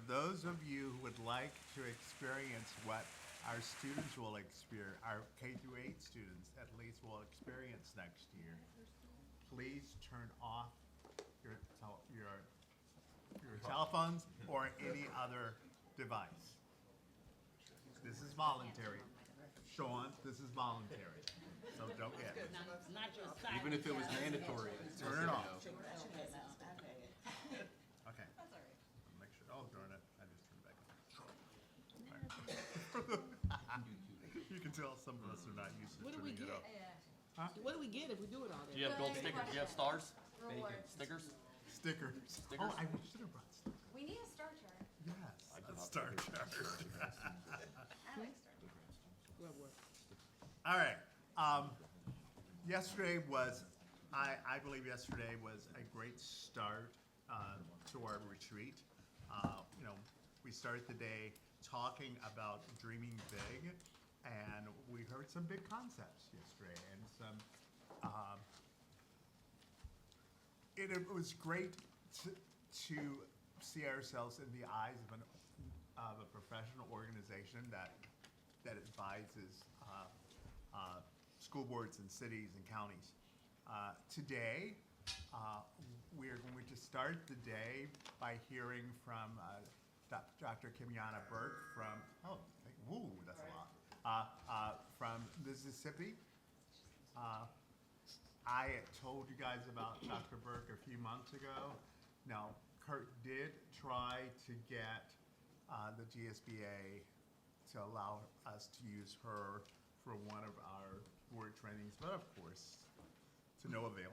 those of you who would like to experience what our students will experience, our K through 8 students at least will experience next year, please turn off your telephones or any other device. This is voluntary. Sean, this is voluntary, so don't get it. Not your Even if it was mandatory. Turn it off. Okay. Okay. Make sure, oh darn it, I just turned it back on. You can tell some of us are not used to What do we turning it get? off. What do we get if we do it all Do day? you have gold stickers? Do you have stars? Rewards. Stickers? Stickers. Stickers? Oh, I should have brought stickers. We need a star chart. Yes, I a cannot Star figure Chart. I like star charts. What? All right. Yesterday was, I believe yesterday was a great start to our retreat. You know, we started the day talking about dreaming big, and we heard some big concepts yesterday, and some. It was great to see ourselves in the eyes of a professional organization that advises school boards and cities and counties. Today, we are going to start the day by hearing from Dr. Kimiana Burke from, woo, that's a lot, from Mississippi. I told you guys about Dr. Burke a few months ago. Now, Kurt did try to get the GSBA to allow us to use her for one of our board trainings, but of course, to no avail.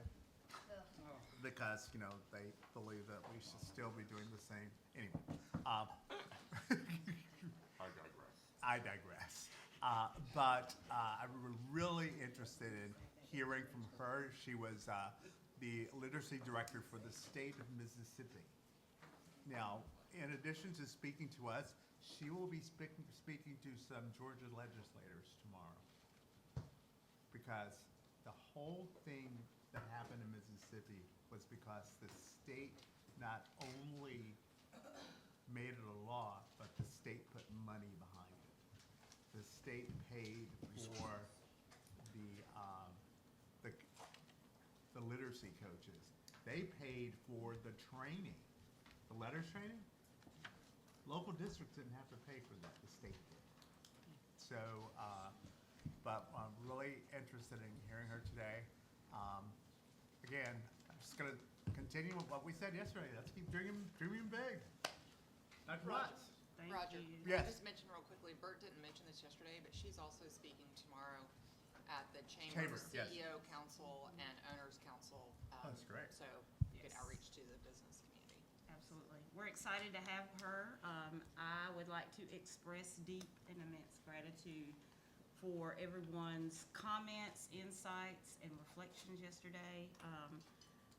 Because, you know, they believe that we should still be doing the same. Anyway, I digress. I digress. But I'm really interested in hearing from her. She was the literacy director for the state of Mississippi. Now, in addition to speaking to us, she will be speaking to some Georgia legislators tomorrow. Because the whole thing that happened in Mississippi was because the state not only made it a law, but the state put money behind it. The state paid for the literacy coaches. They paid for the training, the letters training. Local districts didn't have to pay for that, the state did. So, but I'm really interested in hearing her today. Again, I'm just gonna continue with what we said yesterday. Let's keep dreaming big. Dr. Watts. Thank Roger, you. can I Yes. just mention real quickly, Bert didn't mention this yesterday, but she's also speaking tomorrow at the Chamber, Chamber yes. CEO Council and Owners Council. That's great. So good Yes. outreach to the business community. Absolutely. We're excited to have her. I would like to express deep and immense gratitude for everyone's comments, insights, and reflections yesterday.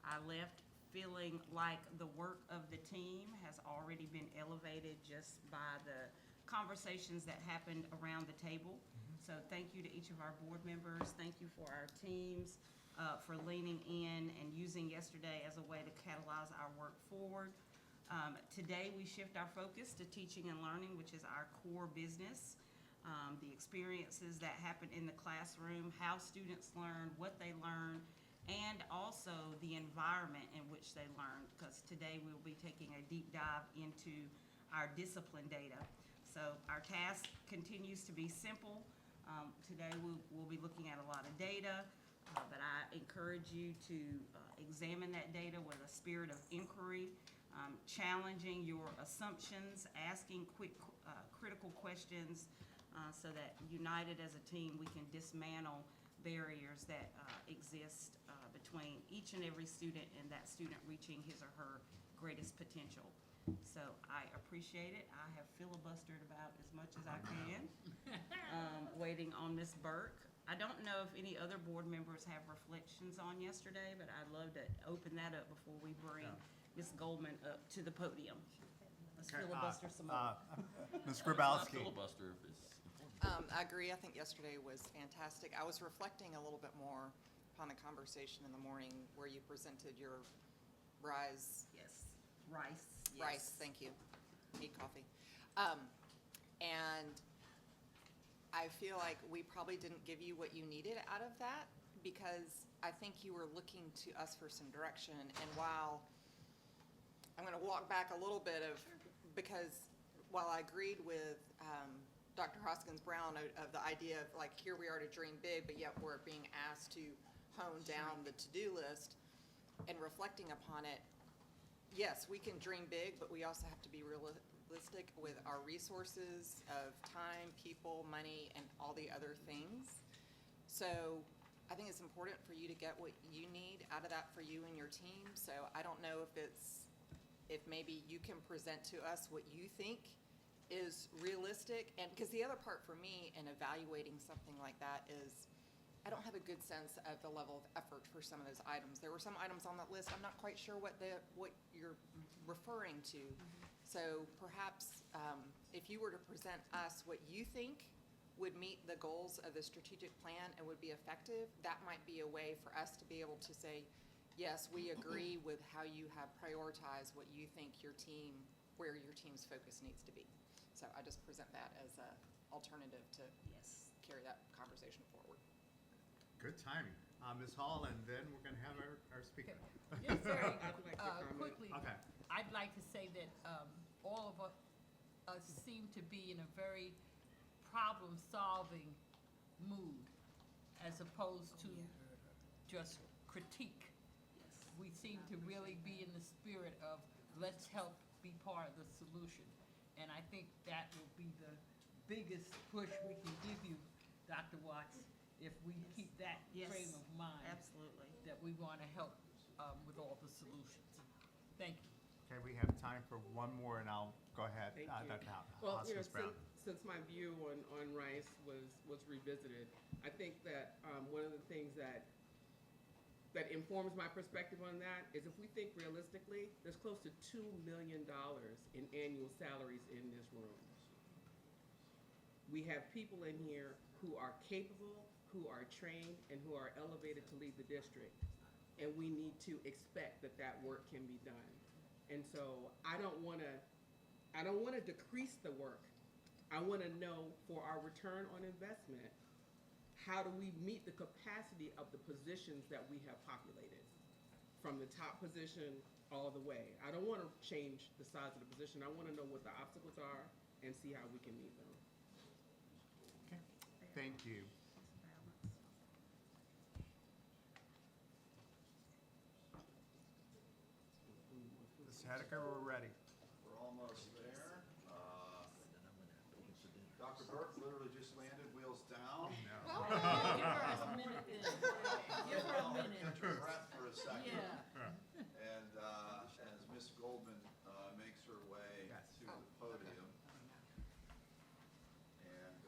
I left feeling like the work of the team has already been elevated just by the conversations that happened around the table. So thank you to each of our board members. Thank you for our teams for leaning in and using yesterday as a way to catalyze our work forward. Today, we shift our focus to teaching and learning, which is our core business. The experiences that happen in the classroom, how students learn, what they learn, and also the environment in which they learn, because today we'll be taking a deep dive into our discipline data. So our task continues to be simple. Today we'll be looking at a lot of data, but I encourage you to examine that data with a spirit of inquiry, challenging your assumptions, asking quick critical questions, so that united as a team we can dismantle barriers that exist between each and every student and that student reaching his or her greatest potential. So I appreciate it. I have filibustered about as much as I can, waiting on Ms. Burke. I don't know if any other board members have reflections on yesterday, but I'd love to open that up before we bring Ms. Goldman up to the podium. Let's filibuster some more. Ms. It's not Grabowski. filibuster if it's important. I agree. I think yesterday was fantastic. I was reflecting a little bit more upon the conversation in the morning where you presented your RISE. Yes, Rice. RISE, Yes. thank you. need coffee. And I feel like we probably didn't give you what you needed out of that, because I think you were looking to us for some direction. And while I'm going to walk back a little bit because while I agreed with Dr. Hoskins Brown of the idea of like, here we are to dream big, but yet we're being asked to hone down the to-do list and reflecting upon it, yes, we can dream big, but we also have to be realistic with our resources of time, people, money, and all the other things. So I think it's important for you to get what you need out of that for you and your team. So I don't know if maybe you can present to us what you think is realistic. And because the other part for me in evaluating something like that is I don't have a good sense of the level of effort for some of those items. There were some items on that list, I'm not quite sure what you're referring to. So perhaps if you were to present us what you think would meet the goals of the strategic plan and would be effective, that might be a way for us to be able to say, yes, we agree with how you have prioritized what you think where your team's focus needs to be. So I just present that as an alternative to Yes. carry that conversation forward. Good timing. Ms. Hall, and then we're gonna have our speaker. Just very I'd like to comment. quickly, Okay. I'd like to say that all of us seem to be in a very problem-solving mood as opposed to just critique. We seem to really be in the spirit of let's help be part of the solution. And I think that will be the biggest push we can give you, Dr. Watts, if we keep that Yes. frame of mind. Absolutely. That we want to help with all the solutions. Thank you. Okay, we have time for one more, and I'll go ahead, Thank you. Dr. Well, Hoskins Brown. since my view on Rice was revisited, I think that one of the things that informs my perspective on that is if we think realistically, there's close to $2 million in annual salaries in this room. We have people in here who are capable, who are trained, and who are elevated to lead the district. And we need to expect that work can be done. And so I don't wanna decrease the work. I wanna know for our return on investment, how do we meet the capacity of the positions that we have populated? From the top position all the way. I don't wanna change the size of the position. I wanna know what the obstacles are and see how we can meet them. Okay, thank you. Ms. Hedeker, we're ready. We're almost there. Dr. Burke literally just landed, wheels down. Give her a minute then. Give her a minute. Catch her breath for a second. Yeah. And as Ms. Goldman makes her way Yes. to the podium. And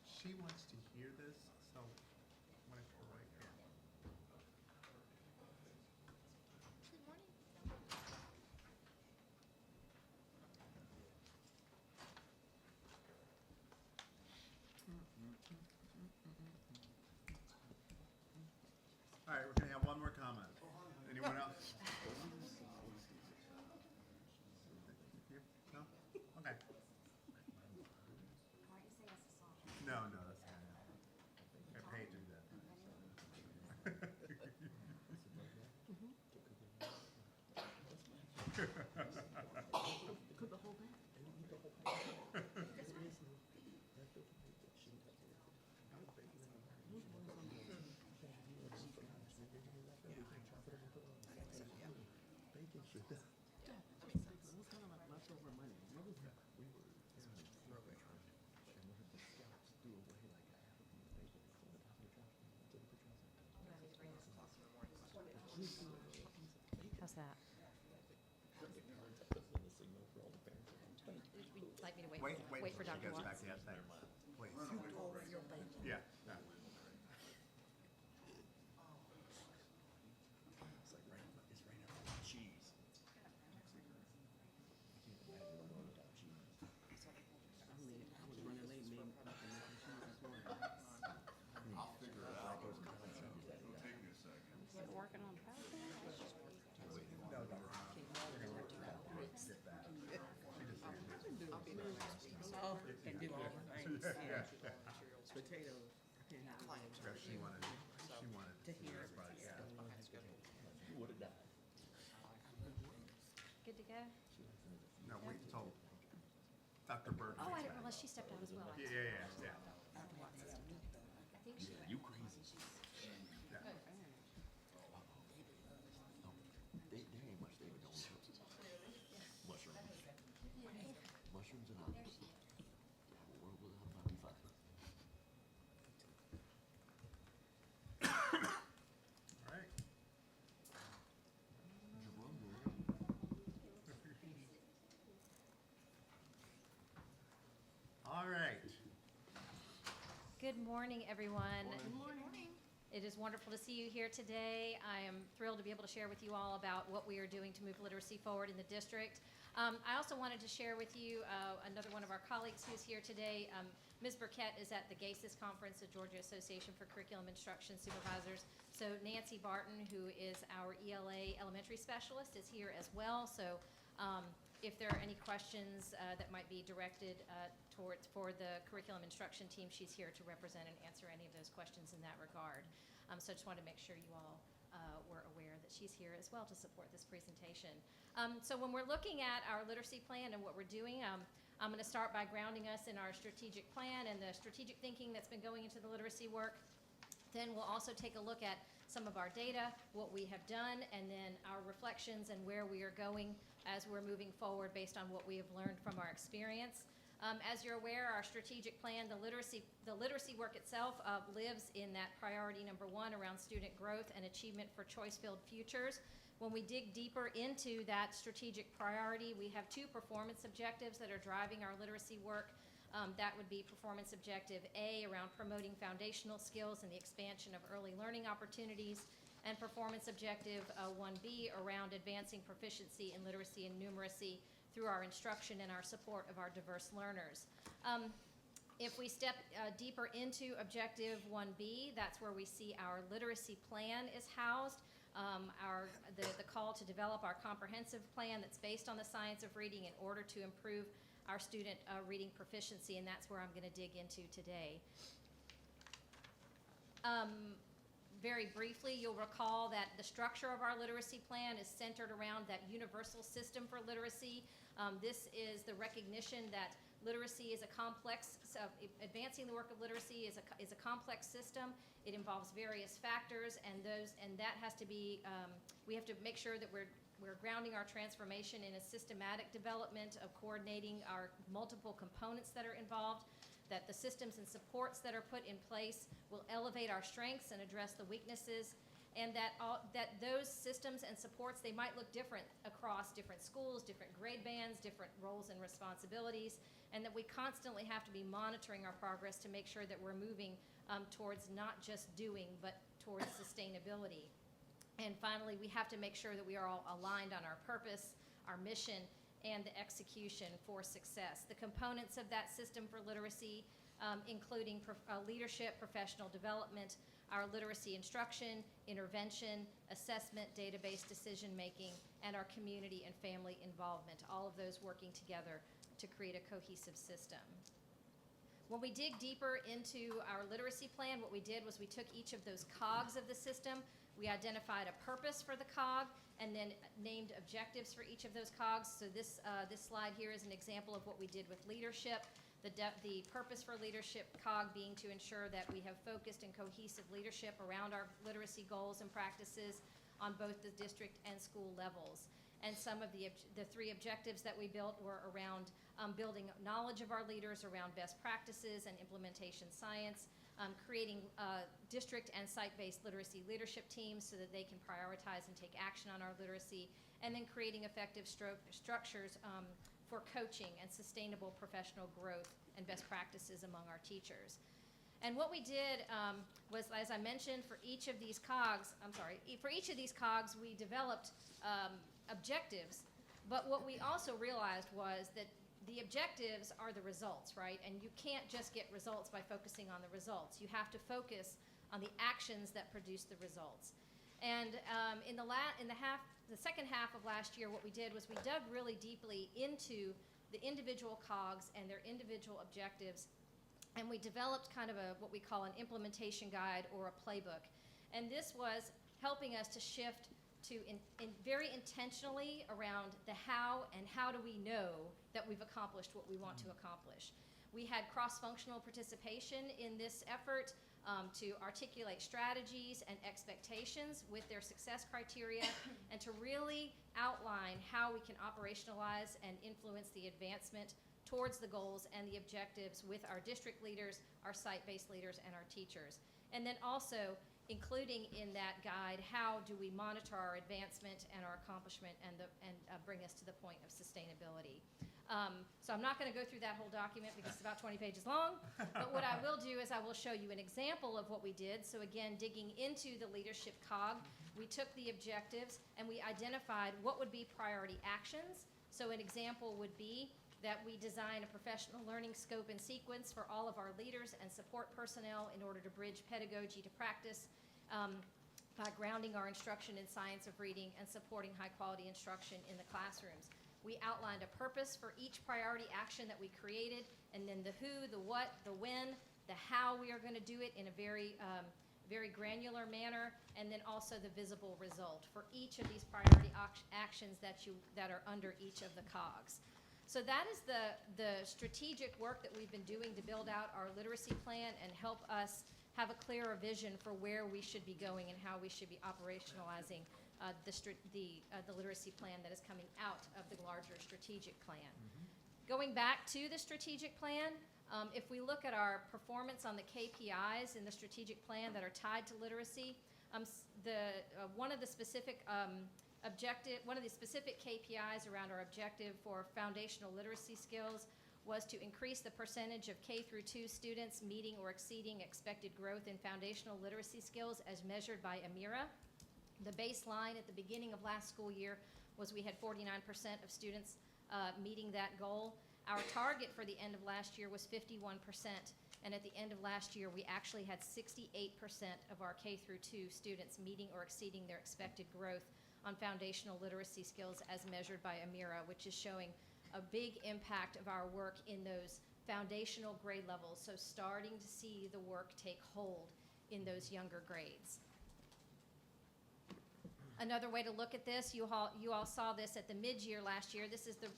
She wants to hear this, so I'm gonna go right here. All right, we're gonna have one more comment. Anyone else? You? No? Okay. Why do you say it's a song? No, that's not it. I paid you that. How's that? Would you like me to Wait for till she Dr. gets back. Watts? Yeah, thanks. Please. Yeah. No. work and do all the things, yeah. Potatoes. I can't have it. Yeah, she wanted To hear it, but, yeah. You would've died. Good to go? No, wait until Dr. Burton. Oh, I gets didn't back. realize she stepped out as well. Yeah. I think she You crazy. Yeah. There ain't much they would know. Mushrooms. Mushrooms and olives. The world will not be fine. All right. All right. Good morning, everyone. It is wonderful to see you here today. I am thrilled to be able to share with you all about what we are doing to move literacy forward in the district. I also wanted to share with you another one of our colleagues who's here today. Ms. Burkett is at the GASIS conference, the Georgia Association for Curriculum Instruction Supervisors. So Nancy Barton, who is our ELA elementary specialist, is here as well. So if there are any questions that might be directed for the curriculum instruction team, she's here to represent and answer any of those questions in that regard. So I just wanted to make sure you all were aware that she's here as well to support this presentation. So when we're looking at our literacy plan and what we're doing, I'm going to start by grounding us in our strategic plan and the strategic thinking that's been going into the literacy work. Then we'll also take a look at some of our data, what we have done, and then our reflections and where we are going as we're moving forward based on what we have learned from our experience. As you're aware, our strategic plan, the literacy work itself lives in that priority number 1 around student growth and achievement for choice-filled futures. When we dig deeper into that strategic priority, we have 2 performance objectives that are driving our literacy work. That would be performance objective A around promoting foundational skills and the expansion of early learning opportunities, and performance objective 1B around advancing proficiency in literacy and numeracy through our instruction and our support of our diverse learners. If we step deeper into objective 1B, that's where we see our literacy plan is housed. The call to develop our comprehensive plan that's based on the science of reading in order to improve our student reading proficiency, and that's where I'm going to dig into today. Very briefly, you'll recall that the structure of our literacy plan is centered around that universal system for literacy. This is the recognition that literacy is a complex, advancing the work of literacy is a complex system. It involves various factors, and that has to be, we have to make sure that we're grounding our transformation in a systematic development of coordinating our multiple components that are involved, that the systems and supports that are put in place will elevate our strengths and address the weaknesses, and that those systems and supports, they might look different across different schools, different grade bands, different roles and responsibilities, and that we constantly have to be monitoring our progress to make sure that we're moving towards not just doing, but towards sustainability. And finally, we have to make sure that we are all aligned on our purpose, our mission, and the execution for success. The components of that system for literacy, including leadership, professional development, our literacy instruction, intervention, assessment, database decision-making, and our community and family involvement, all of those working together to create a cohesive system. When we dig deeper into our literacy plan, what we did was we took each of those cogs of the system, we identified a purpose for the cog, and then named objectives for each of those cogs. So this slide here is an example of what we did with leadership. The purpose for leadership cog being to ensure that we have focused and cohesive leadership around our literacy goals and practices on both the district and school levels. And some of the 3 objectives that we built were around building knowledge of our leaders around best practices and implementation science, creating district and site-based literacy leadership teams so that they can prioritize and take action on our literacy, and then creating effective structures for coaching and sustainable professional growth and best practices among our teachers. And what we did was, as I mentioned, for each of these cogs, we developed objectives, but what we also realized was that the objectives are the results, right? And you can't just get results by focusing on the results. You have to focus on the actions that produce the results. And in the second half of last year, what we did was we dug really deeply into the individual COGs and their individual objectives. And we developed kind of what we call an implementation guide or a playbook. And this was helping us to shift to very intentionally around the how and how do we know that we've accomplished what we want to accomplish. We had cross-functional participation in this effort to articulate strategies and expectations with their success criteria and to really outline how we can operationalize and influence the advancement towards the goals and the objectives with our district leaders, our site-based leaders, and our teachers. And then also including in that guide, how do we monitor our advancement and our accomplishment and bring us to the point of sustainability. So I'm not going to go through that whole document because it's about 20 pages long, but what I will do is I will show you an example of what we did. So again, digging into the leadership COG, we took the objectives and we identified what would be priority actions. So an example would be that we design a professional learning scope and sequence for all of our leaders and support personnel in order to bridge pedagogy to practice by grounding our instruction in science of reading and supporting high-quality instruction in the classrooms. We outlined a purpose for each priority action that we created, and then the who, the what, the when, the how we are going to do it in a very granular manner, and then also the visible result for each of these priority actions that are under each of the COGs. So that is the strategic work that we've been doing to build out our literacy plan and help us have a clearer vision for where we should be going and how we should be operationalizing the literacy plan that is coming out of the larger strategic plan. Going back to the strategic plan, if we look at our performance on the KPIs in the strategic plan that are tied to literacy, one of the specific KPIs around our objective for foundational literacy skills was to increase the percentage of K through 2 students meeting or exceeding expected growth in foundational literacy skills as measured by AMIRA. The baseline at the beginning of last school year was we had 49% of students meeting that goal. Our target for the end of last year was 51%, and at the end of last year we actually had 68% of our K through 2 students meeting or exceeding their expected growth on foundational literacy skills as measured by AMIRA, which is showing a big impact of our work in those foundational grade levels, so starting to see the work take hold in those younger grades. Another way to look at this, you all saw this at the mid-year last year. This is the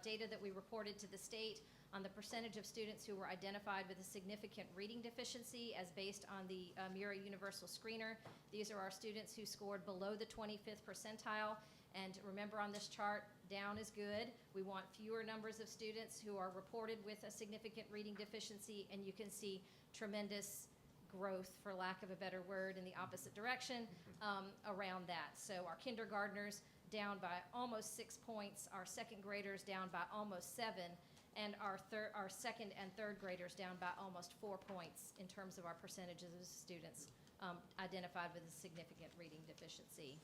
data that we reported to the state on the percentage of students who were identified with a significant reading deficiency as based on the AMIRA Universal Screener. These are our students who scored below the 25th percentile. And remember on this chart, down is good. We want fewer numbers of students who are reported with a significant reading deficiency, and you can see tremendous growth, for lack of a better word, in the opposite direction around that. So our kindergartners down by almost 6 points, our second graders down by almost 7, and our second and third graders down by almost 4 points in terms of our percentages of students identified with a significant reading deficiency.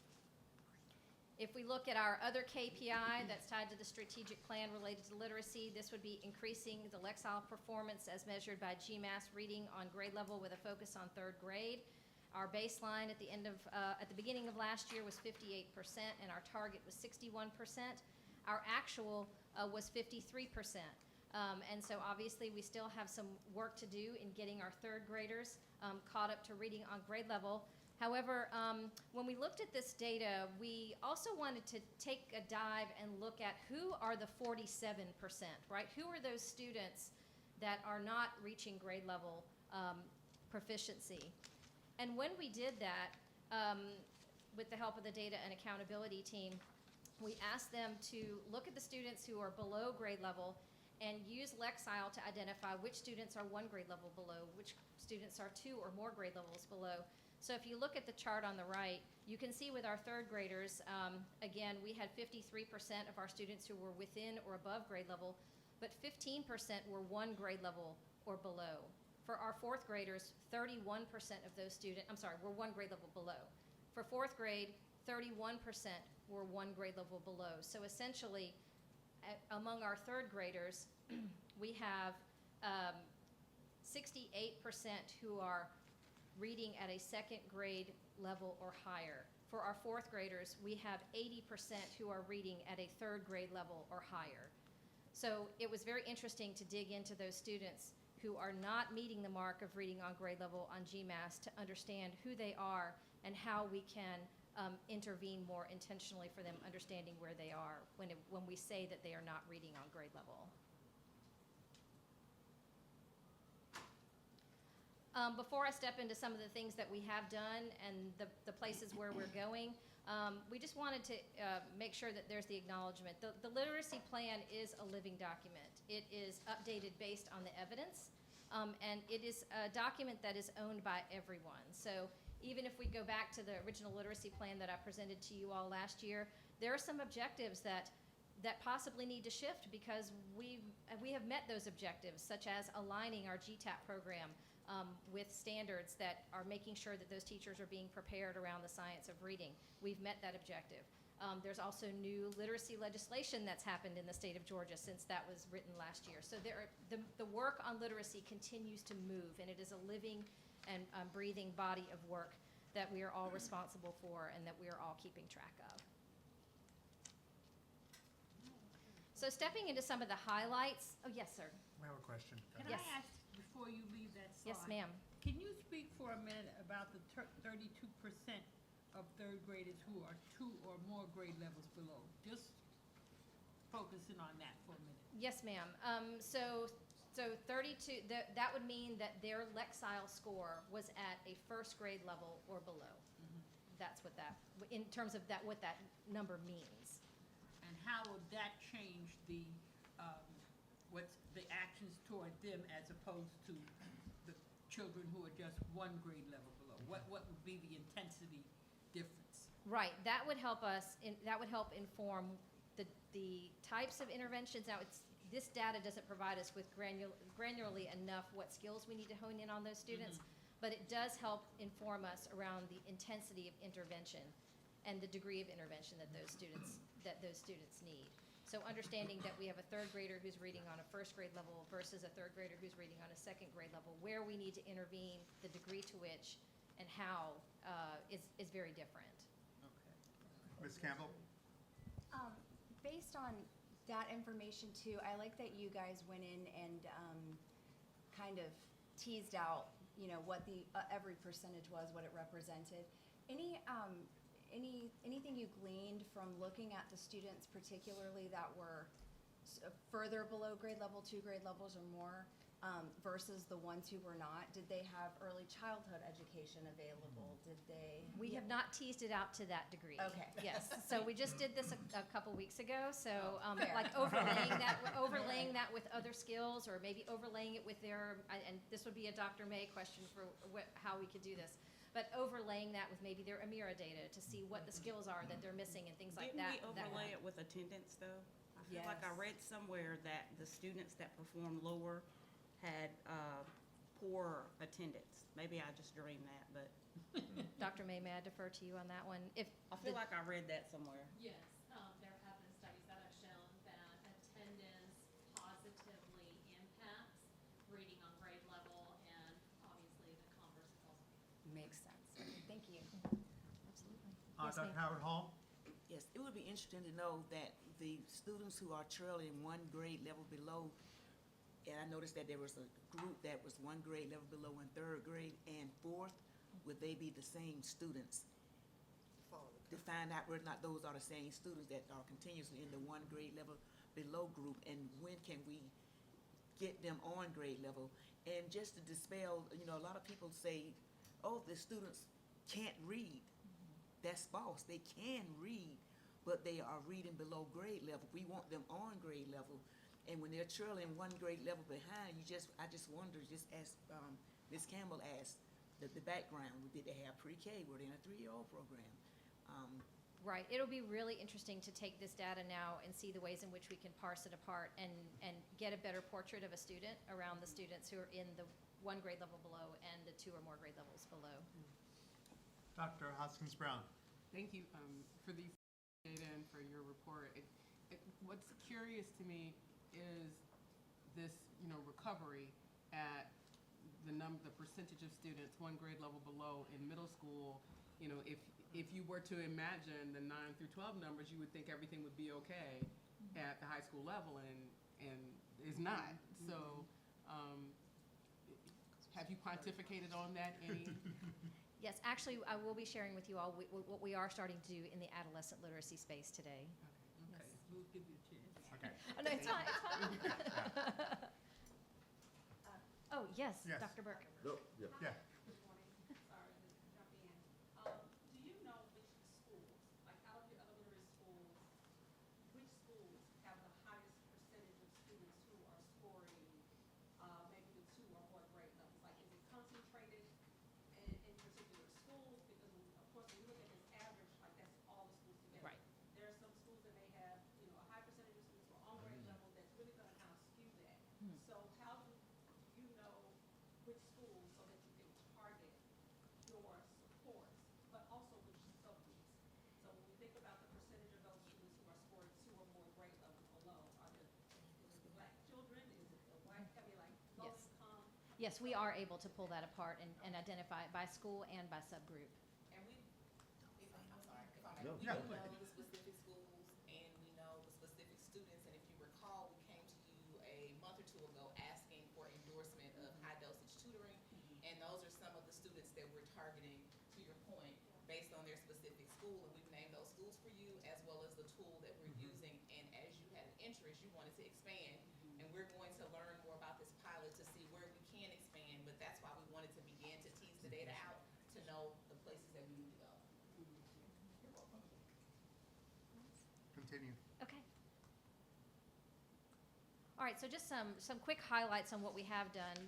If we look at our other KPI that's tied to the strategic plan related to literacy, this would be increasing the Lexile performance as measured by GMAS reading on grade level with a focus on third grade. Our baseline at the beginning of last year was 58%, and our target was 61%. Our actual was 53%. And so obviously we still have some work to do in getting our third graders caught up to reading on grade level. However, when we looked at this data, we also wanted to take a dive and look at who are the 47%, right? Who are those students that are not reaching grade level proficiency? And when we did that, with the help of the data and accountability team, we asked them to look at the students who are below grade level and use Lexile to identify which students are 1 grade level below, which students are 2 or more grade levels below. So if you look at the chart on the right, you can see with our third graders, again, we had 53% of our students who were within or above grade level, but 15% were 1 grade level or below. For our fourth graders, 31% of those students, were 1 grade level below. For fourth grade, 31% were 1 grade level below. So essentially, among our third graders, we have 68% who are reading at a second grade level or higher. For our fourth graders, we have 80% who are reading at a third grade level or higher. So it was very interesting to dig into those students who are not meeting the mark of reading on grade level on GMAS to understand who they are and how we can intervene more intentionally for them, understanding where they are when we say that they are not reading on grade level. Before I step into some of the things that we have done and the places where we're going, we just wanted to make sure that there's the acknowledgement. The literacy plan is a living document. It is updated based on the evidence, and it is a document that is owned by everyone. So even if we go back to the original literacy plan that I presented to you all last year, there are some objectives that possibly need to shift because we have met those objectives, such as aligning our GTAP program with standards that are making sure that those teachers are being prepared around the science of reading. We've met that objective. There's also new literacy legislation that's happened in the state of Georgia since that was written last year. So the work on literacy continues to move, and it is a living and breathing body of work that we are all responsible for and that we are all keeping track of. So stepping into some of the highlights. Oh, yes, sir. We have a question. Can Yes. I ask, before you leave that slide? Yes, ma'am. Can you speak for a minute about the 32% of third graders who are 2 or more grade levels below? Just focusing on that for a minute. Yes, ma'am. So 32, that would mean that their Lexile score was at a first grade level or below. That's what that, in terms of that, what that number means. And how would that change the, what's the actions toward them as opposed to the children who are just 1 grade level below? What would be the intensity difference? Right, that would help us, that would help inform the types of interventions. Now, this data doesn't provide us with granularly enough what skills we need to hone in on those students, but it does help inform us around the intensity of intervention and the degree of intervention that those students need. So understanding that we have a third grader who's reading on a first grade level versus a third grader who's reading on a second grade level, where we need to intervene, the degree to which, and how is very different. Ms. Campbell? Based on that information too, I like that you guys went in and kind of teased out, you know, what the every percentage was, what it represented. Anything you gleaned from looking at the students, particularly that were further below grade level, 2 grade levels or more, versus the ones who were not? Did they have early childhood education available? Did they? We have not teased it out to that degree. Okay. Yes, so we just did this a couple weeks ago, so fair. like overlaying that with other skills, or maybe overlaying it with their, and this would be a Dr. May question for how we could do this, but overlaying that with maybe their Amira data to see what the skills are that they're missing and things like that. Didn't we overlay it with attendance, though? I feel like I Yes. read somewhere that the students that performed lower had poor attendance. Maybe I just dreamed that, but Dr. May, may I defer to you on that one? If I feel like I read that somewhere. Yes, there have been studies that have shown that attendance positively impacts reading on grade level, and obviously the converse is also. Makes sense. Thank you. Absolutely. Yes, Dr. ma'am. Howard Hall? Yes, it would be interesting to know that the students who are trailing 1 grade level below, and I noticed that there was a group that was 1 grade level below in 3rd grade and 4th, would they be the same students? To find out whether or not those are the same students that are continuously in the 1 grade level below group, and when can we get them on grade level? And just to dispel, you know, a lot of people say, oh, the students can't read. That's false. They can read, but they are reading below grade level. We want them on grade level. And when they're trailing 1 grade level behind, I just wonder, just as Ms. Campbell asked, the background, did they have pre-K? Were they in a 3-year-old program? Right, it'll be really interesting to take this data now and see the ways in which we can parse it apart and get a better portrait of a student around the students who are in the 1 grade level below and the 2 or more grade levels below. Dr. Hoskins Brown? Thank you for these data and for your report. What's curious to me is this, you know, recovery at the percentage of students 1 grade level below in middle school. You know, if you were to imagine the 9 through 12 numbers, you would think everything would be okay at the high school level, and and is not. So, have you pontificated on that any? Yes, actually, I will be sharing with you all what we are starting to do in the adolescent literacy space today. Okay, we'll give you a chance. Okay. Oh, no, it's fine, it's fine. Oh, yes, Yes. Dr. Burke. No, yeah. Yeah. Good morning. Sorry to jump in. Do you know which schools, like out of your other literacy schools, which schools have the highest percentage of students who are scoring maybe the 2 or more grade levels? Like, is it concentrated in particular schools? Because of course, when you look at this average, like that's all the schools together. Right. There are some schools that may have, you know, a high percentage of students who are on grade level that's really going to kind of skew that. So how do you know which schools so that you can target your supports, but also which subgroups? So when we think about the percentage of those students who are scoring 2 or more grade levels below, is it the black children? Is it the white, I mean, like low Yes. income? Yes, we are able to pull that apart and identify it by school and by subgroup. And I'm sorry, if I No, may, we yeah. know the specific schools and we know the specific students, and if you recall, we came to you a month or 2 ago asking for endorsement of high dosage tutoring, and those are some of the students that we're targeting, to your point, based on their specific school, and we've named those schools for you, as well as the tool that we're using, and as you had an interest, you wanted to expand, and we're going to learn more about this pilot to see where we can expand, but that's why we wanted to begin to tease the data out to know the places that we need to go. Continue. Okay. All right, so just some quick highlights on what we have done.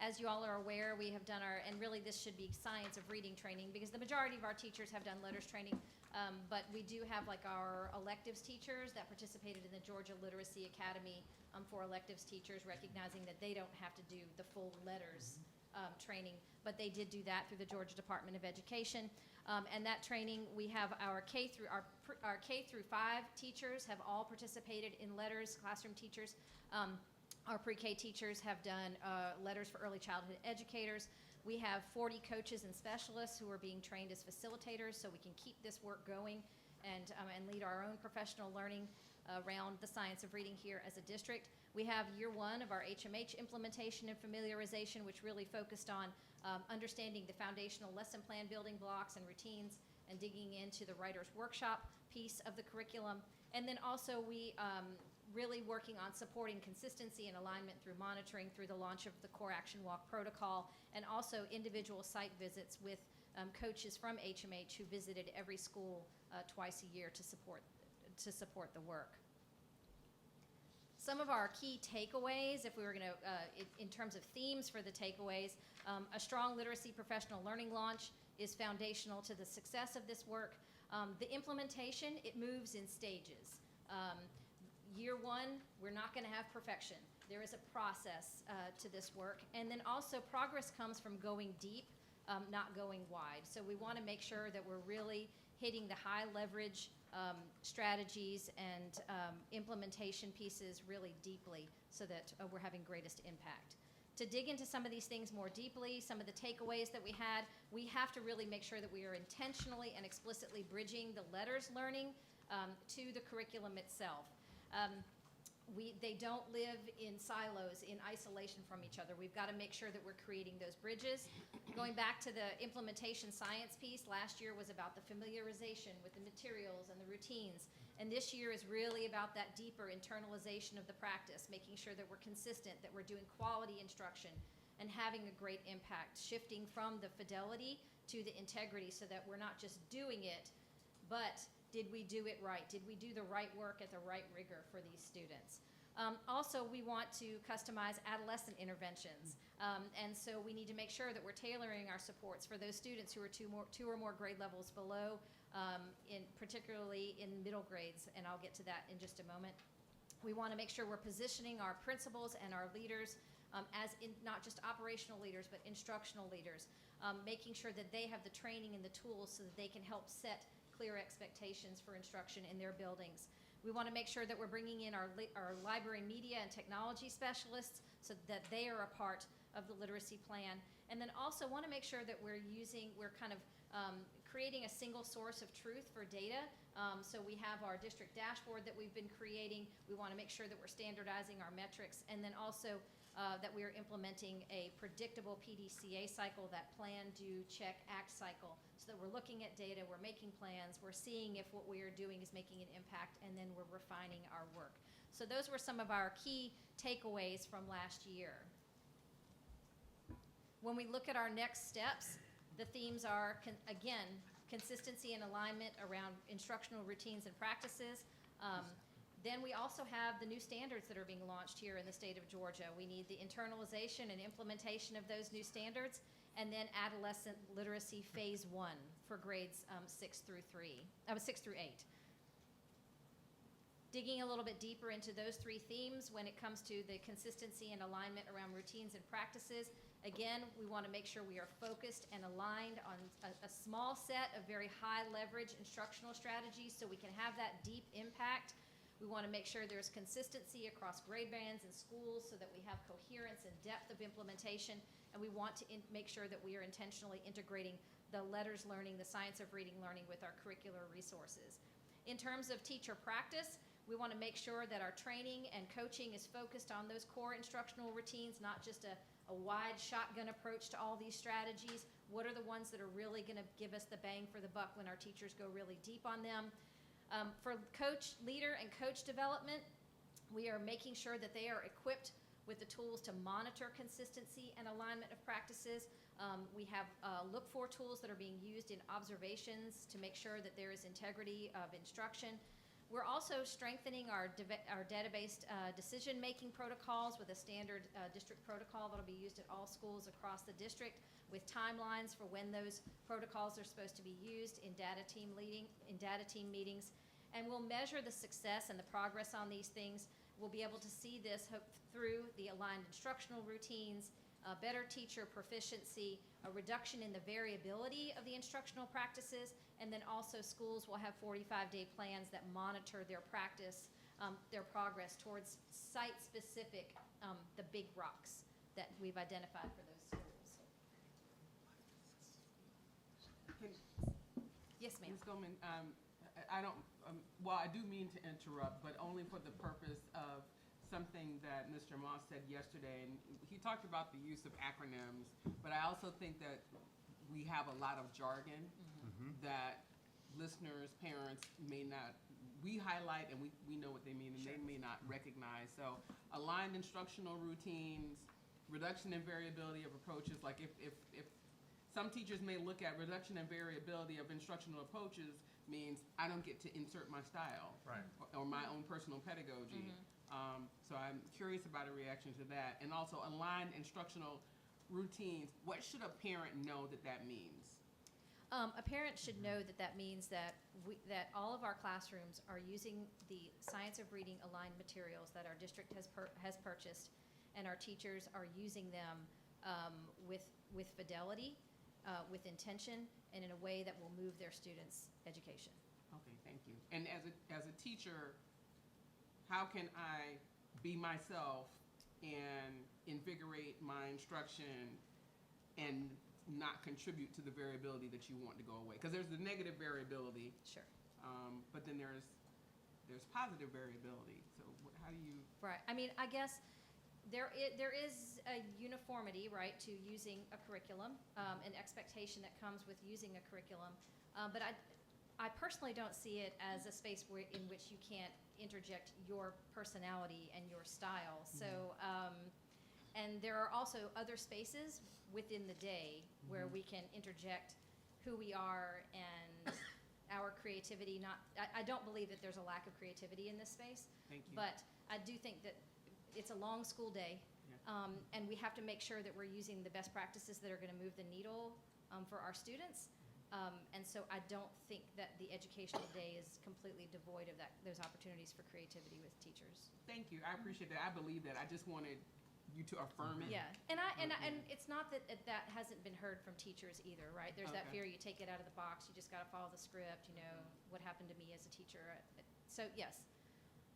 As you all are aware, we have done our, and really this should be science of reading training, because the majority of our teachers have done letters training, but we do have like our electives teachers that participated in the Georgia Literacy Academy for electives teachers, recognizing that they don't have to do the full letters training, but they did do that through the Georgia Department of Education. And that training, we have our K through 5 teachers have all participated in letters, classroom teachers. Our pre-K teachers have done letters for early childhood educators. We have 40 coaches and specialists who are being trained as facilitators, so we can keep this work going and lead our own professional learning around the science of reading here as a district. We have year 1 of our HMH implementation and familiarization, which really focused on understanding the foundational lesson plan building blocks and routines and digging into the writer's workshop piece of the curriculum. And then also we really working on supporting consistency and alignment through monitoring through the launch of the Core Action Walk protocol, and also individual site visits with coaches from HMH who visited every school twice a year to support the work. Some of our key takeaways, if we were going to, in terms of themes for the takeaways, a strong literacy professional learning launch is foundational to the success of this work. The implementation, it moves in stages. Year 1, we're not going to have perfection. There is a process to this work. And then also progress comes from going deep, not going wide. So we want to make sure that we're really hitting the high leverage strategies and implementation pieces really deeply so that we're having greatest impact. To dig into some of these things more deeply, some of the takeaways that we had, we have to really make sure that we are intentionally and explicitly bridging the letters learning to the curriculum itself. They don't live in silos, in isolation from each other. We've got to make sure that we're creating those bridges. Going back to the implementation science piece, last year was about the familiarization with the materials and the routines. And this year is really about that deeper internalization of the practice, making sure that we're consistent, that we're doing quality instruction, and having a great impact, shifting from the fidelity to the integrity so that we're not just doing it, but did we do it right? Did we do the right work at the right rigor for these students? Also, we want to customize adolescent interventions. And so we need to make sure that we're tailoring our supports for those students who are two or more grade levels below, particularly in middle grades, and I'll get to that in just a moment. We want to make sure we're positioning our principals and our leaders as not just operational leaders, but instructional leaders, making sure that they have the training and the tools so that they can help set clear expectations for instruction in their buildings. We want to make sure that we're bringing in our library media and technology specialists so that they are a part of the literacy plan. And then also want to make sure that we're kind of creating a single source of truth for data. So we have our district dashboard that we've been creating. We want to make sure that we're standardizing our metrics, and then also that we are implementing a predictable PDCA cycle, that plan, do, check, act cycle, so that we're looking at data, we're making plans, we're seeing if what we are doing is making an impact, and then we're refining our work. So those were some of our key takeaways from last year. When we look at our next steps, the themes are, again, consistency and alignment around instructional routines and practices. Then we also have the new standards that are being launched here in the state of Georgia. We need the internalization and implementation of those new standards, and then adolescent literacy phase 1 for grades 6 through 8. Digging a little bit deeper into those 3 themes when it comes to the consistency and alignment around routines and practices, again, we want to make sure we are focused and aligned on a small set of very high leverage instructional strategies so we can have that deep impact. We want to make sure there's consistency across grade bands and schools so that we have coherence and depth of implementation, and we want to make sure that we are intentionally integrating the letters learning, the science of reading learning with our curricular resources. In terms of teacher practice, we want to make sure that our training and coaching is focused on those core instructional routines, not just a wide shotgun approach to all these strategies. What are the ones that are really going to give us the bang for the buck when our teachers go really deep on them? For leader and coach development, we are making sure that they are equipped with the tools to monitor consistency and alignment of practices. We have look-for tools that are being used in observations to make sure that there is integrity of instruction. We're also strengthening our data-based decision-making protocols with a standard district protocol that will be used at all schools across the district, with timelines for when those protocols are supposed to be used in data team meetings. And we'll measure the success and the progress on these things. We'll be able to see this through the aligned instructional routines, better teacher proficiency, a reduction in the variability of the instructional practices, and then also schools will have 45-day plans that monitor their practice, their progress towards site-specific, the big rocks that we've identified for those schools. Yes, ma'am. Ms. Goldman, I don't, well, I do mean to interrupt, but only for the purpose of something that Mr. Moss said yesterday. And he talked about the use of acronyms, but I also think that we have a lot of jargon that listeners, parents may not, we highlight and we know what they mean, and they may not recognize. So aligned instructional routines, reduction in variability of approaches, like if some teachers may look at reduction in variability of instructional approaches means I don't get to insert my style or my own personal pedagogy. So I'm curious about a reaction to that. And also aligned instructional routines, what should a parent know that means? A parent should know that means that that all of our classrooms are using the science of reading aligned materials that our district has purchased, and our teachers are using them with fidelity, with intention, and in a way that will move their students' education. Okay, thank you. And as a teacher, how can I be myself and invigorate my instruction and not contribute to the variability that you want to go away? Because there's the negative variability. Sure. But then there's positive variability. So how do you? Right. I mean, I guess there is a uniformity, right, to using a curriculum, an expectation that comes with using a curriculum. But I personally don't see it as a space in which you can't interject your personality and your style. So, and there are also other spaces within the day where we can interject who we are and our creativity. I don't believe that there's a lack of creativity in this space. Thank you. But I do think that it's a long school day, and we have to make sure that we're using the best practices that are going to move the needle for our students. And so I don't think that the educational day is completely devoid of those opportunities for creativity with teachers. Thank you. I appreciate that. I believe that. I just wanted you to affirm it. Yeah, and it's not that that hasn't been heard from teachers either, right? There's that fear you take it out of the box, you just got to follow the script, you know, what happened to me as a teacher. So yes,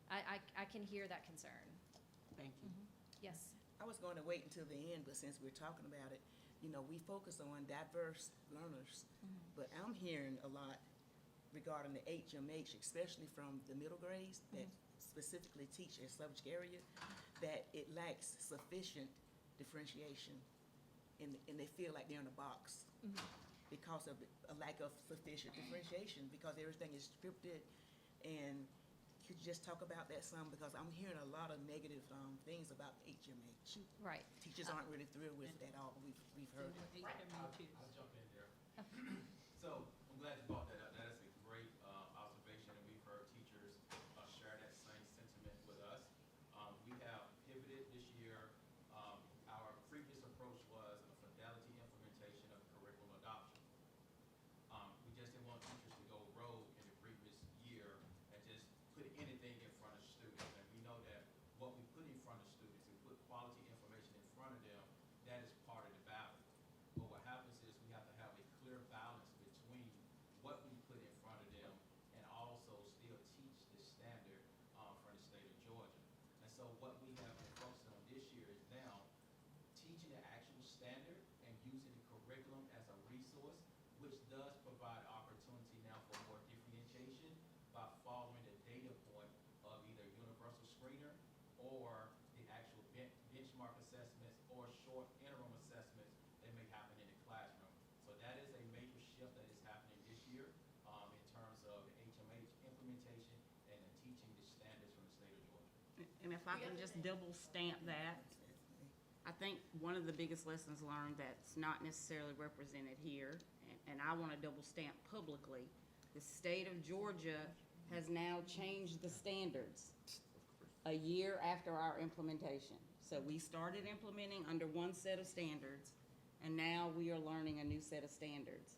I can hear that concern. Thank you. Yes. I was going to wait until the end, but since we're talking about it, we focus on diverse learners, but I'm hearing a lot regarding the HMH, especially from the middle grades that specifically teach a subject area, that it lacks sufficient differentiation, and they feel like they're in a box because of a lack of sufficient differentiation, because everything is scripted. And could you just talk about that some, because I'm hearing a lot of negative things about the HMH. Right. Teachers aren't really thrilled with it at all. We've heard. HMH. I'll jump in there. So, I'm glad you brought that up. That is a great observation, and we've heard teachers share that same sentiment with us. We have pivoted this year. Our previous approach was a fidelity implementation of curriculum adoption. We just didn't want teachers to go rogue in the previous year and just put anything in front of students. And we know that what we put in front of students and put quality information in front of them, that is part of the battle. But what happens is we have to have a clear balance between what we put in front of them and also still teach the standard for the state of Georgia. And so what we have been focusing on this year is now teaching the actual standard and using the curriculum as a resource, which does provide opportunity now for more differentiation by following the data point of either universal screener or the actual benchmark assessments or short interim assessments that may happen in the classroom. So that is a major shift that is happening this year in terms of the HMH implementation and the teaching the standards from the state of Georgia. And if I can just double stamp that, I think one of the biggest lessons learned that's not necessarily represented here, and I want to double stamp publicly, the state of Georgia has now changed the standards a year after our implementation. So we started implementing under one set of standards, and now we are learning a new set of standards.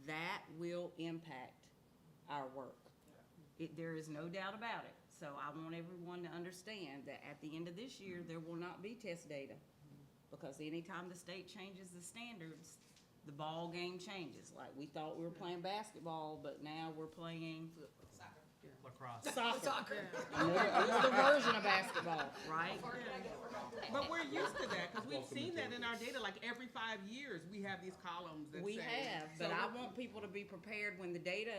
That will impact our work. There is no doubt about it. So I want everyone to understand that at the end of this year, there will not be test data. Because anytime the state changes the standards, the ball game changes. Like, we thought we were playing basketball, but now we're playing Lacrosse. soccer. Another version of basketball, right? But we're used to that, because we've seen that in our data, like every 5 years, we have these columns that say. We have, but So I want people to be prepared when the data,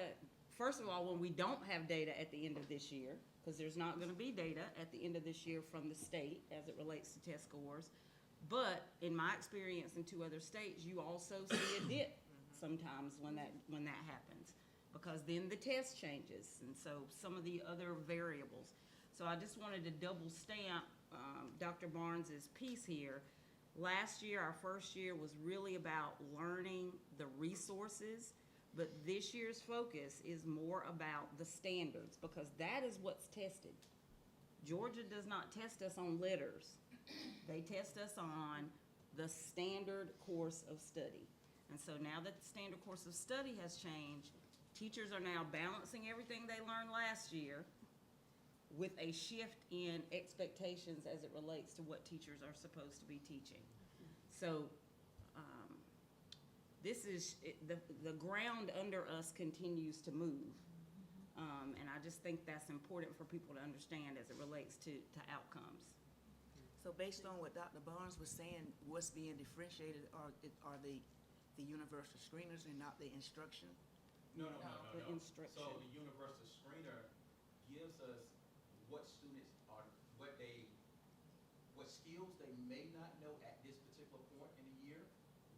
first of all, when we don't have data at the end of this year, because there's not gonna be data at the end of this year from the state as it relates to test scores. But in my experience in 2 other states, you also see a dip sometimes when that happens, because then the test changes, and so some of the other variables. So I just wanted to double stamp Dr. Barnes's piece here. Last year, our first year, was really about learning the resources, but this year's focus is more about the standards, because that is what's tested. Georgia does not test us on letters. They test us on the standard course of study. And so now that the standard course of study has changed, teachers are now balancing everything they learned last year with a shift in expectations as it relates to what teachers are supposed to be teaching. So the ground under us continues to move. And I just think that's important for people to understand as it relates to outcomes. So based on what Dr. Barnes was saying, what's being differentiated are the universal screeners and not the instruction? No. The instruction. So the universal screener gives us what students are, what skills they may not know at this particular point in the year,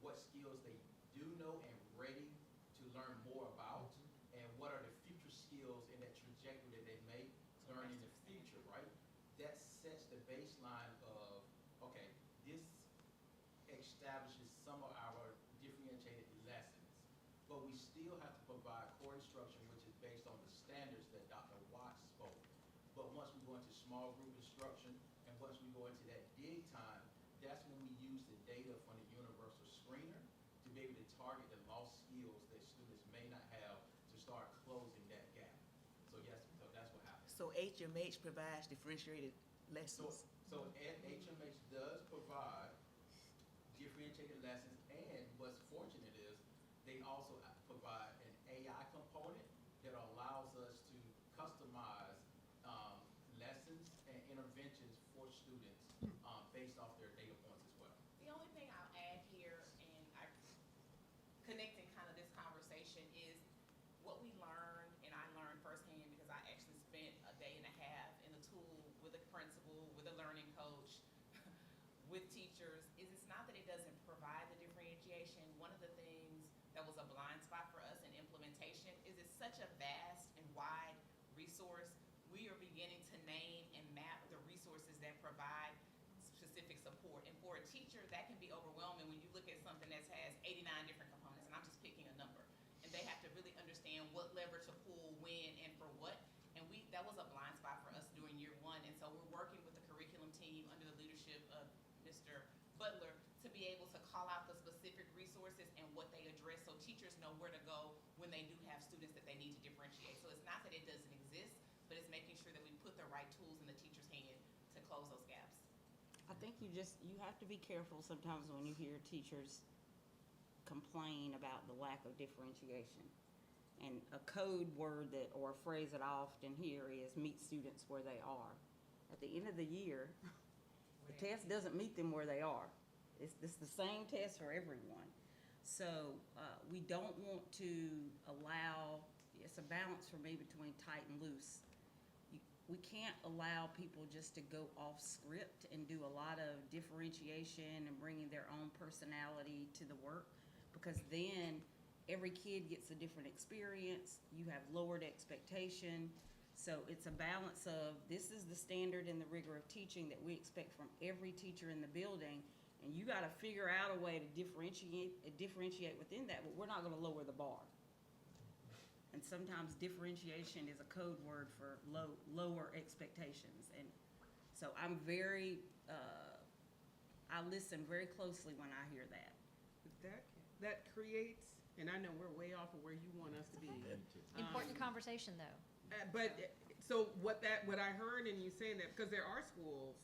what skills they do know and ready to learn more about, and what are the future skills in that trajectory that they may learn in the future, right? That sets the baseline of, okay, this establishes some of our differentiated lessons, but we still have to provide core instruction, which is based on the standards that Dr. Watts spoke. But once we go into small group instruction, and once we go into that dig time, that's when we use the data from the universal screener to be able to target the lost skills that students may not have to start closing that gap. So yes, so that's what happens. So HMH provides differentiated lessons. So HMH does provide differentiated lessons, and what's fortunate is they also provide an AI component that allows us to customize lessons and interventions for students based off their data points as well. The only thing I'll add here, and I connecting kind of this conversation is what we learned, and I learned firsthand because I actually spent a day and a half in the tool with a principal, with a learning coach, with teachers, is it's not that it doesn't provide the differentiation. One of the things that was a blind spot for us in implementation is it's such a vast and wide resource. We are beginning to name and map the resources that provide specific support. And for a teacher, that can be overwhelming when you look at something that has 89 different components, and I'm just picking a number. And they have to really understand what lever to pull, when, and for what. And that was a blind spot for us during year one. And so we're working with the curriculum team under the leadership of Mr. Butler to be able to call out the specific resources and what they address so teachers know where to go when they do have students that they need to differentiate. So it's not that it doesn't exist, but it's making sure that we put the right tools in the teacher's hand to close those gaps. I think you have to be careful sometimes when you hear teachers complain about the lack of differentiation. And a code word or a phrase that I often hear is meet students where they are. At the end of the year, the test doesn't meet them where they are. It's the same test for everyone. So we don't want to allow, it's a balance for me between tight and loose. We can't allow people just to go off script and do a lot of differentiation and bringing their own personality to the work, because then every kid gets a different experience. You have lowered expectation. So it's a balance of, this is the standard and the rigor of teaching that we expect from every teacher in the building, and you got to figure out a way to differentiate within that, but we're not going to lower the bar. And sometimes differentiation is a code word for lower expectations. And so I'm I listen very closely when I hear that. That creates, and I know we're way off of where you want us to be. Important conversation, though. But so what I heard in you saying that, because there are schools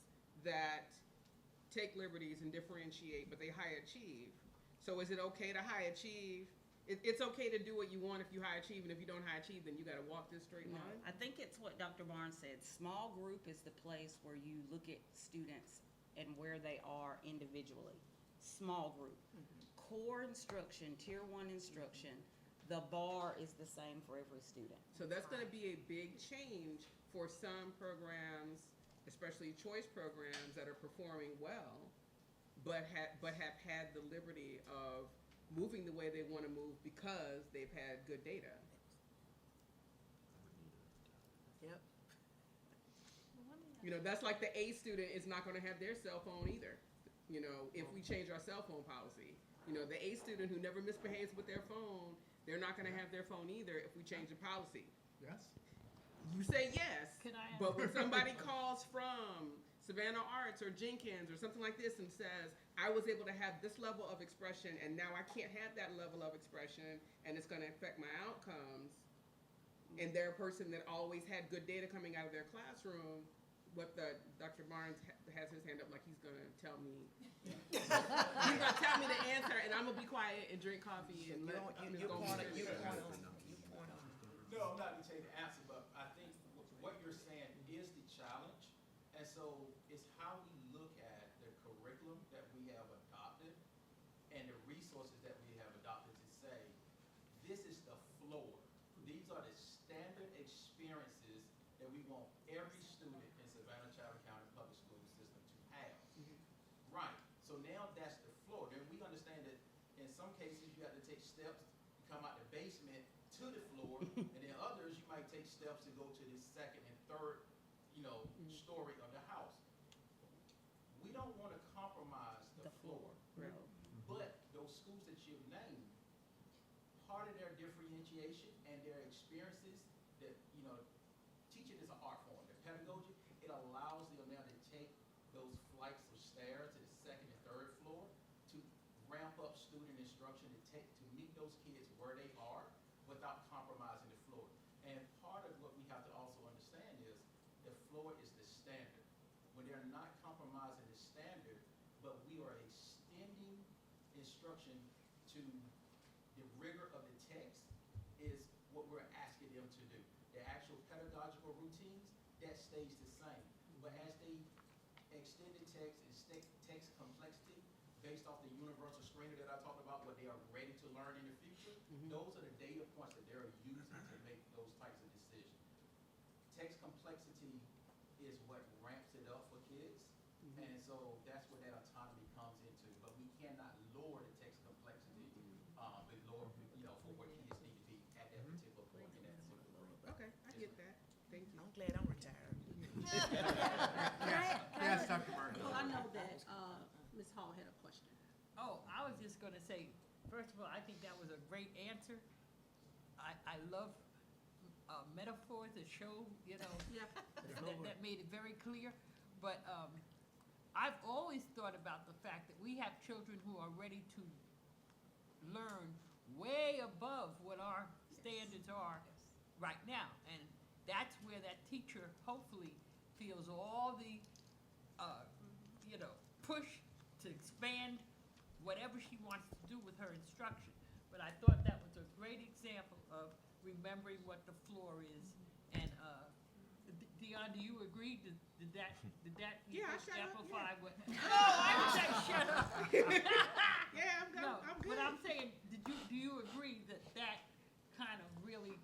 that take liberties and differentiate, but they high achieve. So is it okay to high achieve? It's okay to do what you want if you high achieve, and if you don't high achieve, then you got to walk this straight No, line. I think it's what Dr. Barnes said. Small group is the place where you look at students and where they are individually. Small group. Core instruction, tier 1 instruction, the bar is the same for every student. So that's going to be a big change for some programs, especially choice programs that are performing well, but have had the liberty of moving the way they want to move because they've had good data. Yep. You know, that's like the A student is not going to have their cell phone either. You know, if we change our cell phone policy, you know, the A student who never misbehaves with their phone, they're not going to have their phone either if we change the policy. Yes? You say yes, Can I ask- but when somebody calls from Savannah Arts or Jenkins or something like this and says, I was able to have this level of expression and now I can't have that level of expression and it's going to affect my outcomes, and they're a person that always had good data coming out of their classroom, Dr. Barnes has his hand up like he's going to tell me. He's going to tell me the answer, and I'm going to be quiet and drink coffee and let Ms. Goldman finish. No, I'm not going to tell you the answer, but I think what you're saying is the challenge. And so it's how we look at the curriculum that we have adopted and the resources that we have adopted to say, this is the floor. These are the standard experiences that we want every student in Savannah Childs County Public School System to have. Right. So now that's the floor. Then we understand that in some cases you have to take steps to come out the basement to the floor, and then others you might take steps to go to the second and third, story of the house. We don't want to compromise the floor. No. But those schools that you've named, part of their differentiation and their experiences that, teaching is an art form. The pedagogy, it allows them now to take those flights of stairs to the second and third floor to ramp up student instruction to meet those kids where they are without compromising the floor. And part of what we have to also understand is the floor is the standard. When they're not compromising the standard, but we are extending instruction to the rigor of the text is what we're asking them to do. The actual pedagogical routines, that stays the same. But as they extend the text and text complexity, based off the universal screener that I talked about, what they are ready to learn in the future, those are the data points that they're using to make those types of decisions. Text complexity is what ramps it up for kids, and so that's where that autonomy comes into. But we cannot lower the text complexity, but lower, for where kids need to be at that particular point in that particular. Okay, I get that. Thank you. I'm glad I'm retired. Yes, Dr. Burke. Well, I know that, Ms. Hall had a question. Oh, I was just gonna say, first of all, I think that was a great answer. I love, metaphors that show, that made it very clear. But, I've always thought about the fact that we have children who are ready to learn way above what our standards are right now. And that's where that teacher hopefully feels all the, push to expand whatever she wants to do with her instruction. But I thought that was a great example of remembering what the floor is. And, Dion, do you agree? Did that Yeah, I shut up, amplify yeah. what? No, I didn't say shut up. Yeah, I'm No, good. but I'm saying, do you agree that kind of really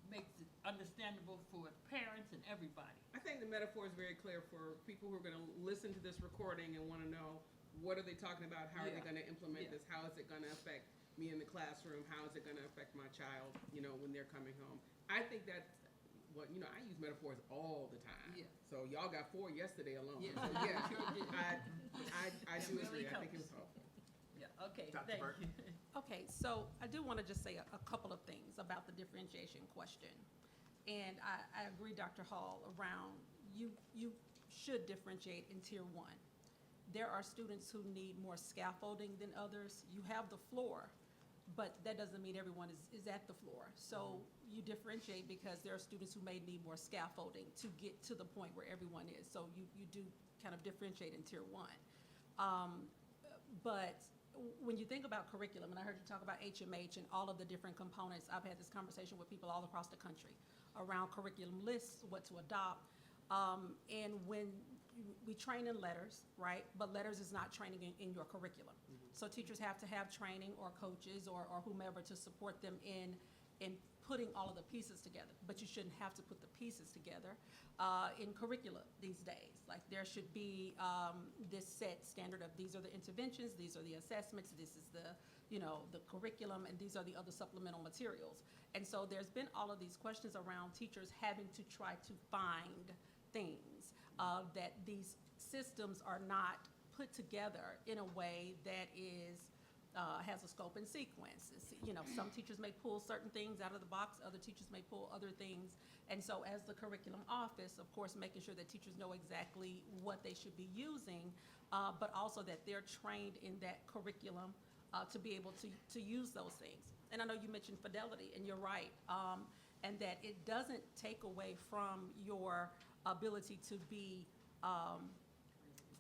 makes it understandable for parents and everybody? I think the metaphor is very clear for people who are going to listen to this recording and want to know, what are they talking about? How are they Yeah. going to implement Yeah. this? How is it going to affect me in the classroom? How is it going to affect my child, when they're coming home? I think that's what, I use metaphors all the time. Yeah. So y'all got 4 yesterday alone. Yeah. So yeah, Sure did. I That do really agree. I think it helps. was helpful. Yeah, okay, Dr. thank Burke? you. Okay, so I do want to just say a couple of things about the differentiation question. And I agree, Dr. Hall, around you should differentiate in tier 1. There are students who need more scaffolding than others. You have the floor, but that doesn't mean everyone is at the floor. So you differentiate because there are students who may need more scaffolding to get to the point where everyone is. So you do kind of differentiate in tier 1. But when you think about curriculum, and I heard you talk about HMH and all of the different components, I've had this conversation with people all across the country around curriculum lists, what to adopt. And when we train in letters, right? But letters is not training in your curriculum. So teachers have to have training or coaches or whomever to support them in putting all of the pieces together. But you shouldn't have to put the pieces together in curricula these days. Like there should be this set standard of these are the interventions, these are the assessments, this is the curriculum, and these are the other supplemental materials. And so there's been all of these questions around teachers having to try to find things that these systems are not put together in a way that is has a scope and sequence. Some teachers may pull certain things out of the box, other teachers may pull other things. And so as the curriculum office, of course, making sure that teachers know exactly what they should be using, but also that they're trained in that curriculum to be able to use those things. And I know you mentioned fidelity, and you're right, and that it doesn't take away from your ability to be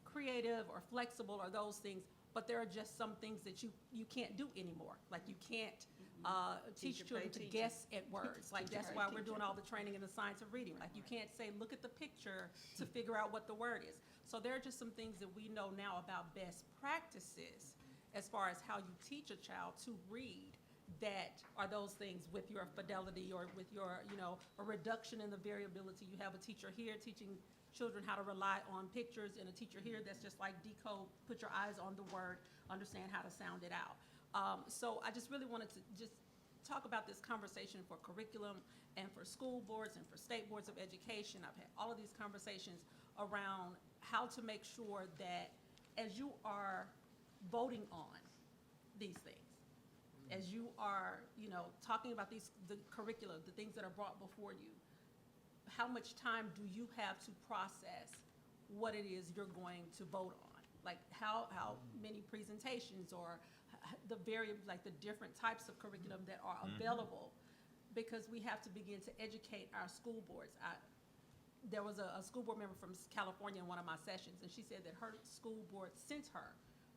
creative or flexible or those things, but there are just some things that you can't do anymore. Like you can't teach Teacher children pay to teacher. guess at words. Like Teacher that's pay why we're teacher. doing all the training in the science of reading. Like you can't say, look at the picture to figure out what the word is. So there are just some things that we know now about best practices as far as how you teach a child to read that are those things with your fidelity or with your, a reduction in the variability. You have a teacher here teaching children how to rely on pictures and a teacher here that's just like decode, put your eyes on the word, understand how to sound it out. So I just really wanted to just talk about this conversation for curriculum and for school boards and for state boards of education. I've had all of these conversations around how to make sure that as you are voting on these things, as you are, talking about the curricula, the things that are brought before you, how much time do you have to process what it is you're going to vote on? Like how many presentations or the different types of curriculum that are available, because we have to begin to educate our school boards. There was a school board member from California in one of my sessions, and she said that her school board sent her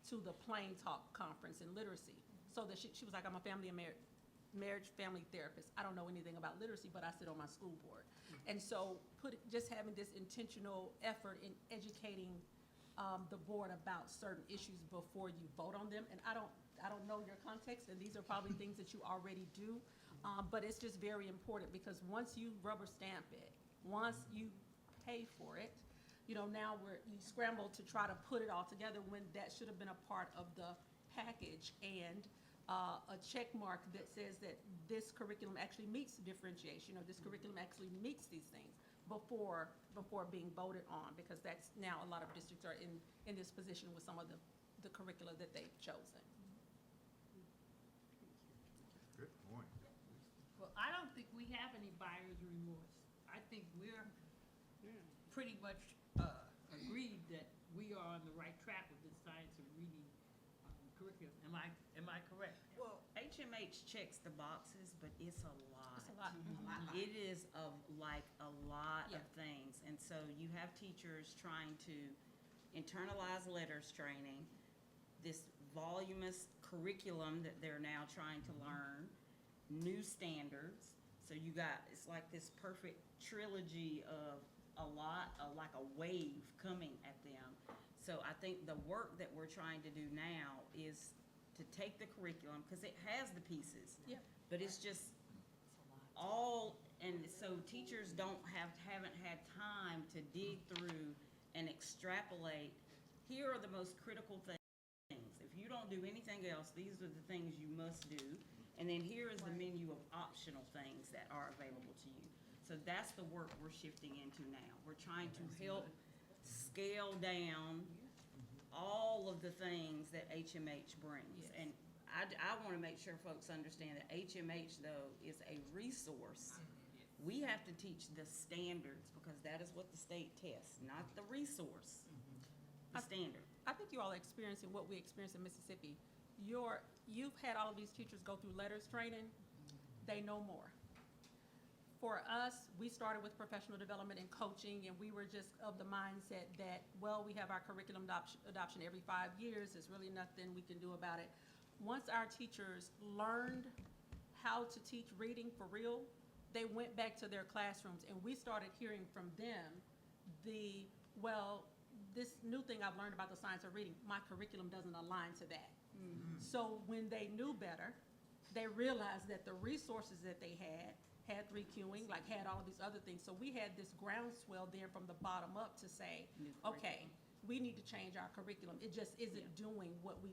to the Plain Talk Conference in literacy, so that she was like, I'm a family and marriage family therapist. I don't know anything about literacy, but I sit on my school board. And so just having this intentional effort in educating the board about certain issues before you vote on them. And I don't know your context, and these are probably things that you already do. But it's just very important, because once you rubber stamp it, once you pay for it, you know, now you scramble to try to put it all together when that should have been a part of the package, and a check mark that says that this curriculum actually meets differentiation, or this curriculum actually meets these things before being voted on, because that's now a lot of districts are in this position with some of the curricula that they've chosen. Good point. Well, I don't think we have any buyer's remorse. I think we're pretty much agreed that we are on the right track with this science and reading curriculum. Am I correct? Well, HMH checks the boxes, but it's a lot. It's a lot. It is a lot Yeah. of things, and so you have teachers trying to internalize letters training, this voluminous curriculum that they're now trying to learn, new standards. So you got, it's like this perfect trilogy of like a wave coming at them. So I think the work that we're trying to do now is to take the curriculum, because it has the pieces. Yeah. But it's just all, and so teachers haven't had time to dig through and extrapolate, here are the most critical things. If you don't do anything else, these are the things you must do. And then here is the menu of optional things that are available to you. So that's the work we're shifting into now. We're trying to help scale down all of the things that HMH brings. Yes. And I want to make sure folks understand that HMH, though, is a resource. We have to teach the standards, because that is what the state tests, not the resource, the standard. I think you all are experiencing what we experience in Mississippi. You've had all of these teachers go through letters training. They know more. For us, we started with professional development and coaching, and we were just of the mindset that, well, we have our curriculum adoption every 5 years. There's really nothing we can do about it. Once our teachers learned how to teach reading for real, they went back to their classrooms, and we started hearing from them this new thing I've learned about the science of reading, my curriculum doesn't align to that. So when they knew better, they realized that the resources that they had 3Qing, like had all of these other things. So we had this groundswell there from the bottom up to say, okay, we need to change our curriculum. It just isn't doing what we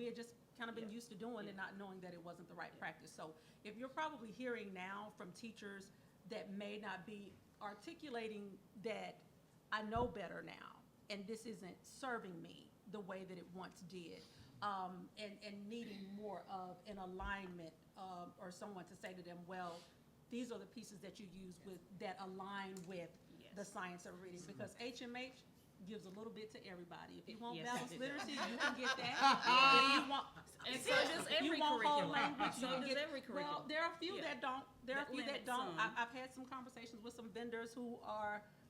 had just kind of been used to doing, and not knowing that it wasn't the right practice. So if you're probably hearing now from teachers that may not be articulating that I know better now, and this isn't serving me the way that it once did, and needing more of an alignment, or someone to say to them, well, these are the pieces that you use that align with the science of reading, because HMH gives a little bit to everybody. If you want Yes, balanced it literacy, does. you can get that. If you want, And so does every you want whole curriculum. language, you So can does get. every Well, curriculum. there are a few Yeah. that don't. There are a That few that limit don't. some. I've had some conversations with some vendors who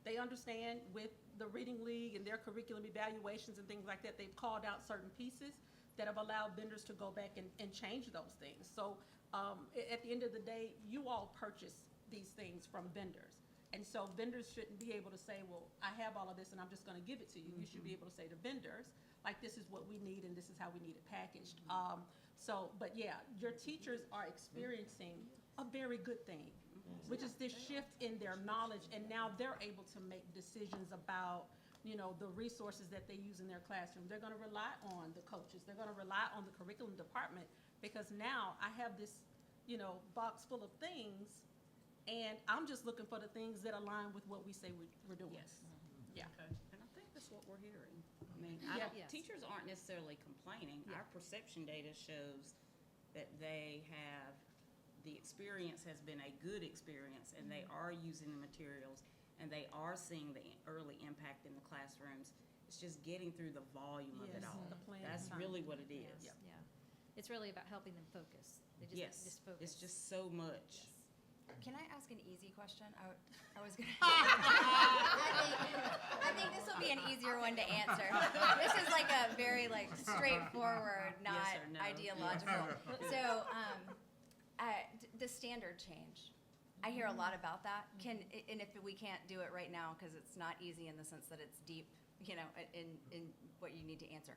they understand with the Reading League and their curriculum evaluations and things like that. They've called out certain pieces that have allowed vendors to go back and change those things. So at the end of the day, you all purchase these things from vendors. And so vendors shouldn't be able to say, well, I have all of this and I'm just gonna give it to you. You should be able to say to vendors, like, this is what we need and this is how we need it packaged. But yeah, your teachers are experiencing a very good thing, which is this shift in their knowledge, and now they're able to make decisions about, the resources that they use in their classroom. They're gonna rely on the coaches, they're gonna rely on the curriculum department, because now I have this, box full of things, and I'm just looking for the things that align with what we say we're doing. Yes. Yeah. And I think that's what we're hearing. I mean, Yeah. Yes. teachers aren't necessarily complaining. Yeah. Our perception data shows that the experience has been a good experience, and they are using the materials, and they are seeing the early impact in the classrooms. It's just getting through the volume of it Yes, all. the plan That's time. really what it is. Yeah. It's really about helping them focus. They Yes, just focus. it's just so much. Can I ask an easy question? I was gonna. I think this will be an easier one to answer. This is like a very straightforward, not Yes or no. ideological. So, the standard change. I hear a lot about that. And if we can't do it right now because it's not easy in the sense that it's deep in what you need to answer.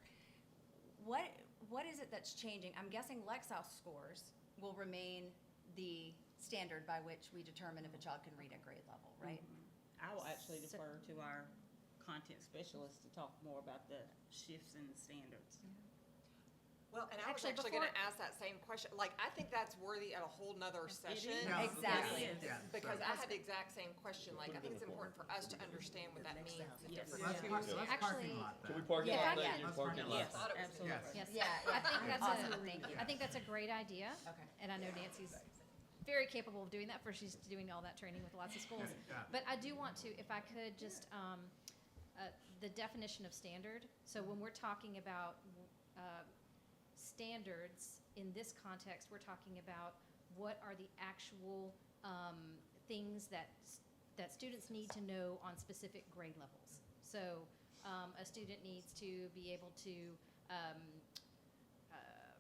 What is it that's changing? I'm guessing Lexile scores will remain the standard by which we determine if a child can read at grade level, right? I will actually So- defer to our content specialist to talk more about the shifts in standards. Well, and I was Actually, actually gonna ask that same question, like, I think that's worthy of a whole nother session. is. Yeah, Exactly. It is. Yeah, Because so- I had the exact same question, like, I think it's important for us to understand what that means. the Yes. difference. Let's Actually- parking lot Can we that. park it Yeah, out? if I Thank can- you. Parking lot. Yes, I thought it was absolutely. Yes. Yes. Yeah, I think that's awesome, thank you. I think that's a great idea. Okay. And I know Nancy's very capable of doing that, for she's doing all that training with lots of schools. Yeah. But I do want to, if I could, just, the definition of standard. So when we're talking about standards, in this context, we're talking about what are the actual things that students need to know on specific grade levels. So a student needs to be able to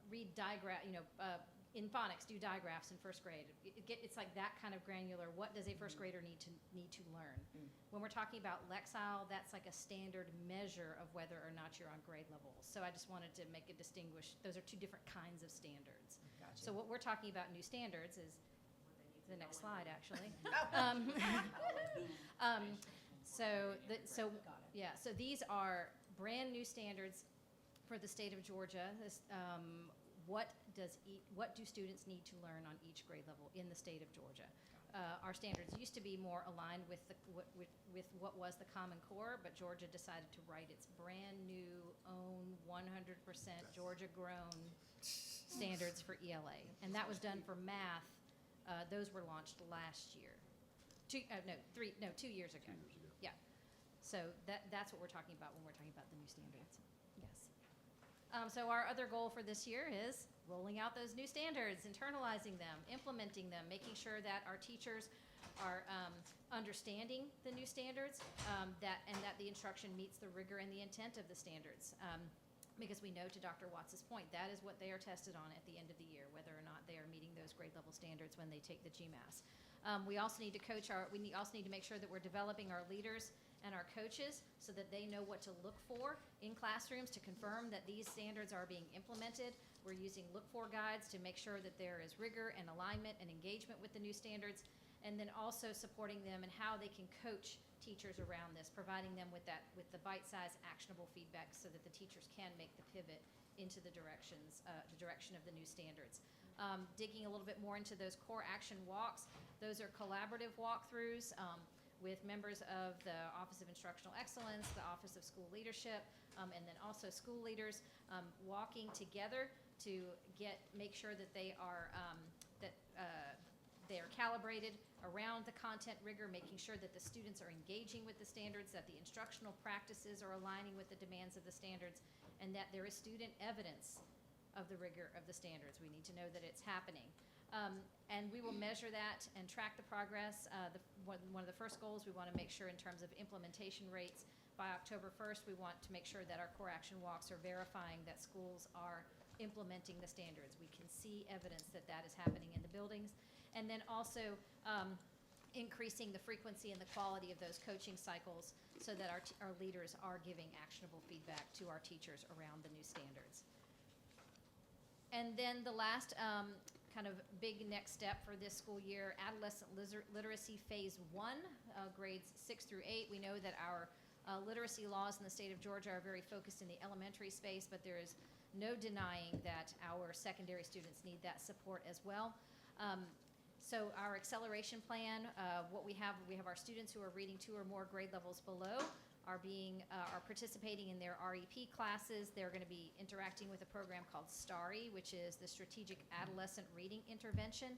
read in phonics, do digraphs in first grade. It's like that kind of granular. What does a first grader need to learn? When we're talking about Lexile, that's like a standard measure of whether or not you're on grade level. So I just wanted to make a distinguish. Those are two different kinds of standards. So what we're talking about new standards is the next slide, actually. So these are brand new standards for the state of Georgia. What do students need to learn on each grade level in the state of Georgia? Our standards used to be more aligned with what was the Common Core, but Georgia decided to write its brand new own 100% Georgia-grown standards for ELA, and that was done for math. Those were launched last year. 2 years ago. Yeah. So that's what we're talking about when we're talking about the new standards. Yes. So our other goal for this year is rolling out those new standards, internalizing them, implementing them, making sure that our teachers are understanding the new standards, and that the instruction meets the rigor and the intent of the standards. Because we know, to Dr. Watts' point, that is what they are tested on at the end of the year, whether or not they are meeting those grade level standards when they take the GMAS. We also need to also need to make sure that we're developing our leaders and our coaches so that they know what to look for in classrooms to confirm that these standards are being implemented. We're using look-for guides to make sure that there is rigor and alignment and engagement with the new standards, and then also supporting them in how they can coach teachers around this, providing them with the bite-sized actionable feedback so that the teachers can make the pivot into the direction of the new standards. Digging a little bit more into those core action walks, those are collaborative walkthroughs with members of the Office of Instructional Excellence, the Office of School Leadership, and then also school leaders walking together to make sure that they are calibrated around the content rigor, making sure that the students are engaging with the standards, that the instructional practices are aligning with the demands of the standards, and that there is student evidence of the rigor of the standards. We need to know that it's happening. And we will measure that and track the progress. One of the first goals we want to make sure in terms of implementation rates, by October 1st, we want to make sure that our core action walks are verifying that schools are implementing the standards. We can see evidence that that is happening in the buildings. And then also increasing the frequency and the quality of those coaching cycles so that our leaders are giving actionable feedback to our teachers around the new standards. And then the last kind of big next step for this school year, adolescent literacy phase 1, grades 6 through 8. We know that our literacy laws in the state of Georgia are very focused in the elementary space, but there is no denying that our secondary students need that support as well. So our acceleration plan, we have our students who are reading 2 or more grade levels below are participating in their REP classes. They're going to be interacting with a program called STARI, which is the Strategic Adolescent Reading Intervention.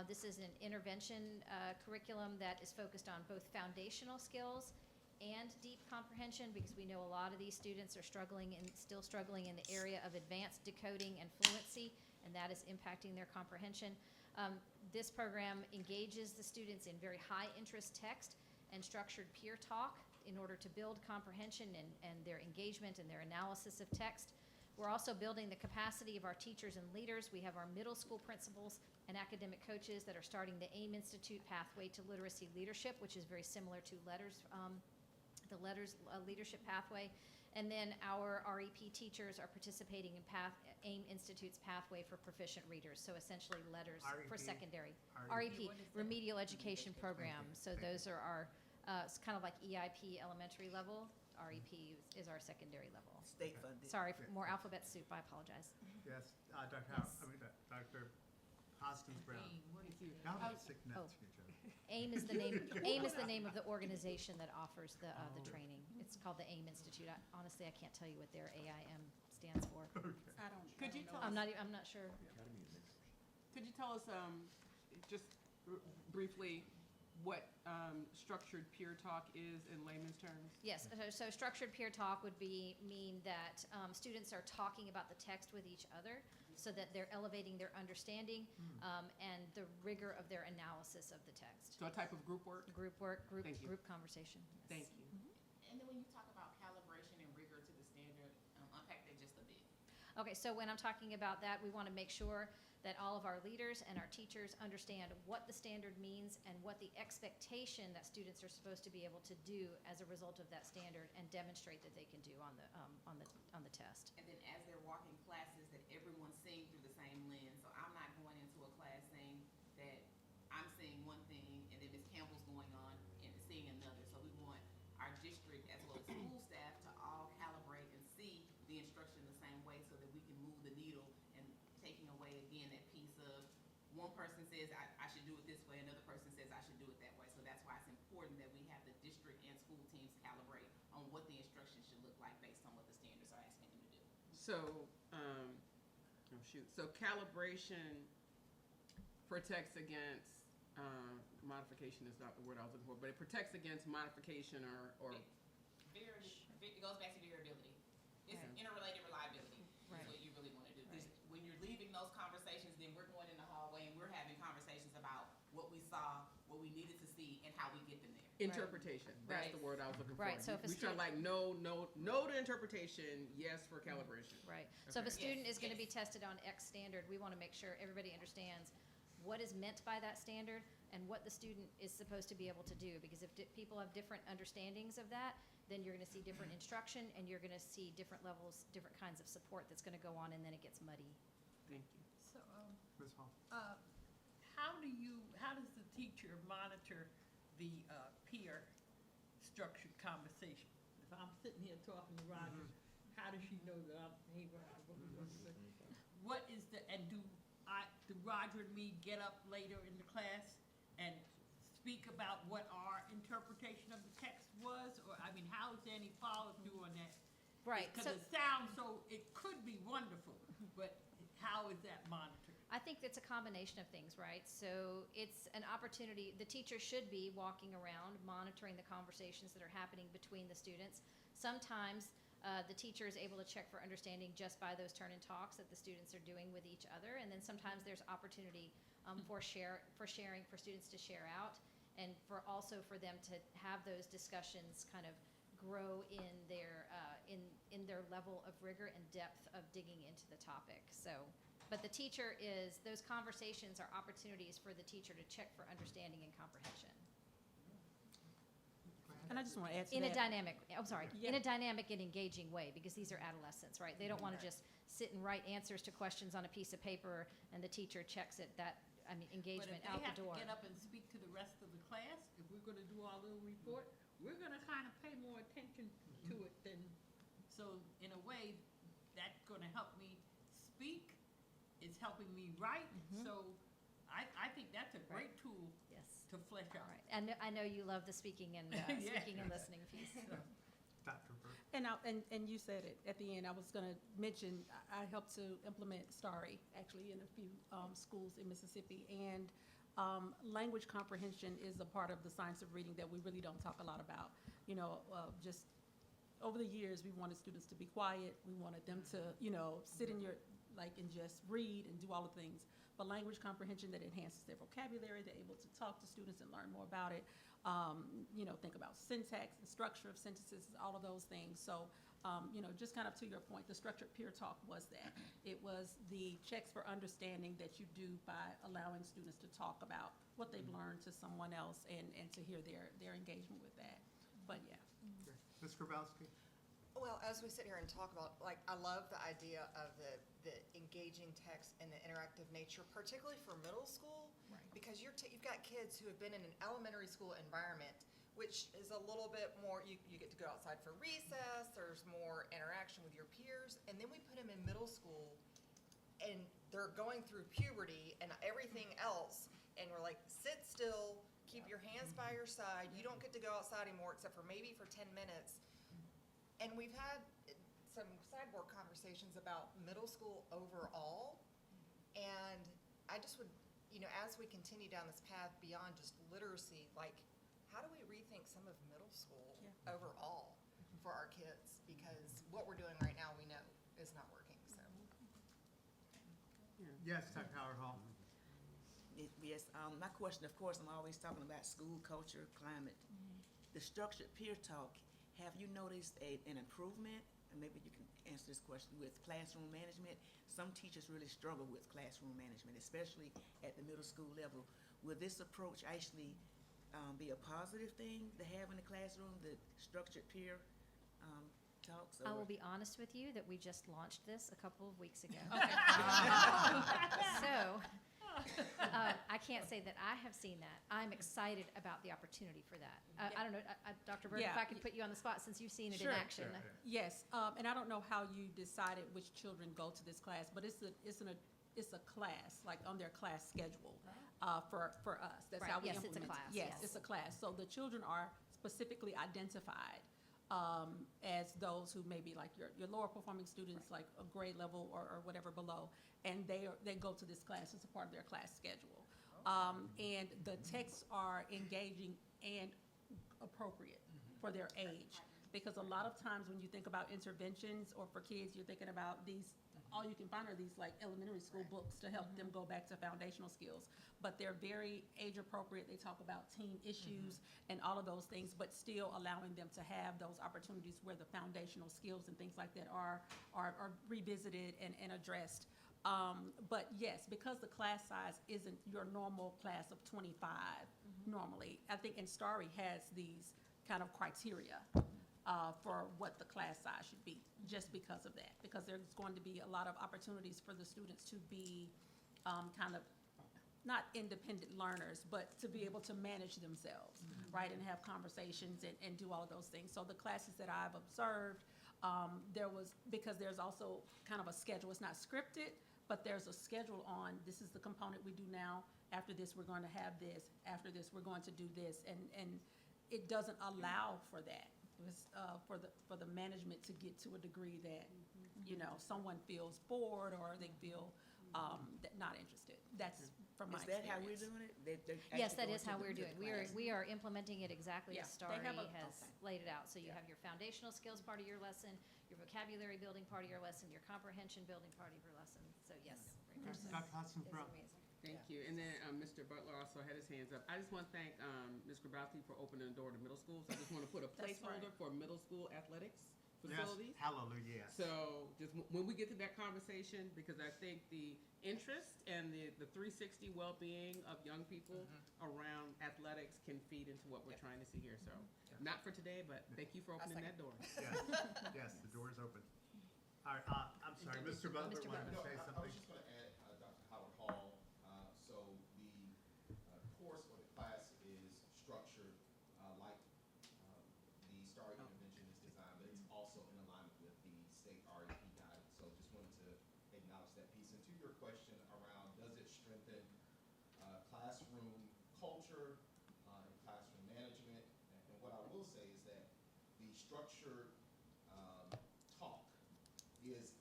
This is an intervention curriculum that is focused on both foundational skills and deep comprehension, because we know a lot of these students are still struggling in the area of advanced decoding and fluency, and that is impacting their comprehension. This program engages the students in very high interest text and structured peer talk in order to build comprehension and their engagement and their analysis of text. We're also building the capacity of our teachers and leaders. We have our middle school principals and academic coaches that are starting the AIM Institute Pathway to Literacy Leadership, which is very similar to LETRS the leadership pathway. And then our REP teachers are participating in AIM Institute's Pathway for Proficient Readers, so essentially letters for REP? secondary. REP. REP, Remedial Education Program. So those are our, it's kind of like EIP elementary level. REP is our secondary level. State funded. Sorry, more alphabet soup, I apologize. Yes, Dr. Yes. Dr. Hoskins Brown. What is your? Now I'm sick nuts Oh. here, Joe. AIM is the name. AIM is the name of the organization that offers the training. It's called the AIM Institute. Honestly, I can't tell you what their AIM stands for. I don't. Could you tell I'm us, not. I'm not sure. Academy of Mentors. Could you tell us, just briefly, what structured peer talk is in layman's terms? Yes. So structured peer talk would mean that students are talking about the text with each other, so that they're elevating their understanding and the rigor of their analysis of the text. So a type of group work? Group work, Thank you. group conversation. Yes. Thank you. And then when you talk about calibration and rigor to the standard, unpack that just a bit. Okay, so when I'm talking about that, we want to make sure that all of our leaders and our teachers understand what the standard means and what the expectation that students are supposed to be able to do as a result of that standard and demonstrate that they can do on the test. And then as they're walking classes, that everyone's seeing through the same lens. So I'm not going into a class saying that I'm seeing one thing and then Ms. Campbell's going on and seeing another. So we want our district as well as school staff to all calibrate and see the instruction the same way so that we can move the needle and taking away again that piece of one person says I should do it this way, another person says I should do it that way. So that's why it's important that we have the district and school teams calibrate on what the instruction should look like based on what the standards are asking them to do. So, so calibration protects against, modification is not the word I was looking for, but it protects against modification or It goes back to variability. It's Right. interrelated reliability Right. is what you really want to do. 'Cause Right. when you're leaving those conversations, then we're going in the hallway and we're having conversations about what we saw, what we needed to see, and how we get them there. interpretation. That's Right. the word I was looking for. Right, so if a We try student- like no to interpretation, yes for calibration. Right. So if a Okay. student Yes, is going to be yes. tested on X standard, we want to make sure everybody understands what is meant by that standard and what the student is supposed to be able to do. Because if people have different understandings of that, then you're going to see different instruction and you're going to see different levels, different kinds of support that's going to go on, and then it gets muddy. Thank you. So, Ms. Hall? how does the teacher monitor the peer structured conversation? If I'm sitting here talking to Roger, how does she know that I'm, hey, Roger, what is the, and do Roger and me get up later in the class and speak about what our interpretation of the text was? Or, I mean, how is there any follow-through on that? Right. Because So it sounds so, it could be wonderful, but how is that monitored? I think it's a combination of things, right? So it's an opportunity, the teacher should be walking around, monitoring the conversations that are happening between the students. Sometimes the teacher is able to check for understanding just by those turn and talks that the students are doing with each other. And then sometimes there's opportunity for sharing, for students to share out, and for also for them to have those discussions kind of grow in their level of rigor and depth of digging into the topic. So, but the teacher those conversations are opportunities for the teacher to check for understanding and comprehension. And I just want to add to In a that. dynamic, I'm sorry, in Yeah. a dynamic and engaging way, because these are adolescents, right? They don't want to just sit and write answers to questions on a piece of paper and the teacher checks it, engagement out the door. But if they have to get up and speak to the rest of the class, if we're gonna do our little report, we're gonna kind of pay more attention to it than, so in a way, that's gonna help me speak, it's helping me write, so I think that's a great tool Yes. to flesh All out. right. And I know you love the speaking and speaking and listening piece. Dr. Burke? And you said it at the end. I was going to mention, I helped to implement STARI actually in a few schools in Mississippi. And language comprehension is a part of the science of reading that we really don't talk a lot about. You know, just over the years, we wanted students to be quiet. We wanted them to, sit in your, and just read and do all the things. But language comprehension that enhances their vocabulary, they're able to talk to students and learn more about it. Think about syntax and structure of sentences, all of those things. So, just kind of to your point, the structured peer talk was that. It was the checks for understanding that you do by allowing students to talk about what they've learned to someone else and to hear their engagement with that. But yeah, Ms. Grabowski? Well, as we sit here and talk about, like, I love the idea of the engaging text and the interactive nature, particularly for middle school. Right. Because you've got kids who have been in an elementary school environment, which is a little bit more, you get to go outside for recess, there's more interaction with your peers, and then we put them in middle school, and they're going through puberty and everything else, and we're like, sit still, keep your hands by your side, you don't get to go outside anymore except for maybe for 10 minutes. And we've had some sideboard conversations about middle school overall, and I just would, as we continue down this path beyond just literacy, like, how do we rethink some of middle school overall for our kids? Because what we're doing right now, we know is not working, so. Yes, Dr. Howard Hall. Yes, my question, of course, I'm always talking about school culture, climate. The structured peer talk, have you noticed an improvement? And maybe you can answer this question with classroom management. Some teachers really struggle with classroom management, especially at the middle school level. Will this approach actually be a positive thing to have in the classroom, the structured peer talks? I will be honest with you that we just launched this a couple of weeks ago. So, I can't say that I have seen that. I'm excited about the opportunity for that. I don't know, Dr. Bird, if Yeah. I could put you on the spot since you've seen it in Sure. action. Yes, and I don't know how you decided which children go to this class, but it's a class, like on their class schedule, for us. That's Right, how we yes, it's a implement it. class, Yes, yes. it's a class. So the children are specifically identified as those who may be like your lower performing students, like a grade level or whatever below, and they go to this class as a part of their class schedule. And the texts are engaging and appropriate for their age. Because a lot of times when you think about interventions or for kids, you're thinking about these, all you can find are these like elementary school books to help them go back to foundational skills. But they're very age appropriate. They talk about teen issues and all of those things, but still allowing them to have those opportunities where the foundational skills and things like that are revisited and addressed. But yes, because the class size isn't your normal class of 25 normally, I think Instari has these kind of criteria for what the class size should be, just because of that. Because there's going to be a lot of opportunities for the students to be kind of, not independent learners, but to be able to manage themselves, right? And have conversations and do all of those things. So the classes that I've observed, because there's also kind of a schedule. It's not scripted, but there's a schedule on, this is the component we do now. After this, we're going to have this. After this, we're going to do this. And it doesn't allow for that. It's, for the management to get to a degree that, someone feels bored or they feel that not interested. That's from my Is that how we're experience. doing it? Yes, that is how we're doing. We are implementing it exactly as Yeah, they Starry have has laid it out. So you have your foundational skills part of your lesson, your vocabulary building part of your lesson, your comprehension building part of your lesson. So yes, very much so. Dr. Hudson It's Brown. amazing. Thank you. And then Mr. Butler also had his hands up. I just want to thank Ms. Grabowski for opening the door to middle schools. I just want to put a That's placeholder right. for middle school athletics Yes, facilities. hallelujah, yes. So just when we get to that conversation, because I think the interest and the 360 well-being of young people around athletics can feed into what we're trying to see here. So not for today, but thank you for opening that door. Yes, yes, the door is open. All right, I'm sorry, Mr. Butler Mr. wanted to Butler. say I something. was just gonna add, Dr. Howard Hall, so the course or the class is structured like the STAR intervention is designed, but it's also in alignment with the state REP guidance. So just wanted to acknowledge that piece. And to your question around, does it strengthen classroom culture and classroom management? And what I will say is that the structured talk is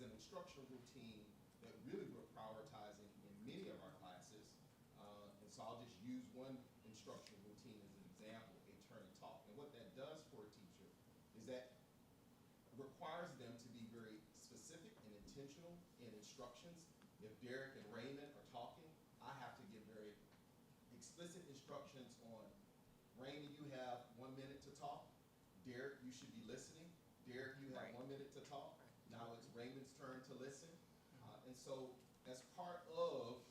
an instructional routine that really we're prioritizing in many of our classes. And so I'll just use one instructional routine as an example, a turn and talk. And what that does for a teacher is that requires them to be very specific and intentional in instructions. If Derek and Raymond are talking, I have to give very explicit instructions on, Raymond, you have 1 minute to talk. Derek, you should be listening. Derek, you have 1 minute to talk. Now it's Raymond's turn to listen. And so as part of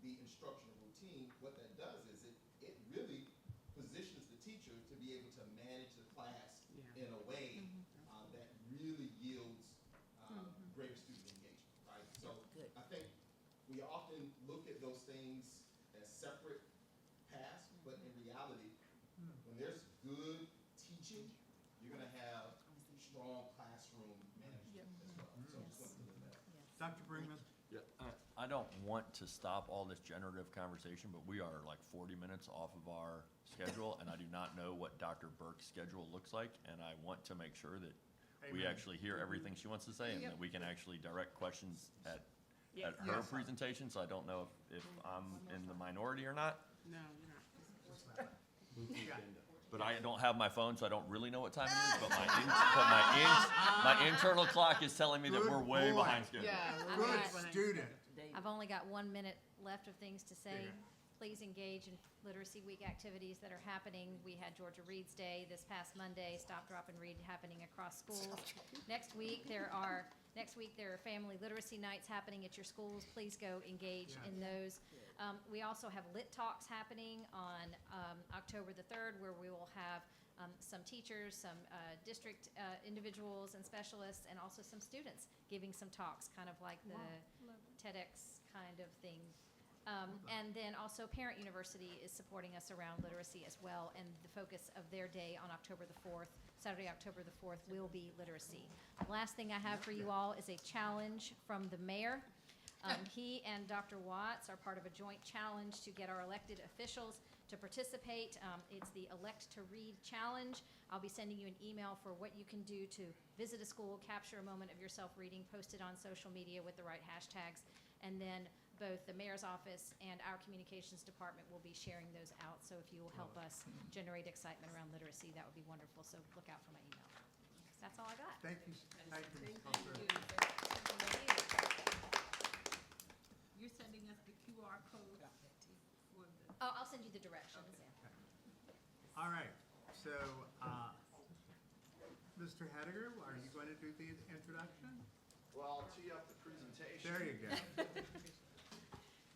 the instructional routine, what that does is it really positions the teacher to be able to manage the class in a way that really yields greater student engagement, right? So Good. I think we often look at those things as separate paths, but in reality, when there's good teaching, you're gonna have strong classroom management as well. So just wanted to leave that. Dr. Brinkman? Yeah, I don't want to stop all this generative conversation, but we are like 40 minutes off of our schedule, and I do not know what Dr. Burke's schedule looks like, and I want to make sure that we Amen. actually hear everything she wants to say, and that we can actually direct questions at her Yes. presentation, so I don't know if I'm in the minority or not. No, you're not. Yeah. But I don't have my phone, so I don't really know what time it is, but my internal clock is telling me that Good we're way boy. behind schedule. I've Good got- student. I've only got 1 minute left of things to say. Yeah. Please engage in Literacy Week activities that are happening. We had Georgia Reads Day this past Monday, Stop, Drop, and Read happening across schools. Next week, there are family literacy nights happening at your schools. Please go engage Yeah. in those. We also have Lit Talks happening on October the 3rd, where we will have some teachers, some district individuals and specialists, and also some students giving some talks, kind of like the TEDx kind of thing. And then also Parent University is supporting us around literacy as well, and the focus of their day on October the 4th, Saturday, October the 4th, will be literacy. Last thing I have for you all is a challenge from the mayor. He and Dr. Watts are part of a joint challenge to get our elected officials to participate. It's the Elect to Read Challenge. I'll be sending you an email for what you can do to visit a school, capture a moment of yourself reading, post it on social media with the right hashtags, and then both the mayor's office and our communications department will be sharing those out. So if you will help us generate excitement around literacy, that would be wonderful. So look out for my email. That's all I got. Thank you, Ms. Thank Coulter. you. You're sending us the QR code for the. Oh, I'll send you the directions. All right, so, Mr. Hediger, are you going to do the introduction? Well, I'll tee up the presentation. There you go.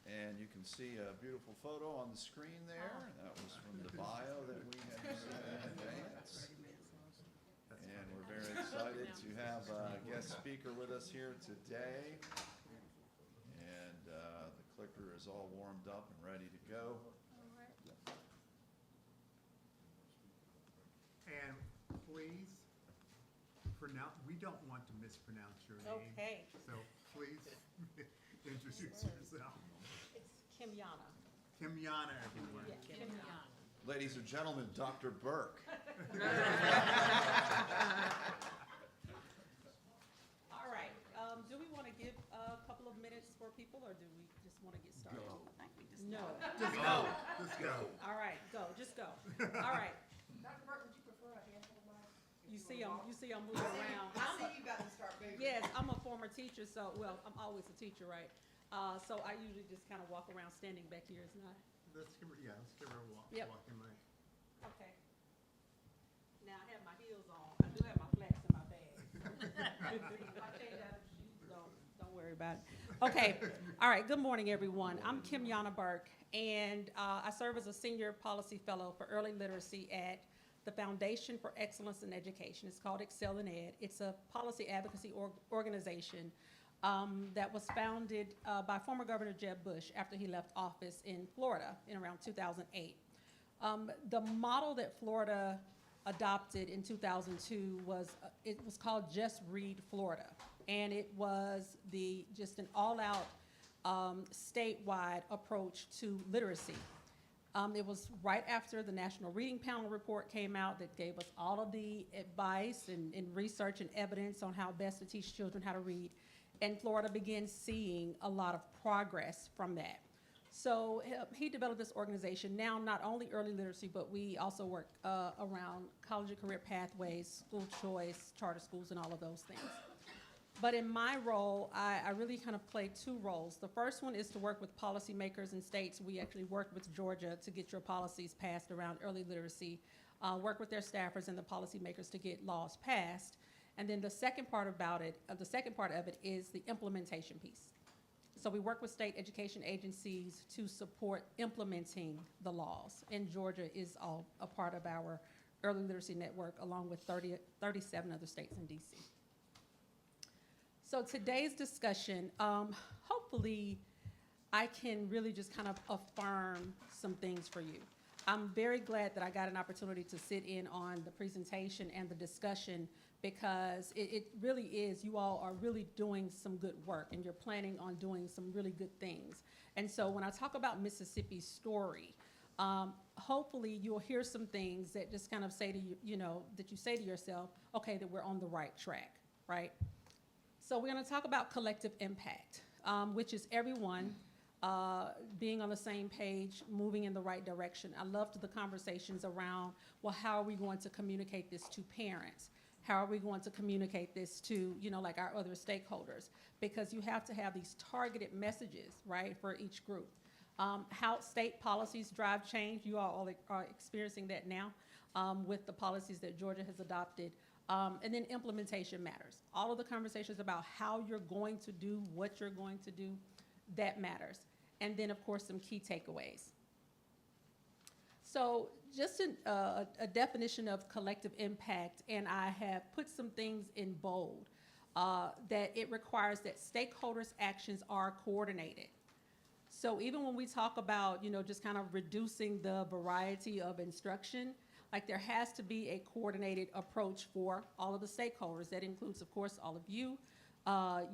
And you can see a beautiful photo on the screen there. That was from the bio that we had received in advance. And we're very excited to have a guest speaker with us here today. And the clicker is all warmed up and ready to go. And please, we don't want to mispronounce your name. Okay. So please introduce yourself. It's Kim Yana. Kim Yana, everyone. Kim Yana. Ladies and gentlemen, Dr. Burke. All right, do we want to give a couple of minutes for people, or do we just want to get started? Go. I think we just No. Just go, just go. All right, go, just go. All right. Dr. Burke, would you prefer a handful of mine? You see I'm moving around. I see you about to start moving. Yes, I'm a former teacher, so, well, I'm always a teacher, right? So I usually just kind of walk around standing back here, isn't I? Let's give her a Yep. walking mic. Okay. Now I have my heels on. I do have my flats in my bag. If I change out of shoes, don't worry about it. Okay, all right, good morning, everyone. I'm Kim Yana Burke, and I serve as a senior policy fellow for early literacy at the Foundation for Excellence in Education. It's called Excel in Ed. It's a policy advocacy organization that was founded by former Governor Jeb Bush after he left office in Florida in around 2008. The model that Florida adopted in 2002 it was called Just Read Florida, and it was just an all-out statewide approach to literacy. It was right after the National Reading Panel report came out that gave us all of the advice and research and evidence on how best to teach children how to read, and Florida began seeing a lot of progress from that. So he developed this organization, now not only early literacy, but we also work around college and career pathways, school choice, charter schools, and all of those things. But in my role, I really kind of play two roles. The first one is to work with policymakers in states. We actually worked with Georgia to get your policies passed around early literacy, work with their staffers and the policymakers to get laws passed. And then the second part of it is the implementation piece. So we work with state education agencies to support implementing the laws, and Georgia is all a part of our Early Literacy Network, along with 37 other states in DC. So today's discussion, hopefully I can really just kind of affirm some things for you. I'm very glad that I got an opportunity to sit in on the presentation and the discussion, because it really is, you all are really doing some good work and you're planning on doing some really good things. And so when I talk about Mississippi's story, hopefully you'll hear some things that just kind of say to you, you know, that you say to yourself, okay, that we're on the right track, right? So we're going to talk about collective impact, which is everyone being on the same page, moving in the right direction. I loved the conversations around, well, how are we going to communicate this to parents? How are we going to communicate this to, you know, like our other stakeholders? Because you have to have these targeted messages, right, for each group. How state policies drive change, you all are experiencing that now with the policies that Georgia has adopted. And then implementation matters. All of the conversations about how you're going to do what you're going to do, that matters. And then, of course, some key takeaways. So just a definition of collective impact, and I have put some things in bold, that it requires that stakeholders' actions are coordinated. So even when we talk about, you know, just kind of reducing the variety of instruction, like there has to be a coordinated approach for all of the stakeholders. That includes, of course, all of you,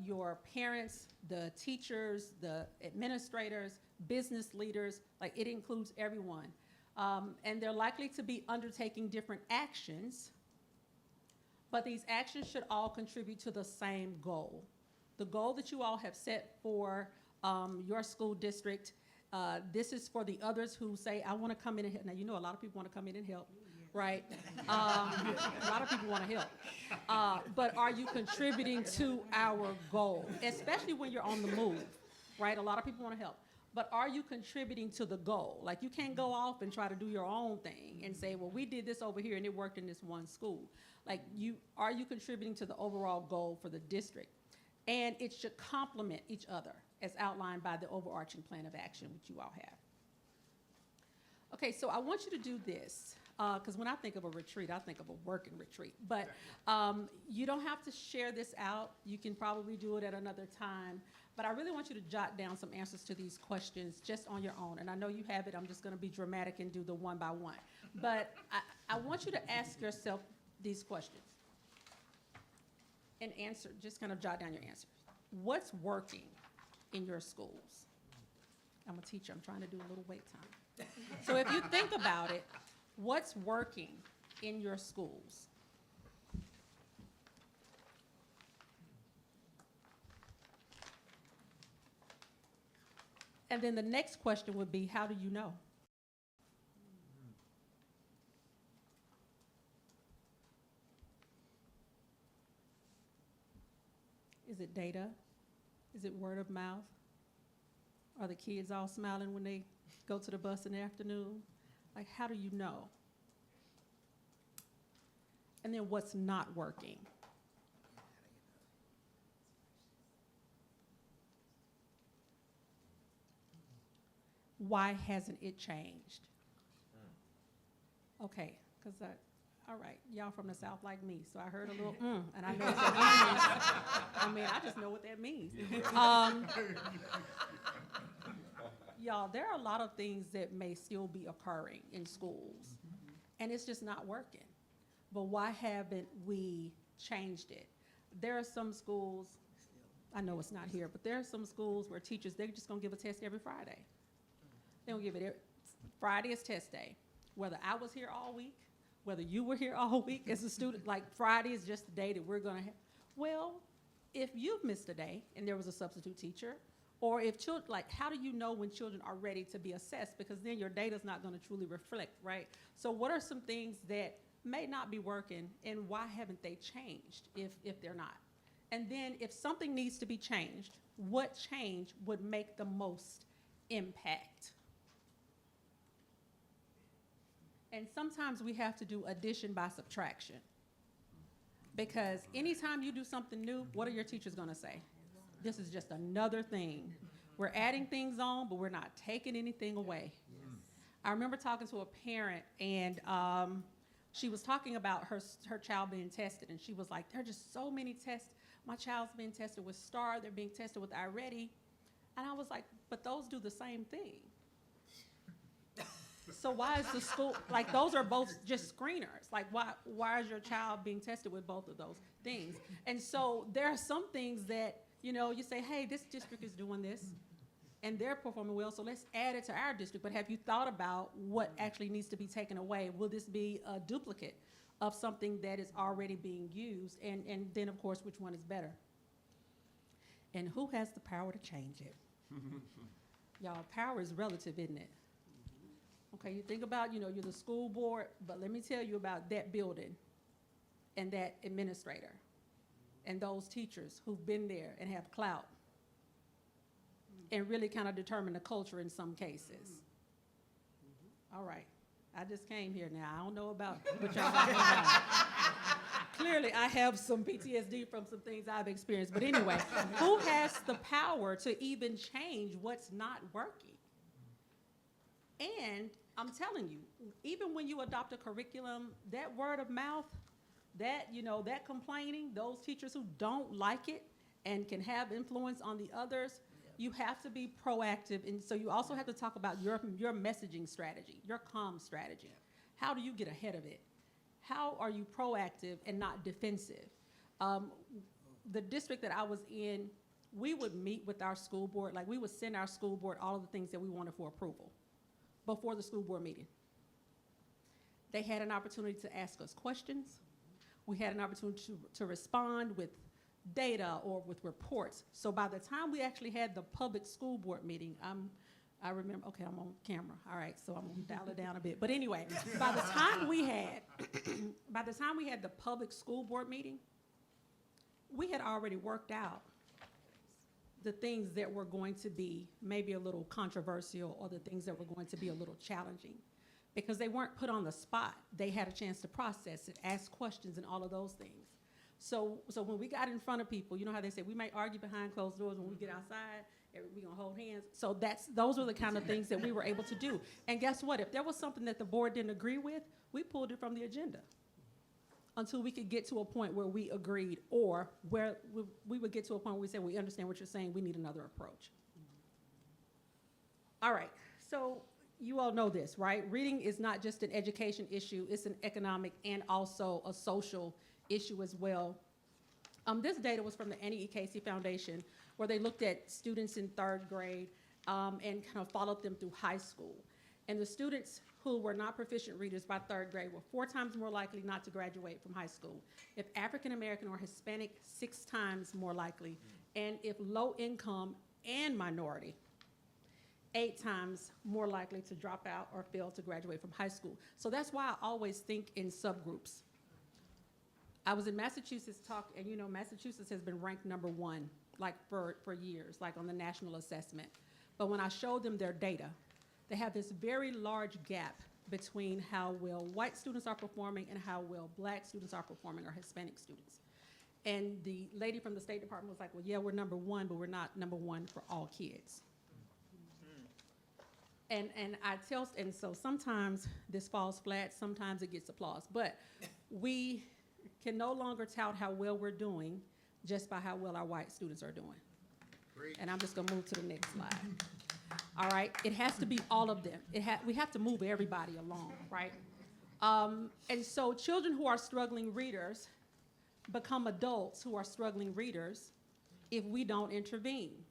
your parents, the teachers, the administrators, business leaders, like it includes everyone. And they're likely to be undertaking different actions, but these actions should all contribute to the same goal. The goal that you all have set for your school district, this is for the others who say, I want to come in and help. Now, you know, a lot of people want to come in and help, right? A lot of people want to help. But are you contributing to our goal, especially when you're on the move, right? A lot of people want to help. But are you contributing to the goal? Like, you can't go off and try to do your own thing and say, well, we did this over here and it worked in this one school. Like, are you contributing to the overall goal for the district? And it should complement each other as outlined by the overarching plan of action, which you all have. Okay, so I want you to do this, because when I think of a retreat, I think of a working retreat. But you don't have to share this out. You can probably do it at another time. But I really want you to jot down some answers to these questions just on your own. And I know you have it. I'm just going to be dramatic and do the one by one. But I want you to ask yourself these questions and answer, just kind of jot down your answers. What's working in your schools? I'm a teacher. I'm trying to do a little wait time. So if you think about it, what's working in your schools? And then the next question would be, how do you know? Is it data? Is it word of mouth? Are the kids all smiling when they go to the bus in the afternoon? Like, how do you know? And then what's not working? Why hasn't it changed? Okay, because all right, y'all from the South like me, so I heard a little and I know what that means. I mean, I just know what that means. Y'all, there are a lot of things that may still be occurring in schools, and it's just not working. But why haven't we changed it? There are some schools, I know it's not here, but there are some schools where teachers, they're just gonna give a test every Friday. They don't give it, Friday is test day. Whether I was here all week, whether you were here all week as a student, like Friday is just the day that we're gonna have. Well, if you've missed a day and there was a substitute teacher, or if children, like, how do you know when children are ready to be assessed? Because then your data's not gonna truly reflect, right? So what are some things that may not be working, and why haven't they changed if they're not? And then if something needs to be changed, what change would make the most impact? And sometimes we have to do addition by subtraction. Because anytime you do something new, what are your teachers gonna say? This is just another thing. We're adding things on, but we're not taking anything away. I remember talking to a parent, and she was talking about her child being tested, and she was like, there are just so many tests. My child's being tested with STAR, they're being tested with iReady. And I was like, but those do the same thing. So why is the school, like, those are both just screeners. Like, why is your child being tested with both of those things? And so there are some things that, you know, you say, hey, this district is doing this, and they're performing well, so let's add it to our district. But have you thought about what actually needs to be taken away? Will this be a duplicate of something that is already being used? And then, of course, which one is better? And who has the power to change it? Y'all, power is relative, isn't it? Okay, you think about, you know, you're the school board, but let me tell you about that building and that administrator and those teachers who've been there and have clout and really kind of determine the culture in some cases. All right, I just came here now. I don't know about what y'all got going on. Clearly, I have some PTSD from some things I've experienced. But anyway, who has the power to even change what's not working? And I'm telling you, even when you adopt a curriculum, that word of mouth, that, you know, that complaining, those teachers who don't like it and can have influence on the others, you have to be proactive. And so you also have to talk about your messaging strategy, your comm strategy. How do you get ahead of it? How are you proactive and not defensive? The district that I was in, we would meet with our school board, like we would send our school board all of the things that we wanted for approval before the school board meeting. They had an opportunity to ask us questions. We had an opportunity to respond with data or with reports. So by the time we actually had the public school board meeting, I remember, okay, I'm on camera, all right, so I'm gonna dial it down a bit. But anyway, by the time we had the public school board meeting, we had already worked out the things that were going to be maybe a little controversial or the things that were going to be a little challenging, because they weren't put on the spot. They had a chance to process it, ask questions, and all of those things. So when we got in front of people, you know how they say we might argue behind closed doors. When we get outside, we're gonna hold hands. So those were the kind of things that we were able to do. And guess what? If there was something that the board didn't agree with, we pulled it from the agenda until we could get to a point where we agreed, or where we would get to a point where we said, we understand what you're saying, we need another approach. All right, so you all know this, right? Reading is not just an education issue, it's an economic and also a social issue as well. This data was from the Annie E. Casey Foundation, where they looked at students in 3rd grade and kind of followed them through high school. And the students who were not proficient readers by 3rd grade were 4 times more likely not to graduate from high school. If African American or Hispanic, 6 times more likely. And if low income and minority, 8 times more likely to drop out or fail to graduate from high school. So that's why I always think in subgroups. I was in Massachusetts and you know, Massachusetts has been ranked #1, like for years, like on the national assessment. But when I showed them their data, they have this very large gap between how well white students are performing and how well black students are performing, or Hispanic students. And the lady from the State Department was like, well, yeah, we're #1, but we're not #1 for all kids. And so sometimes this falls flat, sometimes it gets applause, but we can no longer tout how well we're doing just by how well our white students are doing. Great. And I'm just gonna move to the next slide. All right, it has to be all of them. We have to move everybody along, right? And so children who are struggling readers become adults who are struggling readers if we don't intervene.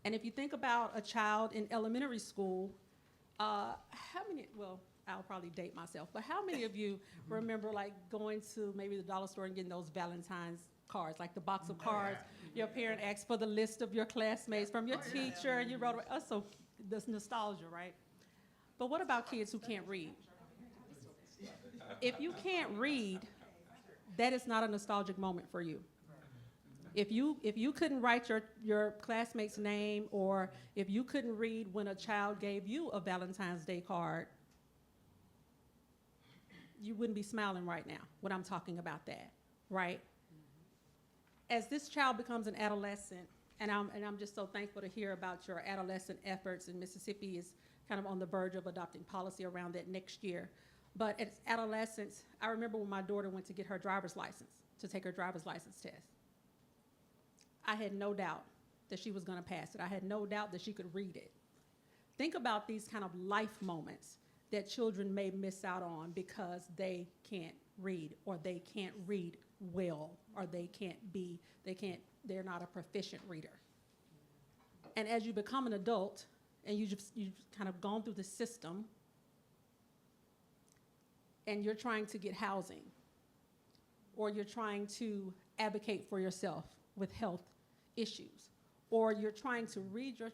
And if you think about a child in elementary school, I'll probably date myself, but how many of you remember like going to maybe the dollar store and getting those Valentine's cards, like the box of cards? Your parent asked for the list of your classmates from your teacher, and you wrote away. Oh, so this nostalgia, right? But what about kids who can't read? If you can't read, that is not a nostalgic moment for you. If you couldn't write your classmate's name, or if you couldn't read when a child gave you a Valentine's Day card, you wouldn't be smiling right now when I'm talking about that, right? As this child becomes an adolescent, and I'm just so thankful to hear about your adolescent efforts, and Mississippi is kind of on the verge of adopting policy around that next year. But at adolescence, I remember when my daughter went to get her driver's license, to take her driver's license test. I had no doubt that she was gonna pass it. I had no doubt that she could read it. Think about these kind of life moments that children may miss out on because they can't read, or they can't read well, or they're not a proficient reader. And as you become an adult, and you've kind of gone through the system, and you're trying to get housing, or you're trying to advocate for yourself with health issues, or you're trying to read your,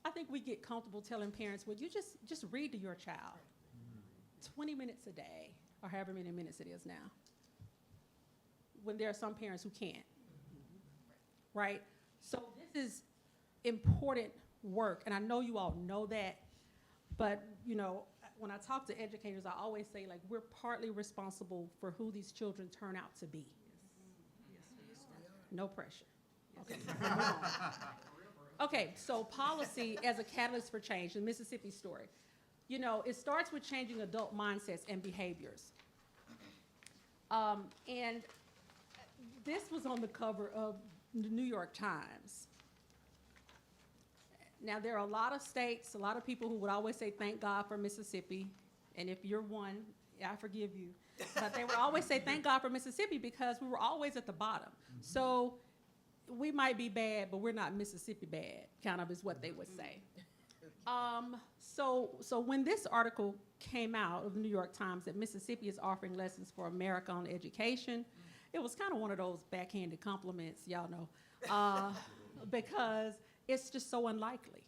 I think we get comfortable telling parents, well, you just read to your child 20 minutes a day, or however many minutes it is now, when there are some parents who can't, right? So this is important work, and I know you all know that, but when I talk to educators, I always say, like, we're partly responsible for who these children turn out to be. No pressure. Okay. Okay, so policy as a catalyst for change, the Mississippi story. It starts with changing adult mindsets and behaviors. And this was on the cover of the New York Times. Now, there are a lot of states, a lot of people who would always say, thank God for Mississippi. And if you're one, I forgive you. But they would always say, thank God for Mississippi, because we were always at the bottom. So we might be bad, but we're not Mississippi bad, kind of is what they would say. So when this article came out of the New York Times that Mississippi is offering lessons for America on education, it was kind of one of those backhanded compliments, y'all know, because it's just so unlikely.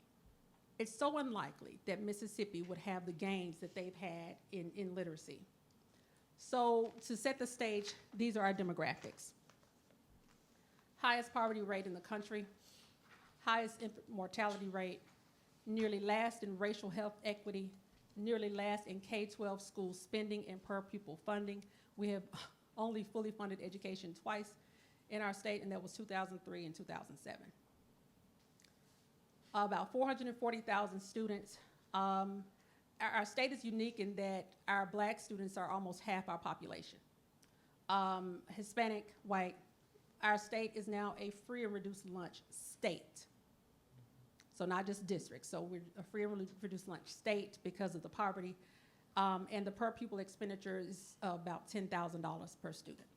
It's so unlikely that Mississippi would have the gains that they've had in literacy. So to set the stage, these are our demographics. Highest poverty rate in the country, highest infant mortality rate, nearly last in racial health equity, nearly last in K-12 school spending and per pupil funding. We have only fully funded education twice in our state, and that was 2003 and 2007. About 440,000 students. Our state is unique in that our Black students are almost half our population. Hispanic, white. Our state is now a free and reduced lunch state. So not just district. So we're a free and reduced lunch state because of the poverty. And the per pupil expenditure is about $10,000 per student.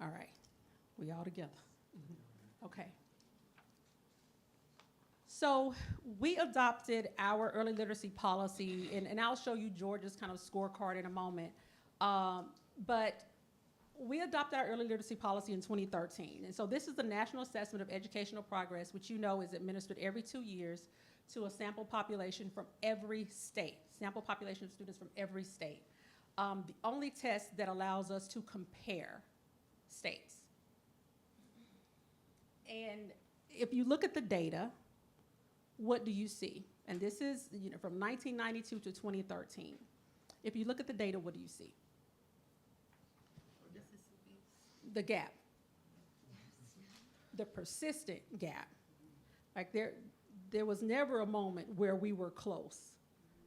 All right, we all together. Okay. So we adopted our early literacy policy, and I'll show you Georgia's kind of scorecard in a moment. But we adopted our early literacy policy in 2013. And so this is the National Assessment of Educational Progress, which is administered every 2 years to a sample population from every state, sample population of students from every state. The only test that allows us to compare states. And if you look at the data, what do you see? And this is from 1992 to 2013. If you look at the data, what do you see? The gap. The persistent gap. Like there was never a moment where we were close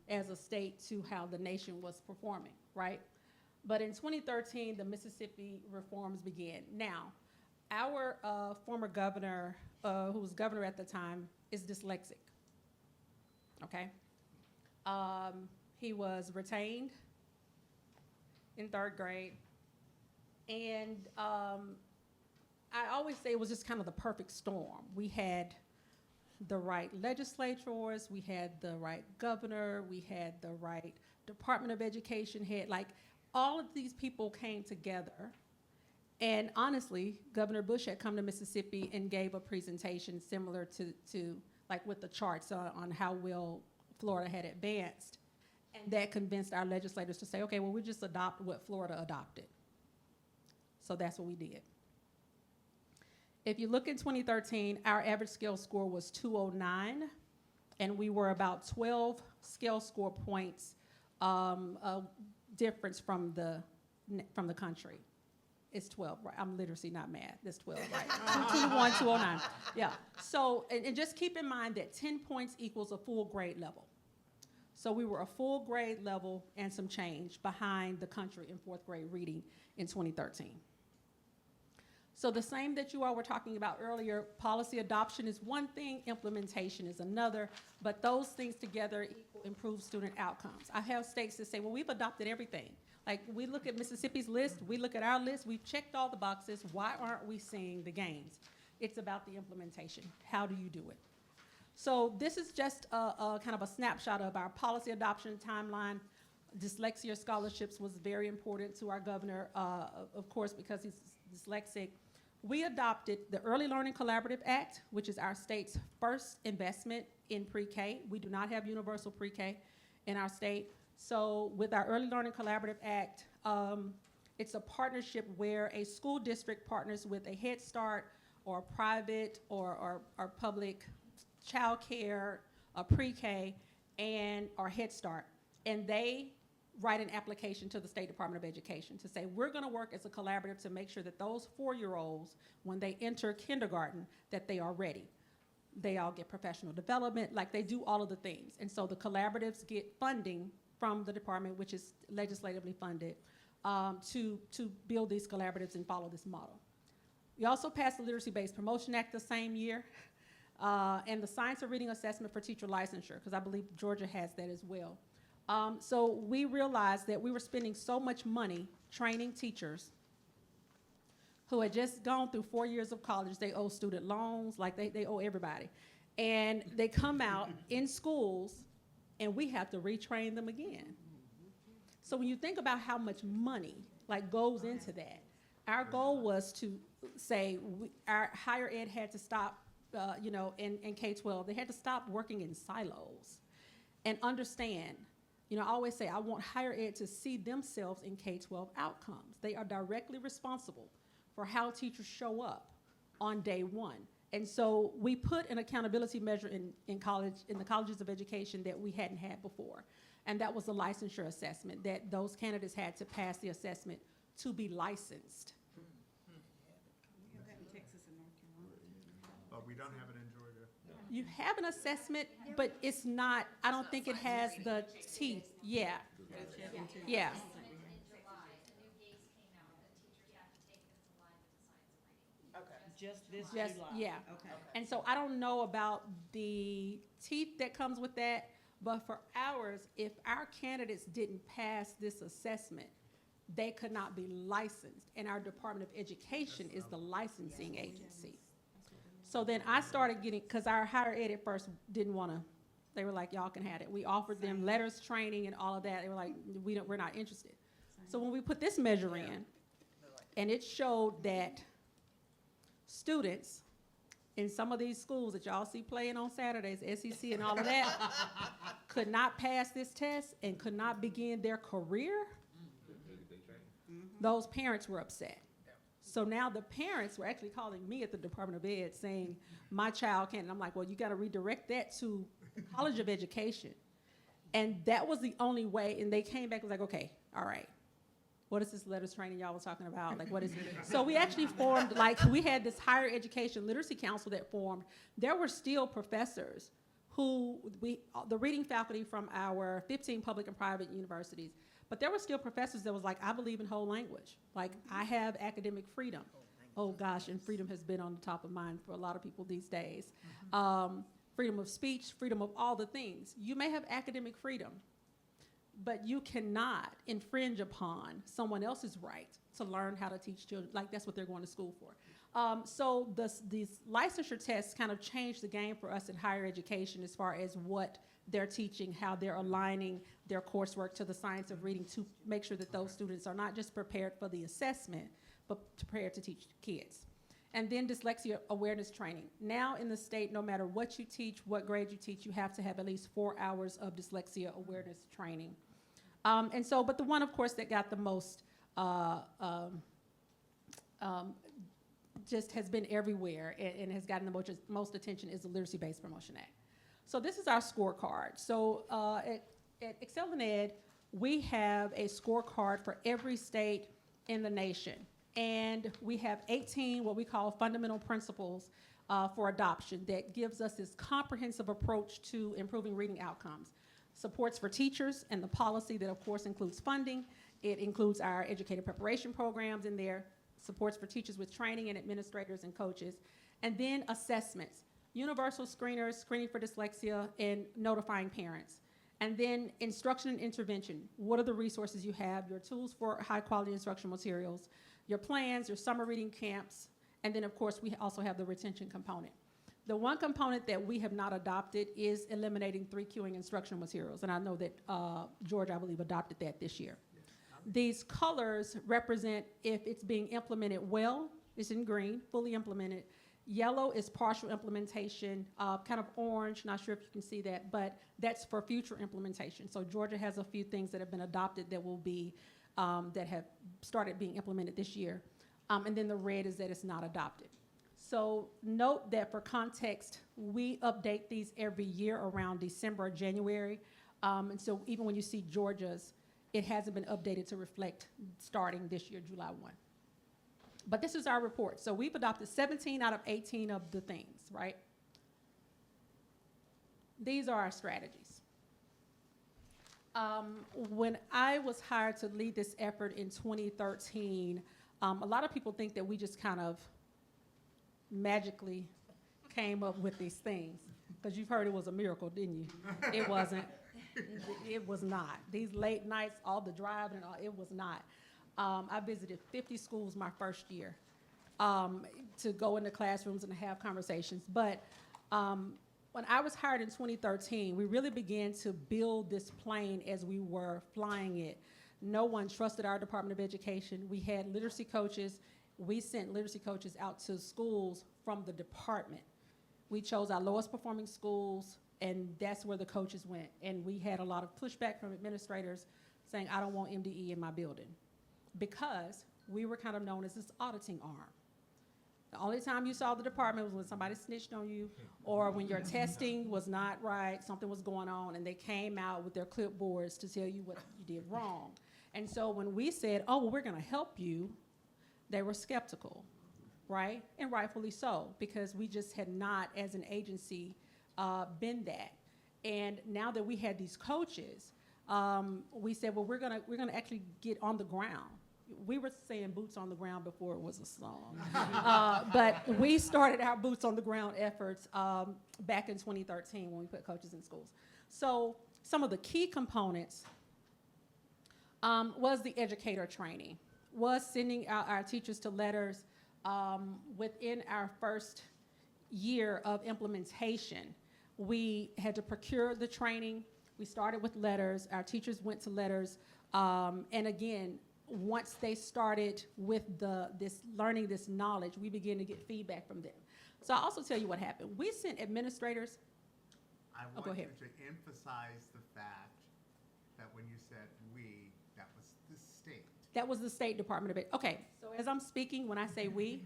as a state to how the nation was performing, right? But in 2013, the Mississippi reforms began. Now, our former governor, who was governor at the time, is dyslexic, okay? He was retained in 3rd grade. And I always say it was just kind of the perfect storm. We had the right legislators, we had the right governor, we had the right Department of Education head. Like, all of these people came together. And honestly, Governor Bush had come to Mississippi and gave a presentation similar to like with the charts on how well Florida had advanced. And that convinced our legislators to say, okay, well, we just adopt what Florida adopted. So that's what we did. If you look in 2013, our average scale score was 209, and we were about 12 scale score points difference from the country. It's 12, right? I'm literacy, not math. That's 12, right? 201, 209. Yeah. So, and just keep in mind that 10 points equals a full grade level. So we were a full grade level and some change behind the country in fourth grade reading in 2013. So the same that you all were talking about earlier, policy adoption is one thing, implementation is another, but those things together equal improve student outcomes. I have states that say, well, we've adopted everything. Like, we look at Mississippi's list, we look at our list, we've checked all the boxes, why aren't we seeing the gains? It's about the implementation. How do you do it? So this is just a kind of a snapshot of our policy adoption timeline. Dyslexia scholarships was very important to our governor, of course, because he's dyslexic. We adopted the Early Learning Collaborative Act, which is our state's first investment in pre-K. We do not have universal pre-K in our state. So with our Early Learning Collaborative Act, it's a partnership where a school district partners with a Head Start or private or public child care, a pre-K, or Head Start. And they write an application to the State Department of Education to say, we're gonna work as a collaborative to make sure that those 4-year-olds, when they enter kindergarten, that they are ready. They all get professional development, like they do all of the things. And so the collaboratives get funding from the department, which is legislatively funded, to build these collaboratives and follow this model. We also passed the Literacy-Based Promotion Act the same year, and the Science of Reading Assessment for Teacher Licensure, because I believe Georgia has that as well. So we realized that we were spending so much money training teachers who had just gone through 4 years of college. They owe student loans, like they owe everybody. And they come out in schools, and we have to retrain them again. So when you think about how much money like goes into that, our goal was to say our higher ed had to stop, in K-12, they had to stop working in silos and understand. I always say I want higher ed to see themselves in K-12 outcomes. They are directly responsible for how teachers show up on day one. And so we put an accountability measure in the colleges of education that we hadn't had before. And that was the licensure assessment, that those candidates had to pass the assessment to be licensed. We have that in Texas and North Carolina. But we don't have it in Georgia. You have an assessment, but it's not, I don't think it has the teeth. Yeah. Yeah. In July, the new gates came out that teachers have to take that's aligned with the science of reading. Just this Just, July? yeah. Okay. And so I don't know about the teeth that comes with that, but for ours, if our candidates didn't pass this assessment, they could not be licensed. And our Department of Education is the licensing agency. So then I started getting, because our higher ed at first didn't want to, they were like, y'all can have it. We offered them letters, training, and all of that. They were like, we're not interested. So when we put this measure in, and it showed that students in some of these schools that y'all see playing on Saturdays, SEC and all of that, could not pass this test and could not begin their career, those parents were upset. So now the parents were actually calling me at the Department of Ed saying, my child can't. And I'm like, well, you got to redirect that to the College of Education. And that was the only way. And they came back and was like, okay, all right. What is this letters training y'all was talking about? Like, what is it? So we actually formed, we had this higher education literacy council that formed. There were still professors who, the reading faculty from our 15 public and private universities, but there were still professors that was like, I believe in whole language. Like, I have academic freedom. Oh gosh, and freedom has been on the top of mind for a lot of people these days. Freedom of speech, freedom of all the things. You may have academic freedom, but you cannot infringe upon someone else's right to learn how to teach children. Like, that's what they're going to school for. So these licensure tests kind of changed the game for us in higher education as far as what they're teaching, how they're aligning their coursework to the science of reading to make sure that those students are not just prepared for the assessment, but prepared to teach kids. And then dyslexia awareness training. Now in the state, no matter what you teach, what grade you teach, you have to have at least 4 hours of dyslexia awareness training. And so, but the one, of course, that got the most, just has been everywhere and has gotten the most attention is the Literacy-Based Promotion Act. So this is our scorecard. So at Excel in Ed, we have a scorecard for every state in the nation. And we have 18 what we call fundamental principles for adoption that gives us this comprehensive approach to improving reading outcomes. supports for teachers and the policy that of course includes funding. It includes our educator preparation programs in there, supports for teachers with training and administrators and coaches, and then assessments, universal screeners, screening for dyslexia, and notifying parents. And then instruction and intervention. What are the resources you have, your tools for high-quality instructional materials, your plans, your summer reading camps, and then, of course, we also have the retention component. The one component that we have not adopted is eliminating 3Qing instructional materials, and I know that Georgia, I believe, adopted that this year. These colors represent if it's being implemented well, it's in green, fully implemented. Yellow is partial implementation, kind of orange, not sure if you can see that, but that's for future implementation. So Georgia has a few things that have been adopted that will be, that have started being implemented this year. And then the red is that it's not adopted. So note that for context, we update these every year around December or January. And so even when you see Georgia's, it hasn't been updated to reflect starting this year, July 1. But this is our report. So we've adopted 17 out of 18 of the things, right? These are our strategies. When I was hired to lead this effort in 2013, a lot of people think that we just kind of magically came up with these things. Because you've heard it was a miracle, didn't you? It wasn't. It was not. These late nights, all the driving and all, it was not. I visited 50 schools my first year to go into classrooms and have conversations. But when I was hired in 2013, we really began to build this plane as we were flying it. No one trusted our Department of Education. We had literacy coaches. We sent literacy coaches out to schools from the department. We chose our lowest performing schools, and that's where the coaches went. And we had a lot of pushback from administrators saying, I don't want MDE in my building, because we were kind of known as this auditing arm. The only time you saw the department was when somebody snitched on you, or when your testing was not right, something was going on, and they came out with their clipboards to tell you what you did wrong. And so when we said, oh, well, we're gonna help you, they were skeptical, right? And rightfully so, because we just had not, as an agency, been that. And now that we had these coaches, we said, well, we're gonna actually get on the ground. We were saying boots on the ground before it was a song. But we started our boots on the ground efforts back in 2013 when we put coaches in schools. So some of the key components was the educator training, was sending out our teachers to letters within our first year of implementation. We had to procure the training. We started with letters. Our teachers went to letters. And again, once they started with learning this knowledge, we began to get feedback from them. So I'll also tell you what happened. We sent administrators. I go want you ahead. to emphasize the fact that when you said we, that was the state. That was the State Department of Ed. Okay, so as I'm speaking, when I say we,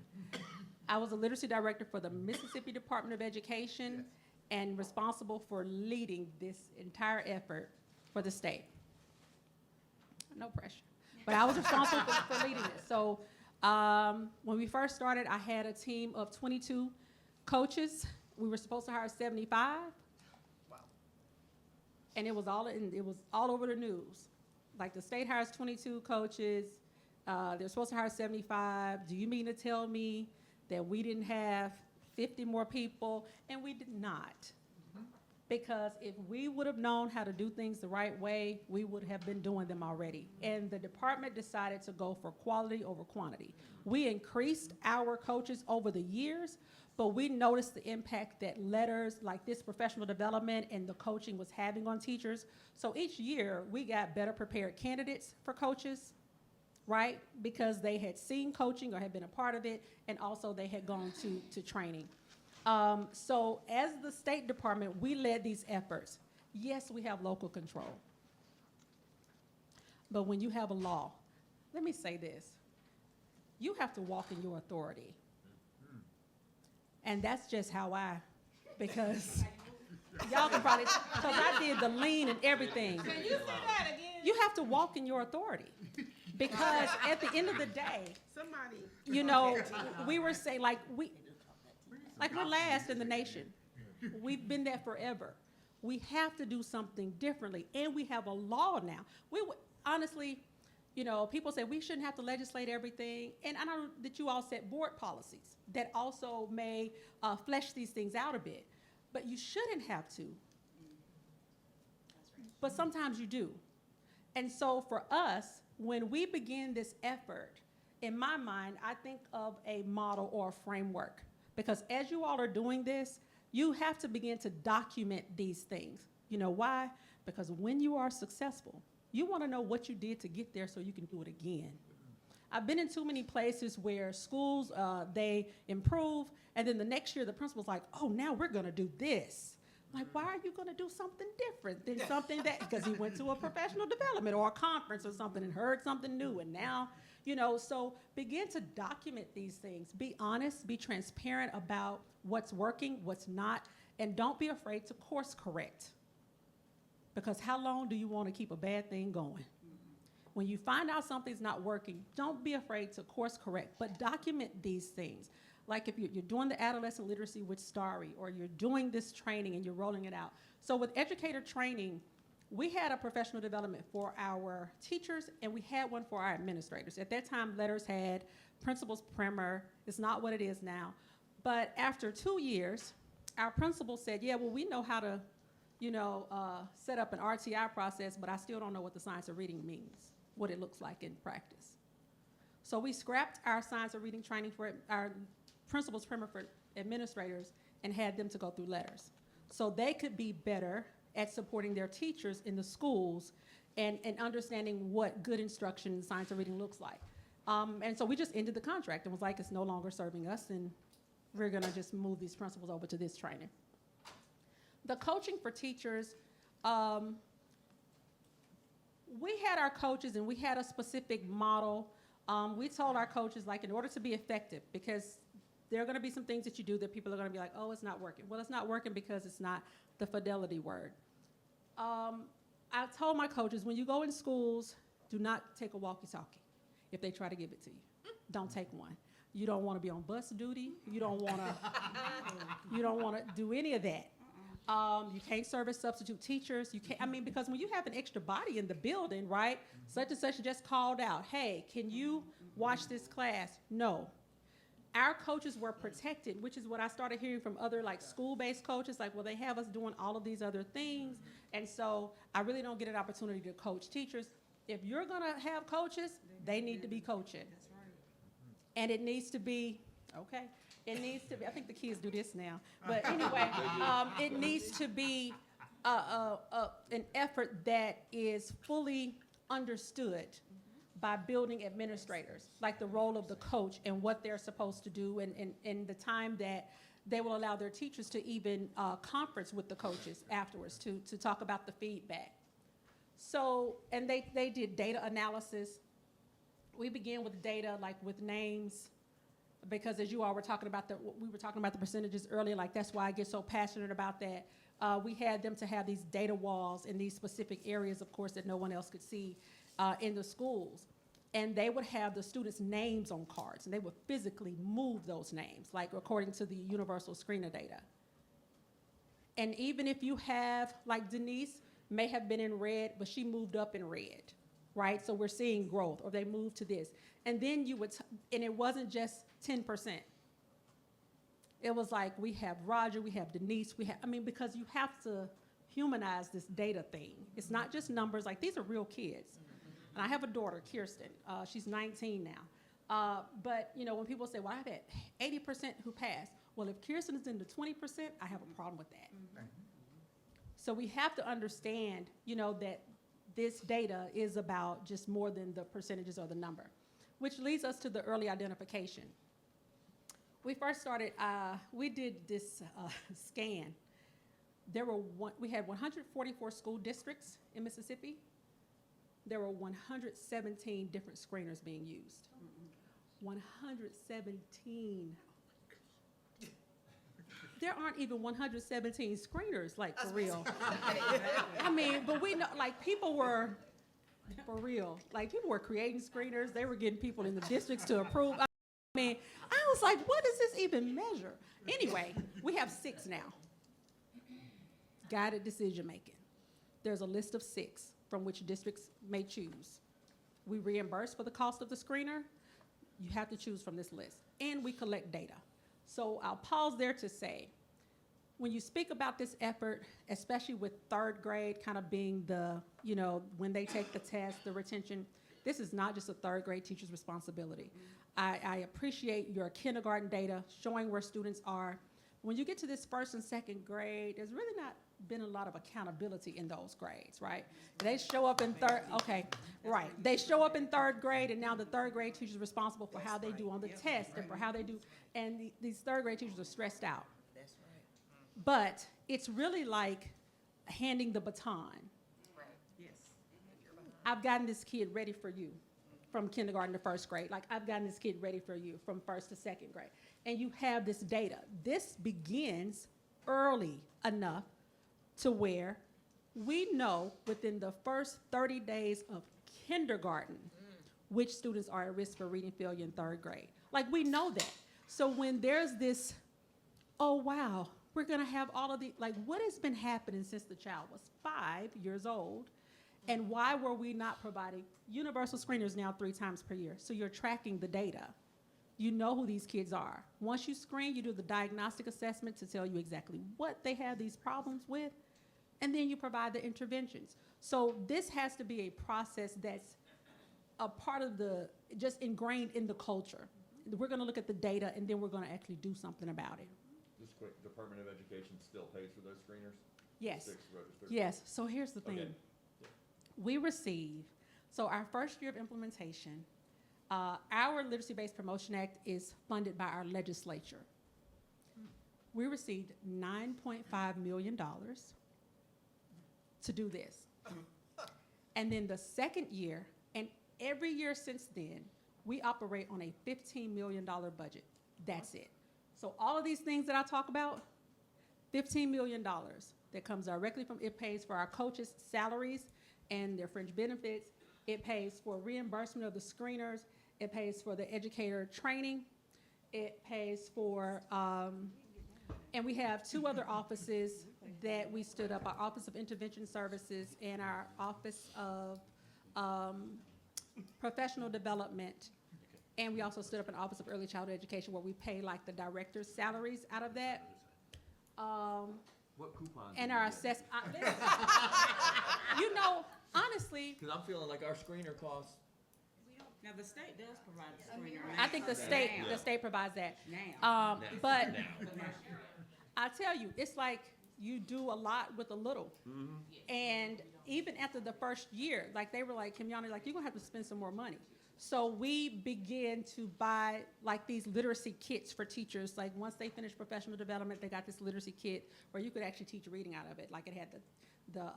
I was a literacy director for the Mississippi Department of Education. Yes. And responsible for leading this entire effort for the state. No pressure. But I was responsible for leading it. So when we first started, I had a team of 22 coaches. We were supposed to hire 75. Wow. And it was all over the news. Like, the state hires 22 coaches. They're supposed to hire 75. Do you mean to tell me that we didn't have 50 more people? And we did not. Because if we would have known how to do things the right way, we would have been doing them already. And the department decided to go for quality over quantity. We increased our coaches over the years, but we noticed the impact that letters like this, professional development, and the coaching was having on teachers. So each year, we got better prepared candidates for coaches, right? Because they had seen coaching or had been a part of it, and also they had gone to training. So as the State Department, we led these efforts. Yes, we have local control. But when you have a law, let me say this, you have to walk in your authority. And that's just how because y'all can probably, because I did the lean and everything. Can you say that again? You have to walk in your authority. Because at the end of the day, Somebody. you know, we were saying, like we're last in the nation. We've been there forever. We have to do something differently, and we have a law now. Honestly, you know, people say we shouldn't have to legislate everything, and I know that you all set board policies that also may flesh these things out a bit, but you shouldn't have to. But sometimes you do. And so for us, when we begin this effort, in my mind, I think of a model or a framework, because as you all are doing this, you have to begin to document these things. You know why? Because when you are successful, you want to know what you did to get there so you can do it again. I've been in too many places where schools, they improve, and then the next year the principal's like, oh, now we're going to do this. Like, why are you going to do something different than something that, because he went to a professional development or a conference or something and heard something new, and now, you know, so begin to document these things. Be honest, be transparent about what's working, what's not, and don't be afraid to course correct. Because how long do you want to keep a bad thing going? When you find out something's not working, don't be afraid to course correct, but document these things. Like if you're doing the adolescent literacy with Starry, or you're doing this training and you're rolling it out. So with educator training, we had a professional development for our teachers, and we had one for our administrators. At that time, Letters had principal's primer. It's not what it is now. But after 2 years, our principal said, yeah, well, we know how to, you know, set up an RTI process, but I still don't know what the science of reading means, what it looks like in practice. So we scrapped our science of reading training for our principal's primer for administrators and had them to go through Letters. So they could be better at supporting their teachers in the schools and understanding what good instruction in science of reading looks like. And so we just ended the contract and was like, it's no longer serving us, and we're gonna just move these principals over to this training. The coaching for teachers, we had our coaches and we had a specific model. We told our coaches, like, in order to be effective, because there are gonna be some things that you do that people are gonna be like, oh, it's not working. Well, it's not working because it's not the fidelity word. I told my coaches, when you go in schools, do not take a walkie-talkie if they try to give it to you. Don't take one. You don't wanna be on bus duty. You don't wanna do any of that. You can't serve as substitute teachers. You can't, I mean, because when you have an extra body in the building, right? Such and such just called out, hey, can you watch this class? No. Our coaches were protected, which is what I started hearing from other like school-based coaches, like, well, they have us doing all of these other things. And so I really don't get an opportunity to coach teachers. If you're gonna have coaches, they need to be coaching. And it needs to be, okay, it needs to be, I think the kids do this now. But anyway, it needs to be an effort that is fully understood by building administrators, like the role of the coach and what they're supposed to do, and the time that they will allow their teachers to even conference with the coaches afterwards to talk about the feedback. So, and they did data analysis. We began with data, like with names, because as you all were talking about, we were talking about the percentages earlier, like that's why I get so passionate about that. We had them to have these data walls in these specific areas, of course, that no one else could see in the schools. And they would have the students' names on cards, and they would physically move those names, like according to the universal screener data. And even if you have, like Denise may have been in red, but she moved up in red, right? So we're seeing growth, or they moved to this. And then you would, and it wasn't just 10%. It was like, we have Roger, we have Denise, we have, I mean, because you have to humanize this data thing. It's not just numbers, like these are real kids. And I have a daughter, Kirsten, she's 19 now. But you know, when people say, well, I've had 80% who passed, well, if Kirsten is in the 20%, I have a problem with that. Mm-hmm. So we have to understand, you know, that this data is about just more than the percentages or the number, which leads us to the early identification. We first started, we did this scan. We had 144 school districts in Mississippi. There were 117 different screeners being used. 117. There aren't even 117 screeners, like, for real. I mean, but we know, like, people were, for real, like, people were creating screeners. They were getting people in the districts to approve. I mean, I was like, what does this even measure? Anyway, we have 6 now. guided decision-making. There's a list of 6 from which districts may choose. We reimburse for the cost of the screener. You have to choose from this list. And we collect data. So I'll pause there to say, when you speak about this effort, especially with 3rd grade kind of being the, you know, when they take the test, the retention, this is not just a 3rd grade teacher's responsibility. I appreciate your kindergarten data showing where students are. When you get to this 1st and 2nd grade, there's really not been a lot of accountability in those grades, right? They show up in They show up in 3rd grade, and now the 3rd grade teacher's responsible for how they do on the test and for how they do, and these 3rd grade teachers are stressed out. That's right. But it's really like handing the baton. Yes. I've gotten this kid ready for you from kindergarten to 1st grade. Like, I've gotten this kid ready for you from 1st to 2nd grade. And you have this data. This begins early enough to where we know within the first 30 days of kindergarten which students are at risk for reading failure in 3rd grade. Like, we know that. So when there's this, oh, wow, we're going to have all of the, like, what has been happening since the child was 5 years old? And why were we not providing universal screeners now 3 times per year? So you're tracking the data. You know who these kids are. Once you screen, you do the diagnostic assessment to tell you exactly what they have these problems with, and then you provide the interventions. So this has to be a process that's a part of the, just ingrained in the culture. We're gonna look at the data, and then we're gonna actually do something about it. Just quick, Department of Education still pays for those screeners? Yes. 6 registered? Yes, so here's the thing. Okay. We receive, so our first year of implementation, our Literacy-Based Promotion Act is funded by our legislature. We received $9.5 million to do this. And then the 2nd year, and every year since then, we operate on a $15 million budget. That's it. So all of these things that I talk about, $15 million that comes directly from, it pays for our coaches' salaries and their fringe benefits. It pays for reimbursement of the screeners. It pays for the educator training. It pays for, and we have 2 other offices that we stood up, our Office of Intervention Services and our Office of Professional Development. And we also stood up an Office of Early Childhood Education where we pay like the director's salaries out of that. What coupons? And our assessment, you know, honestly, Because I'm feeling like our screener costs. Now, the state does provide a screener. I think the state provides that. Now. But I tell you, it's like you do a lot with a little. And even after the first year, like they were like, Kimyana, like, you're gonna have to spend some more money. So we begin to buy like these literacy kits for teachers. Like once they finish professional development, they got this literacy kit where you could actually teach reading out of it. Like it had the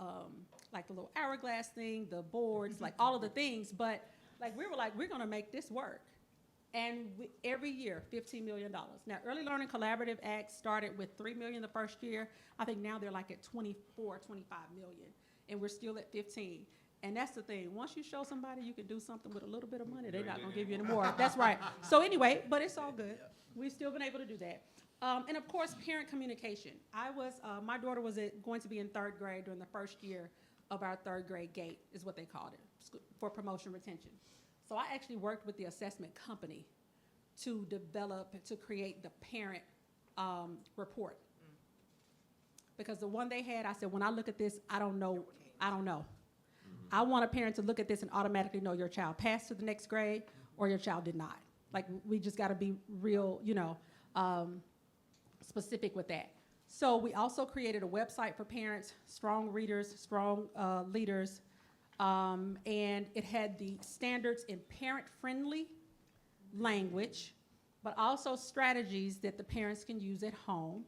like the little hourglass thing, the boards, like all of the things. But like we were like, we're gonna make this work. And every year, $15 million. Now, Early Learning Collaborative Act started with $3 million the first year. I think now they're like at 24, 25 million, and we're still at 15. And that's the thing. Once you show somebody you can do something with a little bit of money, they're not gonna give you any more. That's right. So anyway, but it's all good. We've still been able to do that. And of course, parent communication. My daughter was going to be in 3rd grade during the first year of our 3rd grade gate, is what they called it, for promotion retention. So I actually worked with the assessment company to create the parent report. Because the one they had, I said, when I look at this, I don't know. I want a parent to look at this and automatically know your child passed to the next grade or your child did not. Like, we just gotta be real, specific with that. So we also created a website for parents, strong readers, strong leaders, and it had the standards in parent-friendly language, but also strategies that the parents can use at home.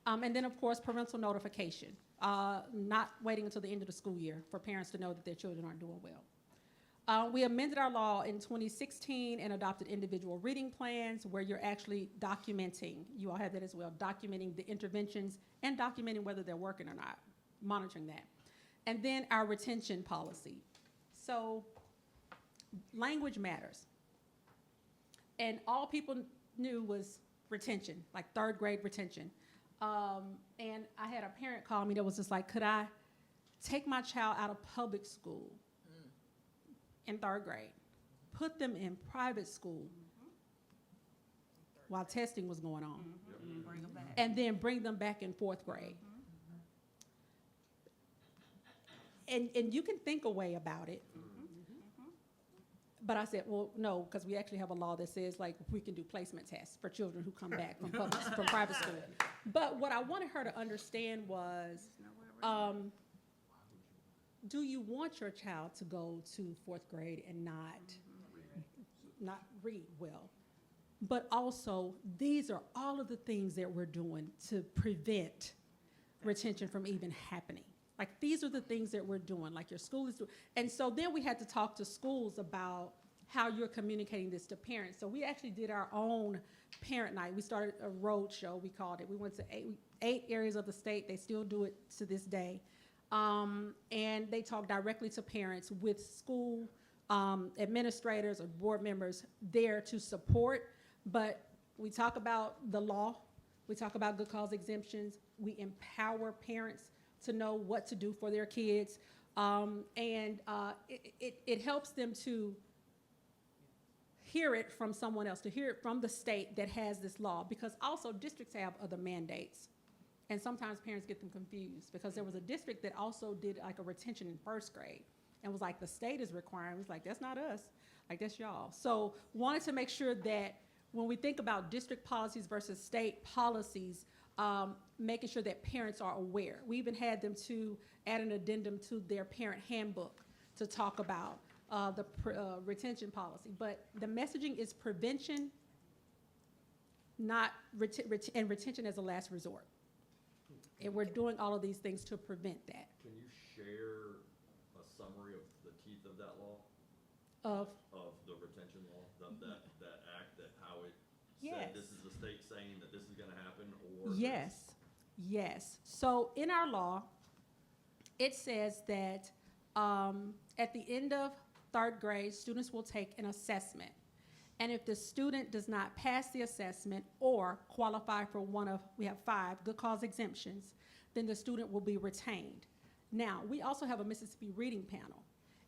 And then, of course, parental notification, not waiting until the end of the school year for parents to know that their children aren't doing well. We amended our law in 2016 and adopted individual reading plans where you're actually documenting, you all have that as well, documenting the interventions and documenting whether they're working or not, monitoring that. And then our retention policy. So language matters. And all people knew was retention, like 3rd grade retention. And I had a parent call me that was just like, could I take my child out of public school in 3rd grade, put them in private school while testing was going on, Bring them back. and then bring them back in 4th grade? And you can think a way about it. But I said, well, no, because we actually have a law that says, like, we can do placement tests for children who come back from from private school. But what I wanted her to understand was, do you want your child to go to 4th grade and not read well? But also, these are all of the things that we're doing to prevent retention from even happening. Like, these are the things that we're doing, like your school is doing. And so then we had to talk to schools about how you're communicating this to parents. So we actually did our own parent night. We started a road show, we called it. We went to eight areas of the state. They still do it to this day. And they talk directly to parents with school administrators or board members there to support. But we talk about the law. We talk about good cause exemptions. We empower parents to know what to do for their kids. It helps them to hear it from someone else, to hear it from the state that has this law, because also districts have other mandates. And sometimes parents get them confused, because there was a district that also did like a retention in 1st grade and was like, the state is requiring. It was like, that's not us, like that's y'all. So wanted to make sure that when we think about district policies versus state policies, making sure that parents are aware. We even had them to add an addendum to their parent handbook to talk about the retention policy. But the messaging is prevention, not and retention as a last resort. And we're doing all of these things to prevent that. Can you share a summary of the teeth of that law? Of the retention law, that act, that how it Yes. said this is the state saying that this is gonna happen, or? Yes. So in our law, it says that at the end of 3rd grade, students will take an assessment. And if the student does not pass the assessment or qualify for we have 5 good cause exemptions, then the student will be retained. Now, we also have a Mississippi reading panel.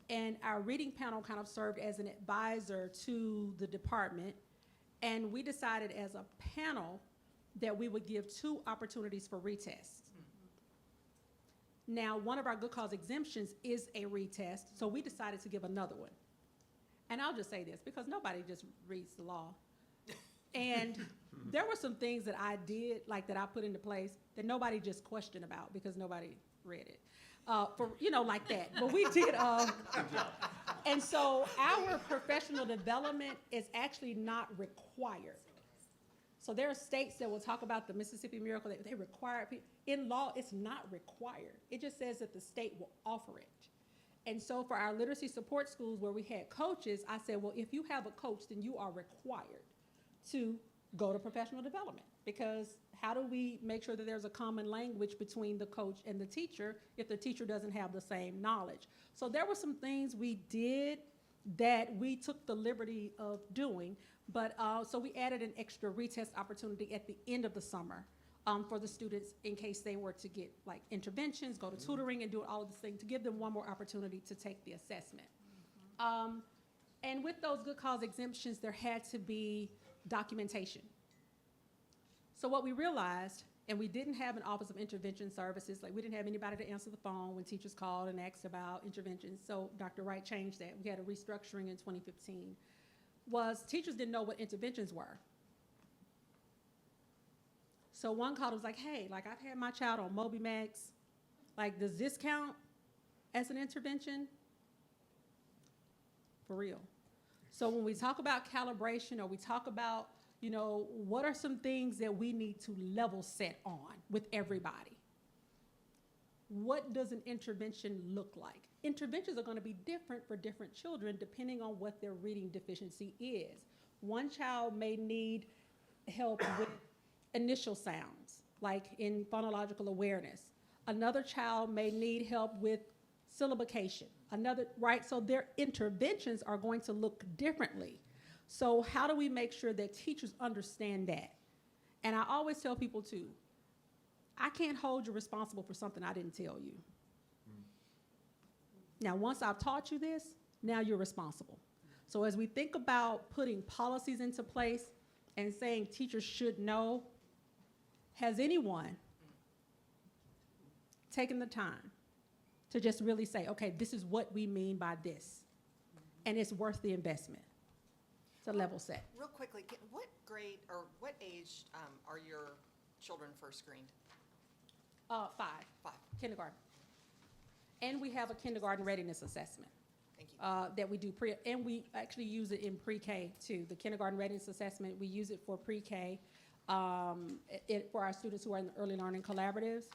And our reading panel kind of served as an advisor to the department. And we decided as a panel that we would give 2 opportunities for retests. Now, one of our good cause exemptions is a retest, so we decided to give another one. And I'll just say this, because nobody just reads the law. And there were some things that I did, like that I put into place, that nobody just questioned about because nobody read it. Like that. But we did, and so our professional development is actually not required. So there are states that will talk about the Mississippi Miracle, that they require people. In law, it's not required. It just says that the state will offer it. And so for our literacy support schools where we had coaches, I said, well, if you have a coach, then you are required to go to professional development, because how do we make sure that there's a common language between the coach and the teacher if the teacher doesn't have the same knowledge? So there were some things we did that we took the liberty of doing, but so we added an extra retest opportunity at the end of the summer for the students in case they were to get like interventions, go to tutoring and do all of this thing, to give them one more opportunity to take the assessment. And with those good cause exemptions, there had to be documentation. So what we realized, and we didn't have an Office of Intervention Services, like we didn't have anybody to answer the phone when teachers called and asked about interventions, so Dr. Wright changed that. We had a restructuring in 2015, was teachers didn't know what interventions were. So one called was like, hey, like I've had my child on MobiMax, like does this count as an intervention? For real. So when we talk about calibration, or we talk about, what are some things that we need to level set on with everybody? What does an intervention look like? Interventions are going to be different for different children depending on what their reading deficiency is. One child may need help with initial sounds, like in phonological awareness. Another child may need help with syllabication. Right? So their interventions are going to look differently. So how do we make sure that teachers understand that? And I always tell people too, I can't hold you responsible for something I didn't tell you. Now, once I've taught you this, now you're responsible. So as we think about putting policies into place and saying teachers should know, has anyone taken the time to just really say, okay, this is what we mean by this, and it's worth the investment to level set? Real quickly, what grade or what age are your children first screened? 5, 5. kindergarten. And we have a kindergarten readiness assessment Thank you. that we do and we actually use it in pre-K too. The kindergarten readiness assessment, we use it for pre-K, for our students who are in the early learning collaboratives,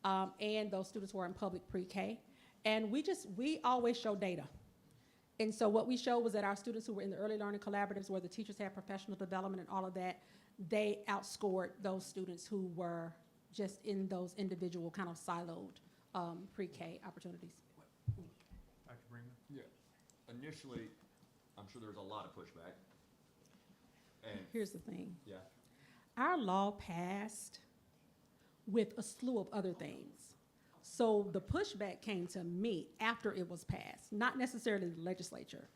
and those students who are in public pre-K. And we always show data. And so what we showed was that our students who were in the early learning collaboratives, where the teachers had professional development and all of that, they outscored those students who were just in those individual kind of siloed pre-K opportunities. Dr. Brinkman? Yeah. Initially, I'm sure there was a lot of pushback. And, Here's the thing. yeah, Our law passed with a slew of other things. So the pushback came to me after it was passed, not necessarily the legislature.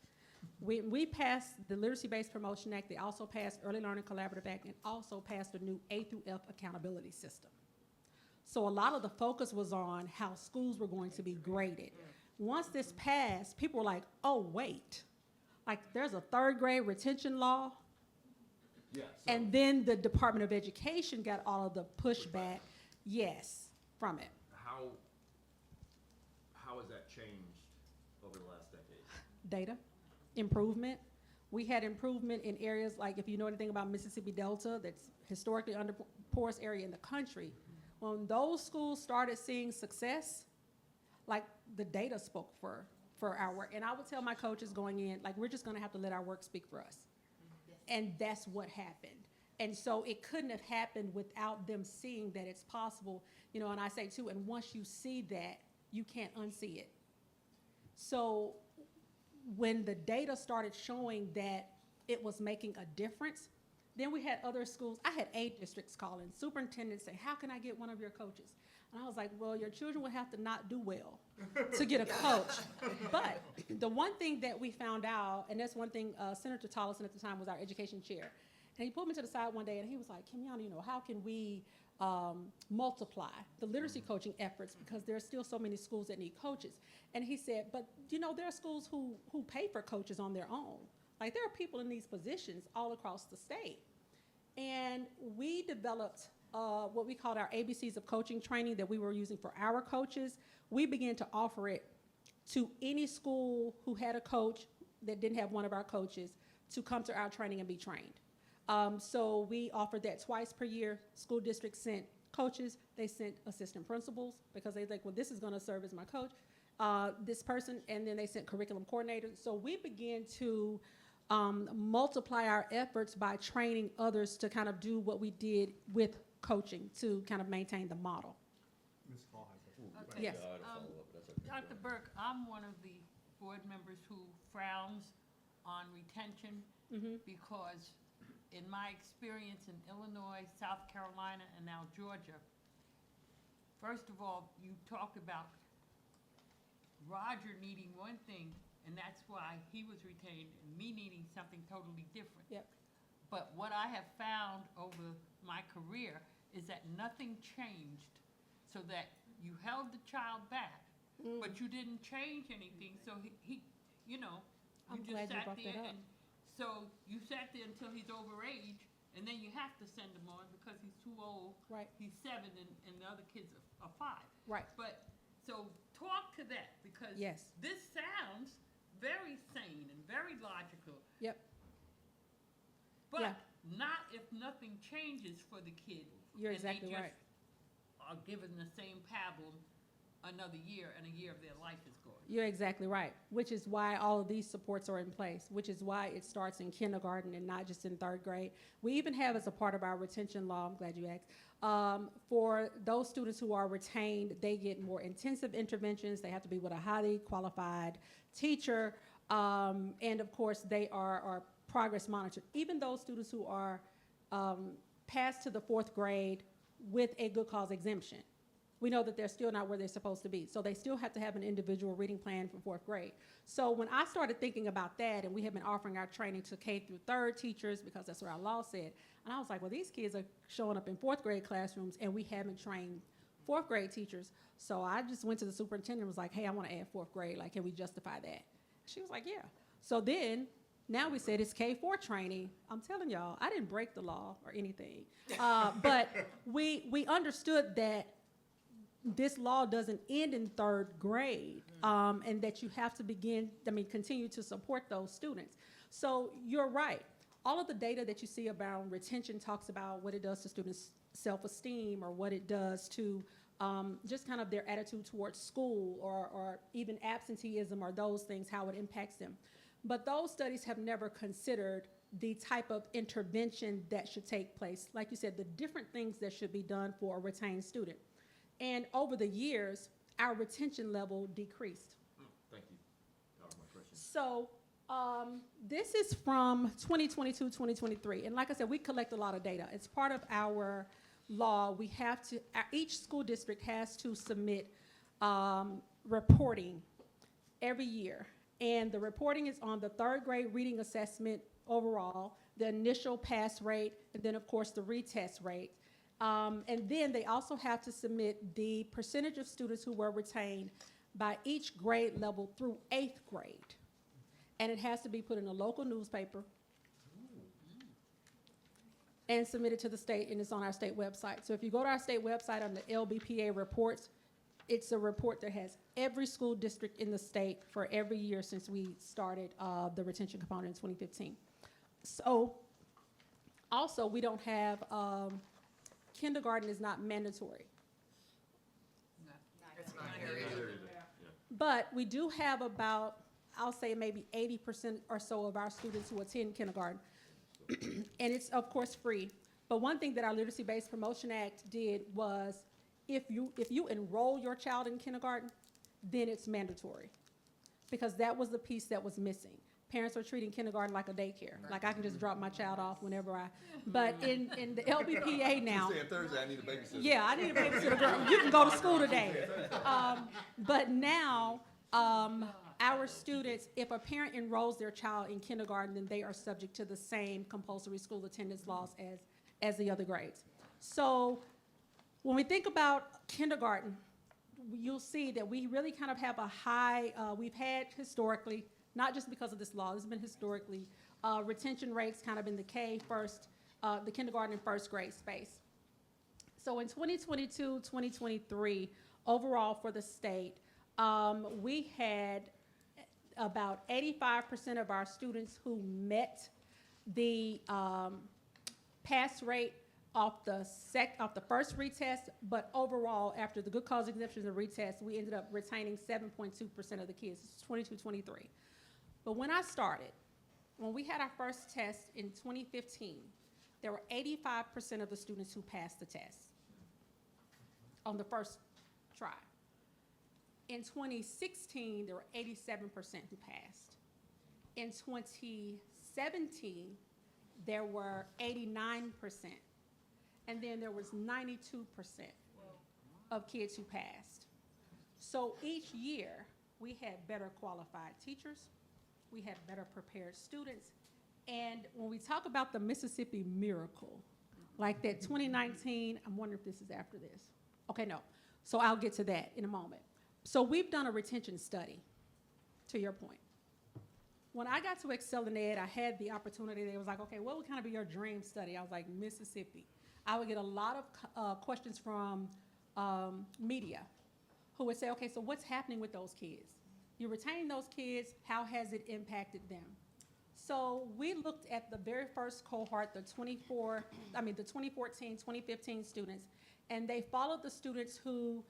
We passed the Literacy-Based Promotion Act. They also passed Early Learning Collaborative Act, and also passed a new A through F accountability system. So a lot of the focus was on how schools were going to be graded. Once this passed, people were like, oh, wait, like there's a 3rd grade retention law? yeah. And then the Department of Education got all of the pushback, yes, from it. How has that changed over the last decade? Data, improvement. We had improvement in areas like, if you know anything about Mississippi Delta, that's historically under poorest area in the country. When those schools started seeing success, like the data spoke for our work. And I would tell my coaches going in, like, we're just gonna have to let our work speak for us. And that's what happened. And so it couldn't have happened without them seeing that it's possible, you know, and I say too, and once you see that, you can't unsee it. So when the data started showing that it was making a difference, then we had other schools. I had 8 districts calling, superintendents say, how can I get one of your coaches? And I was like, well, your children will have to not do well to get a coach. But the one thing that we found out, and that's one thing Senator Tollison at the time was our education chair, and he pulled me to the side one day and he was like, Kimyana, you know, how can we multiply the literacy coaching efforts, because there are still so many schools that need coaches. And he said, but you know, there are schools who pay for coaches on their own. Like, there are people in these positions all across the state. And we developed what we called our ABCs of coaching training that we were using for our coaches. We began to offer it to any school who had a coach that didn't have one of our coaches to come to our training and be trained. So we offered that twice per year. School districts sent coaches, they sent assistant principals, because they like, well, this is gonna serve as my coach, this person, and then they sent curriculum coordinators. So we began to multiply our efforts by training others to kind of do what we did with coaching to kind of maintain the model. Ms. Paul has a Okay. Yes. Dr. Burke, I'm one of the board members who frowns on retention because in my experience in Illinois, South Carolina, and now Georgia, first of all, you talked about Roger needing one thing, and that's why he was retained, and me needing something totally different. Yep. But what I have found over my career is that nothing changed, so that you held the child back, but you didn't change anything, so he you know, you I'm just glad you sat brought there that up. and, so you sat there until he's over age, and then you have to send him on because he's too old. Right. He's 7 and the other kids are 5. Right. But, so talk to that, because Yes. this sounds very sane and very logical, Yep. but Yeah. not if nothing changes for the kid. You're exactly right. And they just are given the same pablum another year, and a year of their life is gone. You're exactly right, which is why all of these supports are in place, which is why it starts in kindergarten and not just in 3rd grade. We even have, as a part of our retention law, I'm glad you asked, for those students who are retained, they get more intensive interventions. They have to be with a highly qualified teacher, and of course, they are progress monitored. Even those students who are passed to the 4th grade, with a good cause exemption. We know that they're still not where they're supposed to be. So they still have to have an individual reading plan for 4th grade. So when I started thinking about that, and we have been offering our training to K through 3rd teachers, because that's what our law said, and I was like, well, these kids are showing up in 4th grade classrooms, and we haven't trained 4th grade teachers. So I just went to the superintendent and was like, hey, I want to add 4th grade. Like, can we justify that? She was like, yeah. So then, now we said it's K-4 training. I'm telling y'all, I didn't break the law or anything. But we understood that this law doesn't end in 3rd grade, and that you have to continue to support those students. So you're right. All of the data that you see about retention talks about what it does to students' self-esteem, or what it does to just kind of their attitude towards school, or even absenteeism, or those things, how it impacts them. But those studies have never considered the type of intervention that should take place. Like you said, the different things that should be done for a retained student. And over the years, our retention level decreased. Thank you. That was my question. So this is from 2022, 2023. And like I said, we collect a lot of data. It's part of our law. We have to, each school district has to submit reporting every year. And the reporting is on the 3rd grade reading assessment overall, the initial pass rate, and then of course the retest rate. And then they also have to submit the percentage of students who were retained by each grade level through 8th grade. And it has to be put in a local newspaper and submitted to the state, and it's on our state website. So if you go to our state website on the LBPA reports, it's a report that has every school district in the state for every year since we started the retention component in 2015. So also, we don't have, kindergarten is not mandatory. But we do have about, I'll say maybe 80% or so of our students who attend kindergarten. And it's of course free. But one thing that our Literacy-Based Promotion Act did was, if you enroll your child in kindergarten, then it's mandatory. Because that was the piece that was missing. Parents are treating kindergarten like a daycare. Like I can just drop my child off whenever but in the LBPA now. You said Thursday, I need a babysitter. Yeah, I need a babysitter, girl. You can go to school today. But now, our students, if a parent enrolls their child in kindergarten, then they are subject to the same compulsory school attendance laws as the other grades. So when we think about kindergarten, you'll see that we really kind of have a high, we've had historically, not just because of this law, this has been historically, retention rates kind of in the the kindergarten and 1st grade space. So in 2022, 2023, overall for the state, we had about 85% of our students who met the pass rate off the first retest, but overall, after the good cause exemptions and retest, we ended up retaining 7.2% of the kids. It's 22, 23. But when I started, when we had our first test in 2015, there were 85% of the students who passed the test on the first try. In 2016, there were 87% who passed. In 2017, there were 89%. And then there was 92% of kids who passed. So each year, we had better qualified teachers, we had better prepared students, and when we talk about the Mississippi Miracle, like that 2019, I'm wondering if this is after this. Okay, no. So I'll get to that in a moment. So we've done a retention study, to your point. When I got to Excel in Ed, I had the opportunity, they was like, okay, what would kind of be your dream study? I was like, Mississippi. I would get a lot of questions from media who would say, okay, so what's happening with those kids? You retain those kids, how has it impacted them? So we looked at the very first cohort, the 2014, 2015 students, and they followed the students who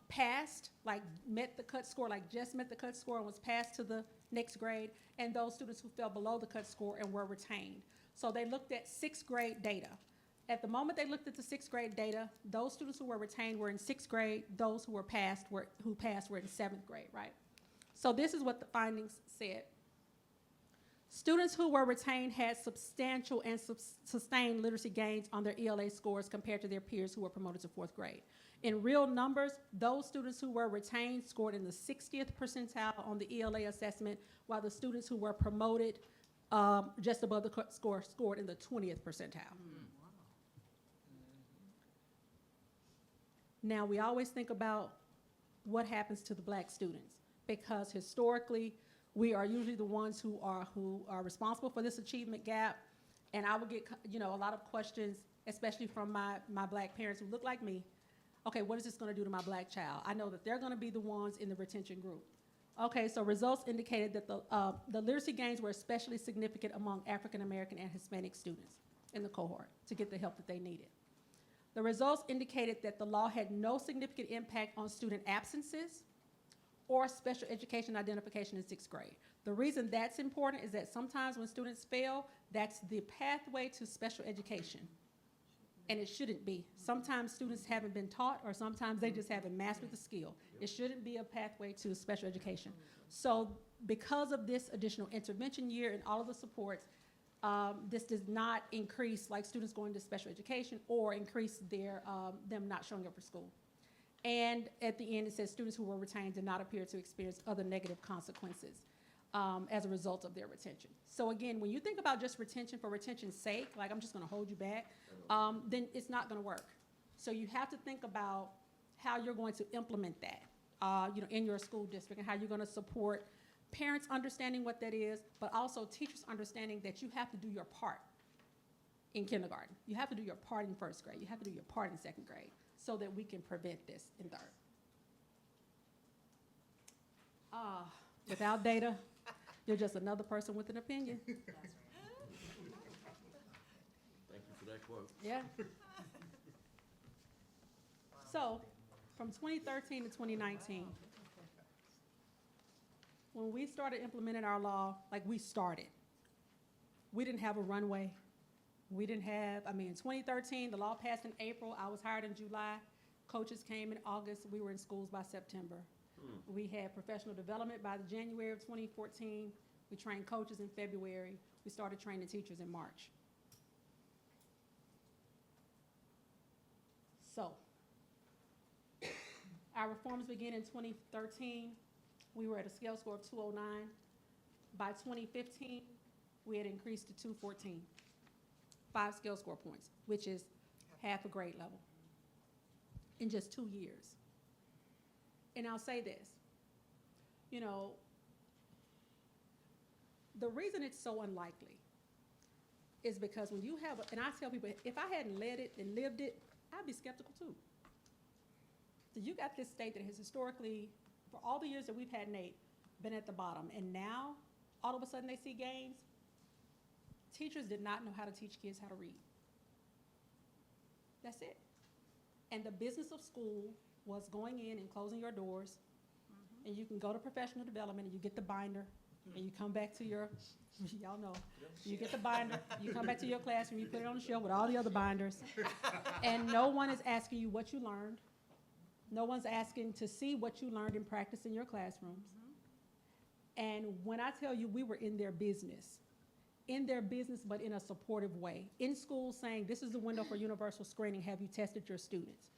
passed, like met the cut score, like just met the cut score and was passed to the next grade, and those students who fell below the cut score and were retained. So they looked at 6th grade data. At the moment they looked at the 6th grade data, those students who were retained were in 6th grade, those who passed were in 7th grade, right? So this is what the findings said. Students who were retained had substantial and sustained literacy gains on their ELA scores compared to their peers who were promoted to 4th grade. In real numbers, those students who were retained scored in the 60th percentile on the ELA assessment, while the students who were promoted just above the score scored in the 20th percentile. Now, we always think about what happens to the black students, because historically, we are usually the ones who are responsible for this achievement gap. And I would get, a lot of questions, especially from my black parents who look like me. Okay, what is this going to do to my black child? I know that they're going to be the ones in the retention group. Okay, so results indicated that the literacy gains were especially significant among African American and Hispanic students in the cohort to get the help that they needed. The results indicated that the law had no significant impact on student absences or special education identification in 6th grade. The reason that's important is that sometimes when students fail, that's the pathway to special education. And it shouldn't be. Sometimes students haven't been taught, or sometimes they just haven't mastered the skill. It shouldn't be a pathway to special education. So because of this additional intervention year and all of the supports, this does not increase like students going to special education or increase their them not showing up for school. And at the end, it says students who were retained did not appear to experience other negative consequences as a result of their retention. So again, when you think about just retention for retention's sake, like I'm just gonna hold you back, then it's not gonna work. So you have to think about how you're going to implement that, in your school district, and how you're gonna support parents understanding what that is, but also teachers understanding that you have to do your part in kindergarten. You have to do your part in 1st grade. You have to do your part in 2nd grade so that we can prevent this in 3rd. Without data, you're just another person with an opinion. Thank you for that quote. Yeah. So, from 2013 to 2019, when we started implementing our law, we didn't have a runway. We didn't have, in 2013, the law passed in April. I was hired in July. Coaches came in August. We were in schools by September. We had professional development by the January of 2014. We trained coaches in February. We started training teachers in March. So, our reforms began in 2013. We were at a scale score of 209. By 2015, we had increased to 214, 5 scale score points, which is half a grade level in just 2 years. And I'll say this, the reason it's so unlikely is because when you have, and I tell people, if I hadn't led it and lived it, I'd be skeptical too. So you got this state that has historically, for all the years that we've had NAEP, been at the bottom, and now, all of a sudden they see gains. Teachers did not know how to teach kids how to read. That's it. And the business of school was going in and closing your doors, and you can go to professional development and you get the binder, and you come back to your, y'all know, you get the binder, you come back to your classroom, you put it on the shelf with all the other binders, and no one is asking you what you learned. No one's asking to see what you learned in practice in your classrooms. And when I tell you we were in their business, but in a supportive way. In school saying, this is the window for universal screening, have you tested your students?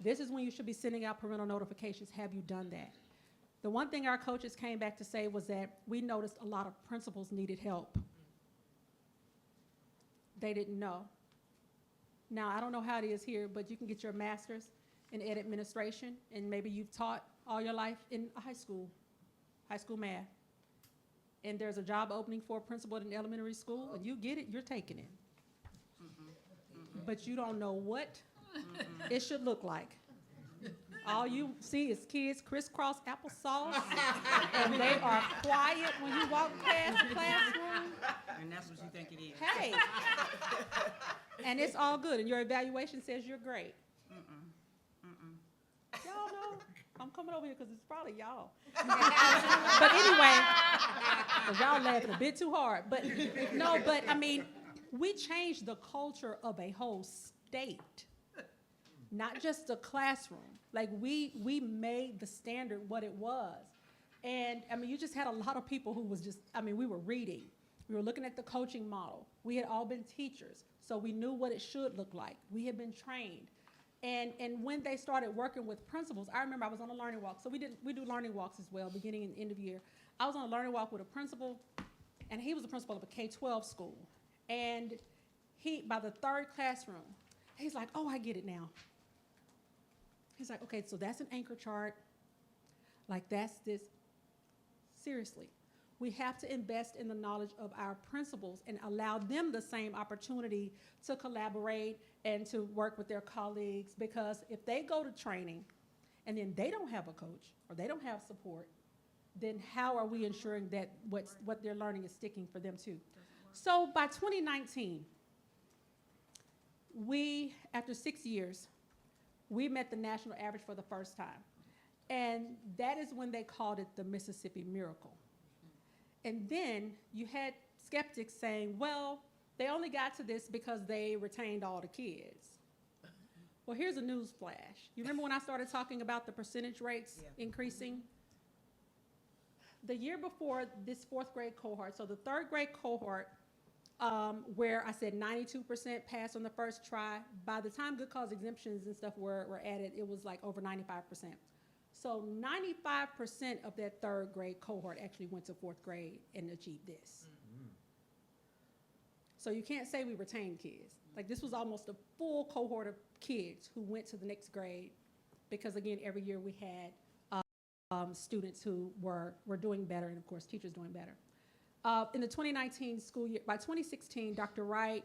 This is when you should be sending out parental notifications, have you done that? The one thing our coaches came back to say was that we noticed a lot of principals needed help. They didn't know. Now, I don't know how it is here, but you can get your master's in ed administration, and maybe you've taught all your life in high school math. And there's a job opening for a principal in elementary school, and you get it, you're taking it. But you don't know what it should look like. All you see is kids crisscross applesauce, and they are quiet when you walk past the classroom. And that's what you think it is. Hey. And it's all good, and your evaluation says you're great. Y'all know, I'm coming over here because it's probably y'all. But anyway, because y'all laughing a bit too hard. But no, but we changed the culture of a whole state, not just a classroom. Like we made the standard what it was. And you just had a lot of people who was just, we were reading. We were looking at the coaching model. We had all been teachers, so we knew what it should look like. We had been trained. And when they started working with principals, I remember I was on a learning walk. So we do learning walks as well, beginning and end of year. I was on a learning walk with a principal, and he was the principal of a K-12 school. And by the third classroom, he's like, oh, I get it now. He's like, okay, so that's an anchor chart. Like, that's this. Seriously, we have to invest in the knowledge of our principals and allow them the same opportunity to collaborate and to work with their colleagues, because if they go to training and then they don't have a coach or they don't have support, then how are we ensuring that what they're learning is sticking for them too? So by 2019, after 6 years, we met the national average for the first time. And that is when they called it the Mississippi Miracle. And then you had skeptics saying, well, they only got to this because they retained all the kids. Well, here's a news flash. You remember when I started talking about the percentage rates increasing? The year before this fourth grade cohort, so the third grade cohort, where I said 92% passed on the first try, by the time good cause exemptions and stuff were added, it was like over 95%. So 95% of that third grade cohort actually went to fourth grade and achieved this. So you can't say we retained kids. Like, this was almost a full cohort of kids who went to the next grade, because again, every year we had students who were doing better, and of course teachers doing better. In the 2019 school year, by 2016, Dr. Wright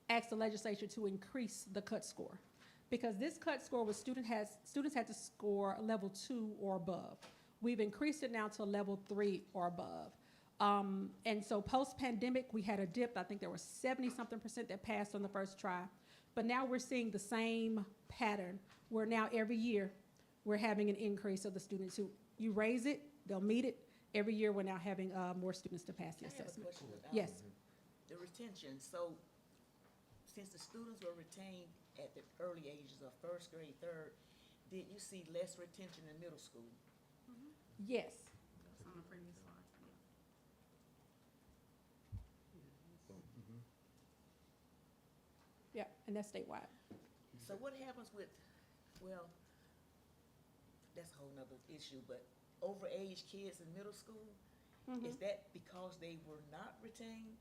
asked the legislature to increase the cut score, because this cut score was students had to score a level 2 or above. We've increased it now to a level 3 or above. And so post-pandemic, we had a dip. I think there was 70-something% that passed on the first try. But now we're seeing the same pattern, where now every year we're having an increase of the students who, you raise it, they'll meet it. Every year we're now having more students to pass the assessment. I have a question. Yes. The retention, so since the students were retained at the early ages of first grade, third, did you see less retention in middle school? Yes. That's on the previous slide. Yeah, and that's statewide. So what happens with, well, that's a whole nother issue, but overage kids in middle school, is that because they were not retained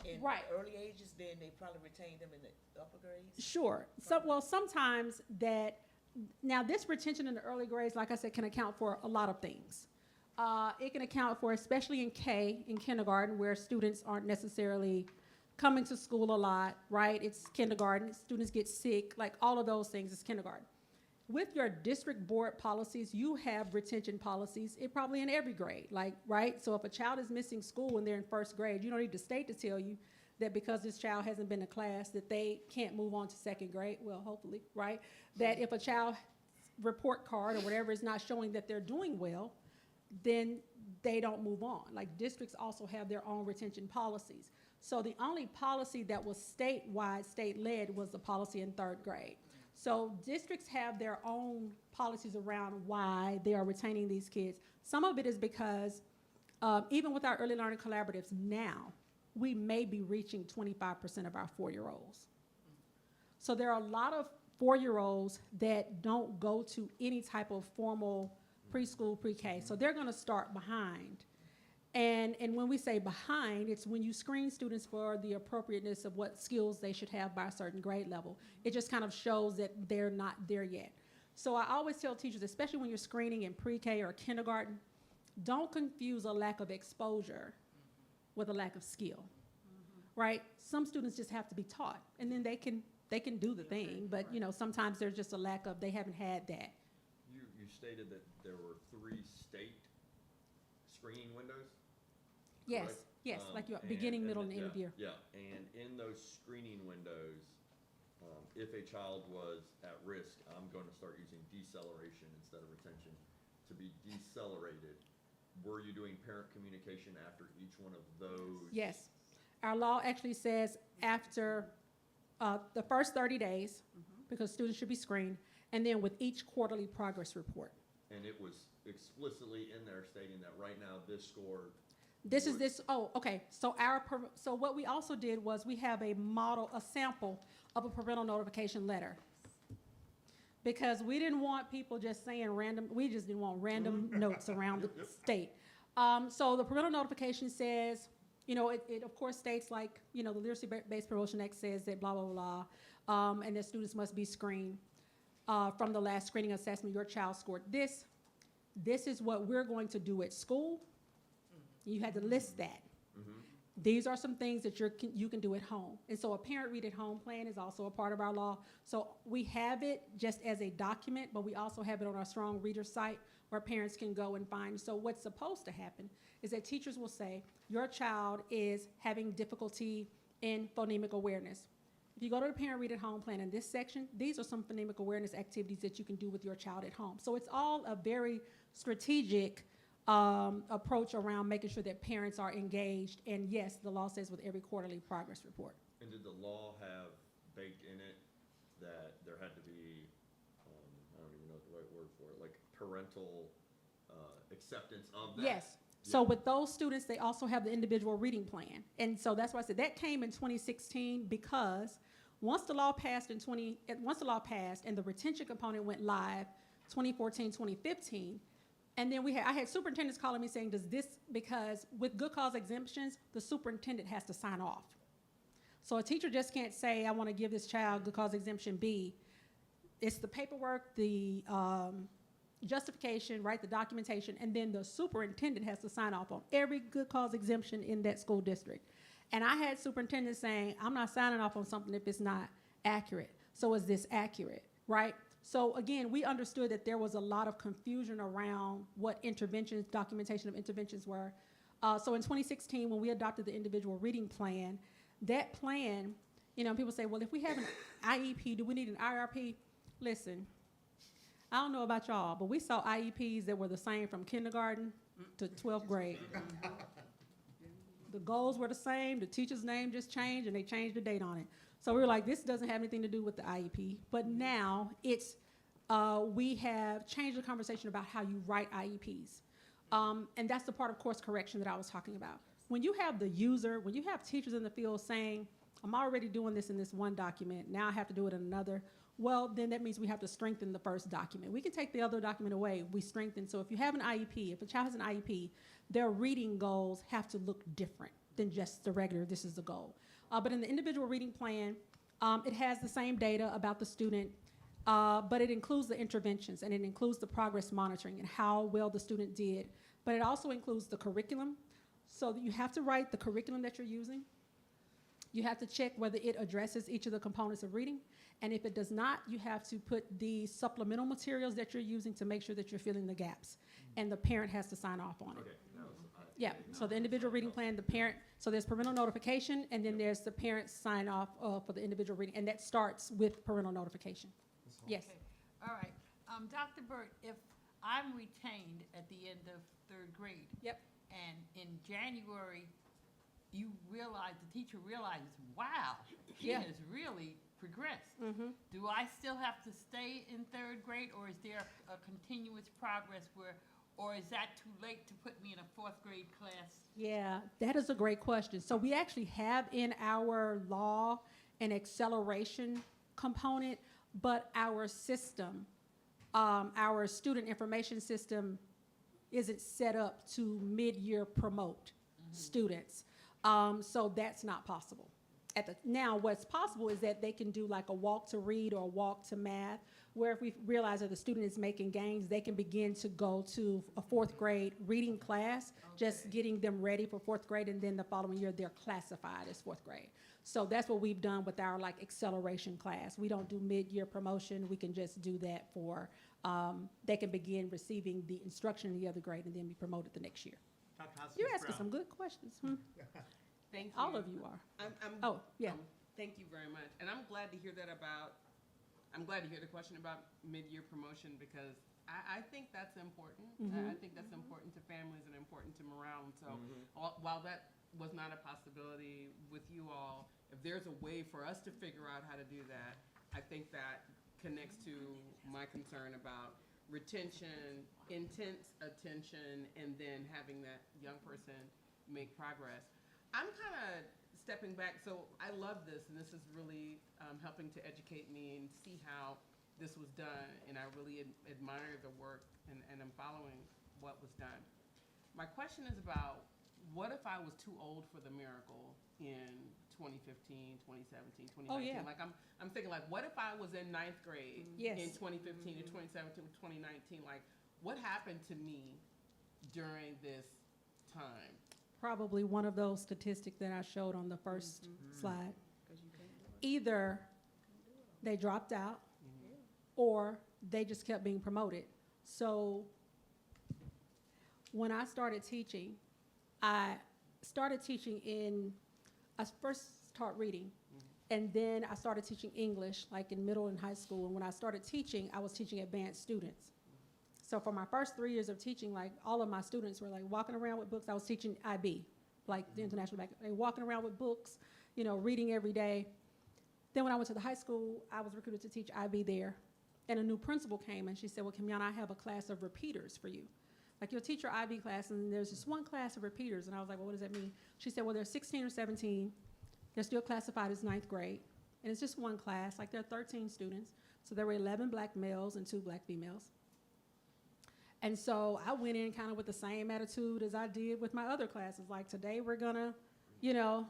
in Right. early ages, then they probably retained them in the upper grades? Sure. Well, sometimes now this retention in the early grades, like I said, can account for a lot of things. It can account for, especially in kindergarten, where students aren't necessarily coming to school a lot, right? It's kindergarten, students get sick, like all of those things is kindergarten. With your district board policies, you have retention policies, probably in every grade, like, right? So if a child is missing school when they're in first grade, you don't need the state to tell you that because this child hasn't been to class that they can't move on to second grade, well, hopefully, right? That if a child's report card or whatever is not showing that they're doing well, then they don't move on. Like, districts also have their own retention policies. So the only policy that was statewide, state-led, was the policy in third grade. So districts have their own policies around why they are retaining these kids. Some of it is because even with our early learning collaboratives now, we may be reaching 25% of our 4-year-olds. So there are a lot of 4-year-olds that don't go to any type of formal preschool, pre-K. So they're gonna start behind. And when we say behind, it's when you screen students for the appropriateness of what skills they should have by a certain grade level. It just kind of shows that they're not there yet. So I always tell teachers, especially when you're screening in pre-K or kindergarten, don't confuse a lack of exposure with a lack of skill, right? Some students just have to be taught, and then they can do the thing, but you know, sometimes there's just a lack of, they haven't had that. You stated that there were 3 state screening windows? Yes, correct? yes, like your beginning, middle, and end of yeah, year. Yeah, and in those screening windows, if a child was at risk, I'm going to start using deceleration instead of retention, to be decelerated. Were you doing parent communication after each one of those? Yes. Our law actually says after the first 30 days, because students should be screened, and then with each quarterly progress report. And it was explicitly in there stating that right now this score This is this, oh, okay, so so what we also did was we have a sample of a parental notification letter. Because we didn't want people just saying we just didn't want random notes around the state. So the parental notification says, it of course states like, the Literacy-Based Promotion Act says that blah, blah, blah, and that students must be screened from the last screening assessment your child scored this. This is what we're going to do at school. You had to list that. These are some things that you can do at home. And so a parent read at home plan is also a part of our law. So we have it just as a document, but we also have it on our Strong Reader site where parents can go and find. So what's supposed to happen is that teachers will say, your child is having difficulty in phonemic awareness. If you go to the parent read at home plan in this section, these are some phonemic awareness activities that you can do with your child at home. So it's all a very strategic approach around making sure that parents are engaged. And yes, the law says with every quarterly progress report. And did the law have baked in it that there had to be, I don't even know the right word for it, like parental acceptance of that? Yes. So with those students, they also have the individual reading plan. And so that's why I said that came in 2016 because once the law passed and the retention component went live 2014, 2015, and then I had superintendents calling me saying, because with good cause exemptions, the superintendent has to sign off. So a teacher just can't say, I want to give this child good cause exemption B. It's the paperwork, the justification, right, the documentation, and then the superintendent has to sign off on every good cause exemption in that school district. And I had superintendents saying, I'm not signing off on something if it's not accurate. So is this accurate, right? So again, we understood that there was a lot of confusion around what interventions, documentation of interventions were. So in 2016, when we adopted the individual reading plan, that plan, people say, well, if we have an IEP, do we need an IRP? Listen, I don't know about y'all, but we saw IEPs that were the same from kindergarten to 12th grade. The goals were the same, the teacher's name just changed, and they changed the date on it. So we were like, this doesn't have anything to do with the IEP. But now we have changed the conversation about how you write IEPs. And that's the part of course correction that I was talking about. When you have when you have teachers in the field saying, I'm already doing this in this one document, now I have to do it in another, well, then that means we have to strengthen the first document. We can take the other document away, we strengthen. So if you have an IEP, if a child has an IEP, their reading goals have to look different than just the regular, this is the goal. But in the individual reading plan, it has the same data about the student, but it includes the interventions and it includes the progress monitoring and how well the student did. But it also includes the curriculum. So you have to write the curriculum that you're using. You have to check whether it addresses each of the components of reading. And if it does not, you have to put the supplemental materials that you're using to make sure that you're filling the gaps. And the parent has to sign off on it. Okay. Yeah, so the individual reading plan, the parent, so there's parental notification, and then there's the parent sign off for the individual reading, and that starts with parental notification. Yes. Okay. All right. Dr. Burt, if I'm retained at the end of third grade. Yep. And in January, the teacher realizes, wow, she has really progressed. Mm-hmm. Do I still have to stay in third grade, or is there a continuous progress or is that too late to put me in a fourth grade class? Yeah, that is a great question. So we actually have in our law an acceleration component, but our system, our student information system isn't set up to mid-year promote students. So that's not possible. Now, what's possible is that they can do like a walk to read or a walk to math, where if we realize that the student is making gains, they can begin to go to a fourth grade reading class, just getting them ready for fourth grade, and then the following year they're classified as fourth grade. So that's what we've done with our like acceleration class. We don't do mid-year promotion. We can just do that for, they can begin receiving the instruction in the other grade and then be promoted the next year. You're asking some good questions. Thank you. All of you are. Oh, yeah. Thank you very much. And I'm glad to hear the question about mid-year promotion, because I think that's important. I think that's important to families and important to morale. And so while that was not a possibility with you all, if there's a way for us to figure out how to do that, I think that connects to my concern about retention, intense attention, and then having that young person make progress. I'm kind of stepping back, so I love this, and this is really helping to educate me and see how this was done, and I really admire the work, and I'm following what was done. My question is about, what if I was too old for the miracle in 2015, 2017, 2019? Oh, yeah. Like, I'm thinking, like, what if I was in 9th grade Yes. in 2015 to 2017, 2019? Like, what happened to me during this time? Probably one of those statistics that I showed on the first slide. Either they dropped out or they just kept being promoted. So when I started teaching, I first taught reading, and then I started teaching English, like in middle and high school. And when I started teaching, I was teaching advanced students. So for my first 3 years of teaching, like all of my students were like walking around with books. I was teaching IB, like the international back. They were walking around with books, you know, reading every day. Then when I went to the high school, I was recruited to teach IB there. And a new principal came and she said, well, Kimyana, I have a class of repeaters for you. Like, you'll teach your IB class and there's just one class of repeaters. And I was like, well, what does that mean? She said, well, they're 16 or 17. They're still classified as 9th grade. And it's just one class, like there are 13 students. So there were 11 black males and 2 black females. And so I went in kind of with the same attitude as I did with my other classes. Like, today we're gonna, you know,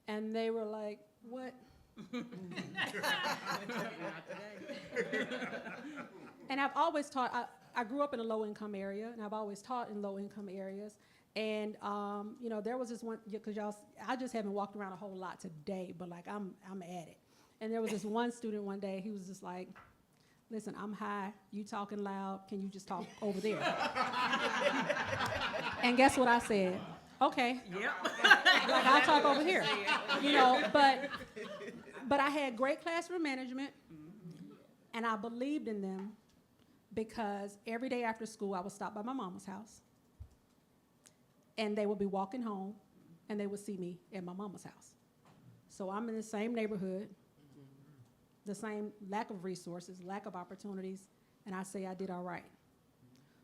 and they were like, what? And I've always taught, I grew up in a low-income area, and I've always taught in low-income areas. And, you know, there was this one, because I just haven't walked around a whole lot today, but like I'm at it. And there was this one student one day, he was just like, listen, I'm high, you talking loud, can you just talk over there? And guess what I said? Okay. Yep. Like, I'll talk over here. You know, but I had great classroom management, and I believed in them because every day after school, I would stop by my mama's house, and they would be walking home, and they would see me at my mama's house. So I'm in the same neighborhood, the same lack of resources, lack of opportunities, and I say I did all right.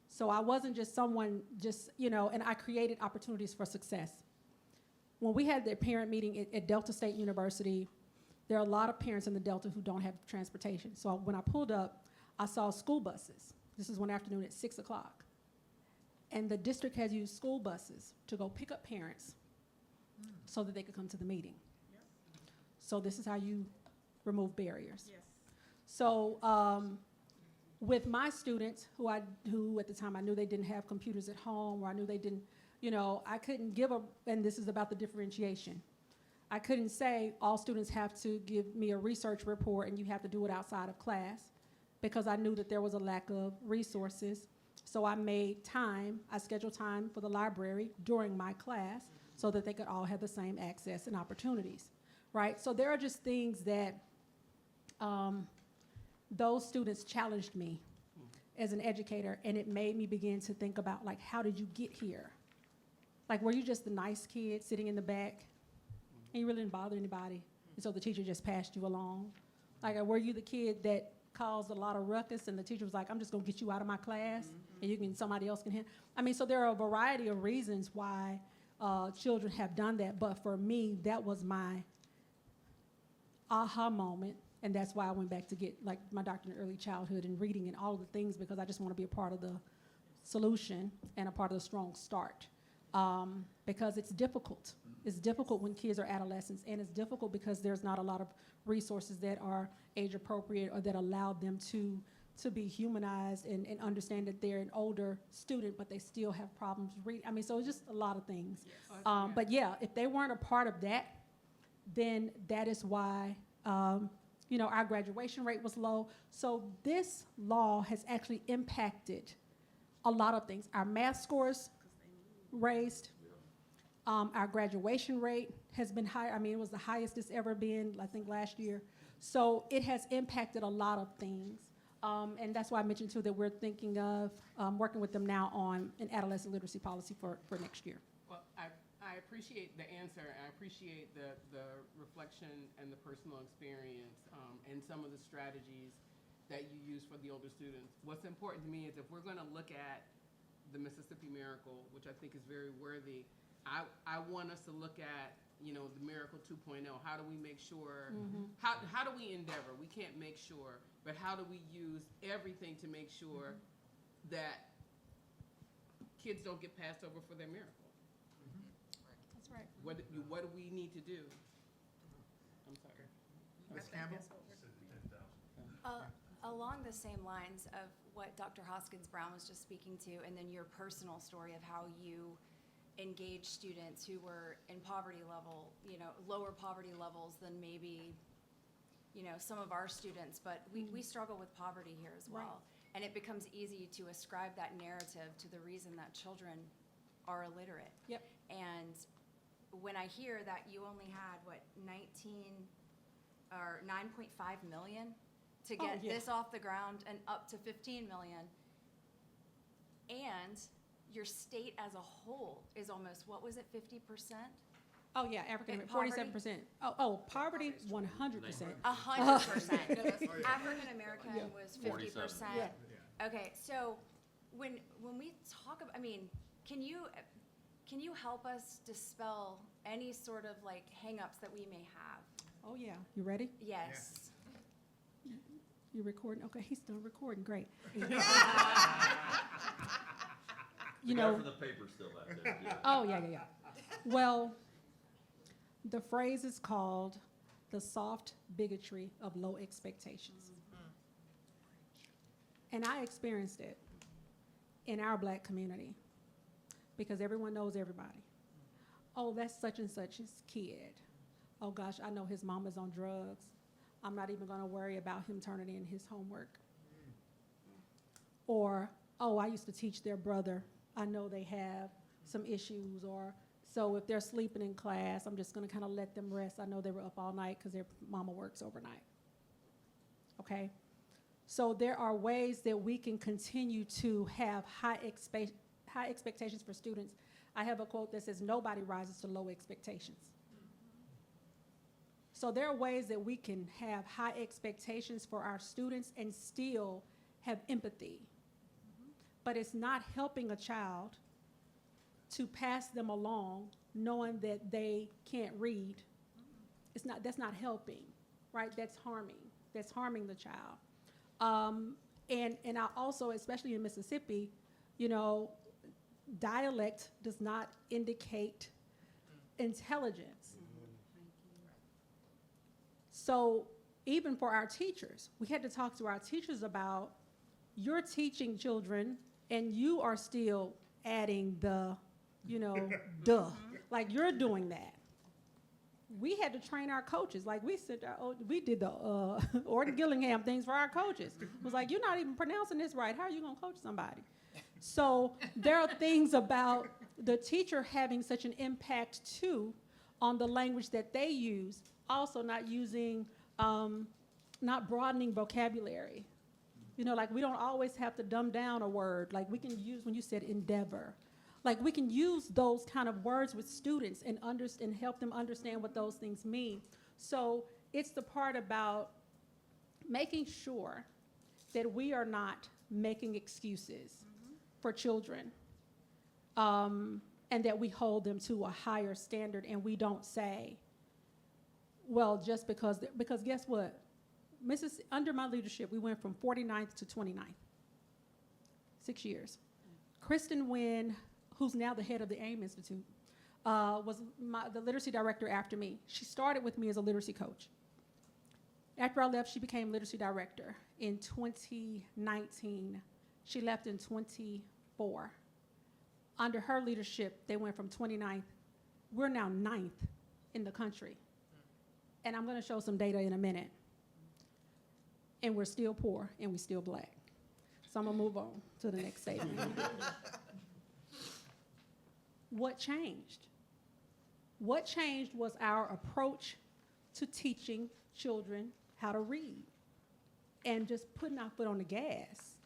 So I wasn't just someone you know, and I created opportunities for success. When we had the parent meeting at Delta State University, there are a lot of parents in the Delta who don't have transportation. So when I pulled up, I saw school buses. This is one afternoon at 6 o'clock. And the district has used school buses to go pick up parents so that they could come to the meeting. Yep. So this is how you remove barriers. Yes. So with my students, who at the time I knew they didn't have computers at home, or I knew they didn't, you know, I couldn't give and this is about the differentiation. I couldn't say all students have to give me a research report and you have to do it outside of class, because I knew that there was a lack of resources. So I scheduled time for the library during my class so that they could all have the same access and opportunities, right? So there are just things that those students challenged me as an educator, and it made me begin to think about, like, how did you get here? Like, were you just the nice kid sitting in the back and you really didn't bother anybody, and so the teacher just passed you along? Like, or were you the kid that caused a lot of ruckus and the teacher was like, I'm just gonna get you out of my class and somebody else can handle? I mean, so there are a variety of reasons why children have done that, but for me, that was my aha moment. And that's why I went back to get like my doctorate in early childhood and reading and all of the things, because I just want to be a part of the solution and a part of the strong start. Because it's difficult. It's difficult when kids are adolescents, and it's difficult because there's not a lot of resources that are age appropriate or that allow them to be humanized and understand that they're an older student, but they still have problems reading. I mean, so it's just a lot of things. Yes. But yeah, if they weren't a part of that, then that is why you know, our graduation rate was low. So this law has actually impacted a lot of things. Our math scores raised. Our graduation rate has been higher. I mean, it was the highest it's ever been, I think, last year. So it has impacted a lot of things. And that's why I mentioned, too, that we're thinking of working with them now on an adolescent literacy policy for next year. Well, I appreciate the answer, and I appreciate the reflection and the personal experience and some of the strategies that you use for the older students. What's important to me is if we're going to look at the Mississippi Miracle, which I think is very worthy, I want us to look at, you know, the Miracle 2.0. How do we make sure, how do we endeavor? We can't make sure, but how do we use everything to make sure that kids don't get passed over for their miracle? That's right. What do we need to do? I'm sorry. Ms. Campbell? Along the same lines of what Dr. Hoskins Brown was just speaking to, and then your personal story of how you engage students who were in poverty level, you know, lower poverty levels than maybe, you know, some of our students, but we struggle with poverty here as well. And it becomes easy to ascribe that narrative to the reason that children are illiterate. Yep. And when I hear that you only had, what, 9.5 million to Oh, get yeah. this off the ground and up to 15 million, and your state as a whole is almost, what was it, 50%? Oh, yeah, African, In poverty? 47%. Oh, poverty, 100%. 100%. African American Yeah. was 47. 50%. Yeah. Okay, so when we talk about, I mean, can you help us dispel any sort of like hangups that we may have? Oh, yeah. You ready? Yes. You recording? Okay, he's done recording. Great. The You guy know. from the paper still out there. Yeah. Oh, yeah. Well, the phrase is called the soft bigotry of low expectations. And I experienced it in our black community because everyone knows everybody. Oh, that's such and such's kid. Oh gosh, I know his mama's on drugs. I'm not even gonna worry about him turning in his homework. Or, oh, I used to teach their brother. I know they have some issues. Or, so if they're sleeping in class, I'm just gonna kind of let them rest. I know they were up all night because their mama works overnight. Okay? So there are ways that we can continue to have high expectations for students. I have a quote that says, nobody rises to low expectations. So there are ways that we can have high expectations for our students and still have empathy. But it's not helping a child to pass them along knowing that they can't read. That's not helping, right? That's harming the child. And I also, especially in Mississippi, you know, dialect does not indicate intelligence. So even for our teachers, we had to talk to our teachers about, you're teaching children and you are still adding the, you know, duh, like you're doing that. We had to train our coaches. Like we did the Orton Gillingham things for our coaches. It was like, you're not even pronouncing this right. How are you gonna coach somebody? So there are things about the teacher having such an impact too on the language that they use. Also not using, not broadening vocabulary. You know, like we don't always have to dumb down a word. Like we can use, when you said endeavor, like we can use those kind of words with students and help them understand what those things mean. So it's the part about making sure that we are not making excuses for children, and that we hold them to a higher standard and we don't say, well, just because guess what? Under my leadership, we went from 49th to 29th, 6 years. Kristen Wynn, who's now the head of the AIM Institute, was the literacy director after me. She started with me as a literacy coach. After I left, she became literacy director in 2019. She left in 24. Under her leadership, they went from 29th. We're now 9th in the country. And I'm going to show some data in a minute. And we're still poor and we're still black. So I'm going to move on to the next statement. What changed? What changed was our approach to teaching children how to read and just putting our foot on the gas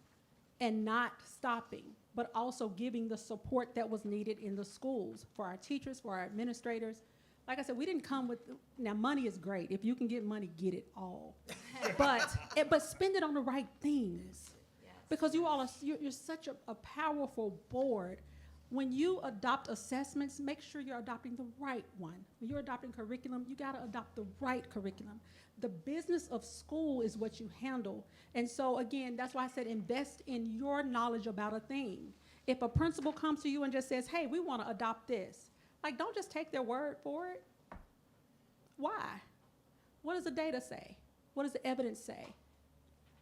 and not stopping, but also giving the support that was needed in the schools for our teachers, for our administrators. Like I said, we didn't come with, now money is great. If you can get money, get it all. but spend it on the right things. Yes. Because you all are, you're such a powerful board when you adopt assessments, make sure you're adopting the right one. When you're adopting curriculum, you gotta adopt the right curriculum. The business of school is what you handle. And so again, that's why I said invest in your knowledge about a thing. If a principal comes to you and just says, hey, we wanna adopt this, like, don't just take their word for it. Why? What does the data say? What does the evidence say?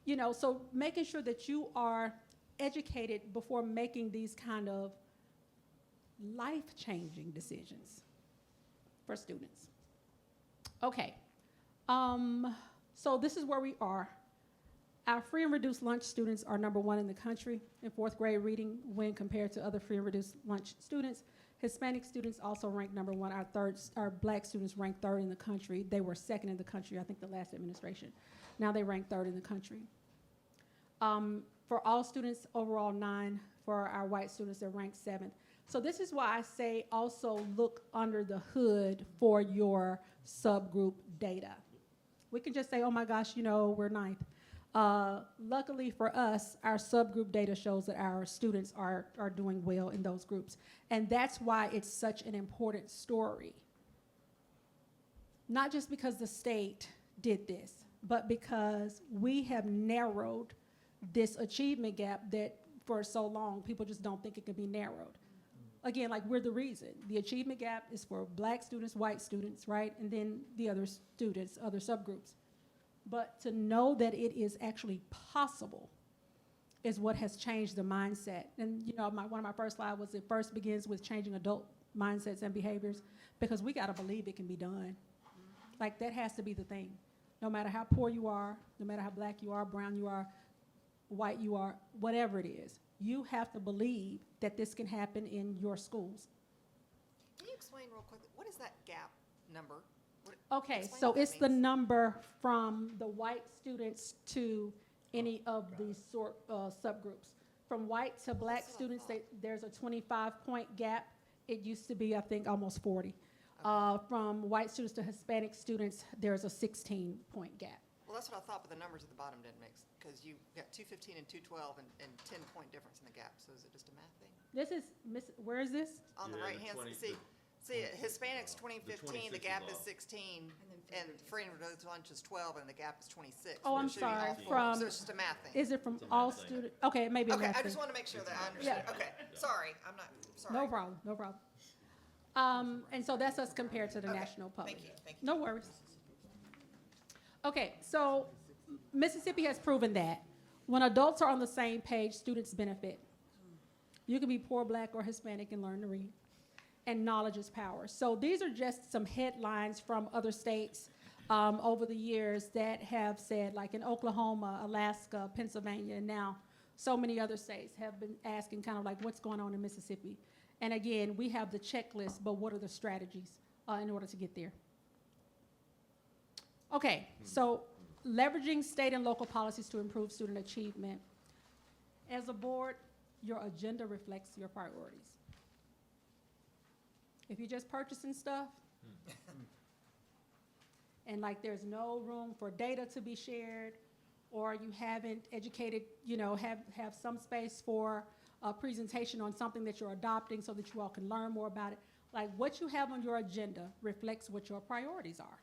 You know, so making sure that you are educated before making these kind of life-changing decisions for students. Okay, so this is where we are. Our free and reduced lunch students are #1 in the country in 4th grade reading when compared to other free and reduced lunch students. Hispanic students also rank #1. Our black students rank 3rd in the country. They were 2nd in the country, I think the last administration. Now they rank 3rd in the country. For all students, overall 9. For our white students, they're ranked 7th. So this is why I say also look under the hood for your subgroup data. We can just say, oh my gosh, you know, we're 9th. Luckily for us, our subgroup data shows that our students are doing well in those groups. And that's why it's such an important story. Not just because the state did this, but because we have narrowed this achievement gap that for so long, people just don't think it can be narrowed. Again, like, we're the reason. The achievement gap is for black students, white students, right? And then the other students, other subgroups. But to know that it is actually possible is what has changed the mindset. And you know, one of my first slides was it first begins with changing adult mindsets and behaviors, because we gotta believe it can be done. Like, that has to be the thing. No matter how poor you are, no matter how black you are, brown you are, white you are, whatever it is, you have to believe that this can happen in your schools. Can you explain real quickly, what is that gap number? Okay, Explain so what that it's the means. number from the white students to any of these subgroups. From white to black That's what I students, there's a 25-point gap. It used to be, I think, almost 40. From white students to Hispanic students, there's a 16-point gap. Well, that's what I thought, but the numbers at the bottom didn't mix, because you got 215 and 212 and 10-point difference in the gap, so is it just a math thing? This is, where is this? On the Yeah, the right-hand, 20 see, Hispanics 2015, the 26 gap is is off. 16, and free and reduced lunch is 12, and the gap is 26. Oh, It I'm should be all sorry, four, from, So it's just a math thing. is it from It's a math all thing. students? Okay, it may be a Okay, math I thing. just want to make sure that I understood. Okay, sorry, I'm not, sorry. No problem, no problem. And so that's us compared to the Okay, national public. thank you. No worries. Okay, so Mississippi has proven that when adults are on the same page, students benefit. You can be poor, black, or Hispanic and learn to read. And knowledge is power. So these are just some headlines from other states over the years that have said, like in Oklahoma, Alaska, Pennsylvania, and now so many other states have been asking kind of like what's going on in Mississippi. And again, we have the checklist, but what are the strategies in order to get there? Okay, so leveraging state and local policies to improve student achievement. As a board, your agenda reflects your priorities. If you're just purchasing stuff, and like there's no room for data to be shared, or you haven't educated, you know, have some space for a presentation on something that you're adopting so that you all can learn more about it, like what you have on your agenda reflects what your priorities are.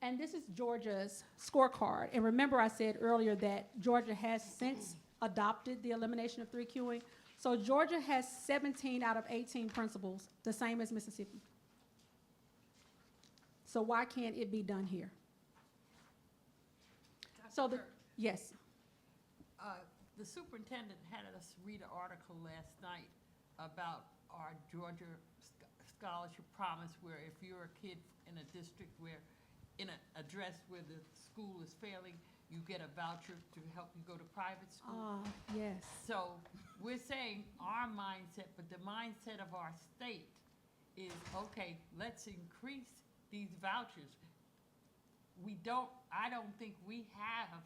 And this is Georgia's scorecard. And remember I said earlier that Georgia has since adopted the elimination of 3Qing. So Georgia has 17 out of 18 principals, the same as Mississippi. So why can't it be done here? So yes. The superintendent had us read an article last night about our Georgia Scholarship Promise, where if you're a kid in a district where, in an address where the school is failing, you get a voucher to help you go to private school. Yes. So we're saying our mindset, but the mindset of our state is, okay, let's increase these vouchers. I don't think we have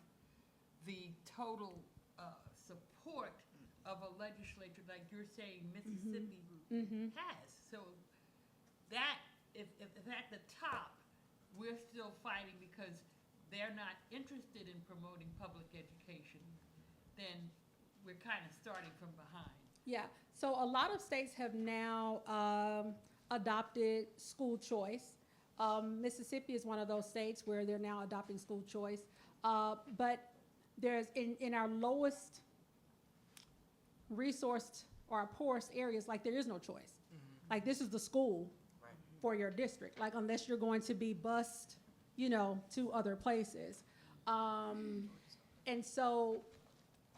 the total support of a legislature like you're saying Mississippi has. So that, if at the top, we're still fighting because they're not interested in promoting public education, then we're kind of starting from behind. Yeah, so a lot of states have now adopted school choice. Mississippi is one of those states where they're now adopting school choice. But there's, in our lowest resourced or our poorest areas, like there is no choice. Like this is the school for your district, like unless you're going to be bused, you know, to other places. And so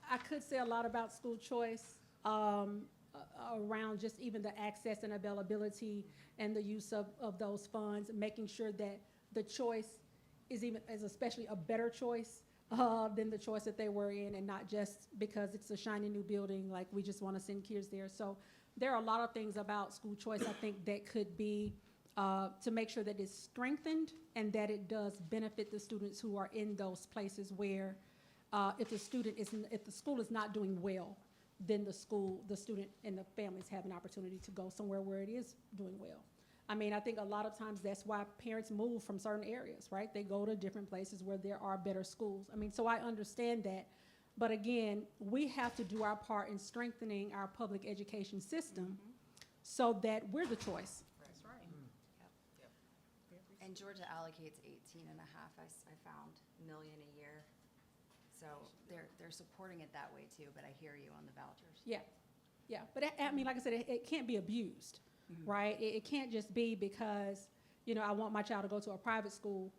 I could say a lot about school choice around just even the access and availability and the use of those funds, making sure that the choice is especially a better choice than the choice that they were in, and not just because it's a shiny new building, like we just want to send kids there. So there are a lot of things about school choice, I think, that could be to make sure that it's strengthened and that it does benefit the students who are in those places where if the school is not doing well, then the student and the families have an opportunity to go somewhere where it is doing well. I mean, I think a lot of times that's why parents move from certain areas, right? They go to different places where there are better schools. I mean, so I understand that. But again, we have to do our part in strengthening our public education system so that we're the choice. That's right. And Georgia allocates 18 and a half, I found, million a year. So they're supporting it that way too, but I hear you on the vouchers. Yeah, yeah. But I mean, like I said, it can't be abused, right? It can't just be because, you know, I want my child to go to a private school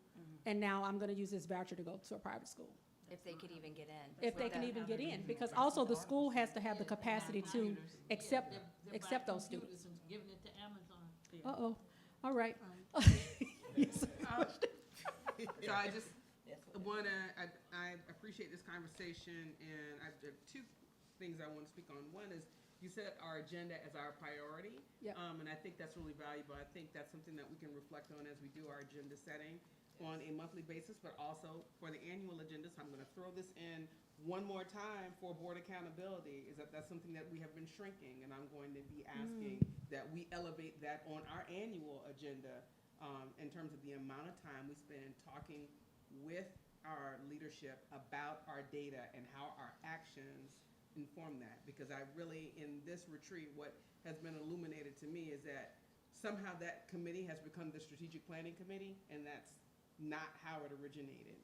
and now I'm going to use this voucher to go to a private school. If they could even get in. If they can even get in, because also the school has to have the capacity to accept those students. And giving it to Amazon. Uh-oh, all right. So I just wanna, I appreciate this conversation, and I have two things I wanna speak on. One is, you set our agenda as our priority. Yep. And I think that's really valuable. I think that's something that we can reflect on as we do our agenda setting on a monthly basis, but also for the annual agenda. So I'm gonna throw this in one more time for board accountability, is that's something that we have been shrinking, and I'm going to be asking that we elevate that on our annual agenda, in terms of the amount of time we spend talking with our leadership about our data and how our actions inform that. Because I really, in this retreat, what has been illuminated to me is that somehow that committee has become the strategic planning committee, and that's not how it originated.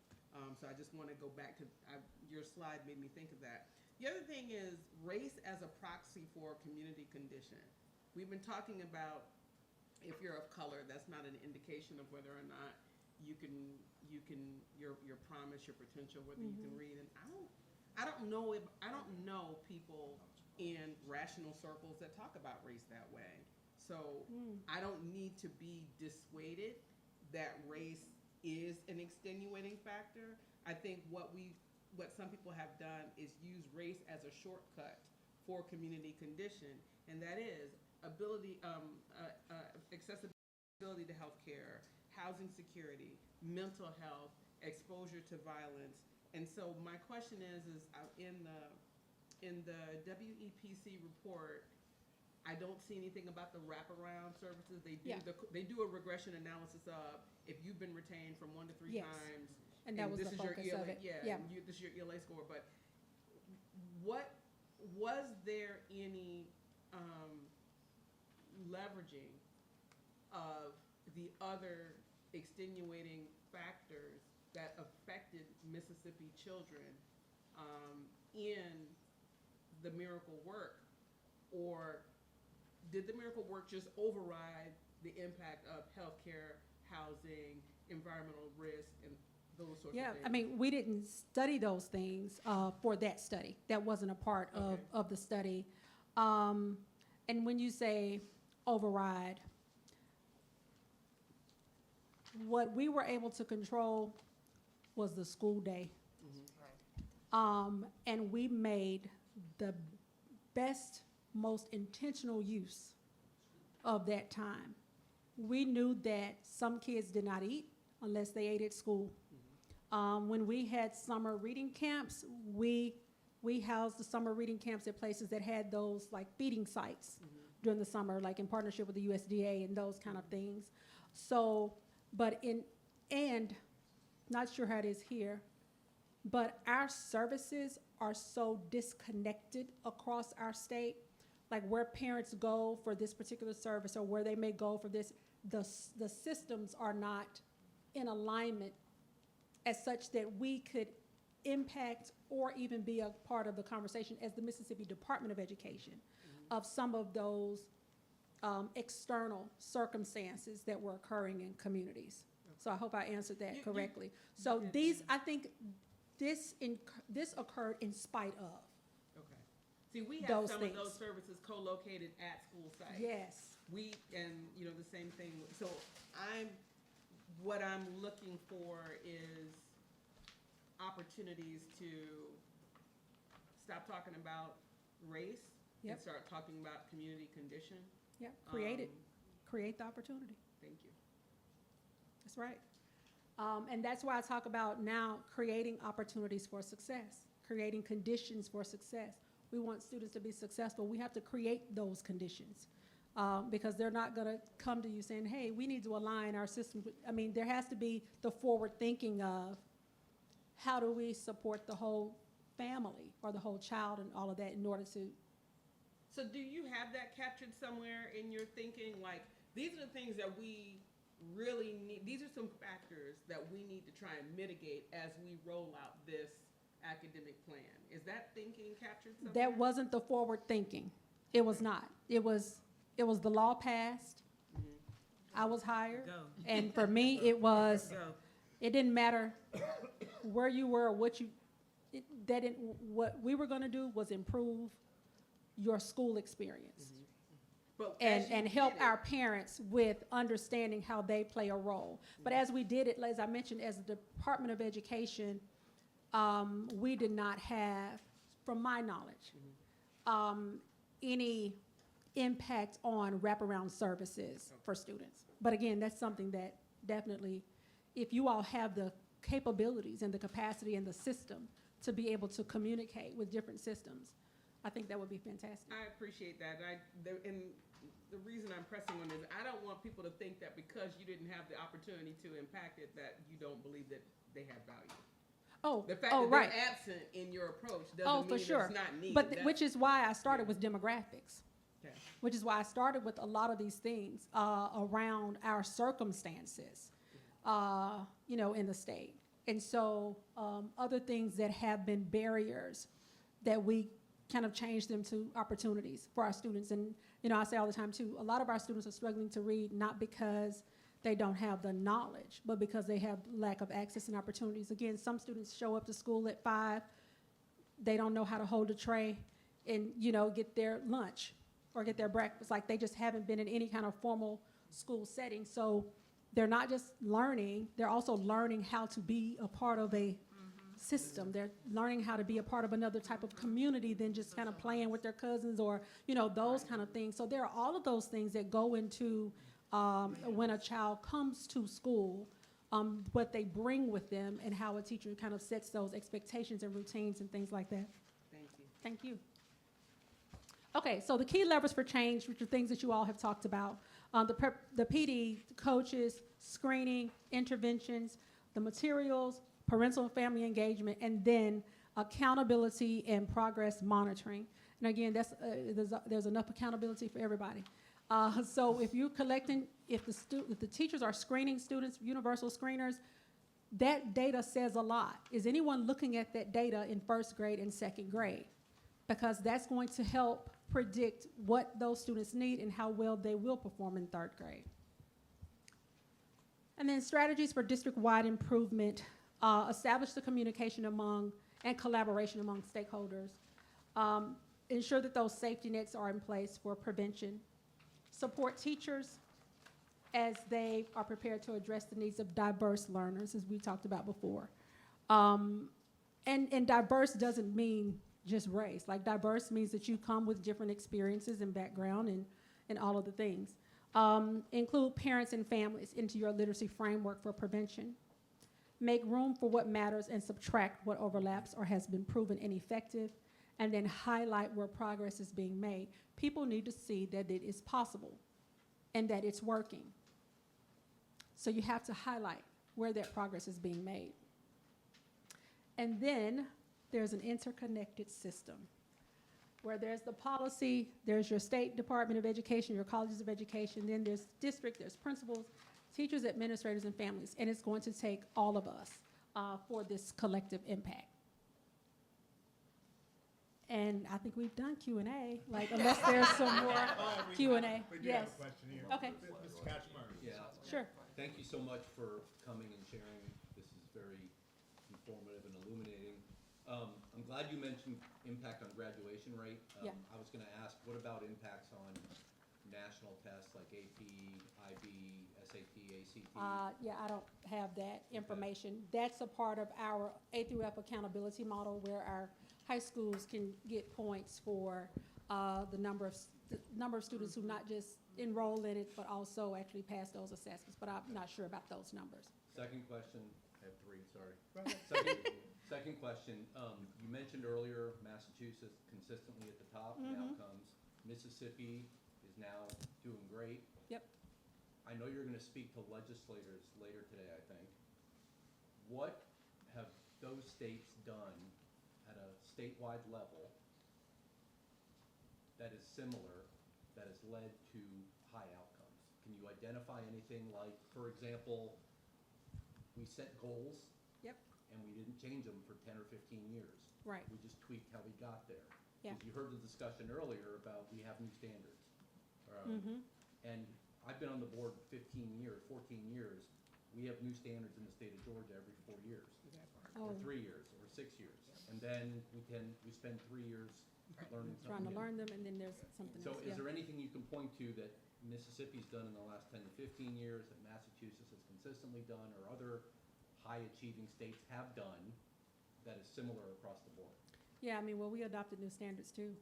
So I just want to go back to, your slide made me think of that. The other thing is race as a proxy for community condition. We've been talking about if you're of color, that's not an indication of whether or not you can your promise, your potential, whether you can read. And I don't know people in rational circles that talk about race that way. So I don't need to be dissuaded that race is an extenuating factor. I think what some people have done is use race as a shortcut for community condition, and that is accessibility to healthcare, housing security, mental health, exposure to violence. And so my question is in the WEPC report, I don't see anything about the wraparound services. They do they do a regression analysis of if you've been retained from 1 to 3 times. And that was this the is your focus ELA, of it. Yeah, this is your ELA score. But was there any leveraging of the other extenuating factors that affected Mississippi children in the miracle work? Or did the miracle work just override the impact of healthcare, housing, environmental risk, and those sorts of things? Yeah, I mean, we didn't study those things for that study. That wasn't a part of the study. And when you say override, what we were able to control was the school day. And we made the best, most intentional use of that time. We knew that some kids did not eat unless they ate at school. When we had summer reading camps, we housed the summer reading camps at places that had those like feeding sites during the summer, like in partnership with the USDA and those kind of things. So, and not sure how it is here, but our services are so disconnected across our state, like where parents go for this particular service or where they may go for this, the systems are not in alignment as such that we could impact or even be a part of the conversation as the Mississippi Department of Education of some of those external circumstances that were occurring in communities. So I hope I answered that correctly. So these, I think this occurred in spite of. Okay. See, we have Those some things. of those services co-located at school sites. Yes. And, you know, the same thing, so what I'm looking for is opportunities to stop talking about race and Yep. start talking about community condition. Yeah, create it. Um, Create the opportunity. Thank you. That's right. And that's why I talk about now creating opportunities for success, creating conditions for success. We want students to be successful. We have to create those conditions because they're not going to come to you saying, hey, we need to align our systems. I mean, there has to be the forward thinking of how do we support the whole family or the whole child and all of that in order to. So do you have that captured somewhere in your thinking? Like, these are the things that we really need, these are some factors that we need to try and mitigate as we roll out this academic plan. Is that thinking captured somewhere? That wasn't the forward thinking. It was not. It was the law passed. I was hired. And for me, it didn't matter where you were or what what we were gonna do was improve your school experience. But as you And help did it- our parents with understanding how they play a role. But as we did it, as I mentioned, as the Department of Education, we did not have, from my knowledge, any impact on wraparound services for students. But again, that's something that definitely, if you all have the capabilities and the capacity and the system to be able to communicate with different systems, I think that would be fantastic. I appreciate that. And the reason I'm pressing on this, I don't want people to think that because you didn't have the opportunity to impact it, that you don't believe that they have value. Oh, The fact oh, that right. they're absent in your approach Oh, doesn't for mean sure. it's not needed. But That's- which is why I started with demographics. Okay. Which is why I started with a lot of these things around our circumstances, in the state. And so other things that have been barriers that we kind of change them to opportunities for our students. And, I say all the time too, a lot of our students are struggling to read not because they don't have the knowledge, but because they have lack of access and opportunities. Again, some students show up to school at 5, they don't know how to hold a tray and, get their lunch or get their breakfast. Like they just haven't been in any kind of formal school setting. So they're not just learning, they're also learning how to be a part of a system. They're learning how to be a part of another type of community than just kind of playing with their cousins or, those kind of things. So there are all of those things that go into when a child comes to school, what they bring with them and how a teacher kind of sets those expectations and routines and things like that. Thank you. Thank you. Okay, so the key levers for change, which are things that you all have talked about, the PD, coaches, screening, interventions, the materials, parental and family engagement, and then accountability and progress monitoring. And again, there's enough accountability for everybody. So if you're collecting, if the teachers are screening students, universal screeners, that data says a lot. Is anyone looking at that data in first grade and second grade? Because that's going to help predict what those students need and how well they will perform in third grade. And then strategies for district-wide improvement, establish the communication and collaboration among stakeholders, ensure that those safety nets are in place for prevention, support teachers as they are prepared to address the needs of diverse learners, as we talked about before. And diverse doesn't mean just race. Like diverse means that you come with different experiences and background and all of the things. Include parents and families into your literacy framework for prevention. Make room for what matters and subtract what overlaps or has been proven ineffective, and then highlight where progress is being made. People need to see that it is possible and that it's working. So you have to highlight where that progress is being made. And then there's an interconnected system where there's the policy, there's your state Department of Education, your colleges of education, then there's district, there's principals, teachers, administrators, and families. And it's going to take all of us for this collective impact. And I think we've done Q&A, like unless there's some more Q&A. We do have Yes. a question here. Okay. Mr. Kachmar. Yeah. Sure. Thank you so much for coming and sharing. This is very informative and illuminating. I'm glad you mentioned impact on graduation rate. Yeah. I was gonna ask, what about impacts on national tests like AP, IB, SAT, ACT? Yeah, I don't have that information. That's a part of our A through F accountability model where our high schools can get points for the number of students who not just enroll in it, but also actually pass those assessments. But I'm not sure about those numbers. Second question, I have three, sorry. Go ahead. Second question, you mentioned earlier Massachusetts consistently at the top in outcomes. Mississippi is now doing great. Yep. I know you're gonna speak to legislators later today, I think. What have those states done at a statewide level that is similar, that has led to high outcomes? Can you identify anything like, for example, we set goals? Yep. And we didn't change them for 10 or 15 years. Right. We just tweaked how we got there. Yeah. 'Cause you heard the discussion earlier about we have new standards. Mm-hmm. And I've been on the board 15 years, 14 years. We have new standards in the state of Georgia every 4 years. Or Oh. 3 years, or 6 years. And then we spend 3 years learning Trying something to new. learn them, and then there's something So else. is there anything you can point to that Mississippi's done in the last 10 to 15 years, that Massachusetts has consistently done, or other high-achieving states have done that is similar across the board? Yeah, I mean, well, we adopted new standards too.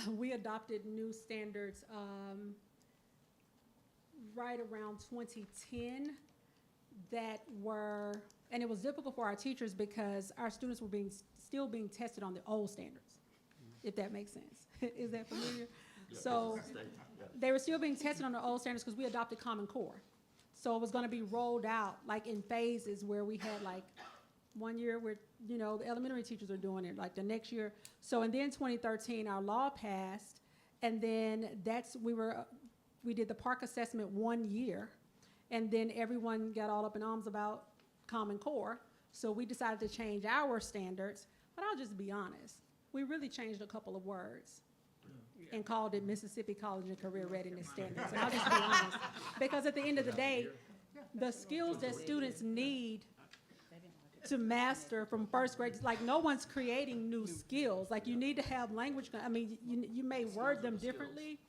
We adopted new standards right around 2010 that were, and it was difficult for our teachers because our students were still being tested on the old standards, if that makes sense. Is that familiar? So they were still being tested on the old standards because we adopted Common Core. So it was going to be rolled out like in phases where we had like 1 year where, you know, the elementary teachers are doing it, like the next year. So, and then 2013, our law passed, and then we did the Park assessment 1 year, and then everyone got all up in arms about Common Core. So we decided to change our standards, but I'll just be honest. We really changed a couple of words and called it Mississippi College and Career Readiness Standards. And I'll just be honest, because at the end of the day, the skills that students need to master from first grade, like no one's creating new skills. Like you need to have language, I mean, you may word them differently.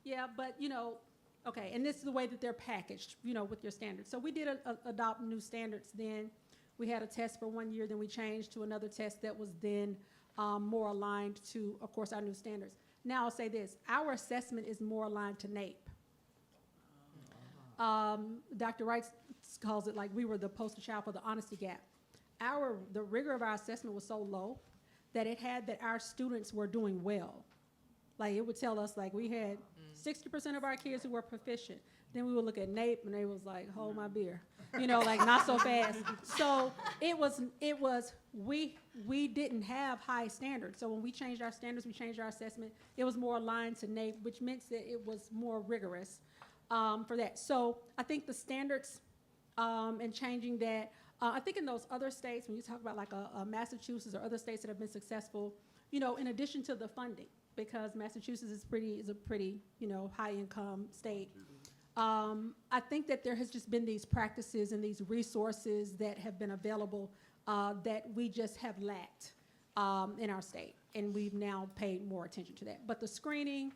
Yeah, but you know, okay, and this is the way that they're packaged, you know, with your standards. So we did adopt new standards then. We had a test for 1 year, then we changed to another test that was then more aligned to, of course, our new standards. Now I'll say this, our assessment is more aligned to NAEP. Dr. Wright calls it like we were the poster child for the honesty gap. The rigor of our assessment was so low that it had that our students were doing well. Like it would tell us like we had 60% of our kids who were proficient. Then we would look at NAEP and they was like, hold my beer. You know, like not so fast. So we didn't have high standards. So when we changed our standards, we changed our assessment. It was more aligned to NAEP, which meant that it was more rigorous for that. So I think the standards and changing that, I think in those other states, when you talk about like a Massachusetts or other states that have been successful, you know, in addition to the funding, because Massachusetts is a pretty, you know, high income state. I think that there has just been these practices and these resources that have been available that we just have lacked in our state, and we've now paid more attention to that. But the screening,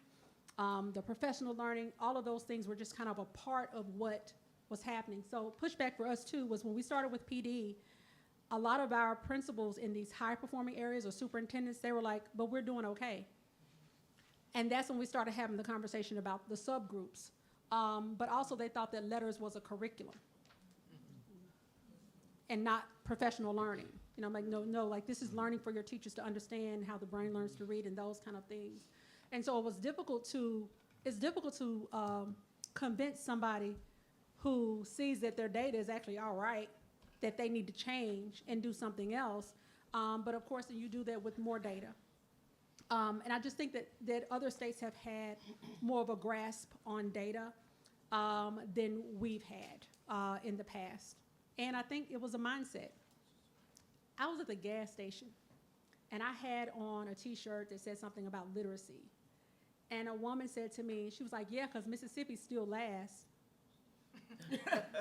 the professional learning, all of those things were just kind of a part of what was happening. So pushback for us too was when we started with PD, a lot of our principals in these high performing areas or superintendents, they were like, but we're doing okay. And that's when we started having the conversation about the subgroups. But also they thought that letters was a curriculum and not professional learning. You know, I'm like, no, like this is learning for your teachers to understand how the brain learns to read and those kind of things. And so it's difficult to convince somebody who sees that their data is actually all right, that they need to change and do something else. But of course, you do that with more data. And I just think that other states have had more of a grasp on data than we've had in the past. And I think it was a mindset. I was at the gas station, and I had on a T-shirt that said something about literacy. And a woman said to me, she was like, yeah, because Mississippi still lasts.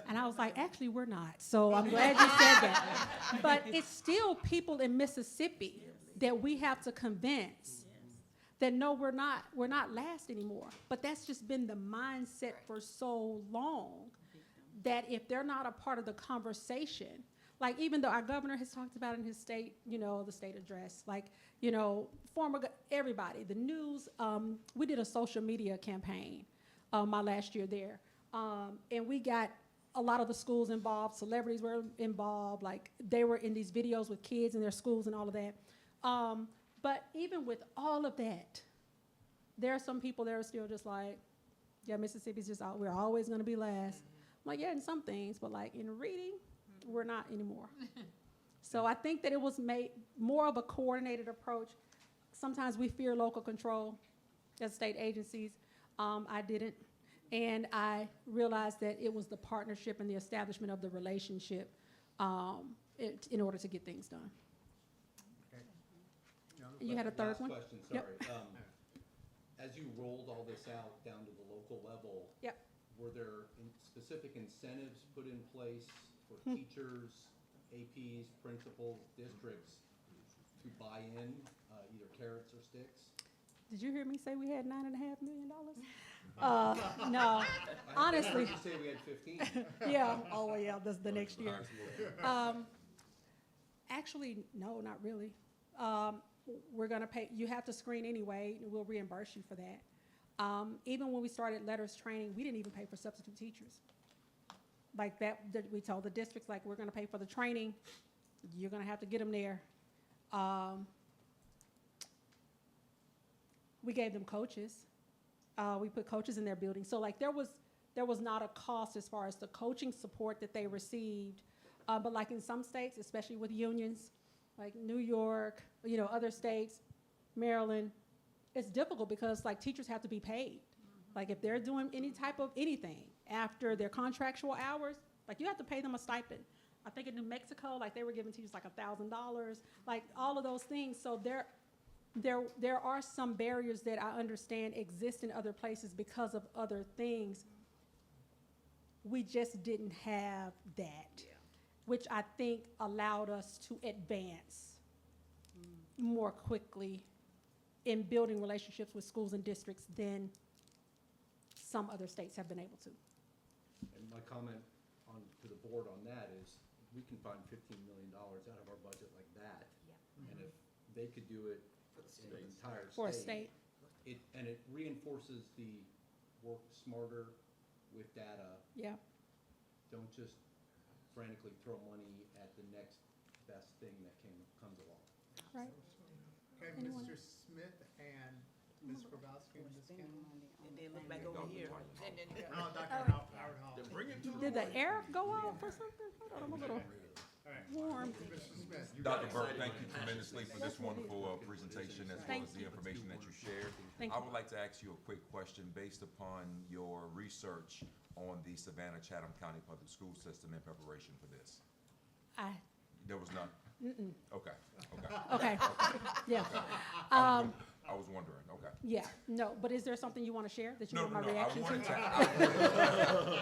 And I was like, actually, we're not. So I'm glad you said that. But it's still people in Mississippi that we have to convince that no, we're not last anymore. But that's just been the mindset for so long that if they're not a part of the conversation, like even though our governor has talked about in his state, the state address, like, everybody, the news, we did a social media campaign my last year there. And we got a lot of the schools involved, celebrities were involved, like they were in these videos with kids in their schools and all of that. But even with all of that, there are some people that are still just like, yeah, Mississippi's just we're always gonna be last. I'm like, yeah, in some things, but like in reading, we're not anymore. So I think that it was made more of a coordinated approach. Sometimes we fear local control as state agencies. I didn't. And I realized that it was the partnership and the establishment of the relationship in order to get things done. Okay. You had a third one? Last question, Yep. sorry. As you rolled all this out down to the local level, Yep. were there specific incentives put in place for teachers, APs, principals, districts to buy in, either carrots or sticks? Did you hear me say we had $9.5 million? No, honestly. I heard you say we had 15. Yeah, oh, yeah, that's the next year. Actually, no, not really. We're gonna pay, you have to screen anyway, and we'll reimburse you for that. Even when we started letters training, we didn't even pay for substitute teachers. Like that we told the districts, like, we're gonna pay for the training, you're gonna have to get them there. We gave them coaches. We put coaches in their building. So like there was not a cost as far as the coaching support that they received. But like in some states, especially with unions, like New York, other states, Maryland, it's difficult because like teachers have to be paid. Like if they're doing any type of anything after their contractual hours, like you have to pay them a stipend. I think in New Mexico, like they were giving teachers like $1,000, like all of those things. So there are some barriers that I understand exist in other places because of other things. We just didn't have that, which I think allowed us to advance more quickly in building relationships with schools and districts than some other states have been able to. And my comment to the board on that is, we can find $15 million out of our budget like that. And if they could do it in the entire state. For a state. It reinforces the work smarter with data. Yeah. Don't just frantically throw money at the next best thing that comes along. Right. Okay, Anyone? Mr. Smith and Ms. Grabowski and Ms. Cannon. And then look back over here. No, Dr. Howard Hall. Did the air go off or something? Hold on, I'm a little warm. Mr. Smith. Dr. Burke, thank you tremendously for this wonderful presentation as well Thank as the you. information that you shared. Thank I you. would like to ask you a quick question based upon your research on the Savannah-Chatham County Public School System in preparation for this. There was none? Okay. Okay, yeah. I was wondering, okay. Yeah, no, but is there something you want to share that you No, want my no, no, reaction to?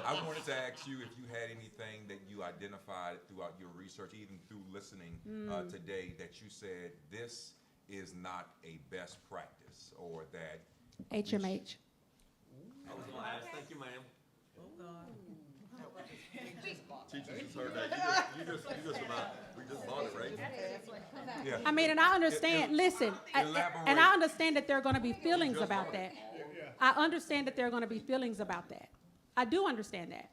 I wanted to ask you if you had anything that you identified throughout your research, even through listening today, that you said this is not a best practice, or that HMH. I was gonna ask, thank you, ma'am. Teachers just heard that. You just we just bought it, right? Yeah. I mean, and I understand, listen, and Elaborate. I understand that there are going to be feelings about that. I understand that there are going to be feelings about that. I do understand that.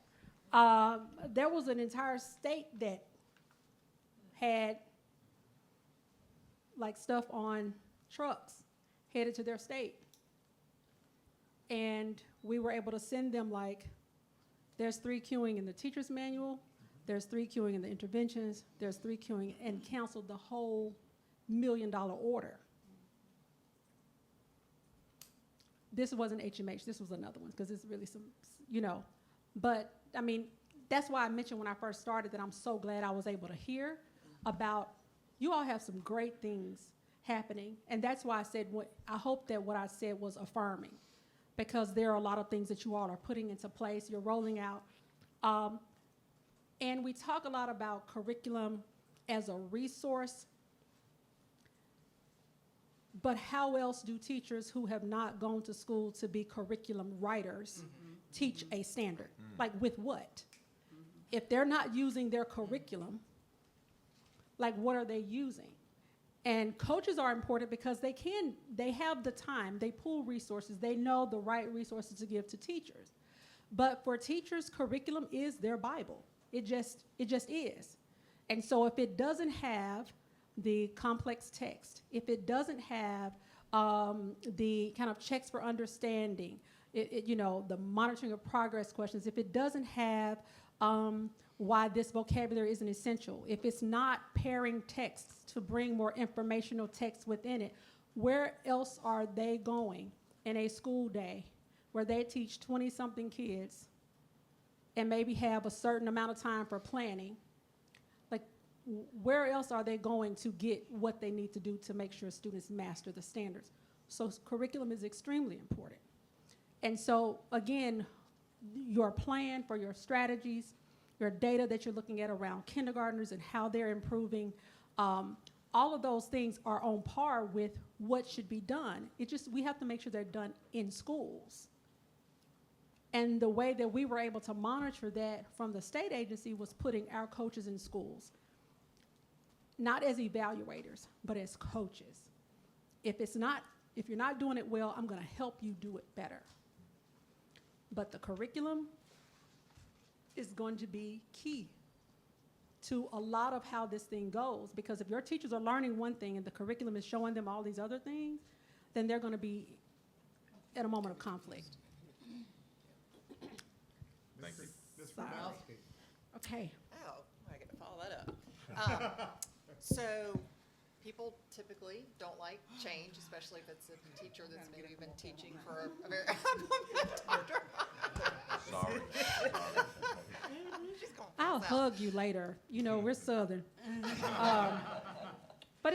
There was an entire state that had like stuff on trucks headed to their state. And we were able to send them like, there's 3 queuing in the teacher's manual, there's 3 queuing in the interventions, there's 3 queuing, and canceled the whole million-dollar order. This wasn't HMH, this was another one, because it's really some, but, I mean, that's why I mentioned when I first started that I'm so glad I was able to hear about, you all have some great things happening, and that's why I said, I hope that what I said was affirming, because there are a lot of things that you all are putting into place, you're rolling out. And we talk a lot about curriculum as a resource, but how else do teachers who have not gone to school to be curriculum writers teach a standard? Like with what? If they're not using their curriculum, like what are they using? And coaches are important because they have the time, they pool resources, they know the right resources to give to teachers. But for teachers, curriculum is their Bible. It just is. And so if it doesn't have the complex text, if it doesn't have the kind of checks for understanding, the monitoring of progress questions, if it doesn't have why this vocabulary isn't essential, if it's not pairing texts to bring more informational text within it, where else are they going in a school day where they teach 20-something kids and maybe have a certain amount of time for planning? Like, where else are they going to get what they need to do to make sure students master the standards? So curriculum is extremely important. And so, again, your plan for your strategies, your data that you're looking at around kindergartners and how they're improving, all of those things are on par with what should be done. We have to make sure they're done in schools. And the way that we were able to monitor that from the state agency was putting our coaches in schools, not as evaluators, but as coaches. If you're not doing it well, I'm gonna help you do it better. But the curriculum is going to be key to a lot of how this thing goes, because if your teachers are learning one thing and the curriculum is showing them all these other things, then they're gonna be at a moment of conflict. Thank you. Ms. Sorry. Grabowski. Okay. Oh, I get to follow that up. So people typically don't like change, especially if it's a teacher that's maybe been teaching for a very Sorry. She's gonna I'll pass out. hug you later. We're Southern. But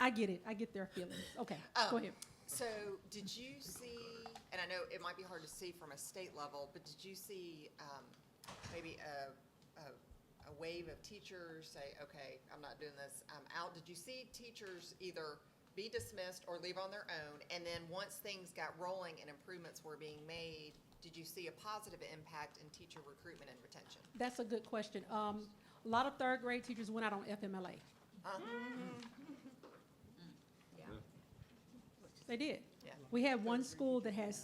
I get it. I get their feelings. Okay, go ahead. So did you see, and I know it might be hard to see from a state level, but did you see maybe a wave of teachers say, okay, I'm not doing this, I'm out? Did you see teachers either be dismissed or leave on their own? And then once things got rolling and improvements were being made, did you see a positive impact in teacher recruitment and retention? That's a good question. A lot of third grade teachers went out on FMLA. Yeah. They did. Yeah. We had one school that had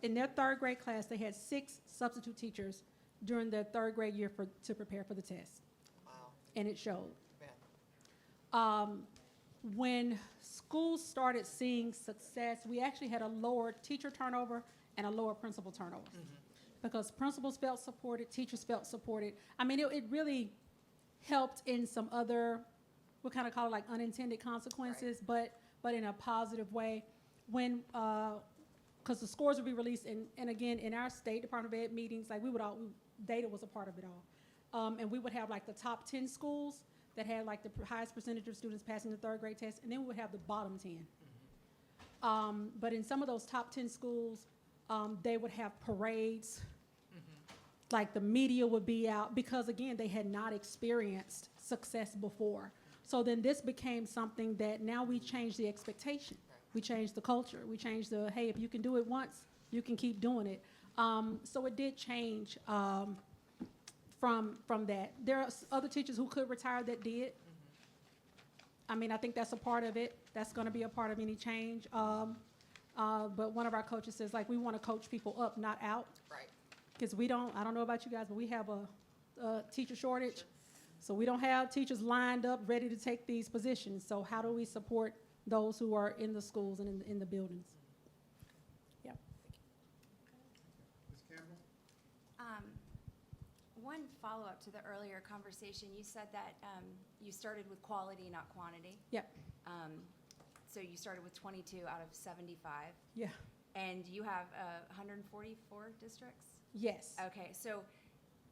in their third grade class, they had 6 substitute teachers during their third grade year to prepare for the test. Wow. And it showed. Yeah. When schools started seeing success, we actually had a lower teacher turnover and a lower principal turnover. Because principals felt supported, teachers felt supported. I mean, it really helped in some other, we kind of call it like unintended consequences, but in a positive way. When, because the scores would be released, and again, in our State Department of Ed meetings, like data was a part of it all. And we would have like the top 10 schools that had like the highest percentage of students passing the third grade test, and then we would have the bottom 10. But in some of those top 10 schools, they would have parades, like the media would be out, because again, they had not experienced success before. So then this became something that now we changed the expectation. We changed the culture. We changed hey, if you can do it once, you can keep doing it. So it did change from that. There are other teachers who could retire that did. I mean, I think that's a part of it. That's gonna be a part of any change. But one of our coaches says, like, we want to coach people up, not out. Right. Because I don't know about you guys, but we have a teacher shortage. So we don't have teachers lined up, ready to take these positions. So how do we support those who are in the schools and in the buildings? Yeah. Ms. Campbell? One one follow-up to the earlier conversation. You said that you started with quality, not quantity. Yep. So you started with 22 out of 75, Yeah. and you have 144 districts? Yes. Okay, so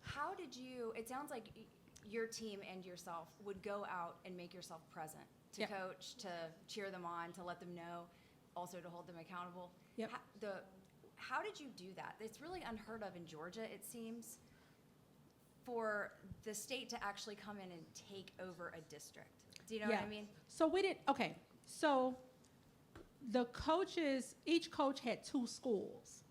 how did you, it sounds like your team and yourself would go out and make yourself present to Yep. coach, to cheer them on, to let them know, also to hold them accountable. Yep. How did you do that? It's really unheard of in Georgia, it seems, for the state to actually come in and take over a district. Do you know what I Yeah. mean? So we did, okay, so the coaches, each coach had 2 schools.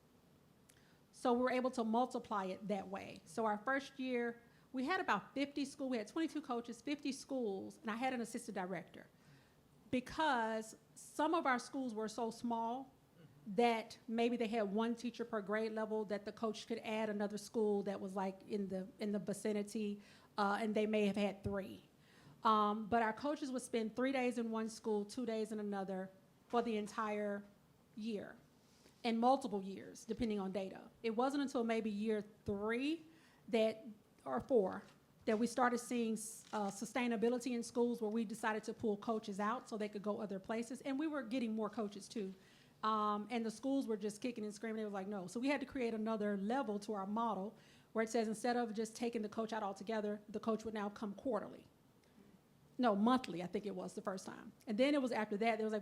So we were able to multiply it that way. So our first year, we had about 50 schools, we had 22 coaches, 50 schools, and I had an assistant director. Because some of our schools were so small that maybe they had 1 teacher per grade level, that the coach could add another school that was like in the vicinity, and they may have had 3. But our coaches would spend 3 days in one school, 2 days in another for the entire year, and multiple years, depending on data. It wasn't until maybe year 3 or 4 that we started seeing sustainability in schools, where we decided to pull coaches out so they could go other places. And we were getting more coaches too. And the schools were just kicking and screaming. They was like, no. So we had to create another level to our model where it says instead of just taking the coach out altogether, the coach would now come quarterly. No, monthly, I think it was the first time. And then it was after that, it was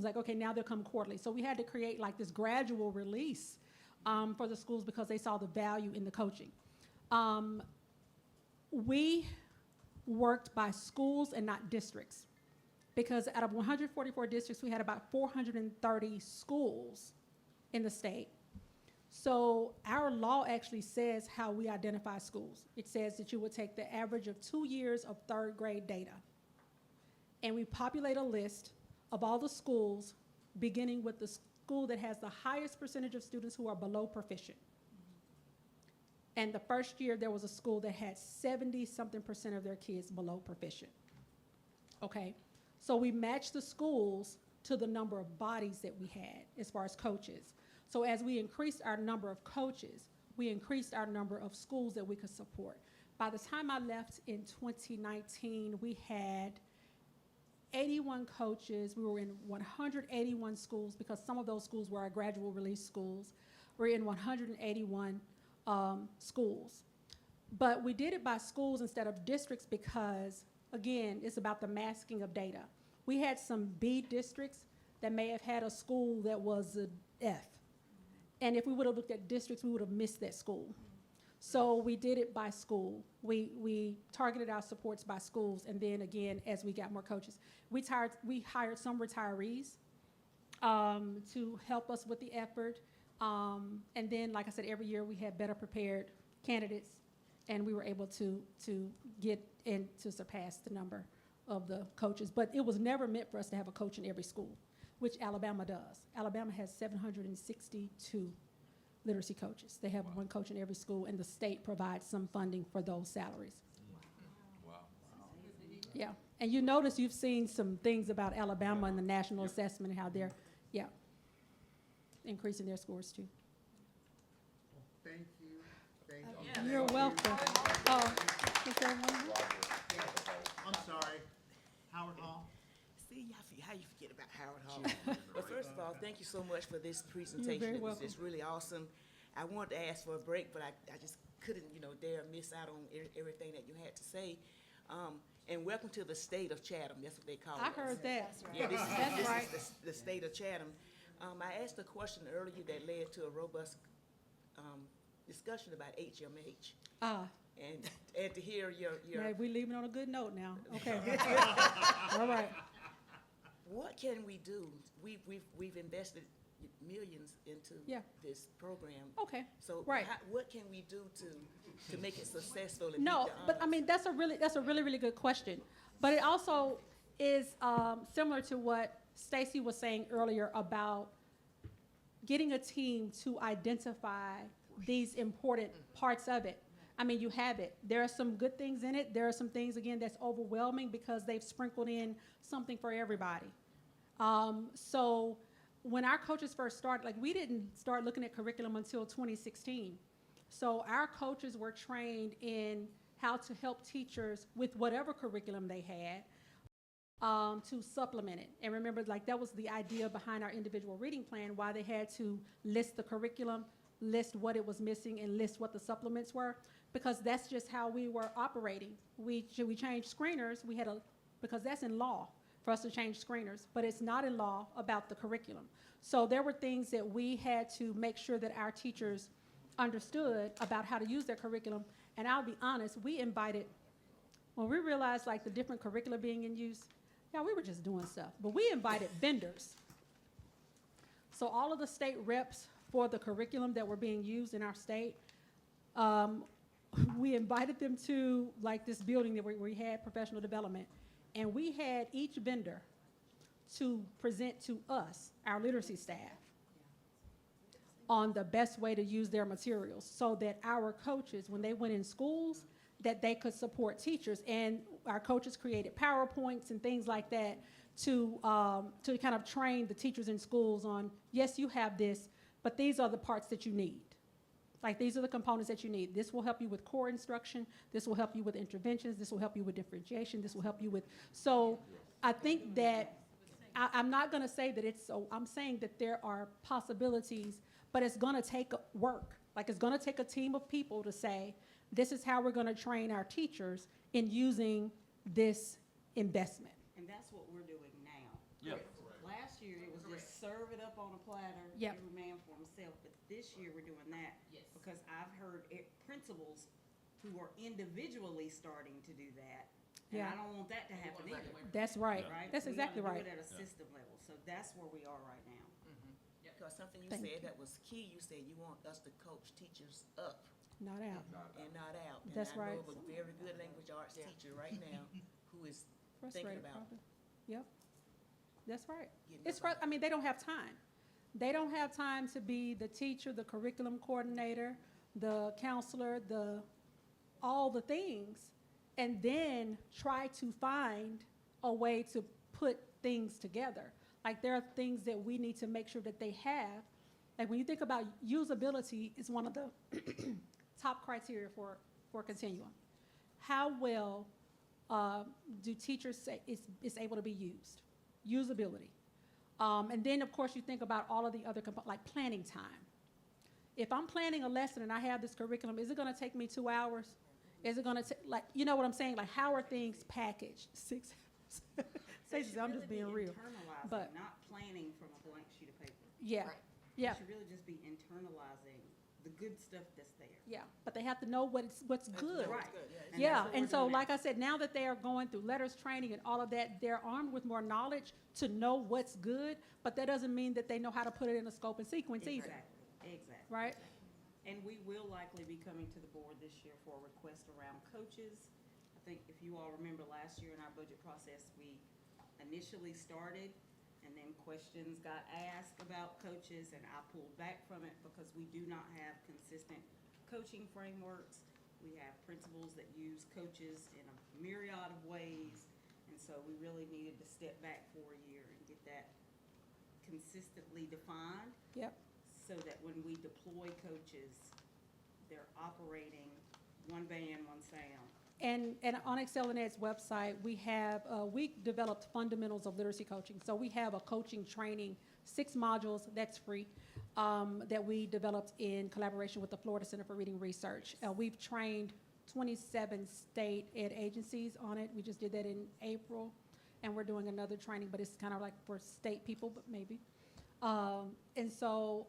like, okay, now they'll come quarterly. So we had to create like this gradual release for the schools because they saw the value in the coaching. We worked by schools and not districts, because out of 144 districts, we had about 430 schools in the state. So our law actually says how we identify schools. It says that you would take the average of 2 years of 3rd grade data, and we populate a list of all the schools, beginning with the school that has the highest percentage of students who are below proficient. And the first year, there was a school that had 70-something% of their kids below proficient. Okay? So we matched the schools to the number of bodies that we had as far as coaches. So as we increased our number of coaches, we increased our number of schools that we could support. By the time I left in 2019, we had 81 coaches. We were in 181 schools, because some of those schools were our gradual release schools. We're in 181 schools. But we did it by schools instead of districts because, again, it's about the masking of data. We had some B districts that may have had a school that was an F. And if we would have looked at districts, we would have missed that school. So we did it by school. We targeted our supports by schools, and then again, as we got more coaches, we hired some retirees to help us with the effort. And then, like I said, every year we had better prepared candidates, and we were able to get and to surpass the number of the coaches. But it was never meant for us to have a coach in every school, which Alabama does. Alabama has 762 literacy coaches. They have 1 coach in every school, and the state provides some funding for those salaries. Wow. Yeah, and you notice you've seen some things about Alabama and the national assessment and how they're, increasing their scores too. Thank you. Thank you. You're welcome. Is there one more? I'm sorry. Howard Hall. See, how you forget about Howard Hall? But first of all, thank you so much for this presentation. very It was welcome. just really awesome. I wanted to ask for a break, but I just couldn't, dare miss out on everything that you had to say. And welcome to the state of Chatham. That's what they call it. I heard that. Yeah, this That's right. is the state of Chatham. I asked a question earlier that led to a robust discussion about HMH. And to hear your Yeah, we leaving on a good note now. Okay. All right. What can we do? We've invested millions into this program. Okay. So Right. what can we do to make it successful? And No, meet the but I honors? mean, that's a really, really good question. But it also is similar to what Stacy was saying earlier about getting a team to identify these important parts of it. I mean, you have it. There are some good things in it. There are some things, again, that's overwhelming because they've sprinkled in something for everybody. So when our coaches first started, like, we didn't start looking at curriculum until 2016. So our coaches were trained in how to help teachers with whatever curriculum they had, to supplement it. And remember, like, that was the idea behind our individual reading plan, why they had to list the curriculum, list what it was missing, and list what the supplements were, because that's just how we were operating. We changed screeners, because that's in law for us to change screeners, but it's not in law about the curriculum. So there were things that we had to make sure that our teachers understood about how to use their curriculum. And I'll be honest, when we realized like the different curricula being in use, yeah, we were just doing stuff, but we invited vendors. So all of the state reps for the curriculum that were being used in our state, we invited them to like this building that we had professional development, and we had each vendor to present to us, our literacy staff, on the best way to use their materials so that our coaches, when they went in schools, that they could support teachers. And our coaches created PowerPoints and things like that to kind of train the teachers in schools on, yes, you have this, but these are the parts that you need. Like, these are the components that you need. This will help you with core instruction. This will help you with interventions. This will help you with differentiation. This will help you with, so I think that, I'm not gonna say that it's so, I'm saying that there are possibilities, but it's gonna take work. Like, it's gonna take a team of people to say, this is how we're gonna train our teachers in using this investment. And that's what we're doing now. Yeah. Last year, it was just serve it up on a platter, Yep. every man for himself, but this year, we're doing that. Yes. Because I've heard principals who are individually starting to do that. And Yeah. I don't want that to happen either, That's right. right? That's exactly right. We gotta do it at a system level, so that's where we are right now. Because something you Thank said you. that was key, you said you want us to coach teachers up Not out. and not out. That's And I right. know of a very good language arts teacher right now who is thinking Frustrated, about probably. Yep. That's right. getting It's, up on I mean, they don't have time. They don't have time to be the teacher, the curriculum coordinator, the counselor, all the things, and then try to find a way to put things together. Like, there are things that we need to make sure that they have. Like, when you think about usability, is one of the top criteria for continuum. How well do teachers say it's able to be used? Usability. And then, of course, you think about all of the other like planning time. If I'm planning a lesson and I have this curriculum, is it gonna take me 2 hours? Is it gonna take, like, you know what I'm saying? Like, how are things packaged? 6 hours. Stacey, I'm just being real. Internalizing, But- not planning from a blank sheet of paper. Yeah, Right. yeah, You should really just be internalizing the good stuff that's there. yeah. But they have to know what's good. Right. And Yeah, that's what and we're so, doing now. like I said, now that they are going through letters training and all of that, they're armed with more knowledge to know what's good, but that doesn't mean that they know how to put it in a scope and sequence either, Exactly. right? And we will likely be coming to the board this year for a request around coaches. I think if you all remember last year in our budget process, we initially started, and then questions got asked about coaches, and I pulled back from it because we do not have consistent coaching frameworks. We have principals that use coaches in a myriad of ways, and so we really needed to step back for a year and get that consistently defined. Yep. So that when we deploy coaches, they're operating one band, one sound. And on Excel and Ed's website, we developed fundamentals of literacy coaching. So we have a coaching training, 6 modules, that's free, that we developed in collaboration with the Florida Center for Reading Research. We've trained 27 state ed agencies on it. We just did that in April, and we're doing another training, but it's kind of like for state people, but maybe. And so,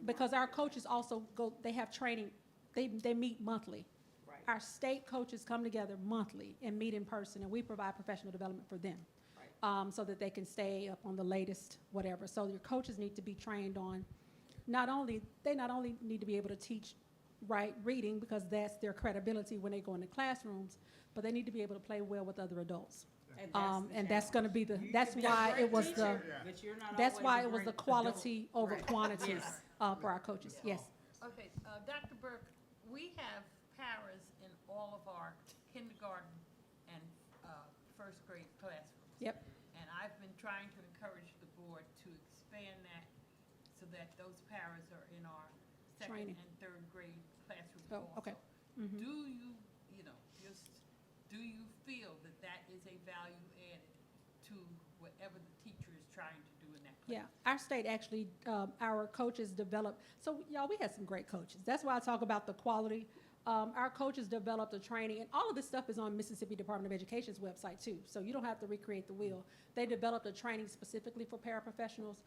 because our coaches also they have training, they meet monthly. Right. Our state coaches come together monthly and meet in person, and we provide professional development for them. Right. So that they can stay up on the latest whatever. So your coaches need to be trained on, they not only need to be able to teach right reading, because that's their credibility when they go into classrooms, but they need to be able to play well with other adults. And that's gonna be that's could be a why great it was teacher, but you're not that's always why a it was the great quality adult. over Right. quantity, Yes. for our coaches, yes. Okay, Dr. Burke, we have paras in all of our kindergarten and first grade classrooms. Yep. And I've been trying to encourage the board to expand that so that those paras are in our second Training. and third grade classrooms Oh, okay. also. Do you, just, do you feel that that is a value added to whatever the teacher is trying to do in that class? Yeah, our state actually, our coaches developed, so y'all, we had some great coaches. That's why I talk about the quality. Our coaches developed a training, and all of this stuff is on Mississippi Department of Education's website too, so you don't have to recreate the wheel. They developed a training specifically for paraprofessionals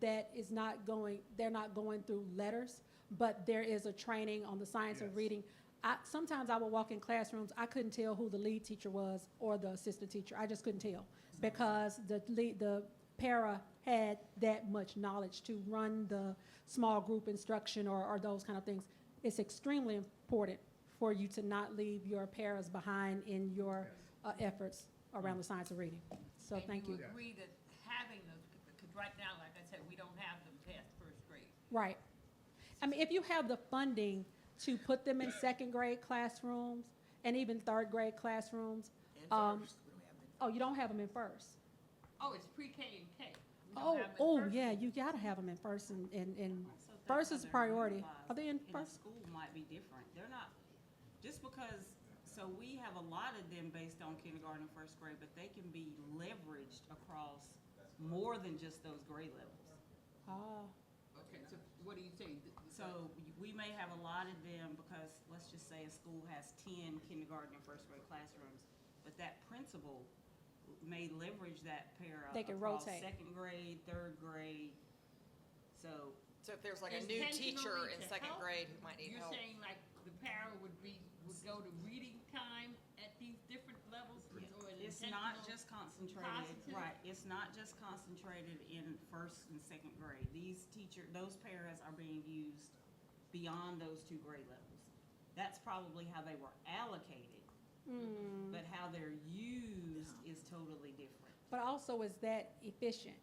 that is not going, they're not going through letters, but there is a training on the science of reading. Sometimes I would walk in classrooms, I couldn't tell who the lead teacher was or the assistant teacher. I just couldn't tell because the para had that much knowledge to run the small group instruction or those kind of things. It's extremely important for you to not leave your paras behind in your efforts around the science of reading. So thank you. And you agree that having those, because right now, like I said, we don't have them past first grade. Right. I mean, if you have the funding to put them in second grade classrooms and even third grade classrooms. And first, we don't have them. Oh, you don't have them in first? Oh, it's pre-K and K. We don't have them in Oh, first. yeah, you gotta have them in first and Also think first is other priority. utilize Are they in a first? school might be different. They're not, just because, so we have a lot of them based on kindergarten and first grade, but they can be leveraged across more than just those grade levels. Ah, Okay, so what do you say? So we may have a lot of them because, let's just say a school has 10 kindergarten and first grade classrooms, but that principal may leverage that para They can across rotate. second grade, third grade. So So if there's like a new teacher in Intentionally to second help, grade who might need You're help. saying like the para would go to reading time at these different levels? or an it's not intentional just concentrated, positive? right, it's not just concentrated in first and second grade. Those paras are being used beyond those two grade levels. That's probably how they were allocated, but how they're used is totally different. but also is that efficient?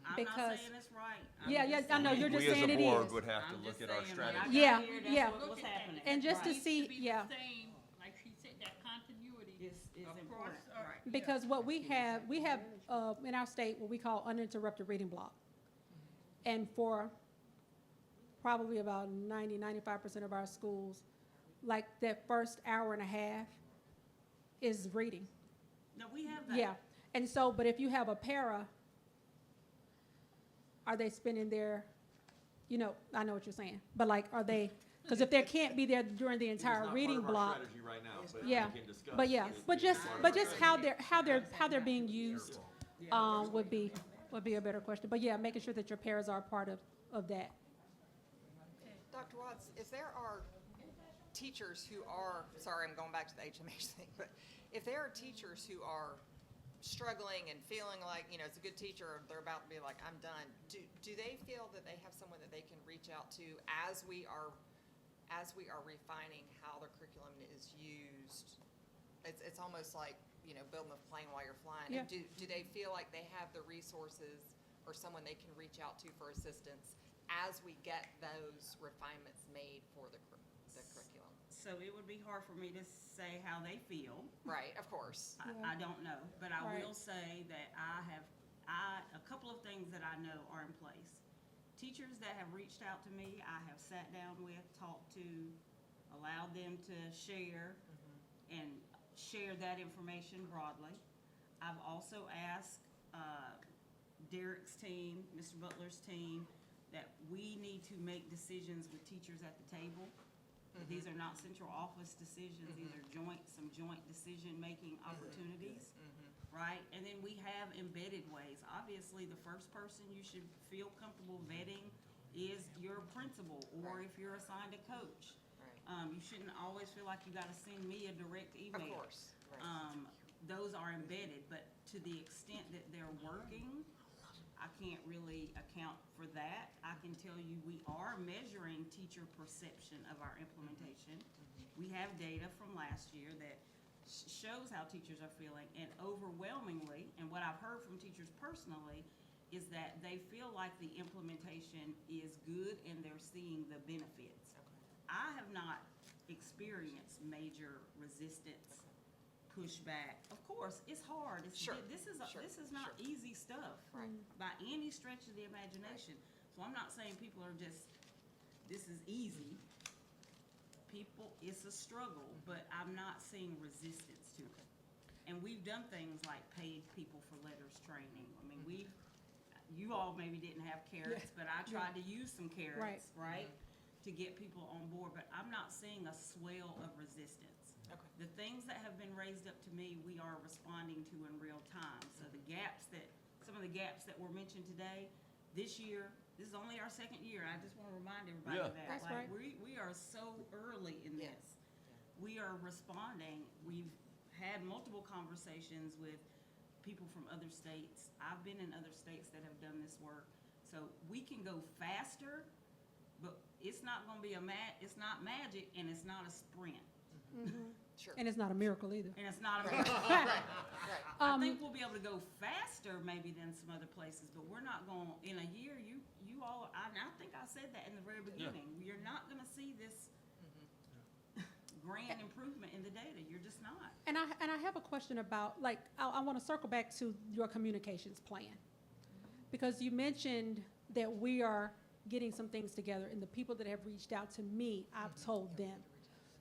I'm not Because- saying it's right. I'm Yeah, just I know, saying- you're just We as saying a it board is. would have to I'm look just at our saying, when I strategy. got Yeah, here, yeah. that's what was Look at that. happening. And just to Right. Needs see, be yeah. the same, like she said, that continuity Is across, important, right. Because what we have in our state what we call uninterrupted reading block. And for probably about 95% of our schools, like that first hour and a half is reading. No, we have that. Yeah, and so, but if you have a para, are they spending their, I know what you're saying, but like, are they, because if they can't be there during the entire reading block. right now, but Yeah, but yeah, but just how they're being used, would be a better question. But yeah, making sure that your paras are a part of that. Dr. Watts, if there are teachers who are, sorry, I'm going back to the HMH thing, but if there are teachers who are struggling and feeling like, it's a good teacher, they're about to be like, I'm done, do they feel that they have someone that they can reach out to as we are refining how the curriculum is used? It's almost like, building a plane while you're flying. Yeah. Do they feel like they have the resources or someone they can reach out to for assistance as we get those refinements made for the curriculum? So it would be hard for me to say how they feel. Right, of course. I don't know, but I Right. will say that a couple of things that I know are in place. Teachers that have reached out to me, I have sat down with, talked to, allowed them to share and share that information broadly. I've also asked Derek's team, Mr. Butler's team, that we need to make decisions with teachers at the table. These are not central office decisions, these are some joint decision-making opportunities, right? And then we have embedded ways. Obviously, the first person you should feel comfortable vetting is your principal, or if you're assigned a coach. Right. You shouldn't always feel like you gotta send me a direct Of email. course, right. Those are embedded, but to the extent that they're working, I can't really account for that. I can tell you we are measuring teacher perception of our implementation. We have data from last year that shows how teachers are feeling, and overwhelmingly, and what I've heard from teachers personally, is that they feel like the implementation is good and they're seeing the benefits. I have not experienced major resistance, pushback. Of course, it's hard. Sure, This is not sure. easy stuff Right. by any stretch of the imagination. So I'm not saying people are just, this is easy. people, it's a struggle, but I'm not seeing resistance to it. And we've done things like paid people for letters training. I mean, you all maybe didn't have carrots, but I tried to use some carrots, right? To get people on board, but I'm not seeing a swell of resistance. Okay. The things that have been raised up to me, we are responding to in real time. So some of the gaps that were mentioned today, this year, this is only our second year. I just want to remind everybody Yeah. of that. That's Like, right. we are so early in Yes. this. We are responding. We've had multiple conversations with people from other states. I've been in other states that have done this work. So we can go faster, but it's not gonna be it's not magic and it's not a sprint. Sure. And it's not a miracle either. And it's not a Right. Right. I think we'll be able to go faster maybe than some other places, but we're not going, in a year, you all, I think I said that in the very beginning. You're not gonna see this grand improvement in the data. You're just not. And I have a question about, like, I want to circle back to your communications plan. Because you mentioned that we are getting some things together, and the people that have reached out to me, I've told them.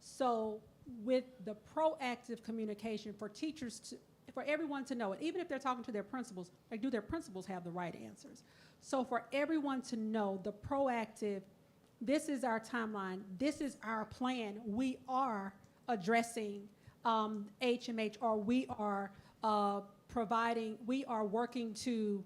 So with the proactive communication for teachers for everyone to know it, even if they're talking to their principals, like, do their principals have the right answers? So for everyone to know the proactive, this is our timeline, this is our plan, we are addressing HMH, or we are we are working to,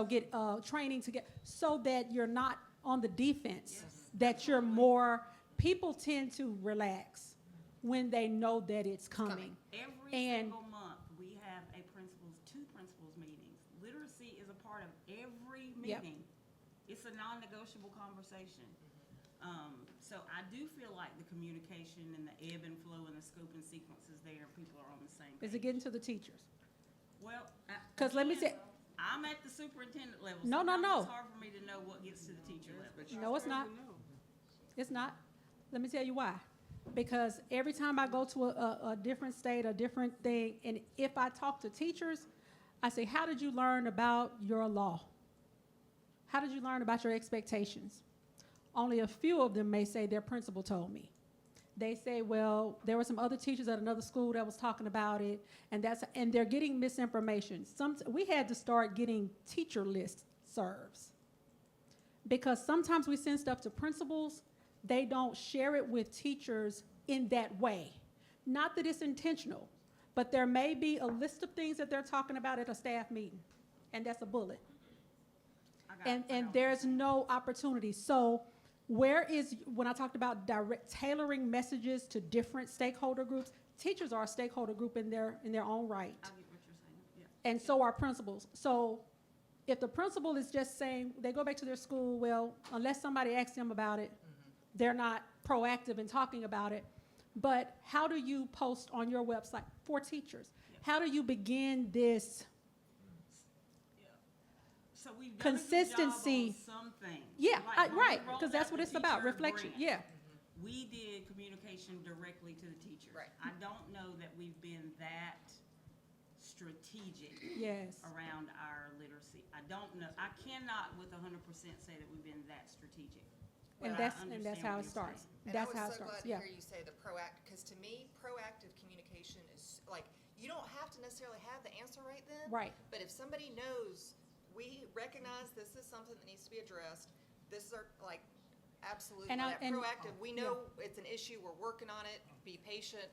get training to get, so that you're not on the defense, that you're more, people tend to relax when they know that it's coming. Every single month, we have two principals meetings. Literacy is a part of every Yep. meeting. It's a non-negotiable conversation. So I do feel like the communication and the ebb and flow and the scope and sequence is there, and people are on the same page. Is it getting to the teachers? Well, 'Cause let me say- I'm at the superintendent level. No, no, Sometimes no. It's hard for me to know what gets to the teacher level. No, it's not. It's not. Let me tell you why. Because every time I go to a different state, a different thing, and if I talk to teachers, I say, how did you learn about your law? How did you learn about your expectations? Only a few of them may say their principal told me. They say, well, there were some other teachers at another school that was talking about it, and they're getting misinformation. We had to start getting teacher list serves. Because sometimes we send stuff to principals, they don't share it with teachers in that way. Not that it's intentional, but there may be a list of things that they're talking about at a staff meeting, and that's a bullet. And there's no opportunity. So when I talked about tailoring messages to different stakeholder groups, teachers are a stakeholder group in their own right. I get what you're saying, yeah. And so are principals. So if the principal is just saying, they go back to their school, well, unless somebody asks them about it, they're not proactive in talking about it. But how do you post on your website for teachers? How do you begin this So we've done consistency? a good job on some things. Yeah, Like when we right, rolled because that's out what the it's about, teacher reflection, grant, yeah. We did communication directly to the teachers. Right. I don't know that we've been that strategic Yes. around our literacy. I don't know, I cannot with 100% say that we've been that strategic. And But I that's understand how what it you're starts. saying. And That's how it I was so starts, glad yeah. to hear you say the proactive, because to me, proactive communication is, like, you don't have to necessarily have the answer right then. Right. But if somebody knows, we recognize this is something that needs to be addressed, this is our, like, absolutely, And that and- proactive, we know it's an issue, we're working on it, be patient,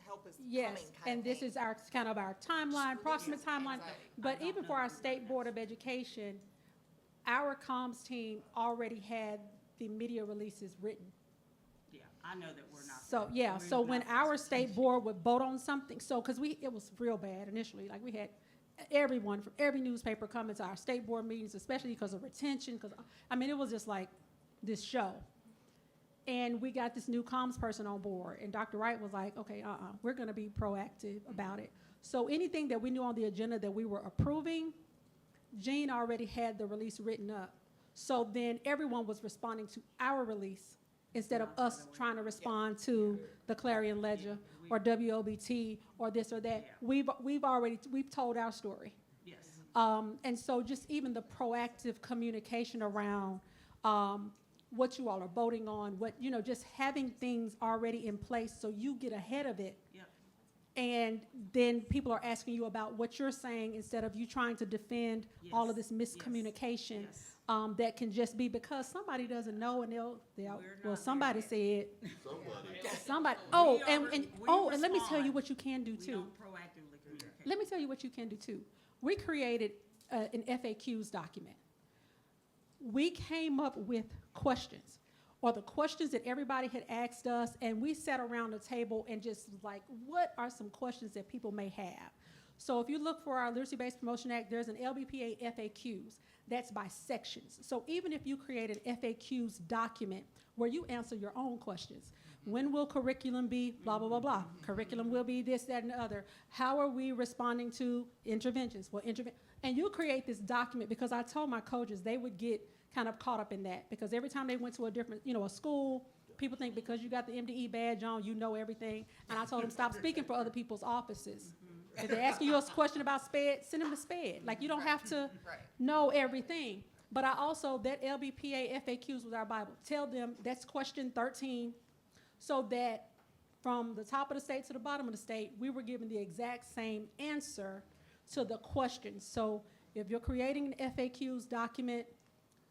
help is coming, Yes, kind and of this thing. is kind of our timeline, approximate timeline. Exactly. But I don't even know for our that we're State Board of Education, our comms team already had the media releases written. Yeah, I know that we're not. So, there. yeah, We're so when not our that state board would vote on something, so, because it was real bad initially, like, we had everyone from every newspaper coming to our state board meetings, especially because of retention, because, I mean, it was just like this show. And we got this new comms person on board, and Dr. Wright was like, okay, we're gonna be proactive about it. So anything that we knew on the agenda that we were approving, Jean already had the release written up. So then everyone was responding to our release instead of us trying to respond to the Clarion Ledger or WOBT or this or that. We've told our story. Yes. And so just even the proactive communication around what you all are voting on, what, you know, just having things already in place so you get ahead of it. Yep. And then people are asking you about what you're saying instead of you trying to defend all of Yes, this miscommunication. yes. That can just be because somebody doesn't know and they'll We're well, not somebody there said, Somebody. somebody, We oh, are and, re- and, we oh, and let me tell you respond. what you can do We too. don't proactively communicate. Let me tell you what you can do too. We created an FAQs document. We came up with questions, or the questions that everybody had asked us, and we sat around the table and just like, what are some questions that people may have? So if you look for our Literacy-Based Promotion Act, there's an LBPA FAQs. That's by sections. So even if you create an FAQs document where you answer your own questions, when will curriculum be blah, blah, blah, blah? Curriculum will be this, that, and the other. How are we responding to interventions? Well, and you create this document, because I told my coaches they would get kind of caught up in that, because every time they went to a different, you know, a school, people think because you got the MDE badge on, you know everything. And I told them, stop speaking for other people's offices. If they're asking you a question about SPED, send them to SPED. Like, you don't have to know everything. But I also, that LBPA FAQs was our Bible. Tell them that's question 13, so that from the top of the state to the bottom of the state, we were given the exact same answer to the question. So if you're creating an FAQs document,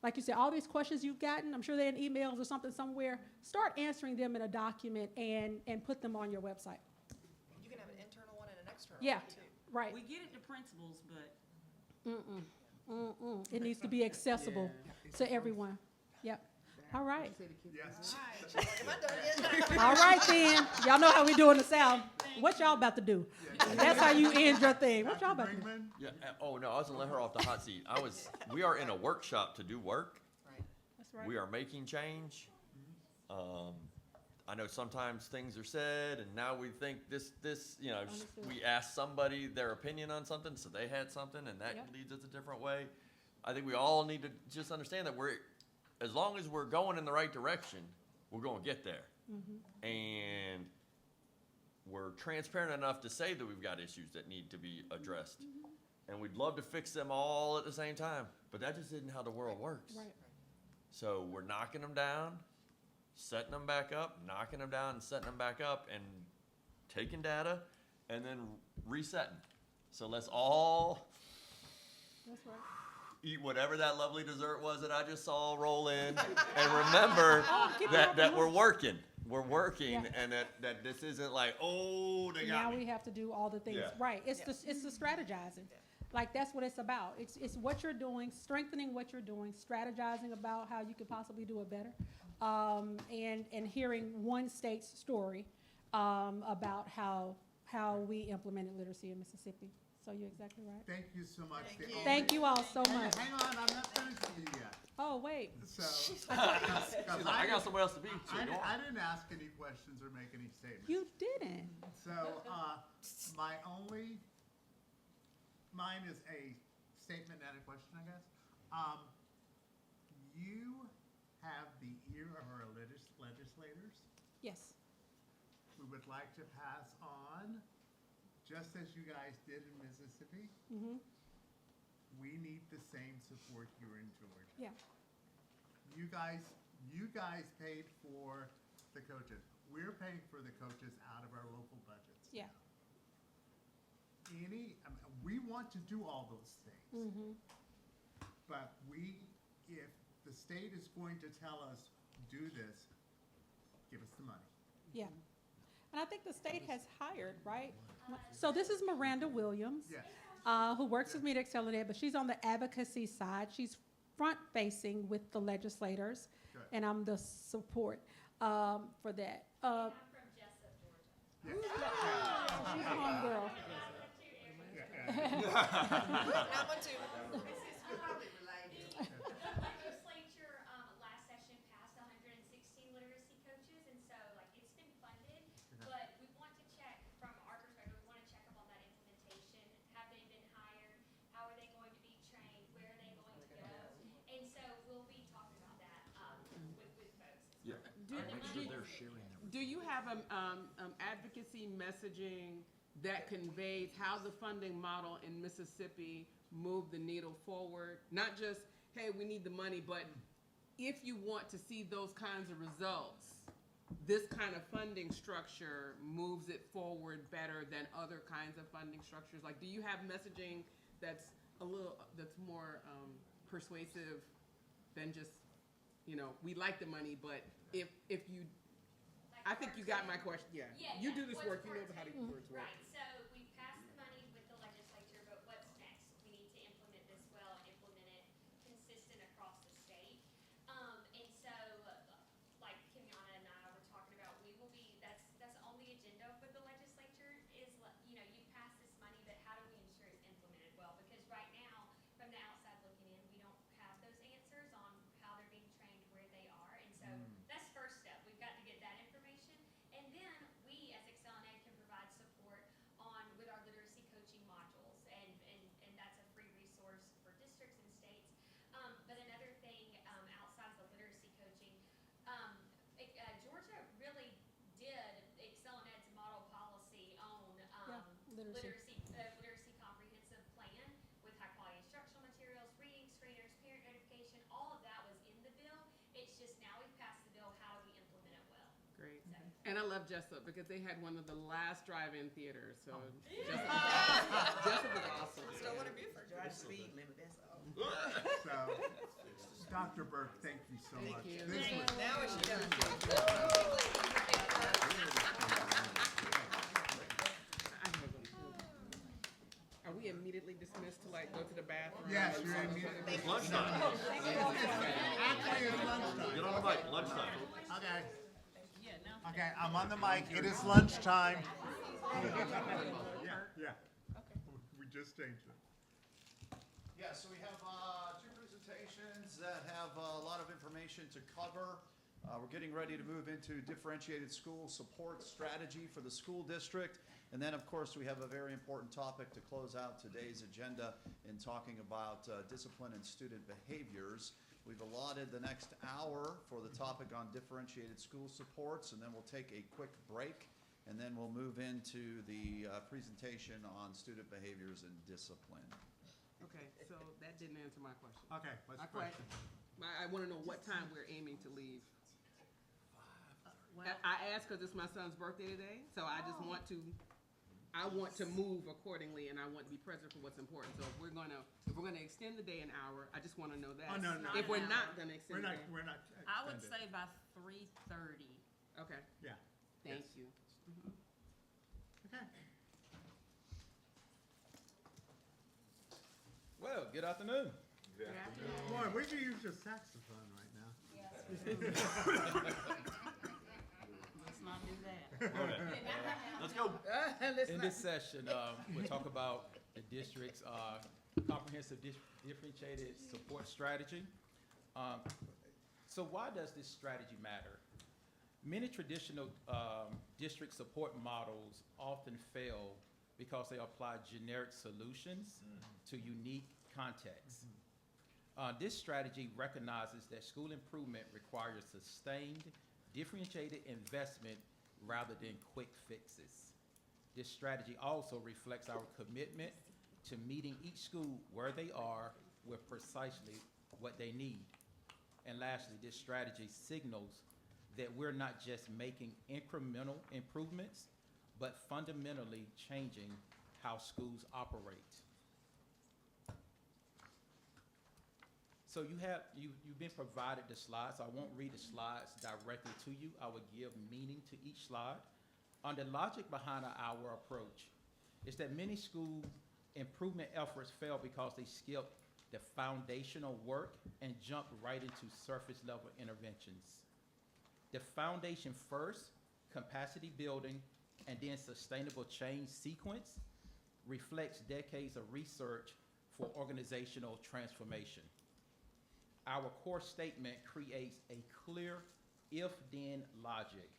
like you said, all these questions you've gotten, I'm sure they're in emails or something somewhere, start answering them in a document and put them on your website. You can have an internal one and an external Yeah, one too. right. We get it to principals, but It needs to be accessible to everyone. Yep. All right. Yes. All right then. Y'all know how we do in the South. What y'all about to do? That's how you end your thing. What y'all about to do? Brinkman? Yeah, oh, no, I was gonna let her off the hot seat. We are in a workshop to do work. That's right. We are making change. I know sometimes things are said, and now we think this, you know, Understood. we asked somebody their opinion on something, so they had something, and that Yep. leads us a different way. I think we all need to just understand that as long as we're going in the right direction, we're gonna get there. And we're transparent enough to say that we've got issues that need to be addressed. And we'd love to fix them all at the same time, but that just isn't how the world works. Right. So we're knocking them down, setting them back up, knocking them down and setting them back up, and taking data and then resetting. So let's all That's right. eat whatever that lovely dessert was that I just saw roll in, and remember that we're working. We're working, Yeah. and that this isn't like, oh, they got Now me. we have to do all the things. Yeah. Right. It's the strategizing. Like, that's what it's about. It's what you're doing, strengthening what you're doing, strategizing about how you could possibly do it better, and hearing one state's story about how we implemented literacy in Mississippi. So you're exactly right. Thank you so much. The Thank only- you all so much. Hang on, I'm not finished with you yet. Oh, wait. So, She's like, I got somewhere else to be. So go on. I didn't ask any questions or make any statements. You didn't. So, mine is a statement and a question, I guess. You have the ear of our legislators. Yes. We would like to pass on, just as you guys did in Mississippi, Mm-hmm. we need the same support here in Georgia. Yeah. You guys paid for the coaches. We're paying for the coaches out of our local budgets. Yeah. We want to do all those things. Mm-hmm. But if the state is going to tell us, do this, give us the money. Yeah. And I think the state has hired, right? So this is Miranda Williams, Yes. who works with me at Accelerate, but she's on the advocacy side. She's front-facing with the legislators, Good. and I'm the support for that. I'm from Jessup, Georgia. Yes. She's a homegirl. That one too. The legislature, last session passed 116 literacy coaches, and so, like, it's been funded, but we want to check, from our perspective, we want to check up on that implementation. Have they been hired? How are they going to be trained? Where are they going to go? And so we'll be talking about that, with folks. Yeah. Make sure they're sharing their. Do you have advocacy messaging that conveys how the funding model in Mississippi moved the needle forward? Not just, hey, we need the money, but if you want to see those kinds of results, this kind of funding structure moves it forward better than other kinds of funding structures? Like, do you have messaging that's that's more persuasive than just, we like the money, but if you, I think you got my question, yeah. You do this work, you know how to work. Right, so we passed the money with the legislature, but what's next? We need to implement this well and implement it consistent across the state. And so, like Kimiana and I were talking about, that's on the agenda for the legislature is, you pass this money, but how do we ensure it's implemented well? Because right now, from the outside looking in, we don't have those answers on how they're being trained, where they are. And so that's first step. We've got to get that information. And then we, as Excel and Ed, can provide support with our literacy coaching modules. And that's a free resource for districts and states. But another thing, outside of the literacy coaching, Georgia really did Excel and Ed's model policy on literacy. literacy comprehensive plan with high quality instructional materials, reading screeners, parent notification. All of that was in the bill. It's just now we've passed the bill. How do we implement it well? Great. So. And I love Jessup because they had one of the last drive-in theaters, so Jessup was awesome. Still want to be for drive speed limit, that's all. So, Dr. Burke, thank you so much. you. This was Now it's done. Are we immediately dismissed to go to the bathroom? Yes, you're immediately. Lunchtime. Actually, it's lunchtime. Get on the mic, lunchtime. Okay. Yeah, now. Okay, I'm on the mic. It is lunchtime. Yeah. Okay. We just changed it. Yeah, so we have two presentations that have a lot of information to cover. We're getting ready to move into differentiated school support strategy for the school district. And then, of course, we have a very important topic to close out today's agenda in talking about discipline and student behaviors. We've allotted the next hour for the topic on differentiated school supports, and then we'll take a quick break, and then we'll move into the presentation on student behaviors and discipline. Okay, so that didn't answer my question. Okay, what's the My question? I want to know what time we're aiming to leave. Well, I asked because it's my son's birthday today, so I just want to move accordingly, and I want to be present for what's important. So if we're gonna extend the day an hour, I just want to know that. Oh, no, no. If we're Not not gonna extend We're the not, day. we're not. I would extended. say by 3:30. Okay, Yeah. thank Yes. you. Okay. Well, good afternoon. Boy, we could use your saxophone right now. Let's not do that. Let's go. In this session, we'll talk about the district's comprehensive differentiated support strategy. So why does this strategy matter? Many traditional district support models often fail because they apply generic solutions to unique contexts. This strategy recognizes that school improvement requires sustained, differentiated investment rather than quick fixes. This strategy also reflects our commitment to meeting each school where they are with precisely what they need. And lastly, this strategy signals that we're not just making incremental improvements, but fundamentally changing how schools operate. So you've been provided the slides. I won't read the slides directly to you. I will give meaning to each slide. The logic behind our approach is that many school improvement efforts fail because they skip the foundational work and jump right into surface level interventions. The foundation first, capacity building, and then sustainable change sequence reflects decades of research for organizational transformation. Our core statement creates a clear if-then logic,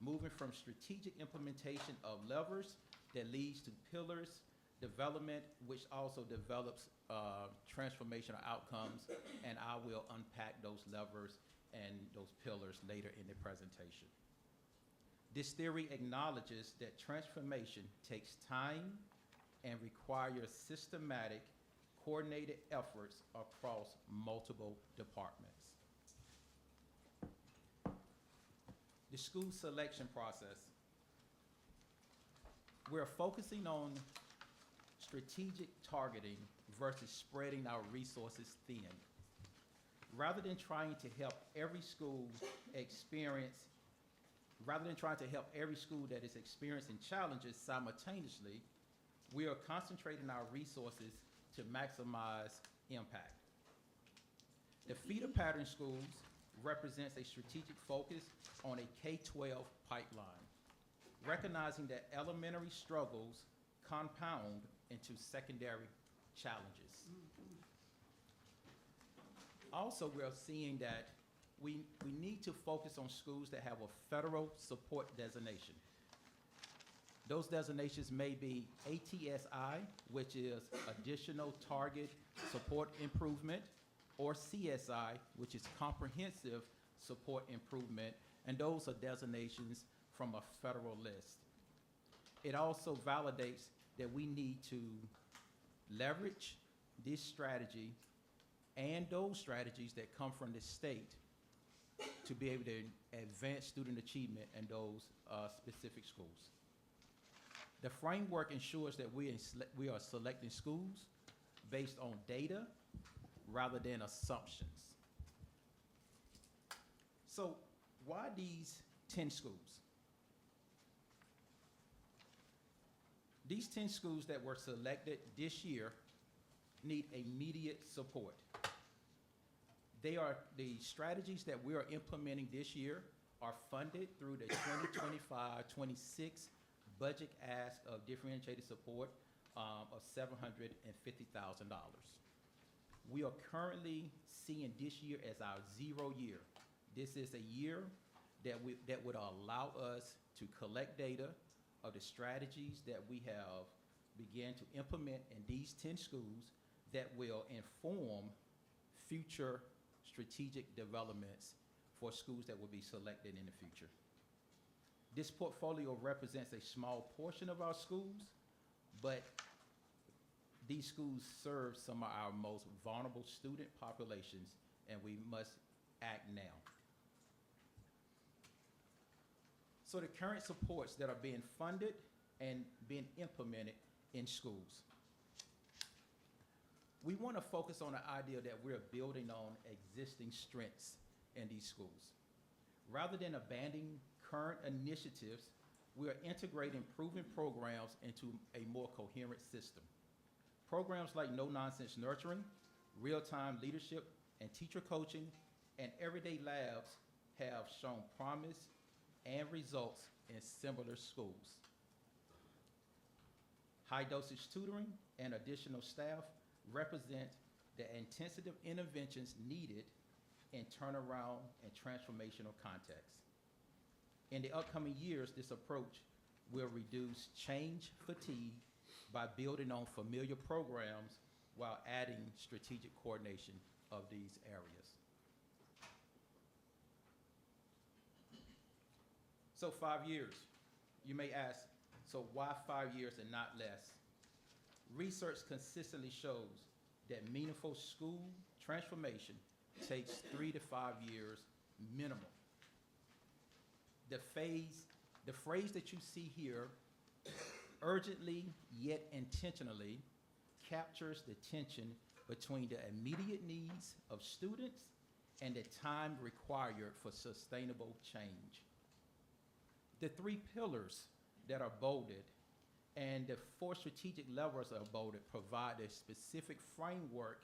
moving from strategic implementation of levers that leads to pillars development, which also develops transformational outcomes, and I will unpack those levers and those pillars later in the presentation. This theory acknowledges that transformation takes time and requires systematic, coordinated efforts across multiple departments. the school selection process. We're focusing on strategic targeting versus spreading our resources thin. Rather than trying to help every school that is experiencing challenges simultaneously, we are concentrating our resources to maximize impact. The feeder pattern schools represents a strategic focus on a K-12 pipeline, recognizing that elementary struggles compound into secondary challenges. Also, we're seeing that we need to focus on schools that have a federal support designation. Those designations may be ATSI, which is Additional Target Support Improvement, or CSI, which is Comprehensive Support Improvement, and those are designations from a federal list. It also validates that we need to leverage this strategy and those strategies that come from the state to be able to advance student achievement in those specific schools. The framework ensures that we are selecting schools based on data rather than assumptions. So why these 10 schools? These 10 schools that were selected this year need immediate support. The strategies that we are implementing this year are funded through the 2025-26 budget ask of differentiated support of $750,000. We are currently seeing this year as our 0 year. This is a year that would allow us to collect data of the strategies that we have began to implement in these 10 schools that will inform future strategic developments for schools that will be selected in the future. This portfolio represents a small portion of our schools, but these schools serve some of our most vulnerable student populations, and we must act now. So the current supports that are being funded and being implemented in schools. We want to focus on the idea that we're building on existing strengths in these schools. Rather than abandoning current initiatives, we are integrating proven programs into a more coherent system. Programs like no-nonsense nurturing, real-time leadership and teacher coaching, and everyday labs have shown promise and results in similar schools. High-dosage tutoring and additional staff represent the intensive interventions needed in turnaround and transformational contexts. In the upcoming years, this approach will reduce change fatigue by building on familiar programs while adding strategic coordination of these areas. So 5 years. You may ask, so why 5 years and not less? Research consistently shows that meaningful school transformation takes 3 to 5 years minimum. The phrase that you see here, urgently yet intentionally, captures the tension between the immediate needs of students and the time required for sustainable change. The 3 pillars that are bolded and the 4 strategic levers that are bolded provide a specific framework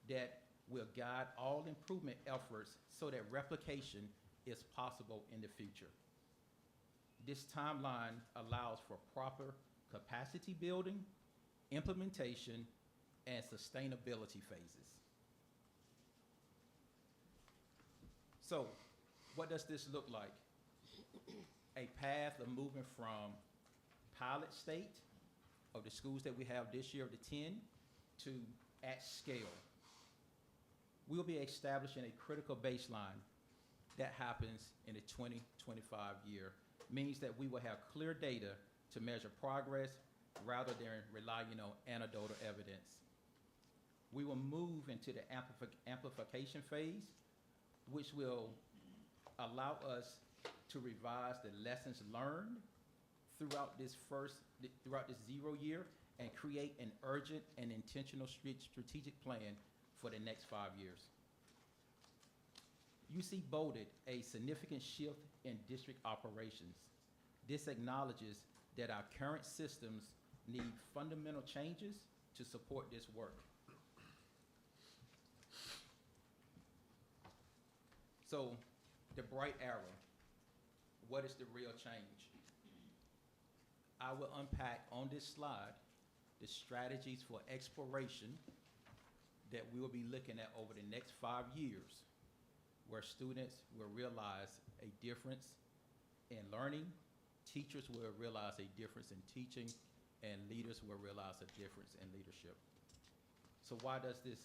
that will guide all improvement efforts so that replication is possible in the future. This timeline allows for proper capacity building, implementation, and sustainability phases. So, what does this look like? A path of moving from pilot state of the schools that we have this year of the 10 to at scale. We'll be establishing a critical baseline that happens in the 2025 year. Means that we will have clear data to measure progress rather than relying on anecdotal evidence. We will move into the amplification phase, which will allow us to revise the lessons learned throughout this 0 year and create an urgent and intentional strategic plan for the next 5 years. You see bolded a significant shift in district operations. This acknowledges that our current systems need fundamental changes to support this work. So, the bright arrow, what is the real change? I will unpack on this slide the strategies for exploration that we will be looking at over the next 5 years, where students will realize a difference in learning, teachers will realize a difference in teaching, and leaders will realize a difference in leadership. So why does this?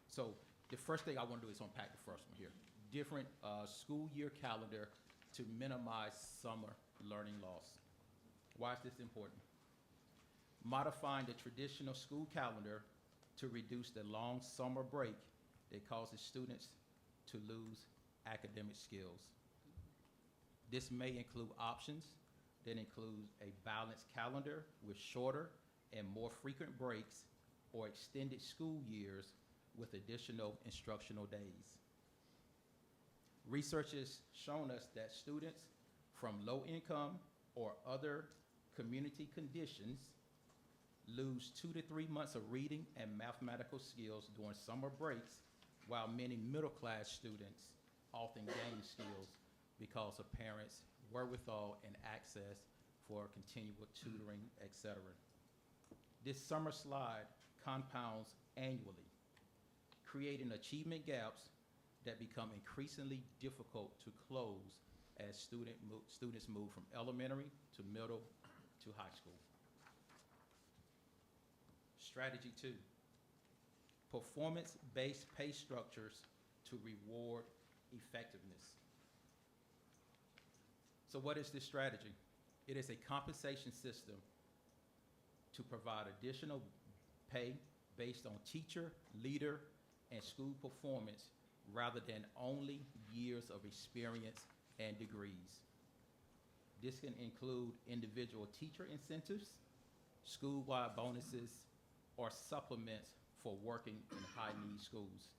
So the first thing I want to do is unpack the first one here. Different school year calendar to minimize summer learning loss. Why is this important? Modifying the traditional school calendar to reduce the long summer break that causes students to lose academic skills. This may include options that include a balanced calendar with shorter and more frequent breaks or extended school years with additional instructional days. Research has shown us that students from low income or other community conditions lose 2 to 3 months of reading and mathematical skills during summer breaks, while many middle-class students often gain skills because of parents' wherewithal and access for continual tutoring, etc. This summer slide compounds annually, creating achievement gaps that become increasingly difficult to close as students move from elementary to middle to high school. Strategy 2, performance-based pay structures to reward effectiveness. So what is this strategy? It is a compensation system to provide additional pay based on teacher, leader, and school performance rather than only years of experience and degrees. This can include individual teacher incentives, school-wide bonuses, or supplements for working in high-need schools.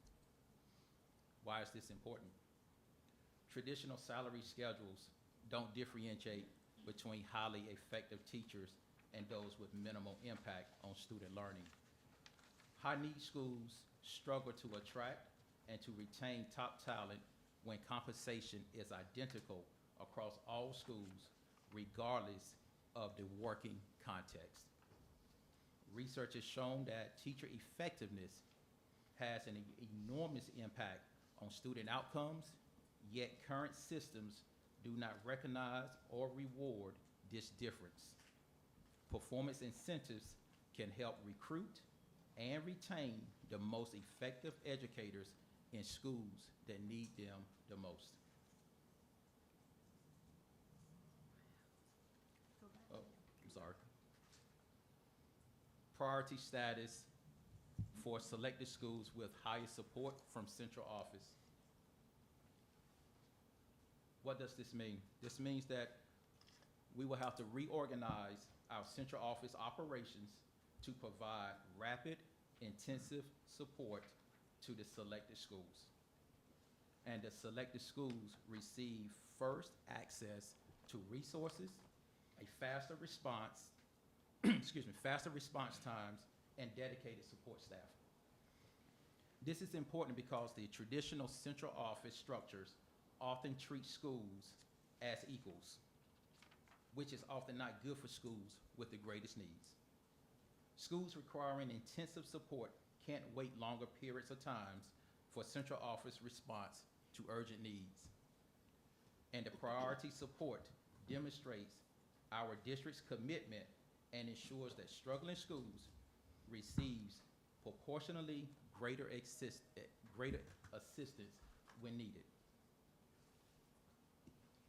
Why is this important? Traditional salary schedules don't differentiate between highly effective teachers and those with minimal impact on student learning. High-need schools struggle to attract and to retain top talent when compensation is identical across all schools, regardless of the working context. Research has shown that teacher effectiveness has an enormous impact on student outcomes, yet current systems do not recognize or reward this difference. Performance incentives can help recruit and retain the most effective educators in schools that need them the most. Oh, I'm sorry. Priority status for selected schools with highest support from central office. What does this mean? This means that we will have to reorganize our central office operations to provide rapid, intensive support to the selected schools. And the selected schools receive first access to resources, a faster response, faster response times, and dedicated support staff. This is important because the traditional central office structures often treat schools as equals, which is often not good for schools with the greatest needs. Schools requiring intensive support can't wait longer periods of times for central office response to urgent needs. And the priority support demonstrates our district's commitment and ensures that struggling schools receives proportionally greater assistance when needed.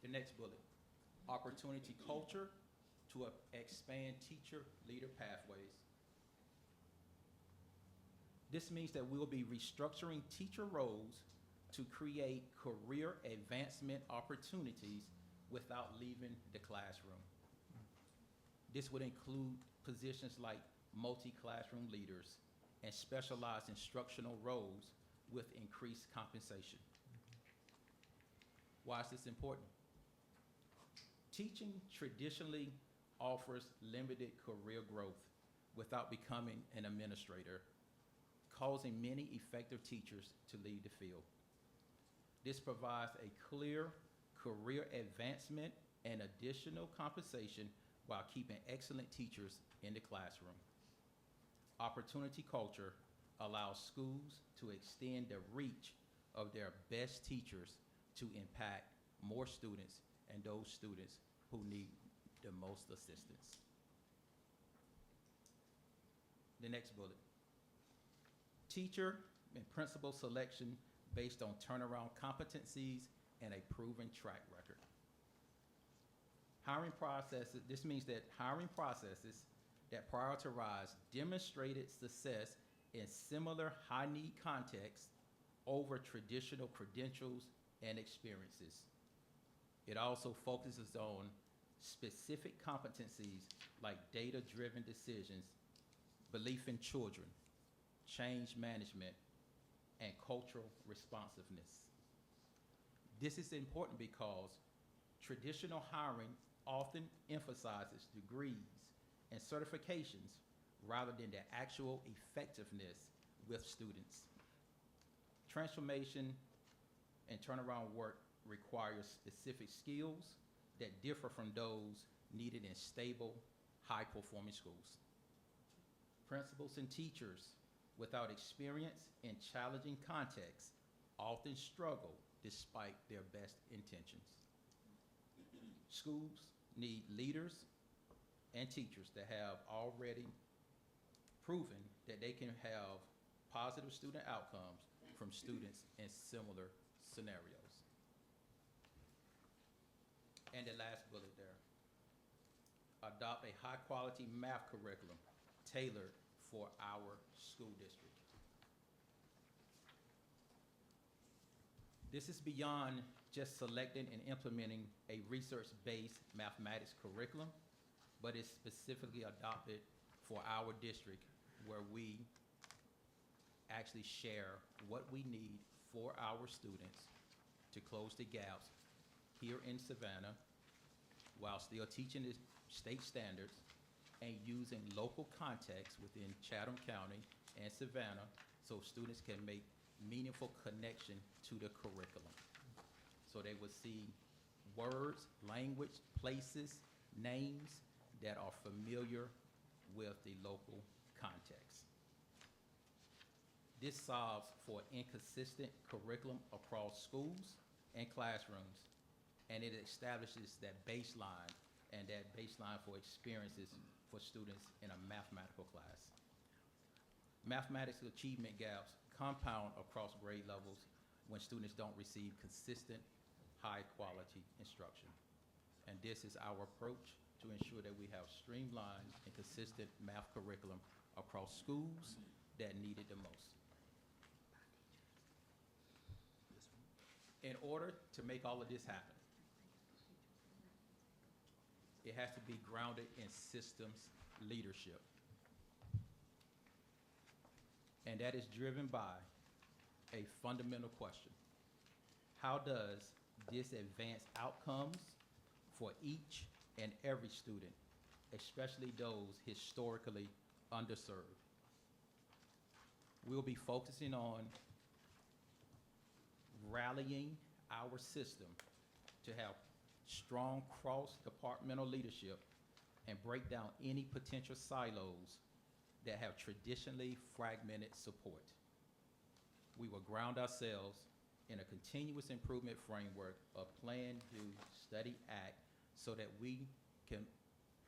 The next bullet, opportunity culture to expand teacher-leader pathways. This means that we will be restructuring teacher roles to create career advancement opportunities without leaving the classroom. This would include positions like multi-classroom leaders and specialized instructional roles with increased compensation. Why is this important? Teaching traditionally offers limited career growth without becoming an administrator, causing many effective teachers to leave the field. This provides a clear career advancement and additional compensation while keeping excellent teachers in the classroom. Opportunity culture allows schools to extend the reach of their best teachers to impact more students and those students who need the most assistance. The next bullet. Teacher and principal selection based on turnaround competencies and a proven track record. Hiring processes, this means that hiring processes that prioritize demonstrated success in similar high-need contexts over traditional credentials and experiences. It also focuses on specific competencies like data-driven decisions, belief in children, change management, and cultural responsiveness. This is important because traditional hiring often emphasizes degrees and certifications rather than the actual effectiveness with students. Transformation and turnaround work requires specific skills that differ from those needed in stable, high-performing schools. Principals and teachers without experience in challenging contexts often struggle despite their best intentions. Schools need leaders and teachers that have already proven that they can have positive student outcomes from students in similar scenarios. And the last bullet there. Adopt a high-quality math curriculum tailored for our school district. This is beyond just selecting and implementing a research-based mathematics curriculum, but it's specifically adopted for our district where we actually share what we need for our students to close the gaps here in Savannah while still teaching the state standards and using local context within Chatham County and Savannah so students can make meaningful connection to the curriculum. So they will see words, language, places, names that are familiar with the local context. This solves for inconsistent curriculum across schools and classrooms, and it establishes that baseline and that baseline for experiences for students in a mathematical class. Mathematics achievement gaps compound across grade levels when students don't receive consistent, high-quality instruction. And this is our approach to ensure that we have streamlined and consistent math curriculum across schools that need it the most. In order to make all of this happen, it has to be grounded in systems leadership. And that is driven by a fundamental question. How does this advance outcomes for each and every student, especially those historically underserved? We'll be focusing on rallying our system to have strong cross-departmental leadership and break down any potential silos that have traditionally fragmented support. We will ground ourselves in a continuous improvement framework of plan, do, study, act, so that we can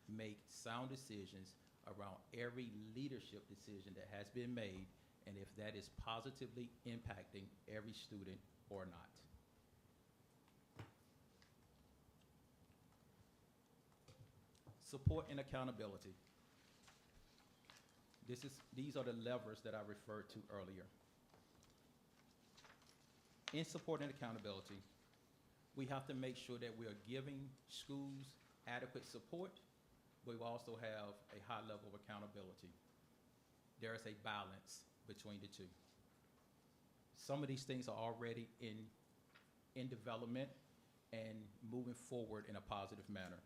make sound decisions around every leadership decision that has been made, and if that is positively impacting every student or not. Support and accountability. These are the levers that I referred to earlier. in support and accountability, we have to make sure that we are giving schools adequate support, but we also have a high level of accountability. There is a balance between the two. Some of these things are already in development and moving forward in a positive manner.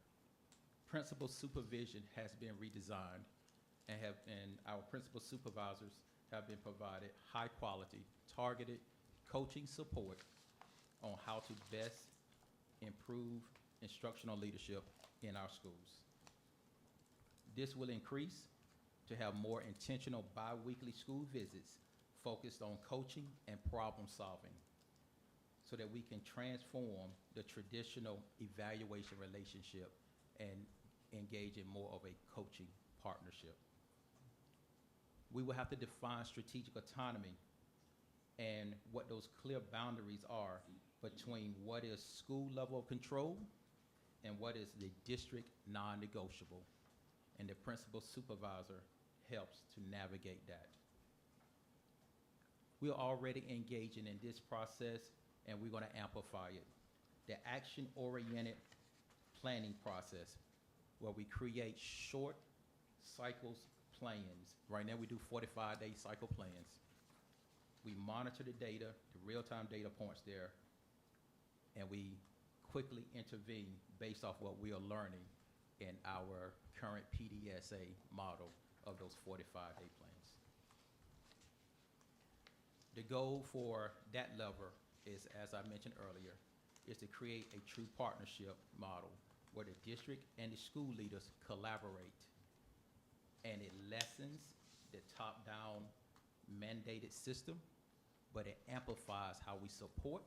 Principal supervision has been redesigned and our principal supervisors have been provided high quality, targeted coaching support on how to best improve instructional leadership in our schools. This will increase to have more intentional bi-weekly school visits focused on coaching and problem solving so that we can transform the traditional evaluation relationship and engage in more of a coaching partnership. We will have to define strategic autonomy and what those clear boundaries are between what is school level of control and what is the district non-negotiable. And the principal supervisor helps to navigate that. We are already engaging in this process and we're going to amplify it. The action-oriented planning process where we create short cycles plans. Right now we do 45-day cycle plans. We monitor the data, the real-time data points there, and we quickly intervene based off what we are learning in our current PDSA model of those 45-day plans. The goal for that lever is, as I mentioned earlier, is to create a true partnership model where the district and the school leaders collaborate, and it lessens the top-down mandated system, but it amplifies how we support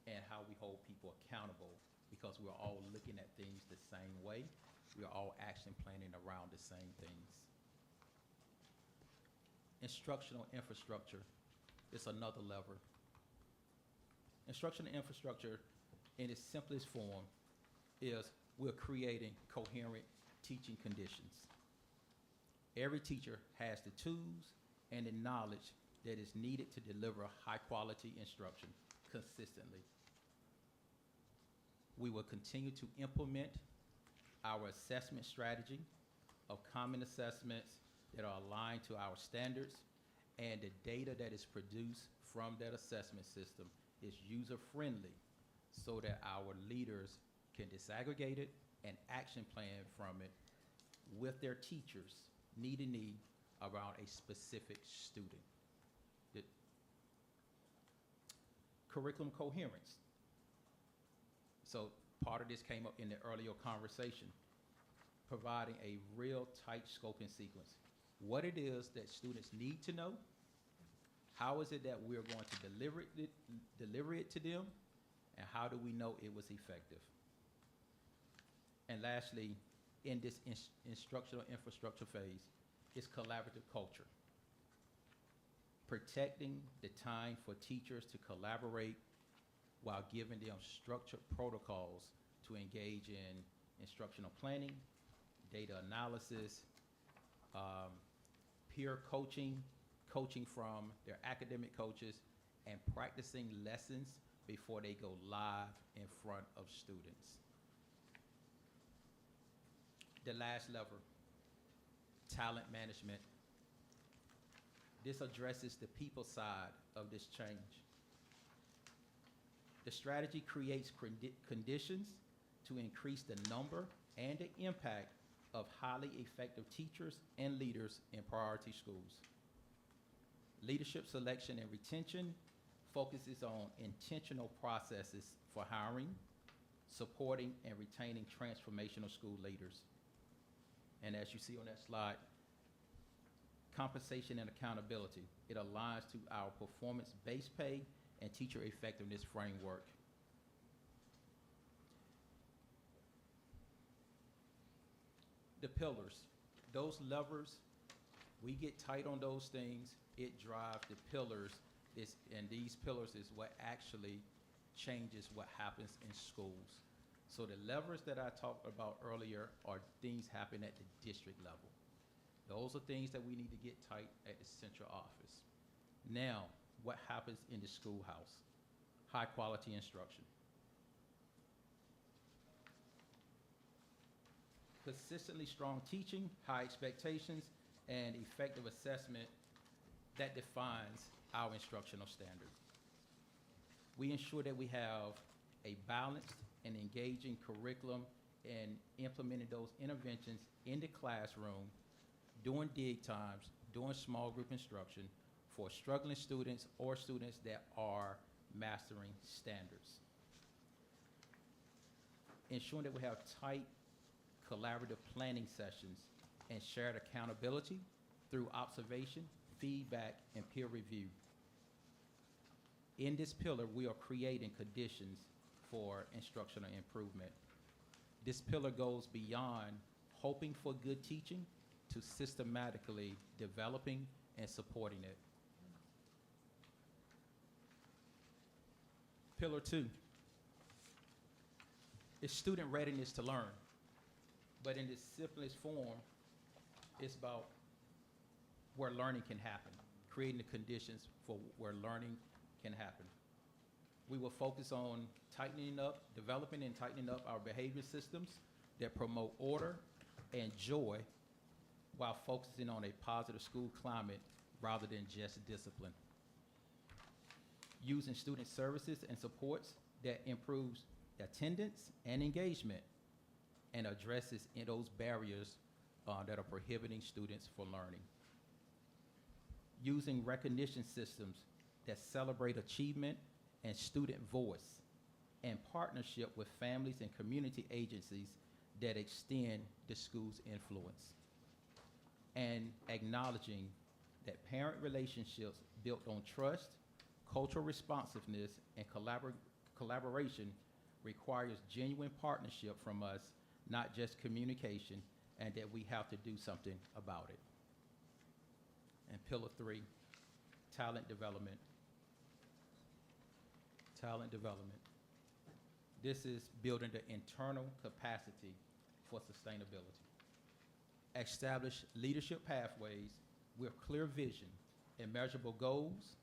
and how we hold people accountable because we're all looking at things the same way. We're all action planning around the same things. Instructional infrastructure is another lever. Instructional infrastructure in its simplest form is we're creating coherent teaching conditions. Every teacher has the tools and the knowledge that is needed to deliver high-quality instruction consistently. We will continue to implement our assessment strategy of common assessments that are aligned to our standards, and the data that is produced from that assessment system is user-friendly so that our leaders can disaggregate it and action plan from it with their teachers, need around a specific student. The curriculum coherence. So part of this came up in the earlier conversation, providing a real tight scoping sequence. What it is that students need to know, how is it that we're going to deliver it to them, and how do we know it was effective? And lastly, in this instructional infrastructure phase, is collaborative culture. Protecting the time for teachers to collaborate while giving them structured protocols to engage in instructional planning, data analysis, peer coaching, coaching from their academic coaches, and practicing lessons before they go live in front of students. The last lever, talent management. This addresses the people side of this change. The strategy creates conditions to increase the number and the impact of highly effective teachers and leaders in priority schools. Leadership selection and retention focuses on intentional processes for hiring, supporting, and retaining transformational school leaders. And as you see on that slide, compensation and accountability. It aligns to our performance-based pay and teacher effectiveness framework. The pillars, those levers, we get tight on those things, it drives the pillars, and these pillars is what actually changes what happens in schools. So the levers that I talked about earlier are things happen at the district level. Those are things that we need to get tight at the central office. Now, what happens in the schoolhouse. High-quality instruction. Consistently strong teaching, high expectations, and effective assessment that defines our instructional standard. We ensure that we have a balanced and engaging curriculum and implementing those interventions in the classroom during dig times, during small group instruction for struggling students or students that are mastering standards. Ensuring that we have tight collaborative planning sessions and shared accountability through observation, feedback, and peer review. In this pillar, we are creating conditions for instructional improvement. This pillar goes beyond hoping for good teaching to systematically developing and supporting it. Pillar 2 is student readiness to learn. But in its simplest form, it's about where learning can happen, creating the conditions for where learning can happen. We will focus on tightening up, developing and tightening up our behavior systems that promote order and joy while focusing on a positive school climate rather than just discipline. Using student services and supports that improves attendance and engagement and addresses those barriers that are prohibiting students from learning. Using recognition systems that celebrate achievement and student voice, and partnership with families and community agencies that extend the school's influence. And acknowledging that parent relationships built on trust, cultural responsiveness, and collaboration requires genuine partnership from us, not just communication, and that we have to do something about it. And pillar 3, talent development. Talent development. This is building the internal capacity for sustainability. Establish leadership pathways with clear vision and measurable goals,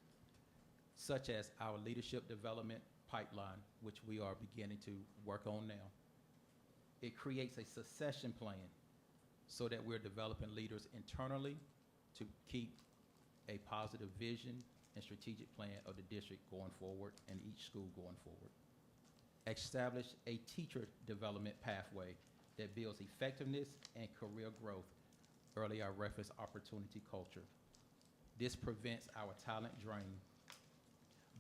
such as our leadership development pipeline, which we are beginning to work on now. It creates a succession plan so that we're developing leaders internally to keep a positive vision and strategic plan of the district going forward and each school going forward. Establish a teacher development pathway that builds effectiveness and career growth. Earlier, I referenced opportunity culture. This prevents our talent drain.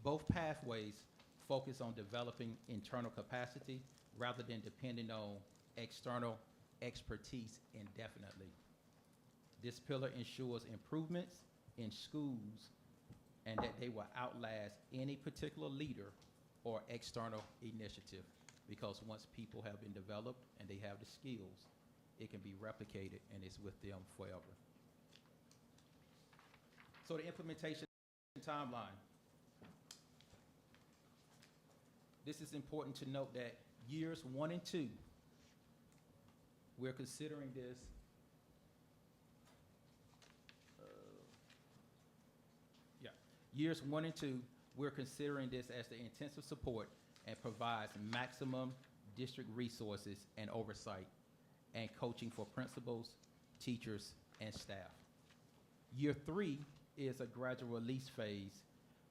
Both pathways focus on developing internal capacity rather than depending on external expertise indefinitely. This pillar ensures improvements in schools and that they will outlast any particular leader or external initiative, because once people have been developed and they have the skills, it can be replicated and it's with them forever. So the implementation timeline. This is important to note that years 1 and 2, we're considering this years 1 and 2, we're considering this as the intensive support and provides maximum district resources and oversight and coaching for principals, teachers, and staff. Year 3 is a gradual release phase,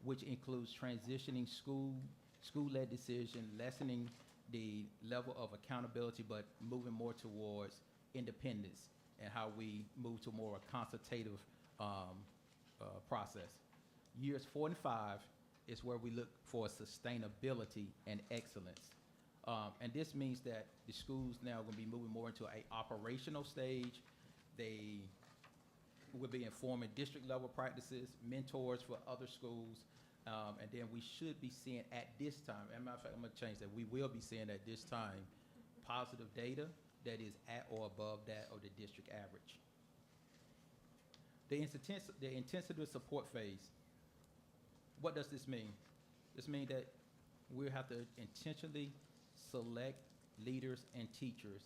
which includes transitioning school-led decision, lessening the level of accountability, but moving more towards independence and how we move to more a consultative process. Years 4 and 5 is where we look for sustainability and excellence. And this means that the schools now are going to be moving more into an operational stage. They will be informing district level practices, mentors for other schools, and then we should be seeing at this time, as a matter of fact, I'm going to change that, we will be seeing at this time positive data that is at or above that of the district average. The intensive support phase. What does this mean? This means that we have to intentionally select leaders and teachers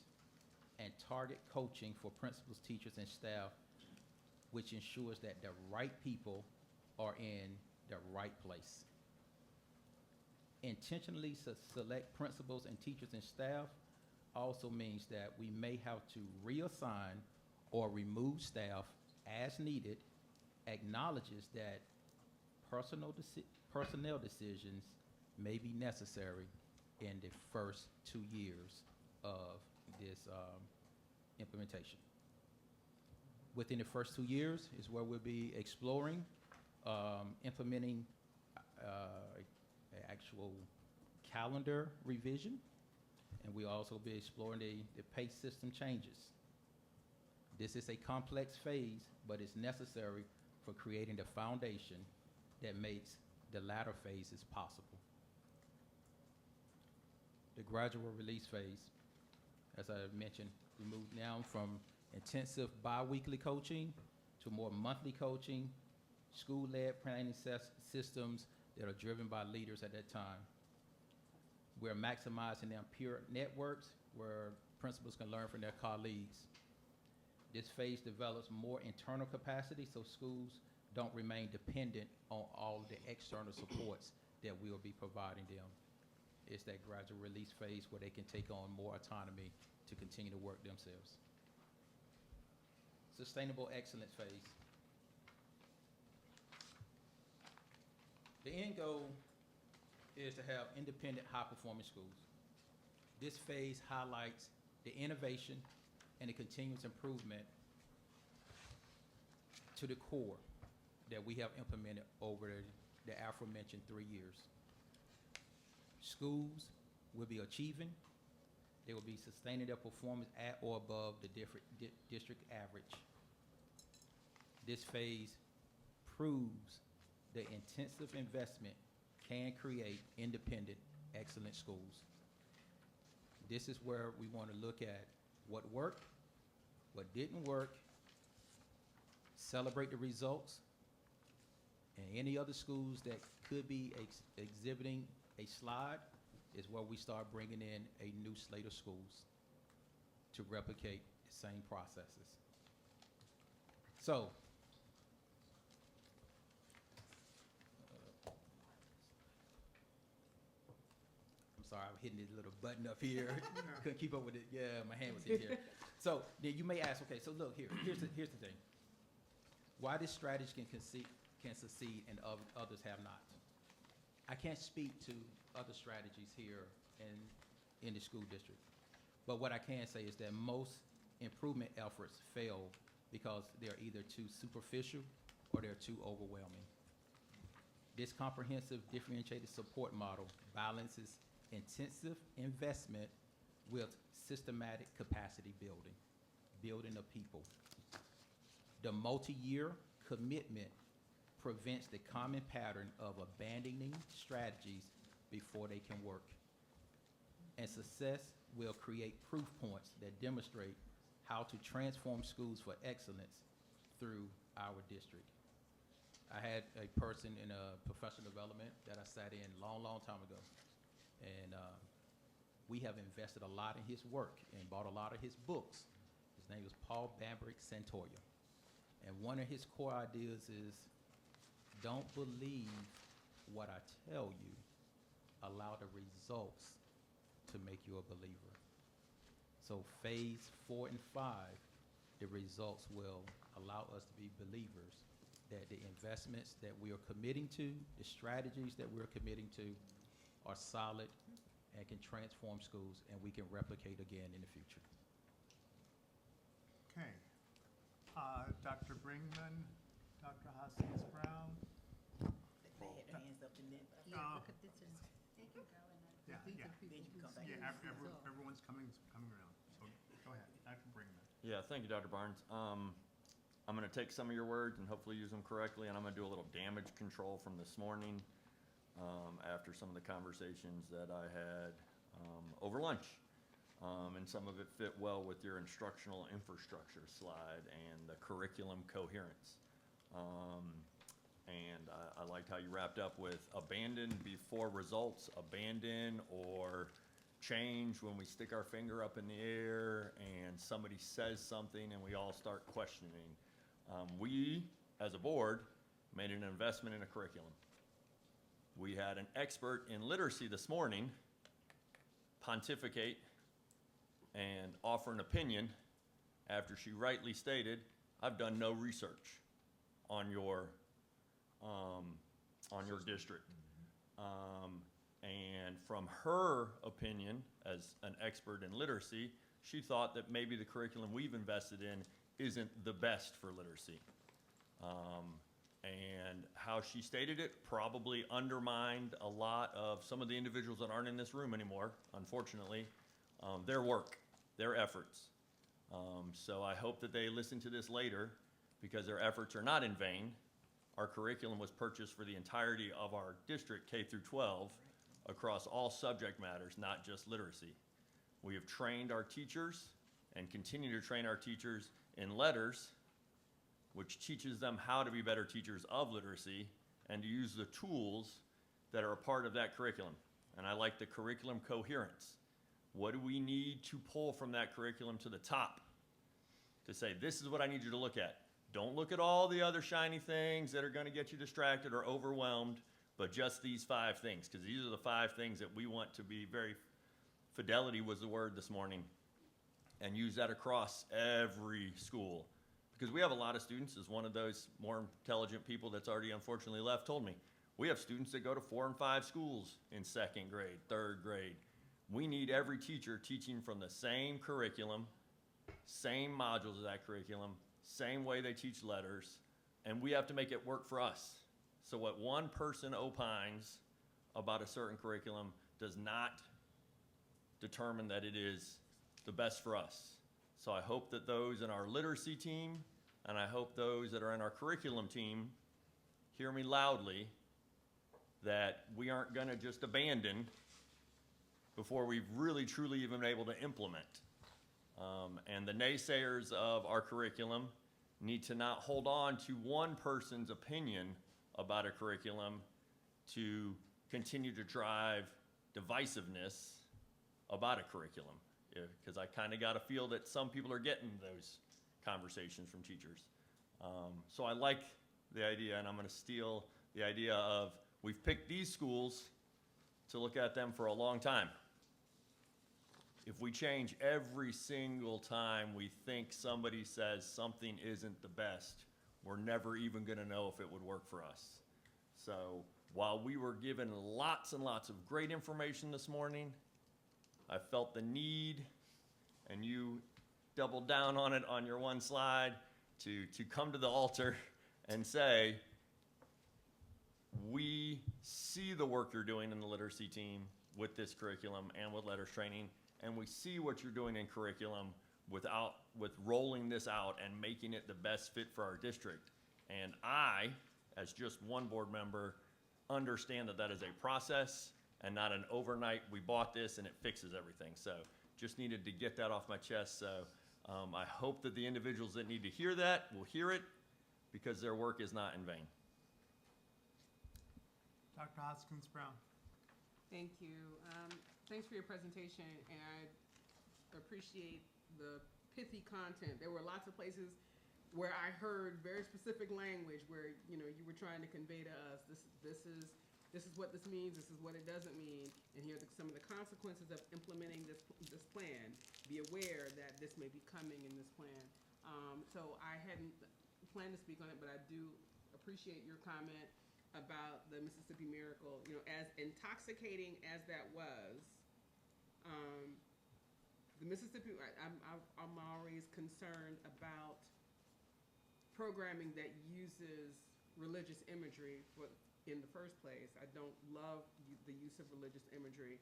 and target coaching for principals, teachers, and staff, which ensures that the right people are in the right place. Intentionally select principals and teachers and staff also means that we may have to reassign or remove staff as needed, acknowledges that personnel decisions may be necessary in the first 2 years of this implementation. Within the first 2 years is where we'll be exploring, implementing an actual calendar revision, and we'll also be exploring the PACE system changes. This is a complex phase, but it's necessary for creating the foundation that makes the latter phases possible. The gradual release phase, as I mentioned, we moved now from intensive bi-weekly coaching to more monthly coaching, school-led planning systems that are driven by leaders at that time. We're maximizing their peer networks where principals can learn from their colleagues. This phase develops more internal capacity so schools don't remain dependent on all of the external supports that we will be providing them. It's that gradual release phase where they can take on more autonomy to continue to work themselves. Sustainable excellence phase. The end goal is to have independent, high-performing schools. This phase highlights the innovation and the continuous improvement to the core that we have implemented over the aforementioned 3 years. Schools will be achieving, they will be sustaining their performance at or above the district average. This phase proves the intensive investment can create independent, excellent schools. This is where we want to look at what worked, what didn't work, celebrate the results, and any other schools that could be exhibiting a slide is where we start bringing in a new slate of schools to replicate the same processes. So, I'm sorry, I'm hitting this little button up here. Couldn't keep up with it. Yeah, my hand was in here. So then you may ask, okay, so look here. Here's the thing. Why this strategy can succeed and others have not. I can't speak to other strategies here in the school district. But what I can say is that most improvement efforts fail because they're either too superficial or they're too overwhelming. This comprehensive differentiated support model balances intensive investment with systematic capacity building of people. The multi-year commitment prevents the common pattern of abandoning strategies before they can work. And success will create proof points that demonstrate how to transform schools for excellence through our district. I had a person in professional development that I sat in long time ago. And we have invested a lot in his work and bought a lot of his books. His name was Paul Bambrick Santoya. And one of his core ideas is, don't believe what I tell you, allow the results to make you a believer. So phase 4 and 5, the results will allow us to be believers that the investments that we are committing to, the strategies that we're committing to are solid and can transform schools, and we can replicate again in the future. Okay. Dr. Bringman, Dr. Haskins Brown. They had their hands up and then. Everyone's coming around. So go ahead, Dr. Bringman. Yeah, thank you, Dr. Barnes. I'm going to take some of your words and hopefully use them correctly, and I'm going to do a little damage control from this morning after some of the conversations that I had over lunch. And some of it fit well with your instructional infrastructure slide and the curriculum coherence. And I liked how you wrapped up with abandon before results, abandon or change when we stick our finger up in the air and somebody says something and we all start questioning. We, as a board, made an investment in a curriculum. We had an expert in literacy this morning pontificate and offer an opinion after she rightly stated, I've done no research on your district. And from her opinion, as an expert in literacy, she thought that maybe the curriculum we've invested in isn't the best for literacy. And how she stated it probably undermined a lot of some of the individuals that aren't in this room anymore, unfortunately, their work, their efforts. So I hope that they listen to this later, because their efforts are not in vain. Our curriculum was purchased for the entirety of our district, K through 12, across all subject matters, not just literacy. We have trained our teachers and continue to train our teachers in letters, which teaches them how to be better teachers of literacy and to use the tools that are a part of that curriculum. And I like the curriculum coherence. What do we need to pull from that curriculum to the top to say, this is what I need you to look at? Don't look at all the other shiny things that are going to get you distracted or overwhelmed, but just these 5 things, because these are the 5 things that we want to be very, fidelity was the word this morning, and use that across every school. Because we have a lot of students, as one of those more intelligent people that's already unfortunately left told me, we have students that go to 4 and 5 schools in 2nd grade, 3rd grade. We need every teacher teaching from the same curriculum, same modules of that curriculum, same way they teach letters, and we have to make it work for us. So what one person opines about a certain curriculum does not determine that it is the best for us. So I hope that those in our literacy team, and I hope those that are in our curriculum team, hear me loudly, that we aren't going to just abandon before we've really truly even been able to implement. And the naysayers of our curriculum need to not hold on to one person's opinion about a curriculum to continue to drive divisiveness about a curriculum. Because I kind of got a feel that some people are getting those conversations from teachers. So I like the idea, and I'm going to steal the idea of, we've picked these schools to look at them for a long time. If we change every single time we think somebody says something isn't the best, we're never even going to know if it would work for us. So while we were given lots and lots of great information this morning, I felt the need, and you doubled down on it on your one slide, to come to the altar and say, we see the work you're doing in the literacy team with this curriculum and with letters training, and we see what you're doing in curriculum with rolling this out and making it the best fit for our district. And I, as just one board member, understand that that is a process and not an overnight, we bought this and it fixes everything. So just needed to get that off my chest. So I hope that the individuals that need to hear that will hear it, because their work is not in vain. Dr. Hoskins Brown. Thank you. Thanks for your presentation, and I appreciate the pithy content. There were lots of places where I heard very specific language where, you know, you were trying to convey to us, this is what this means, this is what it doesn't mean, and here are some of the consequences of implementing this plan. Be aware that this may be coming in this plan. So I hadn't planned to speak on it, but I do appreciate your comment about the Mississippi Miracle. You know, as intoxicating as that was, the Mississippi, I'm always concerned about programming that uses religious imagery in the first place. I don't love the use of religious imagery.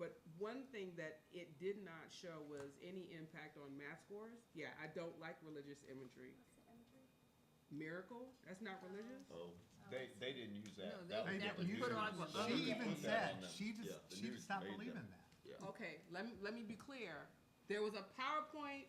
But one thing that it did not show was any impact on math scores. Yeah, I don't like religious imagery. What's the imagery? Miracle? That's not religious? Oh, they didn't use that. No, that was put on for other She even people. said, she does not believe in that. Okay, let me be clear. There was a PowerPoint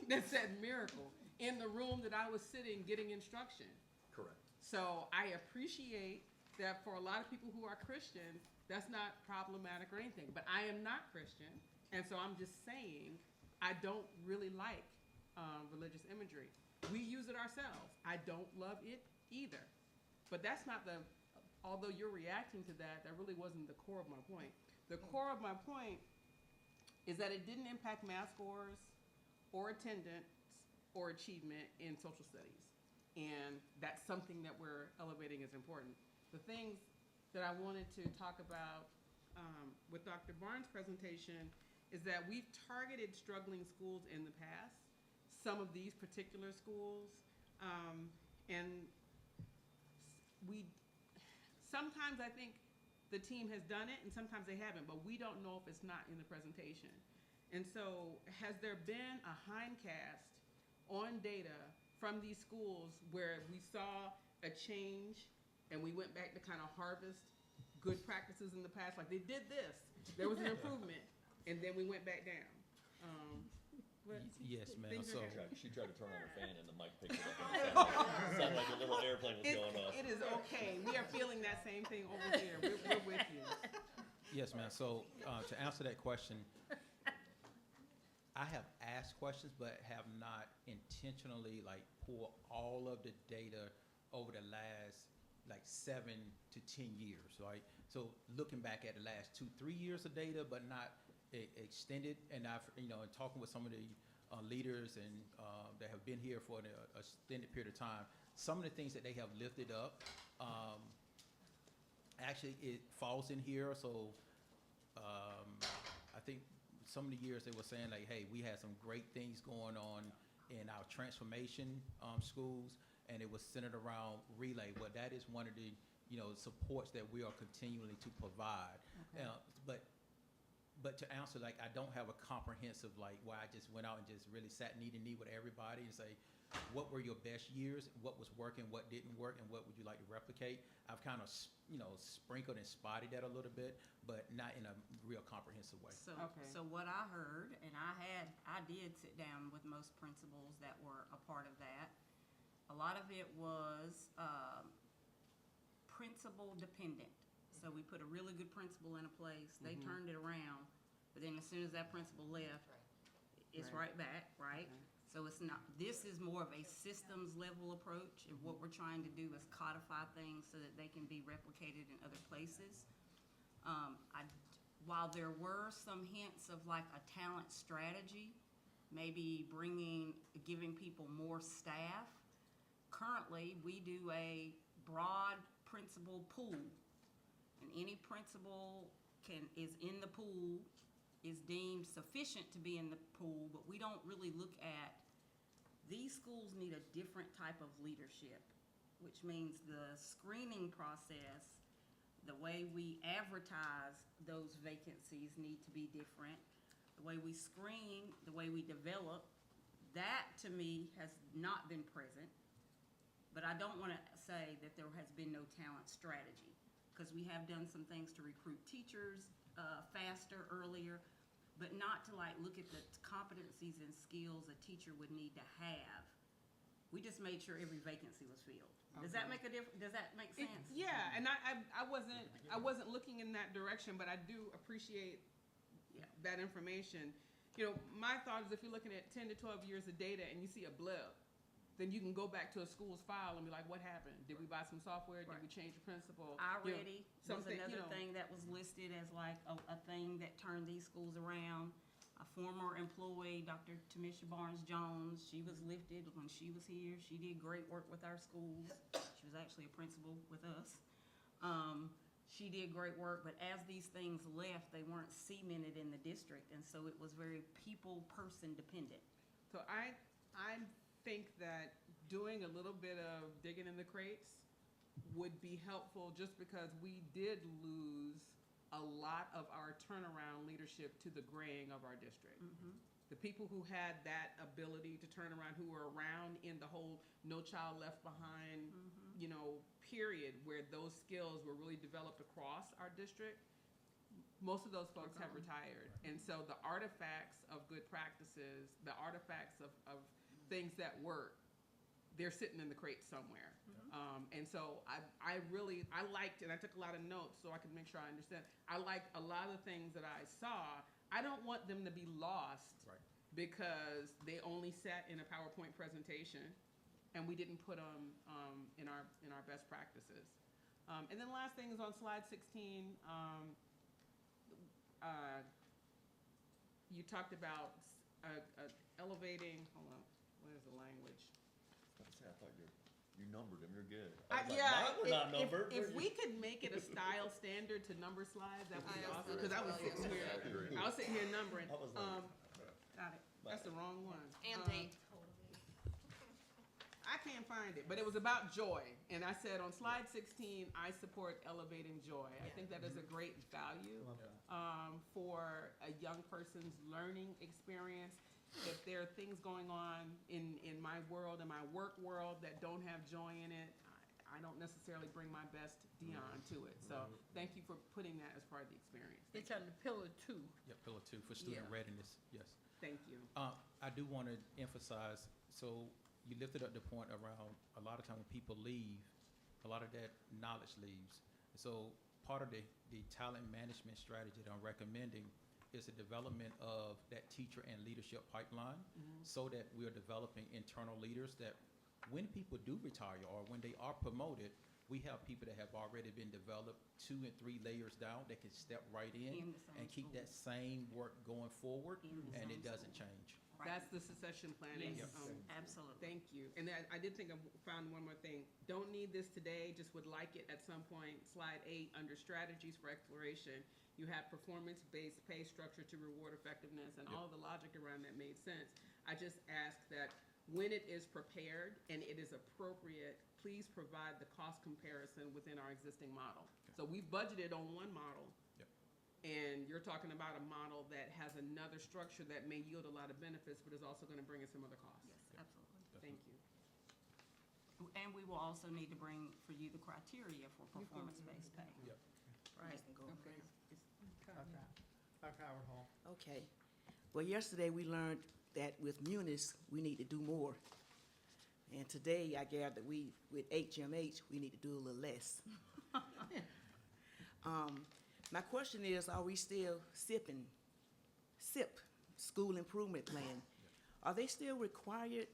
that said miracle in the room that I was sitting getting instruction. Correct. So I appreciate that for a lot of people who are Christians, that's not problematic or anything. But I am not Christian, and so I'm just saying I don't really like religious imagery. We use it ourselves. I don't love it either. But that's not the although you're reacting to that, that really wasn't the core of my point. The core of my point is that it didn't impact math scores or attendance or achievement in social studies. And that's something that we're elevating as important. The things that I wanted to talk about with Dr. Barnes' presentation is that we've targeted struggling schools in the past, some of these particular schools, and sometimes I think the team has done it and sometimes they haven't, but we don't know if it's not in the presentation. And so has there been a hindcast on data from these schools where we saw a change and we went back to kind of harvest good practices in the past, like they did this, there was an improvement, and then we went back down. Yes, ma'am. Things So, are happening. She tried to turn on her fan and the mic picked it up. And it sounded like a little airplane was going off. It is okay. We are feeling that same thing over here. We're with you. yes, ma'am. So, to answer that question, I have asked questions, but have not intentionally pulled all of the data over the last 7 to 10 years, right? So looking back at the last 2-3 years of data, but not extended. And I've, and talking with some of the leaders and that have been here for an extended period of time, some of the things that they have lifted up, actually it falls in here. So I think some of the years they were saying hey, we had some great things going on in our transformation schools, and it was centered around relay. Well, that is one of the supports that we are continuing to provide. Okay. But to answer, I don't have a comprehensive, where I just went out and just really sat knee to knee with everybody and say, what were your best years? What was working? What didn't work? And what would you like to replicate? I've kind of, sprinkled and spotted that a little bit, but not in a real comprehensive way. So, Okay. so what I heard, and I did sit down with most principals that were a part of that. A lot of it was principal dependent. So we put a really good principal in a place, they turned it around, but then as soon as that principal left, it's right back, right? So it's not, this is more of a systems level approach, and what we're trying to do is codify things so that they can be replicated in other places. While there were some hints of a talent strategy, maybe giving people more staff, currently we do a broad principal pool. And any principal is in the pool, is deemed sufficient to be in the pool, but we don't really look at, these schools need a different type of leadership, which means the screening process, the way we advertise those vacancies need to be different. The way we screen, the way we develop, that to me has not been present. But I don't want to say that there has been no talent strategy, because we have done some things to recruit teachers faster, earlier, but not to look at the competencies and skills a teacher would need to have. We just made sure every vacancy was filled. Does that make a difference? Does that make sense? Yeah, and I wasn't looking in that direction, but I do appreciate that information. My thought is if you're looking at 10 to 12 years of data and you see a blip, then you can go back to a school's file and be like, what happened? Did we buy some software? Did we change the principal? iReady was something, another thing that was listed as a thing that turned these schools around. A former employee, Dr. Tamisha Barnes-Jones, she was lifted when she was here. She did great work with our schools. She was actually a principal with us. She did great work, but as these things left, they weren't cemented in the district, and so it was very person dependent. So I think that doing a little bit of digging in the crates would be helpful, just because we did lose a lot of our turnaround leadership to the graying of our district. The people who had that ability to turn around, who were around in the whole No Child Left Behind, period, where those skills were really developed across our district, most of those folks have retired. And so the artifacts of good practices, the artifacts of things that work, they're sitting in the crate somewhere. And so I liked, and I took a lot of notes so I could make sure I understand. I liked a lot of the things that I saw. I don't want them to be lost because they only sat in a PowerPoint presentation and we didn't put them in our best practices. And then last thing is on slide 16, you talked about elevating, hold on, where's the language? I thought you numbered them, you're good. Yeah, We're not numbered. if we could make it a style standard to number slides, that would be awesome, because I was sitting here numbering. I was like, Got it. That's the wrong one. And date. I can't find it, but it was about joy. And I said on slide 16, I support elevating joy. I think that is a great value for a young person's learning experience. If there are things going on in my world, in my work world, that don't have joy in it, I don't necessarily bring my best Dion to it. So thank you for putting that as part of the experience. It's on the pillar 2. Yeah, pillar 2 for student Yeah. readiness, yes. Thank you. I do want to emphasize, so you lifted up the point around a lot of time when people leave, a lot of that knowledge leaves. So part of the talent management strategy that I'm recommending is the development of that teacher and leadership pipeline so that we are developing internal leaders that when people do retire or when they are promoted, we have people that have already been developed 2 and 3 layers down that can step right in the same and keep school. that same work going forward, In the and same it doesn't school. change. Right. That's the succession planning. Yes, absolutely. Thank you. And then I did think I found one more thing. Don't need this today, just would like it at some point. Slide 8, under strategies for exploration, you have performance-based pay structure to reward effectiveness, and all the logic around that made sense. I just ask that when it is prepared and it is appropriate, please provide the cost comparison within our existing model. So we've budgeted on one model. Yep. And you're talking about a model that has another structure that may yield a lot of benefits, but is also going to bring us some other costs. Yes, absolutely. Thank you. And we will also need to bring for you the criteria for performance-based pay. Yep. Right. Okay. Dr. Howard Hall. Okay. Well, yesterday we learned that with Munis, we need to do more. And today I gathered that with HMH, we need to do a little less. My question is, are we still SIP, School Improvement Plan? Are they still required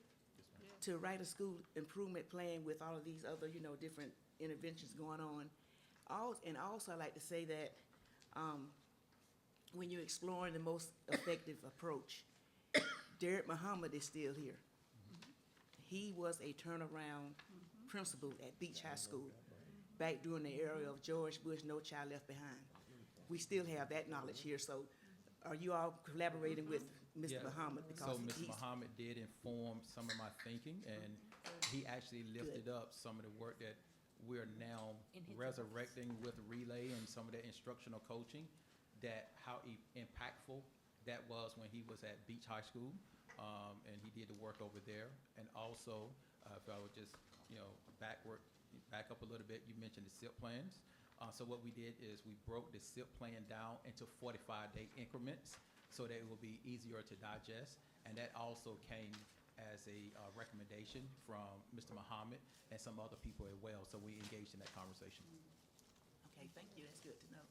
to write a school improvement plan with all of these other, different interventions going on? And also, I'd like to say that when you're exploring the most effective approach, Derek Muhammad is still here. He was a turnaround principal at Beach High School back during the era of George Bush, No Child Left Behind. We still have that knowledge here. So are you all collaborating with Mr. Yeah. Muhammad? So Because Mr. he's, Muhammad did inform some of my thinking, and he actually lifted up some of the work that we're now In his resurrecting with Relay and some of the instructional coaching, that how impactful that was when he was at Beach High School, and he did the work over there. And also, if I would just, back up a little bit, you mentioned the SIP plans. So what we did is we broke the SIP plan down into 45-day increments so that it will be easier to digest. And that also came as a recommendation from Mr. Muhammad and some other people as well. So we engaged in that conversation. okay, thank you, that's good to know.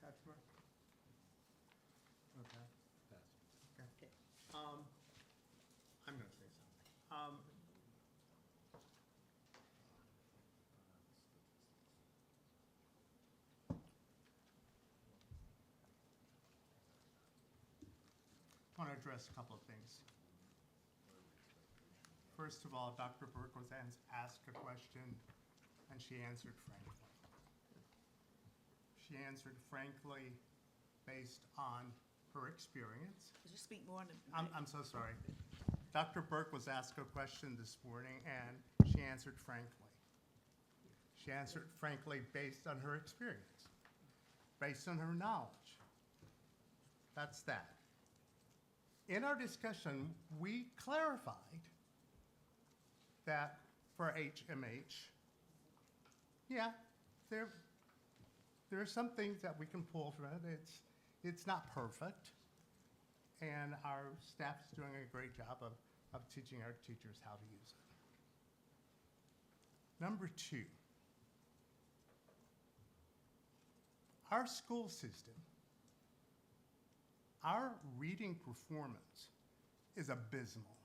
Councilman? Okay. Okay. I'm gonna say something. I want to address a couple of things. First of all, Dr. Burke was asked a question, and she answered frankly. She answered frankly based on her experience. Could you speak more on the? I'm so sorry. Dr. Burke was asked a question this morning, and she answered frankly. She answered frankly based on her experience, based on her knowledge. That's that. In our discussion, we clarified that for HMH, yeah, there are some things that we can pull from it. It's not perfect, and our staff is doing a great job of teaching our teachers how to use it. Number 2, our school system, our reading performance is abysmal.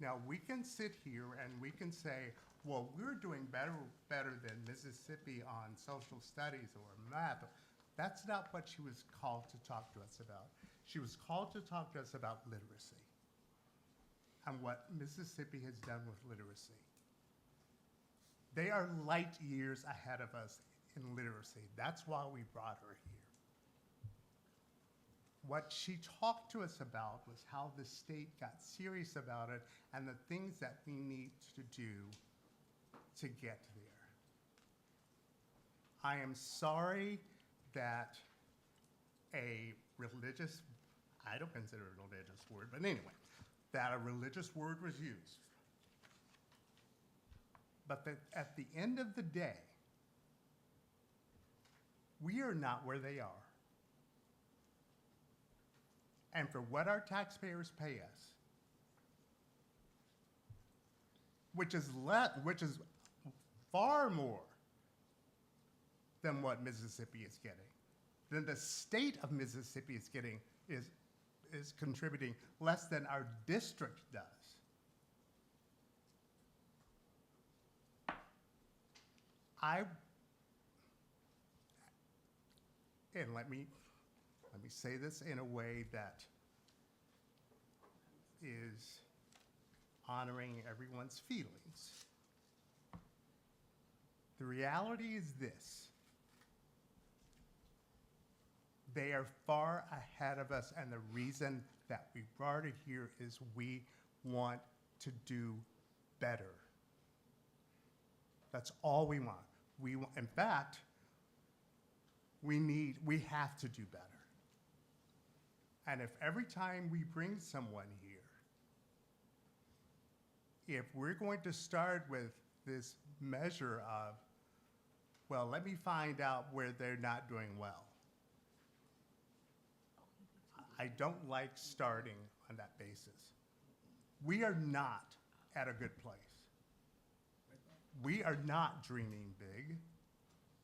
Now, we can sit here and we can say, well, we're doing better than Mississippi on social studies or math. That's not what she was called to talk to us about. She was called to talk to us about literacy and what Mississippi has done with literacy. They are light years ahead of us in literacy. That's why we brought her here. What she talked to us about was how the state got serious about it and the things that we need to do to get there. I am sorry that a religious, I don't consider it a religious word, but anyway, that a religious word was used. But that at the end of the day, we are not where they are. And for what our taxpayers pay us, which is far more than what Mississippi is getting, than the state of Mississippi is getting, is contributing less than our district does. And let me say this in a way that is honoring everyone's feelings. The reality is this: they are far ahead of us, and the reason that we brought it here is we want to do better. That's all we want. In fact, we have to do better. And if every time we bring someone here, if we're going to start with this measure of, well, let me find out where they're not doing well. I don't like starting on that basis. We are not at a good place. We are not dreaming big.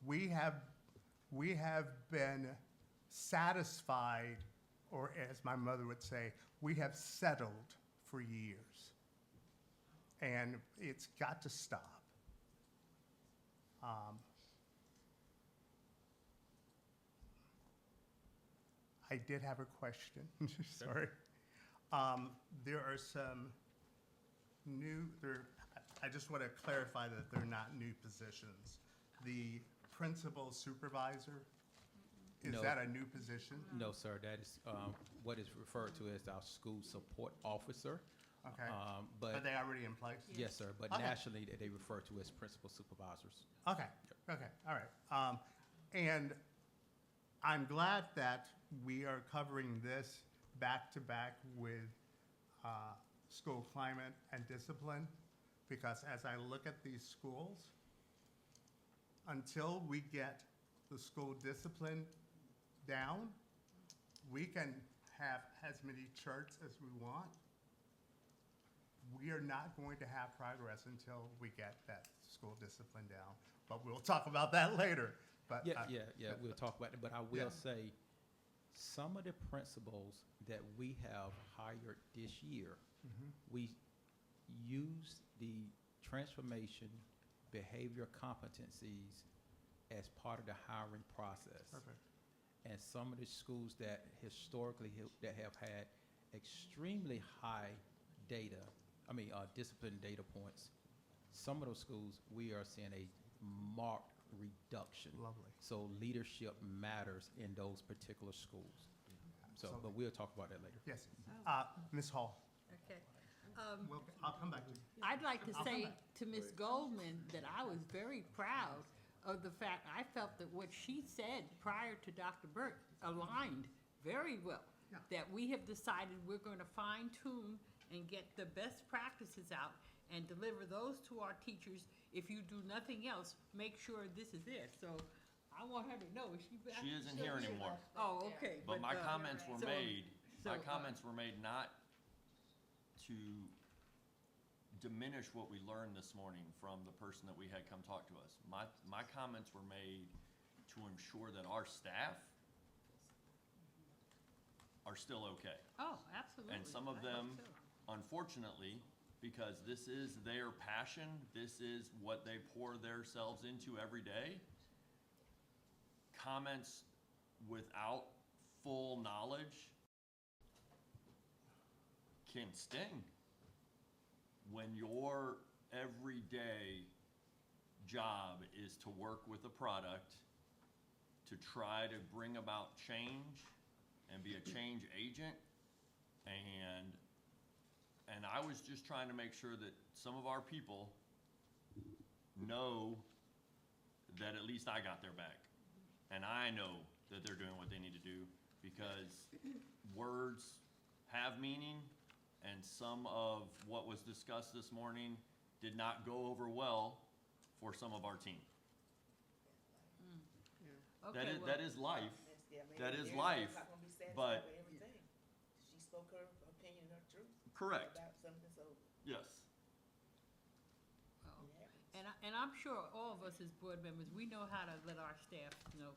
We have been satisfied, or as my mother would say, we have settled for years. And it's got to stop. I did have a question, sorry. There are some I just want to clarify that they're not new positions. The principal supervisor, is No. that a new position? No, sir, that is what is referred to as our school support officer. Okay. But Are they already in place? yes, sir, but Okay. nationally, they refer to as principal supervisors. Okay, okay, all right. And I'm glad that we are covering this back to back with school climate and discipline, because as I look at these schools, until we get the school discipline down, we can have as many charts as we want. We are not going to have progress until we get that school discipline down. But we'll talk about that later. But Yeah, we'll talk about it, but I will Yeah. say, some of the principals that we have hired this year, we use the transformation behavior competencies as part of the hiring process. Perfect. And some of the schools that historically that have had extremely high discipline data points, some of those schools, we are seeing a marked reduction. Lovely. So leadership matters in those particular schools. So, Absolutely. but we'll talk about that later. Yes. Ms. Hall, Okay. I'll come back to you. I'd like to I'll come say back. to Ms. Goldman that I was very proud of the fact, I felt that what she said prior to Dr. Burke aligned very well. Yeah. That we have decided we're going to fine tune and get the best practices out and deliver those to our teachers. If you do nothing else, make sure this is it. So I want her to know. Is she back? She isn't here anymore. Oh, okay. But my comments were so- made, my so, comments were made not to diminish what we learned this morning from the person that we had come talk to us. My comments were made to ensure that our staff are still okay. Oh, absolutely. And some of I hope them, so. unfortunately, because this is their passion, this is what they pour themselves into every day. Comments without full knowledge can sting. When your everyday job is to work with a product to try to bring about change and be a change agent, and I was just trying to make sure that some of our people know that at least I got their back. And I know that they're doing what they need to do, because words have meaning, and some of what was discussed this morning did not go over well for some of our team. Okay, well, That is life. That is life, but She spoke her opinion, her truth. correct, About something, so yes. and I'm sure all of us as board members, we know how to let our staff know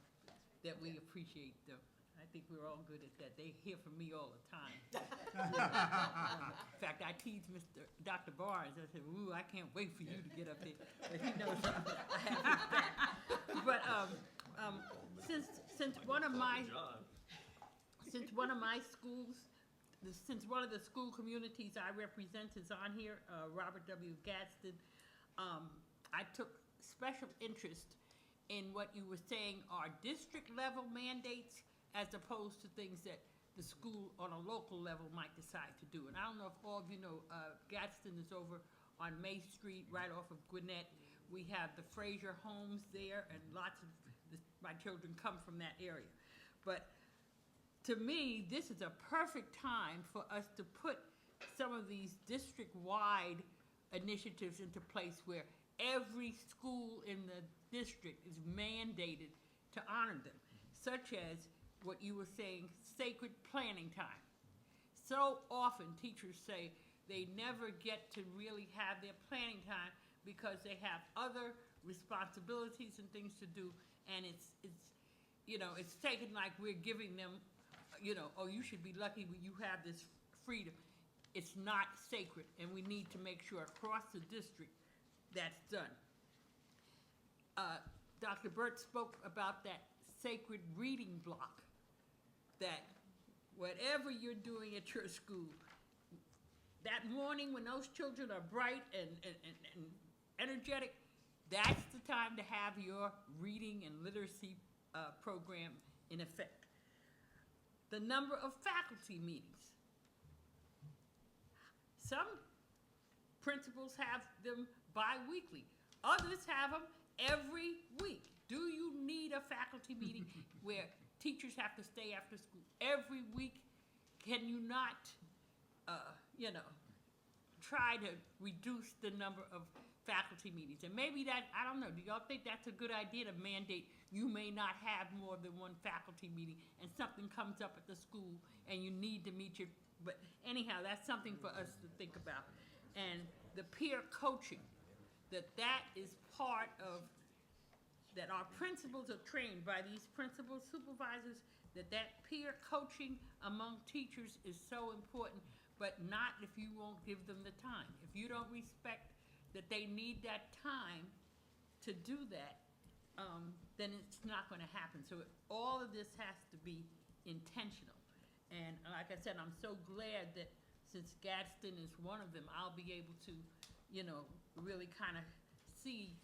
that we appreciate them. I think we're all good at that. They hear from me all the time. In fact, I teased Dr. Barnes. I said, "Ooh, I can't wait for you to get up there." But he knows I have his back. But since one of my schools, since one of the school communities I represent is on here, Robert W. Gadsden, I took special interest in what you were saying are district level mandates as opposed to things that the school on a local level might decide to do. And I don't know if all of you know, Gadsden is over on May Street, right off of Gwinnett. We have the Fraser homes there, and lots of my children come from that area. But to me, this is a perfect time for us to put some of these district-wide initiatives into place where every school in the district is mandated to honor them, such as what you were saying, sacred planning time. So often teachers say they never get to really have their planning time because they have other responsibilities and things to do, and it's taken like we're giving them, oh, you should be lucky when you have this freedom. It's not sacred, and we need to make sure across the district that's done. Dr. Burt spoke about that sacred reading block, that whatever you're doing at your school, that morning when those children are bright and energetic, that's the time to have your reading and literacy program in effect. The number of faculty meetings. Some principals have them bi-weekly. Others have them every week. Do you need a faculty meeting where teachers have to stay after school every week? Can you not, try to reduce the number of faculty meetings? And maybe that, I don't know, do y'all think that's a good idea to mandate you may not have more than one faculty meeting and something comes up at the school and you need to meet your, but anyhow, that's something for us to think about. And the peer coaching, that is part of, that our principals are trained by these principal supervisors, that peer coaching among teachers is so important, but not if you won't give them the time. If you don't respect that they need that time to do that, then it's not going to happen. So all of this has to be intentional. And like I said, I'm so glad that since Gadsden is one of them, I'll be able to, really kind of see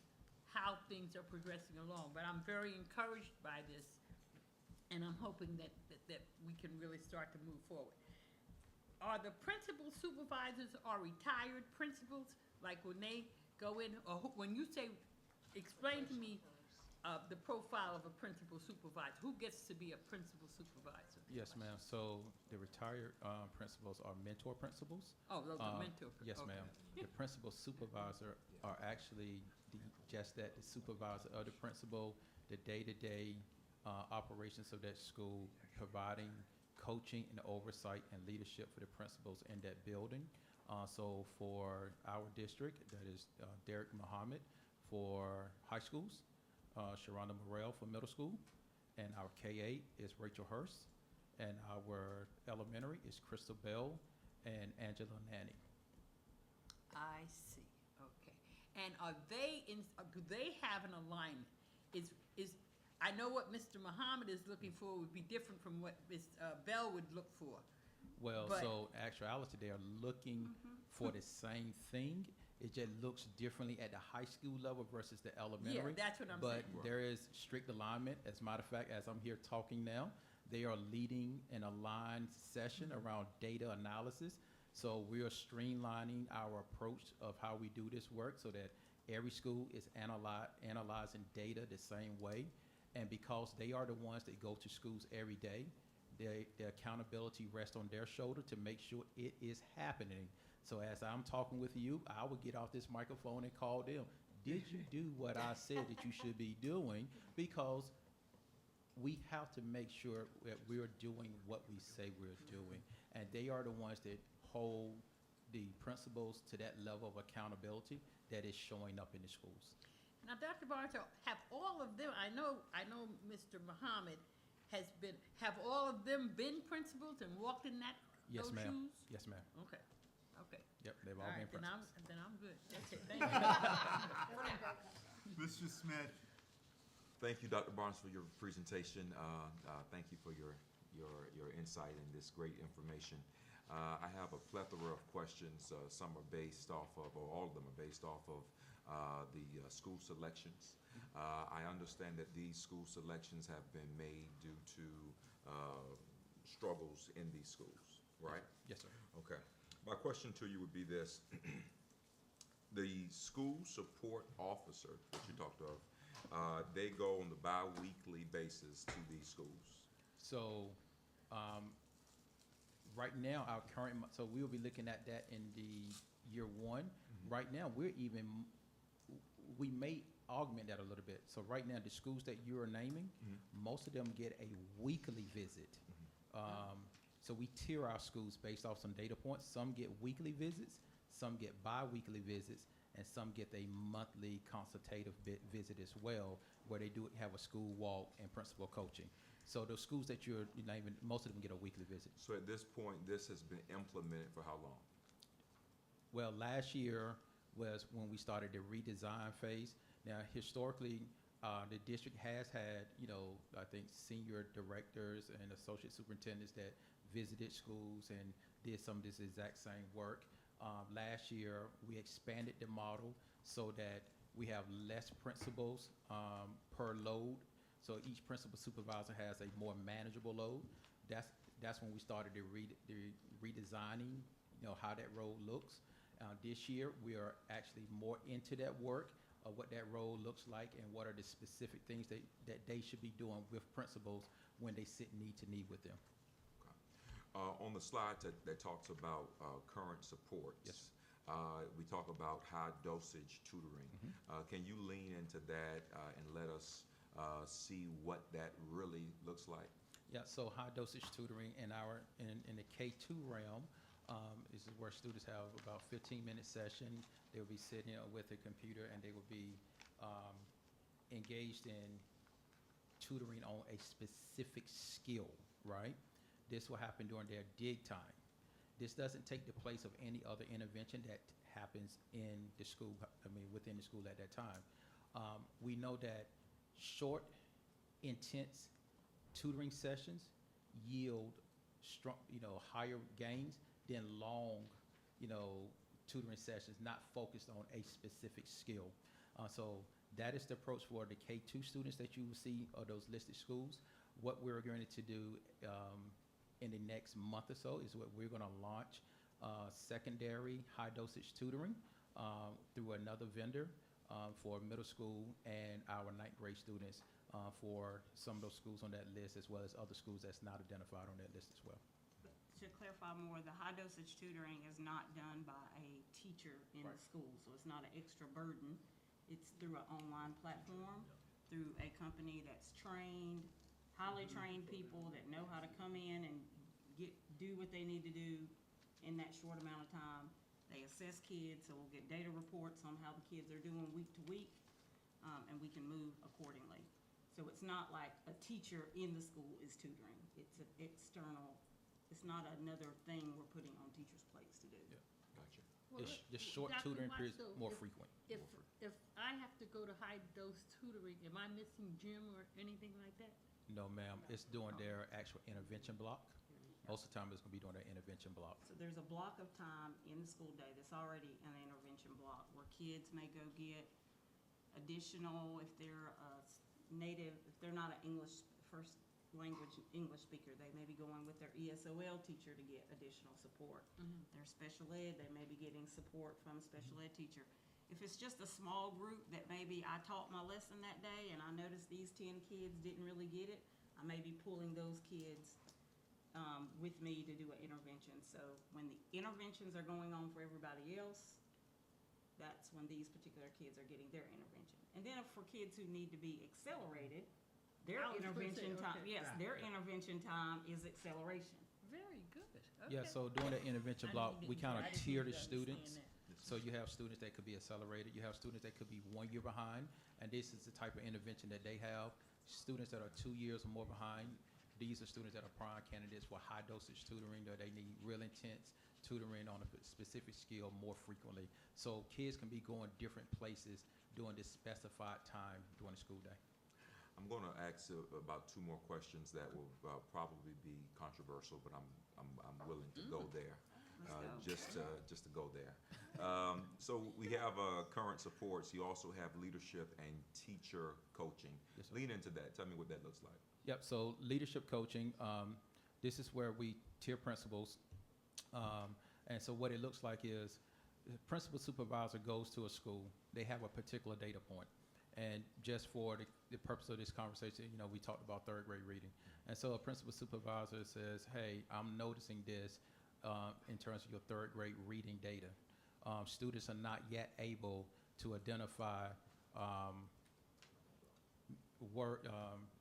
how things are progressing along. But I'm very encouraged by this, and I'm hoping that we can really start to move forward. Are the principal supervisors or retired principals, like when they go in, or when you say, explain to me the profile of a principal supervisor. Who gets to be a principal supervisor? Yes, ma'am. So the retired principals are mentor principals. Oh, those are mentor. Yes, okay. ma'am. The principal supervisor are actually the supervisor of the principal, the day-to-day operations of that school, providing coaching and oversight and leadership for the principals in that building. So for our district, that is Derek Muhammad for high schools, Sharonda Morrell for middle school, and our K-8 is Rachel Hurst, and our elementary is Crystal Bell and Angela Nanny. I see, okay. And are they do they have an alignment? I know what Mr. Muhammad is looking for would be different from what Ms. Bell would look for. Well, But- so actuality, they are looking for the same thing. It just looks differently at the high school level versus the elementary. that's what I'm But saying. there is strict alignment. As a matter of fact, as I'm here talking now, they are leading an aligned session around data analysis. So we are streamlining our approach of how we do this work so that every school is analyzing data the same way. And because they are the ones that go to schools every day, the accountability rests on their shoulder to make sure it is happening. So as I'm talking with you, I will get off this microphone and call them. Did you do what I said that you should be doing? Because we have to make sure that we're doing what we say we're doing. And they are the ones that hold the principals to that level of accountability that is showing up in the schools. Now, Dr. Barnes, have all of them, I know Mr. Muhammad have all of them been principals and walked in Yes, those ma'am. shoes? Yes, ma'am. Okay. Yep, they've all All been right, principals. then I'm good. That's it, thank you. Mr. Smith, Thank you, Dr. Barnes, for your presentation. Thank you for your insight and this great information. I have a plethora of questions. Some are based off of, or all of them are based off of the school selections. I understand that these school selections have been made due to struggles in these schools, right? Yes, sir. Okay. My question to you would be this. The school support officer that you talked of, they go on the bi-weekly basis to these schools. So, right now, our current, so we'll be looking at that in the year one. Right now, we may augment that a little bit. So right now, the schools that you are naming, most of them get a weekly visit. So we tier our schools based off some data points. Some get weekly visits, some get bi-weekly visits, and some get a monthly consultative visit as well, where they do have a school walk and principal coaching. So those schools that you're naming, most of them get a weekly visit. So at this point, this has been implemented for how long? Well, last year was when we started the redesign phase. Now, historically, the district has had, I think senior directors and associate superintendents that visited schools and did some of this exact same work. Last year, we expanded the model so that we have less principals per load. So each principal supervisor has a more manageable load. That's when we started the redesigning, how that role looks. This year, we are actually more into that work of what that role looks like and what are the specific things that they should be doing with principals when they sit knee to knee with them. On the slide that talks about current supports, Yes. We talk about high dosage tutoring. Can you lean into that and let us see what that really looks like? Yeah, so high dosage tutoring in the K2 realm is where students have about 15-minute session. They will be sitting with a computer and they will be engaged in tutoring on a specific skill, right? This will happen during their dig time. This doesn't take the place of any other intervention that happens in the school, within the school at that time. We know that short, intense tutoring sessions yield strong, higher gains than long, tutoring sessions not focused on a specific skill. So that is the approach for the K2 students that you will see of those listed schools. What we're going to do in the next month or so is what we're going to launch secondary high dosage tutoring through another vendor for middle school and our 9th grade students for some of those schools on that list, as well as other schools that's not identified on that list as well. To clarify more, the high dosage tutoring is not done by a teacher in the school, so it's not an extra burden. It's through an online platform, through a company that's trained, highly trained people that know how to come in and do what they need to do in that short amount of time. They assess kids, so we'll get data reports on how the kids are doing week to week, and we can move accordingly. So it's not like a teacher in the school is tutoring. It's an external, it's not another thing we're putting on teachers' plates to do. Gotcha. It the short Dr. tutoring periods Watson, more if- frequent. If I have to go to high dose tutoring, am I missing gym or anything like that? No, ma'am, it's during their actual intervention block. Most of the time, it's gonna be during their intervention block. So there's a block of time in the school day that's already an intervention block where kids may go get additional, if they're native, if they're not an English first language English speaker, they may be going with their ESOL teacher to get additional support. They're special ed, they may be getting support from a special ed teacher. If it's just a small group that maybe I taught my lesson that day and I noticed these 10 kids didn't really get it, I may be pulling those kids with me to do an intervention. So when the interventions are going on for everybody else, that's when these particular kids are getting their intervention. And then for kids who need to be accelerated, their I was gonna intervention say, time, okay. yes, their intervention time is acceleration. Very good, Yeah, okay. so during the intervention I block, didn't we even- kind I of didn't tier even the students. understand that. So you have students that could be accelerated, you have students that could be 1 year behind, and this is the type of intervention that they have. Students that are 2 years or more behind, these are students that are prime candidates for high dosage tutoring, that they need real intense tutoring on a specific skill more frequently. So kids can be going different places during this specified time during the school day. I'm going to ask about 2 more questions that will probably be controversial, but I'm willing to go there. Just to go there. So we have current supports. You also have leadership and teacher coaching. Yes, sir. Lean into that. Tell me what that looks like. Yep, so leadership coaching, this is where we tier principals. And so what it looks like is the principal supervisor goes to a school, they have a particular data point. And just for the purpose of this conversation, you know, we talked about third grade reading. And so a principal supervisor says, hey, I'm noticing this in terms of your third grade reading data. Students are not yet able to identify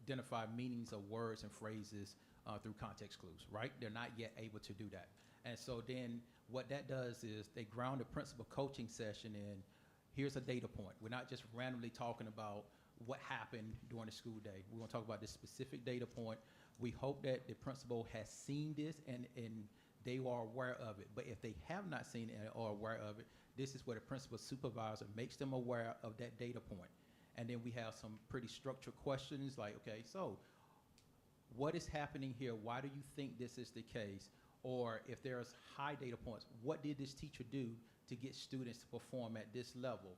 identify meanings of words and phrases through context clues, right? They're not yet able to do that. And so then what that does is they ground the principal coaching session in, here's a data point. We're not just randomly talking about what happened during the school day. We're gonna talk about this specific data point. We hope that the principal has seen this and they are aware of it. But if they have not seen it or are aware of it, this is where the principal supervisor makes them aware of that data point. And then we have some pretty structured questions like, okay, so what is happening here? Why do you think this is the case? Or if there's high data points, what did this teacher do to get students to perform at this level?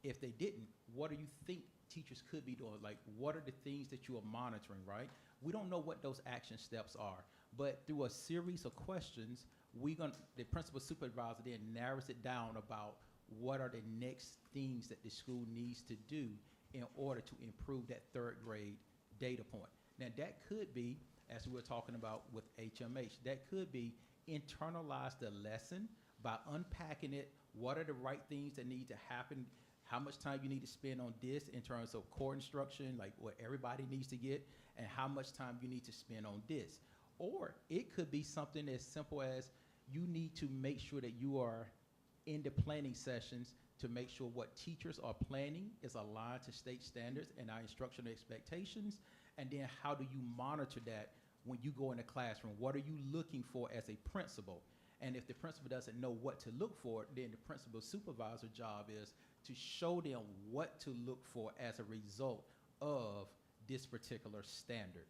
If they didn't, what do you think teachers could be doing? Like, what are the things that you are monitoring, right? We don't know what those action steps are, but through a series of questions, the principal supervisor then narrows it down about what are the next things that the school needs to do in order to improve that third grade data point. Now, that could be, as we were talking about with HMH, that could be internalize the lesson by unpacking it. What are the right things that need to happen? How much time you need to spend on this in terms of core instruction, like what everybody needs to get, and how much time you need to spend on this. Or it could be something as simple as you need to make sure that you are in the planning sessions to make sure what teachers are planning is aligned to state standards and our instructional expectations. And then how do you monitor that when you go in the classroom? What are you looking for as a principal? And if the principal doesn't know what to look for, then the principal supervisor job is to show them what to look for as a result of this particular standard.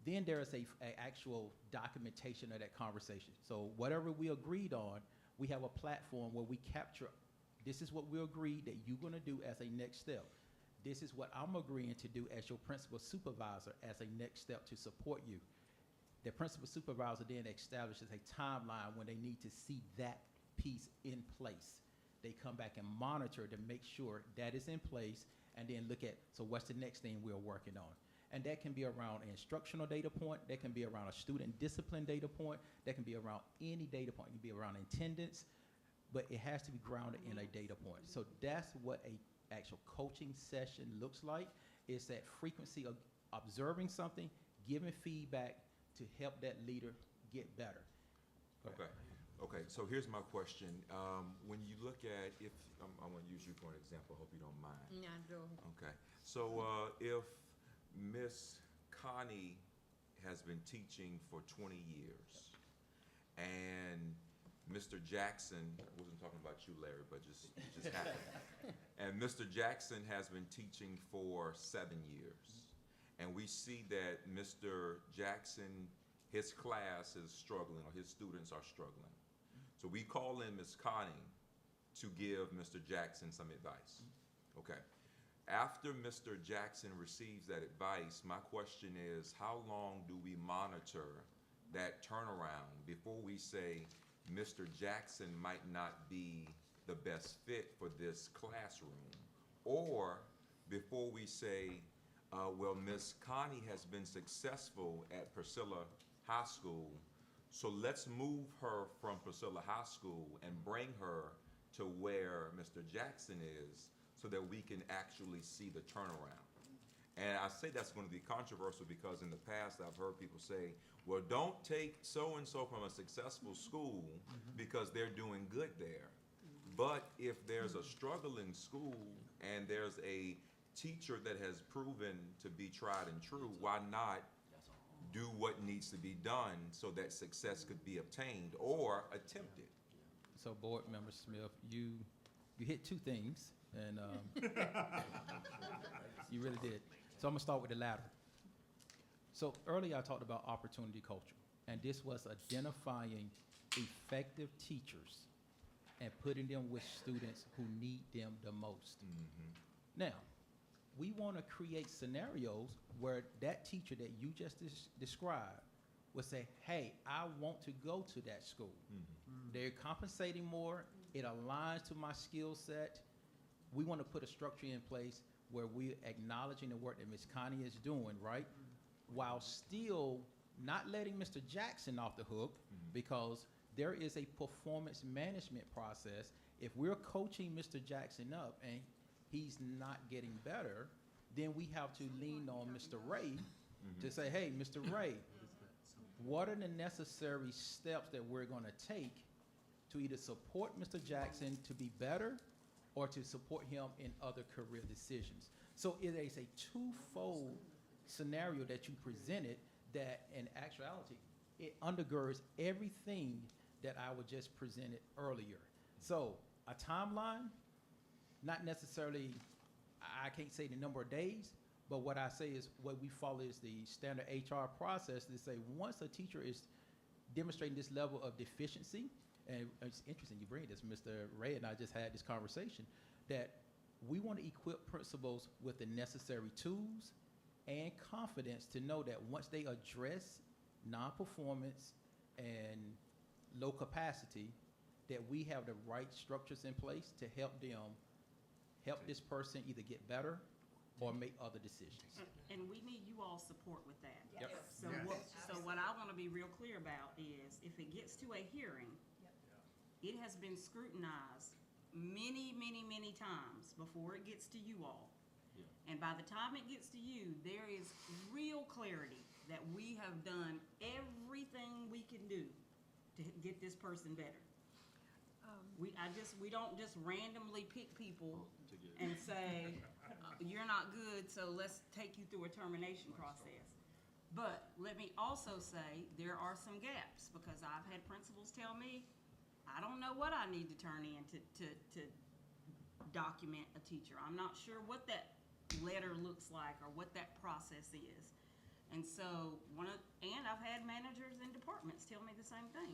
Then there is a actual documentation of that conversation. So whatever we agreed on, we have a platform where we capture, this is what we agreed that you're gonna do as a next step. This is what I'm agreeing to do as your principal supervisor as a next step to support you. The principal supervisor then establishes a timeline when they need to see that piece in place. They come back and monitor to make sure that is in place and then look at, so what's the next thing we're working on? And that can be around an instructional data point, that can be around a student discipline data point, that can be around any data point, it can be around attendance, but it has to be grounded in a data point. So that's what a actual coaching session looks like, is that frequency of observing something, giving feedback to help that leader get better. Go ahead. Okay, so here's my question. When you look at, if, I'm gonna use you for an example, hope you don't mind. Yeah, I do. Okay, so if Miss Connie has been teaching for 20 years, and Mr. Jackson, I wasn't talking about you, Larry, but it just happened. And Mr. Jackson has been teaching for 7 years. And we see that Mr. Jackson, his class is struggling, or his students are struggling. So we call in Ms. Connie to give Mr. Jackson some advice. Okay. After Mr. Jackson receives that advice, my question is, how long do we monitor that turnaround before we say Mr. Jackson might not be the best fit for this classroom? Or before we say, well, Ms. Connie has been successful at Priscilla High School, so let's move her from Priscilla High School and bring her to where Mr. Jackson is, so that we can actually see the turnaround. And I say that's going to be controversial because in the past I've heard people say, well, don't take so-and-so from a successful school because they're doing good there. But if there's a struggling school and there's a teacher that has proven to be tried and true, why not do what needs to be done so that success could be obtained or attempted? So Board Member Smith, you hit two things, and you really did. So I'm gonna start with the latter. So earlier I talked about opportunity culture, and this was identifying effective teachers and putting them with students who need them the most. Now, we want to create scenarios where that teacher that you just described would say, hey, I want to go to that school. They're compensating more. It aligns to my skill set. We want to put a structure in place where we're acknowledging the work that Ms. Connie is doing, right? While still not letting Mr. Jackson off the hook, because there is a performance management process. If we're coaching Mr. Jackson up and he's not getting better, then we have to lean on Mr. Ray to say, hey, Mr. Ray, what are the necessary steps that we're going to take to either support Mr. Jackson to be better or to support him in other career decisions? So it is a twofold scenario that you presented that in actuality, it undergirds everything that I was just presented earlier. So a timeline, not necessarily, I can't say the number of days, but what I say is what we follow is the standard HR process to say once a teacher is demonstrating this level of deficiency, and it's interesting you bring this, Mr. Ray and I just had this conversation, that we want to equip principals with the necessary tools and confidence to know that once they address non-performance and low capacity, that we have the right structures in place to help this person either get better or make other decisions. And we need you all support with that. Yep. So what I want to be real clear about is if it gets to a hearing, it has been scrutinized many, many, many times before it gets to you all. And by the time it gets to you, there is real clarity that we have done everything we can do to get this person better. We don't just randomly pick people and say, you're not good, so let's take you through a termination process. But let me also say, there are some gaps, because I've had principals tell me, I don't know what I need to turn in to document a teacher. I'm not sure what that letter looks like or what that process is. And so and I've had managers in departments tell me the same thing.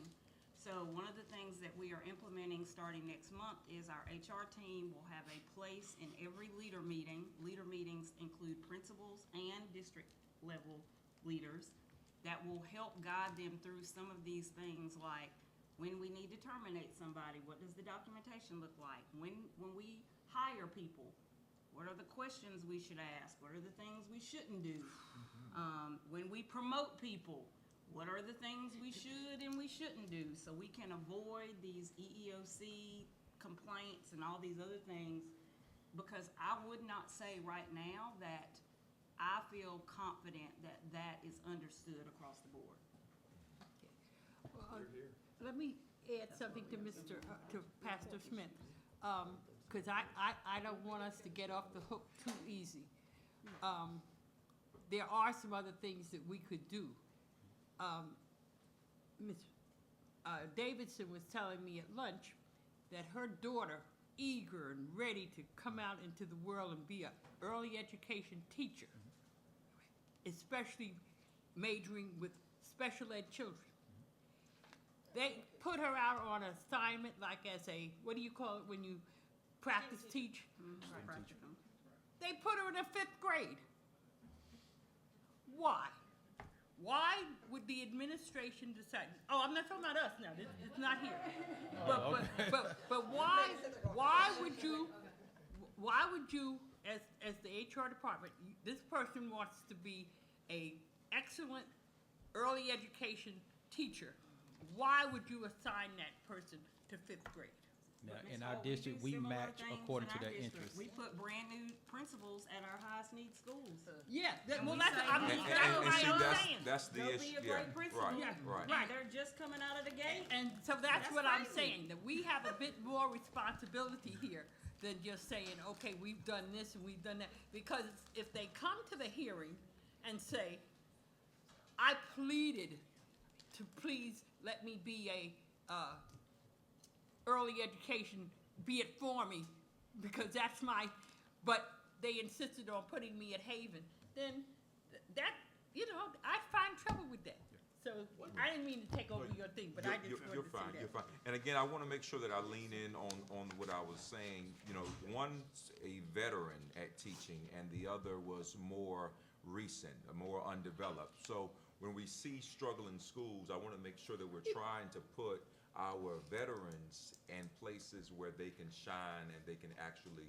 So one of the things that we are implementing starting next month is our HR team will have a place in every leader meeting. Leader meetings include principals and district level leaders that will help guide them through some of these things, like when we need to terminate somebody, what does the documentation look like? When we hire people, what are the questions we should ask? What are the things we shouldn't do? When we promote people, what are the things we should and we shouldn't do so we can avoid these EEOC complaints and all these other things? Because I would not say right now that I feel confident that that is understood across the board. Let me add something to to Pastor Smith, because I don't want us to get off the hook too easy. There are some other things that we could do. Ms. Davidson was telling me at lunch that her daughter, eager and ready to come out into the world and be an early education teacher, especially majoring with special ed children. They put her out on assignment like as a, what do you call it when you practice teach? They put her in the 5th grade. Why? Why would the administration decide, oh, I'm not talking about us now, it's not here. But why would you, as the HR department, this person wants to be a excellent early education teacher, why would you assign that person to 5th grade? Now, But in Ms. our Hall, we do district, we similar match things according in to our their district. interests. We put brand-new principals at our highest need schools. Yeah, And we that's, say, I'm "Hey, just, and- that's and what see, I'm that's- saying. That's the Go issue. be a Yeah, great principal. right, Yeah, right. And they're just coming out of the gate. And so that's what I'm crazy. saying, that we have a bit more responsibility here than just saying, okay, we've done this and we've done that. Because if they come to the hearing and say, I pleaded to please let me be a, early education, be it for me, because that's my, but they insisted on putting me at Haven, then that, I find trouble with that. So I didn't mean to take over your thing, but I just wanted to say that. You're fine, you're fine. And again, I want to make sure that I lean in on what I was saying. One's a veteran at teaching, and the other was more recent, more undeveloped. So when we see struggling schools, I want to make sure that we're trying to put our veterans in places where they can shine and they can actually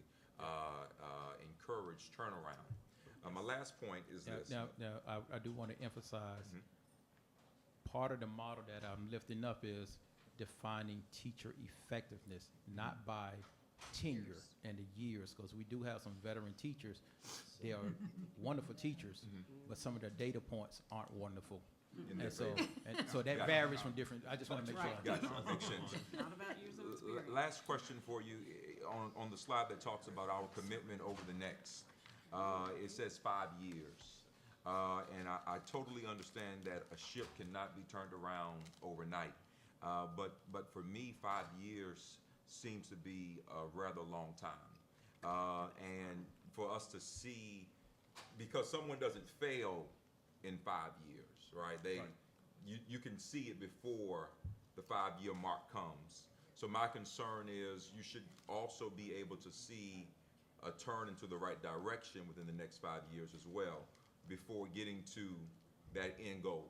encourage turnaround. My last point is this. Now, I do want to emphasize, part of the model that I'm lifting up is defining teacher effectiveness, not by tenure and the years, because we do have some veteran teachers. They are wonderful teachers, but some of their data points aren't wonderful. And so that varies from different, I just want to make sure. Gotcha, makes sense. Not about years of experience. Last question for you, on the slide that talks about our commitment over the next, it says 5 years. And I totally understand that a ship cannot be turned around overnight. But for me, 5 years seems to be a rather long time. And for us to see, because someone doesn't fail in 5 years, right? You can see it before the 5-year mark comes. So my concern is you should also be able to see a turn into the right direction within the next 5 years as well, before getting to that end goal.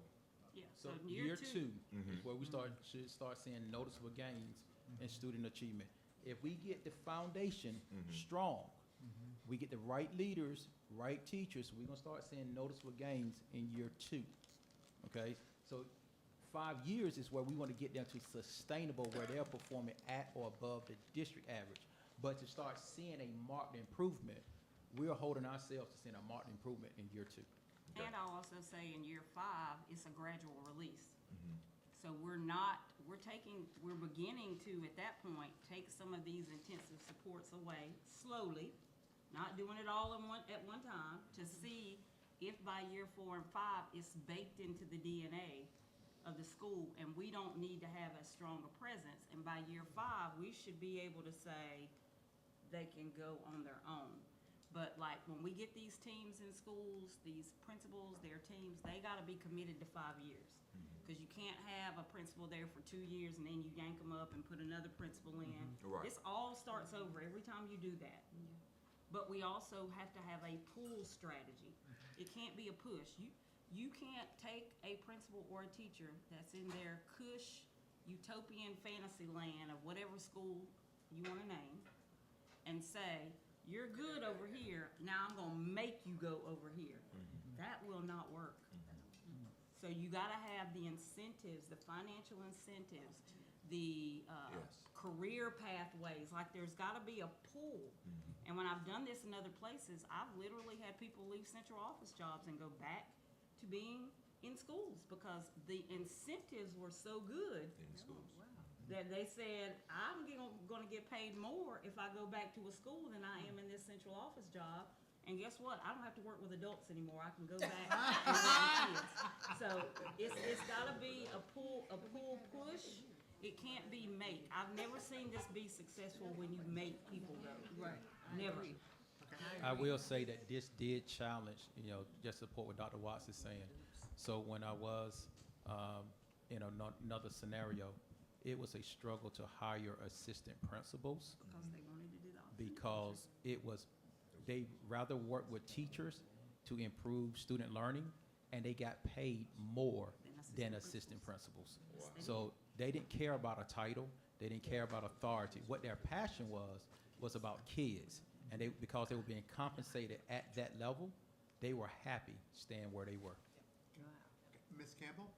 Yeah, So so year two is where we should start seeing noticeable gains in student achievement. If we get the foundation strong, we get the right leaders, right teachers, we're gonna start seeing noticeable gains in year two. Okay, so 5 years is where we want to get them to sustainable, where they're performing at or above the district average. But to start seeing a marked improvement, we're holding ourselves to seeing a marked improvement in year two. And I'll also say in year 5, it's a gradual release. Mm-hmm. So we're beginning to, at that point, take some of these intensive supports away slowly, not doing it all at one time, to see if by year 4 and 5, it's baked into the DNA of the school, and we don't need to have as strong a presence. And by year 5, we should be able to say they can go on their own. But like when we get these teams in schools, these principals, their teams, they gotta be committed to 5 years. Cause you can't have a principal there for 2 years and then you yank them up and put another principal in. Right. This all starts over every time you do that. But we also have to have a pull strategy. It can't be a push. You can't take a principal or a teacher that's in their cush utopian fantasy land of whatever school you wanna name and say, you're good over here, now I'm gonna make you go over here. That will not work. So you gotta have the incentives, the financial incentives, the career pathways, like there's gotta be a pull. And when I've done this in other places, I've literally had people leave central office jobs and go back to being in schools because the incentives were so good In schools. that they said, I'm gonna get paid more if I go back to a school than I am in this central office job. And guess what? I don't have to work with adults anymore. I can go back and work with kids. So it's gotta be a pull push, It can't be make. I've never seen this be successful when you make people go. Right. Never. I will say that this did challenge, just support what Dr. Watts is saying. So when I was in another scenario, it was a struggle to hire assistant principals Because they wanted to do that. because they rather work with teachers to improve student learning, and they got paid more than assistant principals. So they didn't care about a title, they didn't care about authority. What their passion was about kids. And because they were being compensated at that level, they were happy staying where they were. Ms. Campbell?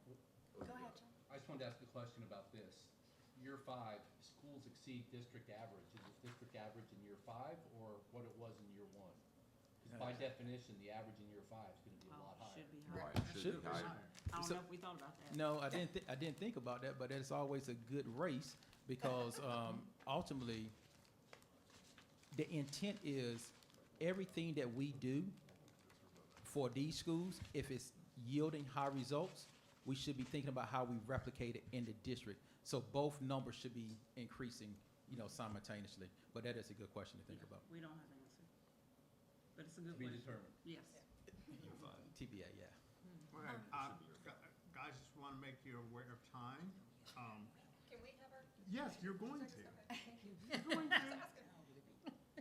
Go ahead, John. I just wanted to ask a question about this. Year 5, schools exceed district average. Is it district average in year 5 or what it was in year 1? Because by definition, the average in year 5 is going to be a lot higher. Should be higher. Right, should be higher. I don't know if we thought about that. No, I didn't think about that, but it's always a good race because ultimately, the intent is everything that we do for these schools, if it's yielding high results, we should be thinking about how we replicate it in the district. So both numbers should be increasing, simultaneously. But that is a good question to think about. We don't have an answer. But it's a good To be question. determined. Yes. TBA, yeah. Okay, guys, just want to make you aware of time. Can we have our? Yes, you're going to. You're going to.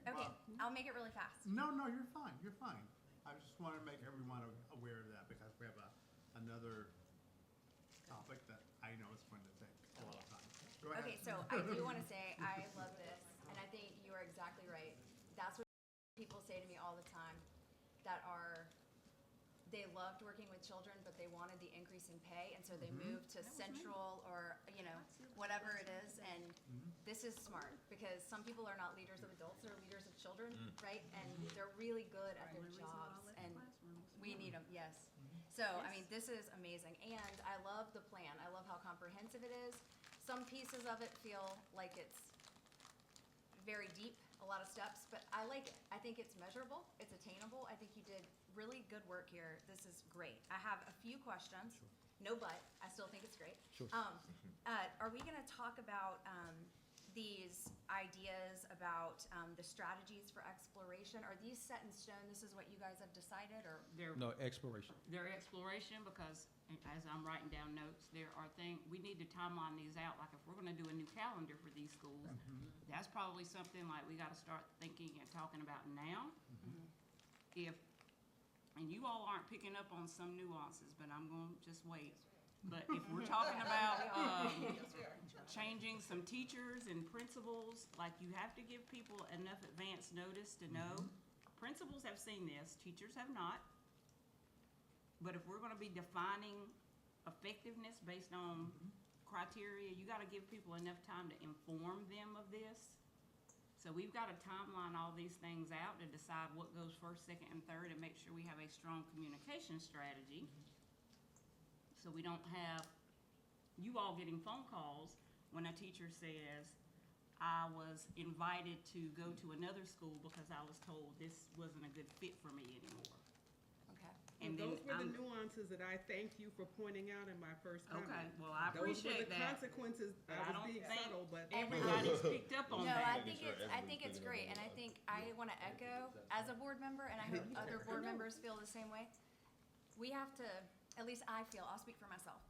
Okay, Well- I'll make it really fast. No, you're fine, you're fine. I just want to make everyone aware of that because we have another topic that I know is going to take a lot of time. Go ahead. Okay, so I do want to say, I love this, and I think you are exactly right. That's what people say to me all the time, they loved working with children, but they wanted the increase in pay, and so they moved to Central or, whatever it is, and this is smart, because some people are not leaders of adults, they're leaders of children, right? And they're really good at their jobs, and we need them, yes. So, I mean, this is amazing, and I love the plan. I love how comprehensive it is. Some pieces of it feel like it's very deep, a lot of steps, but I like it. I think it's measurable, it's attainable. I think you did really good work here. This is great. I have a few questions. No but, I still think it's great. Sure. Are we gonna talk about these ideas about the strategies for exploration? Are these set in stone? This is what you guys have decided, or? No, exploration. Their exploration, because as I'm writing down notes, there are things, we need to timeline these out, like if we're gonna do a new calendar for these schools, that's probably something like we gotta start thinking and talking about now. And you all aren't picking up on some nuances, but I'm gonna just wait. But if we're talking about, changing some teachers and principals, like you have to give people enough advance notice to know. Principals have seen this, teachers have not. But if we're gonna be defining effectiveness based on criteria, you gotta give people enough time to inform them of this. So we've gotta timeline all these things out to decide what goes first, second, and third, and make sure we have a strong communication strategy. So we don't have you all getting phone calls when a teacher says, I was invited to go to another school because I was told this wasn't a good fit for me anymore. Okay. And then Those were the I'm- nuances that I thank you for pointing out in my first comment. Okay, well, I appreciate Those were the that. consequences. But I I was don't being think subtle, but. everybody's picked up on No, that. I think it's great, and I think I wanna echo as a board member, and I hope other board members feel the same way. We have to, at least I feel, I'll speak for myself.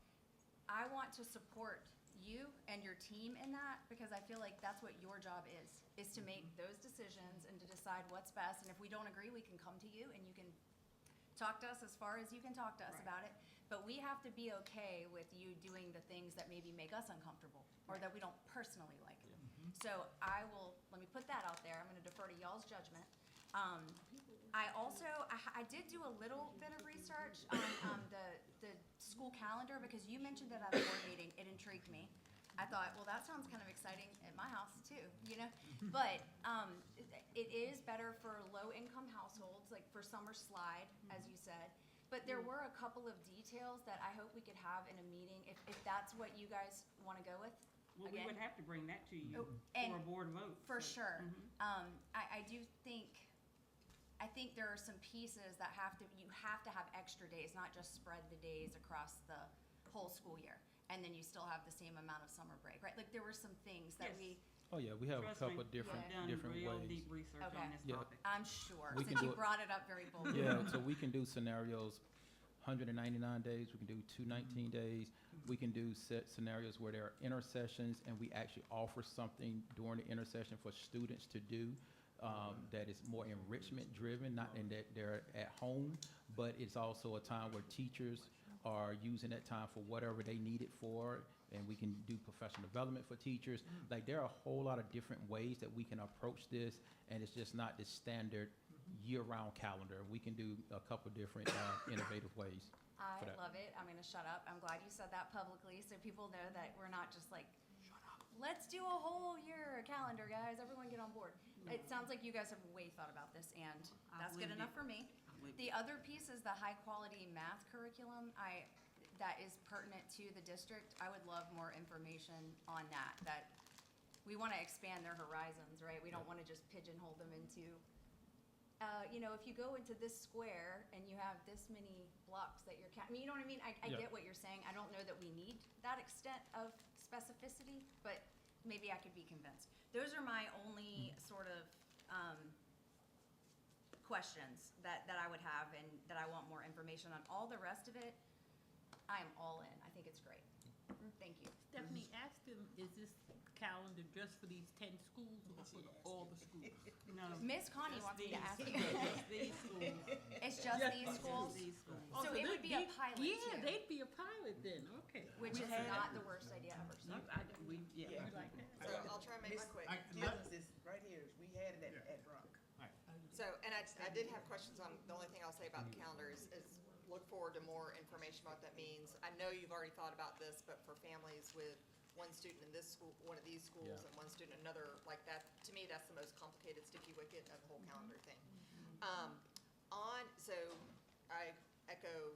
I want to support you and your team in that, because I feel like that's what your job is to make those decisions and to decide what's best. And if we don't agree, we can come to you and you can talk to us as far as you can talk to us about it. But we have to be okay with you doing the things that maybe make us uncomfortable or that we don't personally like. So let me put that out there. I'm gonna defer to y'all's judgment. I did do a little bit of research on the school calendar, because you mentioned it at a board meeting. It intrigued me. I thought, well, that sounds kind of exciting at my house too, But it is better for low-income households, like for summer slide, as you said. But there were a couple of details that I hope we could have in a meeting, if that's what you guys want to go with. Well, we would have to bring that to you and for a board vote. For so- sure. I think there are some pieces that you have to have extra days, not just spread the days across the whole school year. and then you still have the same amount of summer break, right? Like, there were some things that Yes. we, Oh, yeah, we have a Trust me, couple different, I've done different real ways. deep research Okay. on this Yeah. topic. I'm sure, We can since do you it. brought it up very boldly. Yeah, so we can do scenarios, 199 days, we can do 219 days. We can do set scenarios where there are intersessions, and we actually offer something during the intercession for students to do that is more enrichment driven, not in that they're at home, but it's also a time where teachers are using that time for whatever they need it for, and we can do professional development for teachers. Like, there are a whole lot of different ways that we can approach this, and it's just not the standard year-round calendar. We can do a couple different innovative ways I for that. love it. I'm gonna shut up. I'm glad you said that publicly, so people know that we're not just like, let's do a whole year calendar, guys. Everyone get on board. It sounds like you guys have way thought about this, and I've that's good lived enough it. for me. I've lived The other piece is the high-quality math curriculum. That is pertinent to the district. I would love more information on that we want to expand their horizons, right? We don't want to just pigeonhole them into, if you go into this square and you have this many blocks that you're counting, you know what I mean? I Yeah. get what you're saying. I don't know that we need that extent of specificity, but maybe I could be convinced. Those are my only sort of questions that I would have and that I want more information on. All the rest of it, I am all in. I think it's great. Thank you. Stephanie, ask them, is this calendar just for these 10 schools or for all the schools? No. Miss Connie Just wants me to these. ask you. Just these schools. It's just Just these these schools? These schools. Oh, So it would be a pilot Yeah, too, they'd be a pilot then, okay. which We is had- not the worst idea ever. So. Yeah, we like that. So I'll try and make my quick. Kansas is right here, we had it at Brock. So, and I did have questions on, the only thing I'll say about the calendar is look forward to more information about what that means. I know you've already thought about this, but for families with one student in this school, one of these schools, Yeah. and one student in another, like that, to me, that's the most complicated sticky wicket of the whole calendar thing. So I echo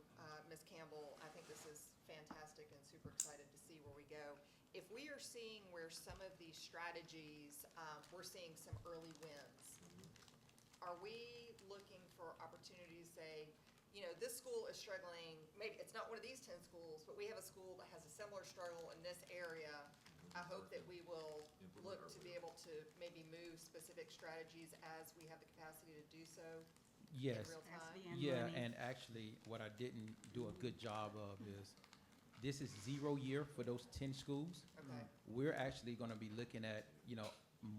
Ms. Campbell, I think this is fantastic and super excited to see where we go. If we are seeing where some of these strategies, we're seeing some early wins, are we looking for opportunities, say, this school is struggling, maybe it's not one of these 10 schools, but we have a school that has a similar struggle in this area. I hope that we will look to be able to maybe move specific strategies as we have the capacity to do so in Yes. real Has to time. be in Yeah, money. and actually, what I didn't do a good job of is, this is 0 year for those 10 schools. Okay, We're actually gonna be looking at,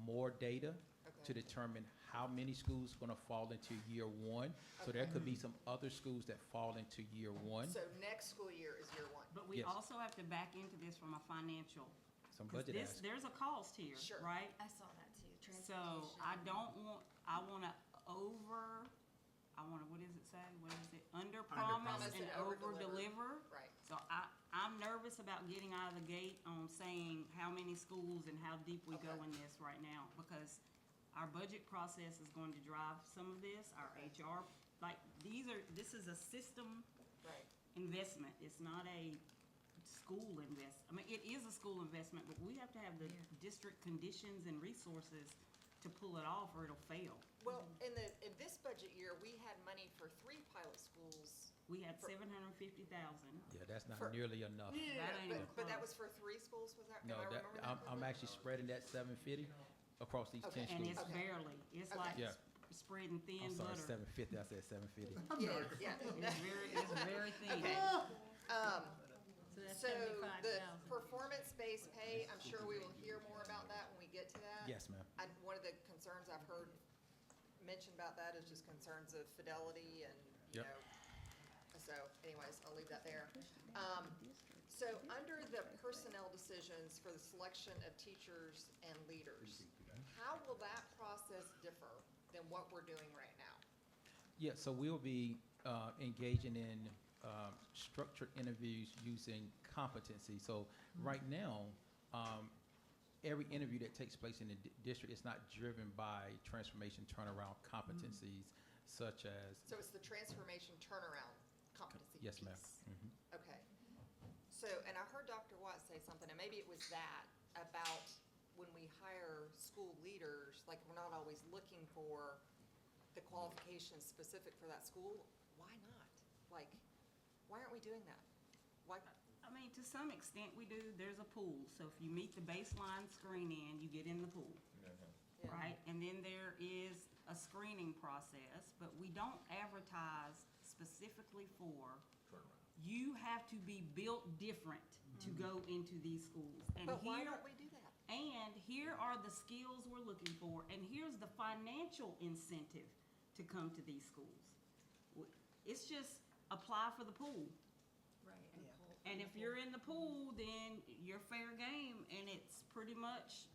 more data to okay, determine how many schools gonna fall into year one. So there could be some other schools that fall into year one, so next school year is year one. But we Yes. also have to back into this from a financial, some 'cause budget this, ask. there's a cost here, Sure. right? I saw that too. So I don't want, I wanna what does it say? What is it? Under promise Promise and and over over-deliver. deliver. Right, So I'm nervous about getting out of the gate on saying how many schools and how deep we go Okay. in this right now, because our budget process is going to drive some of this, our Okay. HR, this is a system right. investment, it's not a school it is a school investment, but we have to have the district conditions and resources to pull it off or it'll fail. Well, in this budget year, we had money for 3 pilot schools. We had 750,000. Yeah, that's not For- nearly enough. That ain't even But that close. was for 3 schools, was that, am No, I that, remembering that I'm correctly? actually spreading that 750 across these 10 Okay. And schools. it's Okay. barely, it's Okay. like Yeah. spreading thin I'm sorry, butter. 750, I said 750. Yeah. It's very thin. Okay. So that's So the 75,000. performance-based pay, I'm sure we will hear more about that when we get to that. Yes, ma'am. One of the concerns I've heard mentioned about that is just concerns of fidelity and, Yep. so anyways, I'll leave that there. So under the personnel decisions for the selection of teachers and leaders, how will that process differ than what we're doing right now? Yeah, so we'll be engaging in structured interviews using competency. So right now, every interview that takes place in the district is not driven by transformation turnaround competencies such as. So it's the transformation turnaround competency Yes, ma'am. piece. Mhm. Okay. So, and I heard Dr. Watt say something, and maybe it was that, about when we hire school leaders, like, we're not always looking for the qualifications specific for that school. Why not? Like, why aren't we doing that? Why? I mean, to some extent we do. There's a pool. So if you meet the baseline screening, you get in the pool, Yeah. right? And then there is a screening process, but we don't advertise specifically for, you have to be built different to go into these schools. And But why here- don't we do that? And here are the skills we're looking for, and here's the financial incentive to come to these schools. It's just apply for the pool. Right, and pull. And if you're in the pool, then you're fair game, and it's pretty much,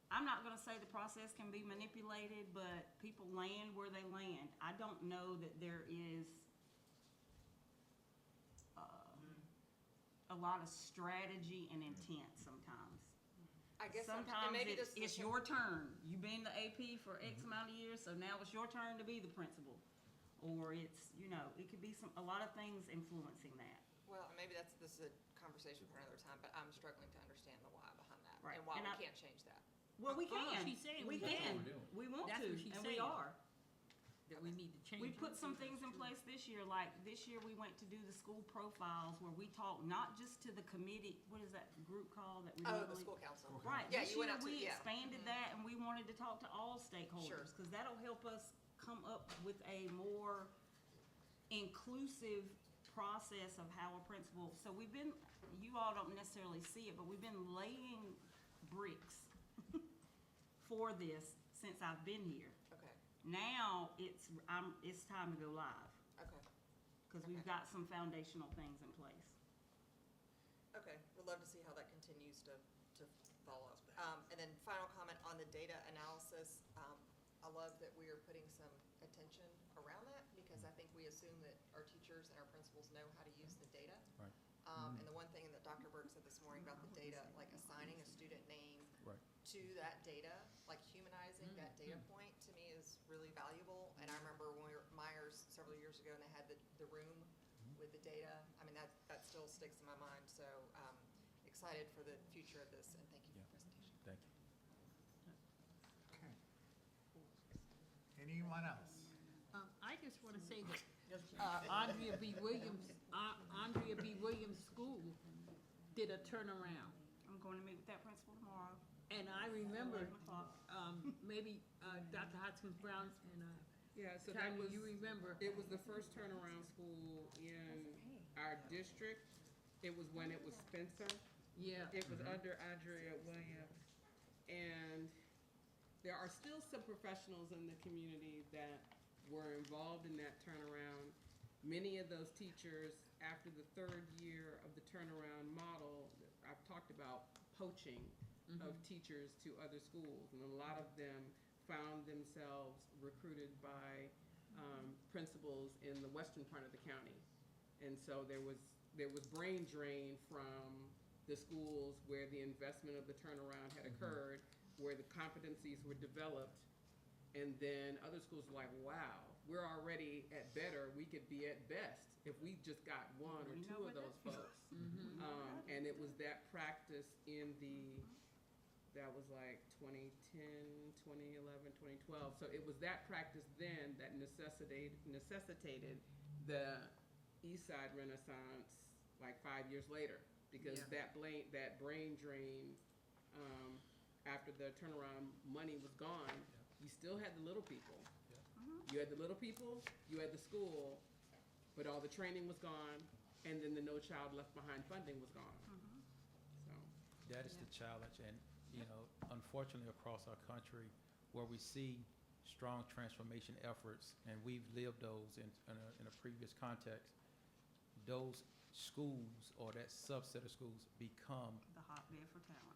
I'm not gonna say the process can be manipulated, but people land where they land. I don't know that there is a lot of strategy and intent sometimes. I guess Sometimes and maybe it's this your turn. You've been the AP for X amount of years, so now it's your turn to be the principal. Or it's, it could be a lot of things influencing that. Well, and maybe this is a conversation for another time, but I'm struggling to understand the why behind that. Right. And why And we I- can't change that. Well, we Oh, no, can. she's saying We we can. can. We want That's to, what she's and we saying. are. That we need to change. We it. put some things in place this year, like this year we went to do the school profiles where we talked not just to the committee, what is that group called that we Oh, the normally? school council. Right, Yeah, this you went year out to, we yeah. expanded that and we wanted to talk to all stakeholders, cause that'll help us come up with a more inclusive process of how a principal, so we've been, you all don't necessarily see it, but we've been laying bricks for this since I've been here. Okay, Now, it's time to go live, okay, cause we've got some foundational things in place. okay. We'd love to see how that continues to follow. And then final comment on the data analysis. I love that we are putting some attention around that because I think we assume that our teachers and our principals know how to use the data. Right. And the one thing that Dr. Burke said this morning about the data, like assigning a student name Right. to that data, like humanizing that data point, to me is really valuable. And I remember when we were at Myers several years ago and they had the room with the data. I mean, that still sticks in my mind. So excited for the future of this and thank you for the presentation. Thank you. Okay. Anyone else? I just want to say that Andrea B. Williams School did a turnaround. I'm going to meet with that principal tomorrow. And I remember, 11 o'clock. maybe Dr. Hoskins Brown and Yeah, so that Tanya, was, you remember. it was the first turnaround school in our district. It was when it was Spencer. Yeah. It was under Andrea Williams. And there are still some professionals in the community that were involved in that turnaround. Many of those teachers, after the third year of the turnaround model, I've talked about poaching of teachers to other schools. And a lot of them found themselves recruited by principals in the western part of the county. And so there was brain drain from the schools where the investment of the turnaround had occurred, where the competencies were developed. And then other schools were like, wow, we're already at better, we could be at best if we just got one or We know two what of those that folks. And it was that practice that was like 2010, 2011, 2012. So it was that practice then that necessitated the East Side Renaissance like 5 years later. Because that brain drain, after the turnaround money was gone, you still had the little people. You had the little people, you had the school, but all the training was gone, and then the No Child Left Behind funding was gone. So, That is the challenge, and, unfortunately, across our country, where we see strong transformation efforts, and we've lived those in a previous context, those schools or that subset of schools become, The hotbed for talent.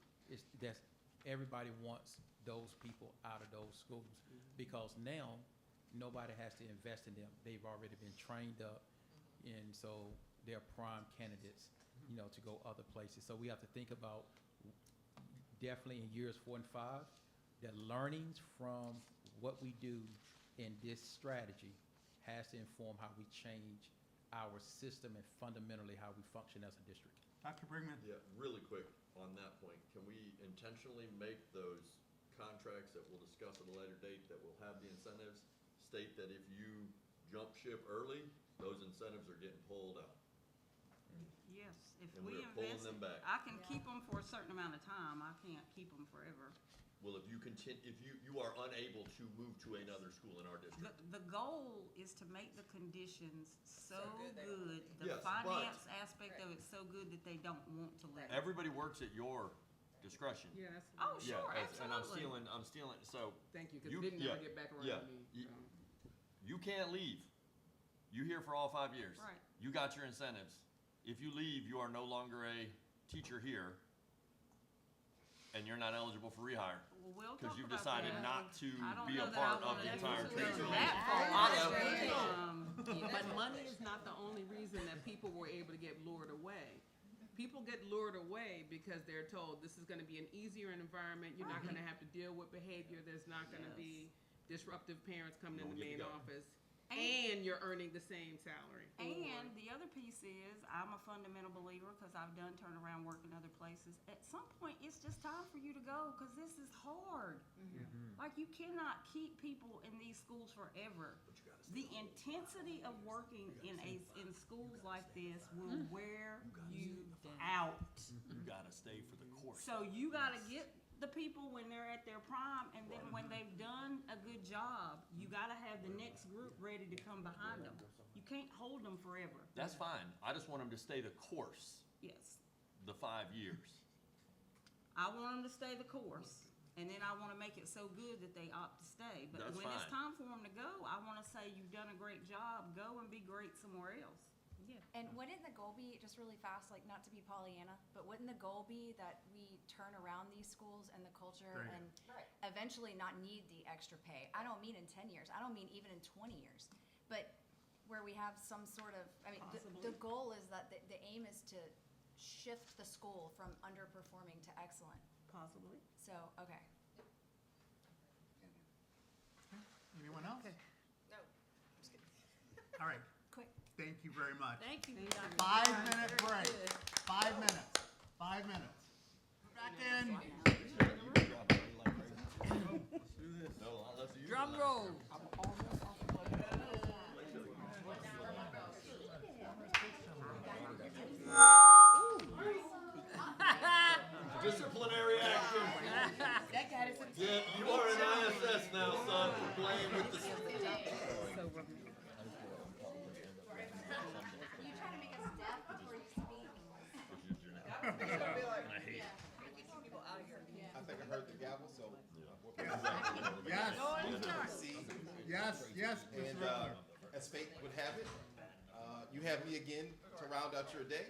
everybody wants those people out of those schools, because now, nobody has to invest in them. They've already been trained up, and so they're prime candidates, to go other places. So we have to think about, definitely in years 4 and 5, the learnings from what we do in this strategy has to inform how we change our system and fundamentally how we function as a district. Dr. Brinkman? Yeah, really quick on that point, can we intentionally make those contracts that we'll discuss at a later date that will have the incentives state that if you jump ship early, those incentives are getting pulled out? Yes, If And we we're pulling invest, them back. I can keep them for a certain amount of time. I can't keep them forever. Well, if you are unable to move to another school in our district. The goal is to make the conditions so good, the Yes, but- finance aspect of it so good that they don't want to leave. Everybody works at your discretion. Yeah, that's. Oh, Yeah, sure, and absolutely. I'm stealing, so. Thank you, because You- it didn't ever yeah, get back yeah. around to me. You- so. You can't leave. You here for all 5 years. Right. You got your incentives. If you leave, you are no longer a teacher here, and you're not eligible for rehire. Well, we'll Because talk you've about decided that. not to I don't be a know that part I of wanna the entire go teacher. that far. But money is not the only reason that people were able to get lured away. People get lured away because they're told this is going to be an easier environment. You're not going to have to deal with behavior. There's not going to be disruptive parents coming in the main office. And you're earning the same salary. And the other piece is, I'm a fundamental believer, because I've done turnaround work in other places. At some point, it's just time for you to go, because this is hard. Like, you cannot keep people in these schools forever. The intensity of working in schools like this will wear you out. You gotta stay for the course. So you gotta get the people when they're at their prime, and then when they've done a good job, you gotta have the next group ready to come behind them. You can't hold them forever. That's fine. I just want them to stay the course, Yes. the 5 years. I want them to stay the course, and then I wanna make it so good that they opt to stay. But That's when it's fine. time for them to go, I wanna say, you've done a great job, go and be great somewhere else. Yeah. And wouldn't the goal be, just really fast, like not to be Pollyanna, but wouldn't the goal be that we turn around these schools and the culture Right. and eventually not need the extra pay? I don't mean in 10 years, I don't mean even in 20 years, but where we have some sort of, I mean, the goal is that the aim is to shift the school from underperforming to excellent. Possibly. So, okay. Anyone else? No, I'm just kidding. All right, Quick. thank you very much. Thank you. 5-minute break. 5 minutes. 5 minutes. Back in. No, unless you. Drum roll. Disciplinary action. That got us. Yeah, you are an ISS now, son, for playing with the. Are you trying to make us deaf before you speak? I think I heard the gavel, so. Yes. Yes, Mr. And Riddler. as fate would have it, you have me again to round out your day.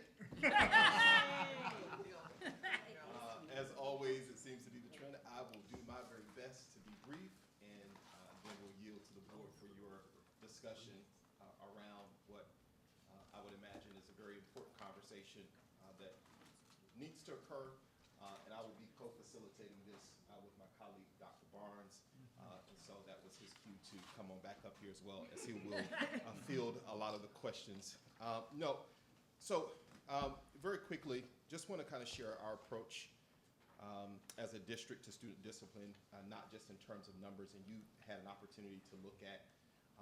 As always, it seems to be the trend. I will do my very best to be brief, and then we'll yield to the board for your discussion around what I would imagine is a very important conversation that needs to occur. And I will be co-facilitating this with my colleague, Dr. Barnes. And so that was his cue to come on back up here as well, as he will field a lot of the questions. Very quickly, just want to kind of share our approach as a district to student discipline, not just in terms of numbers. And you had an opportunity to look at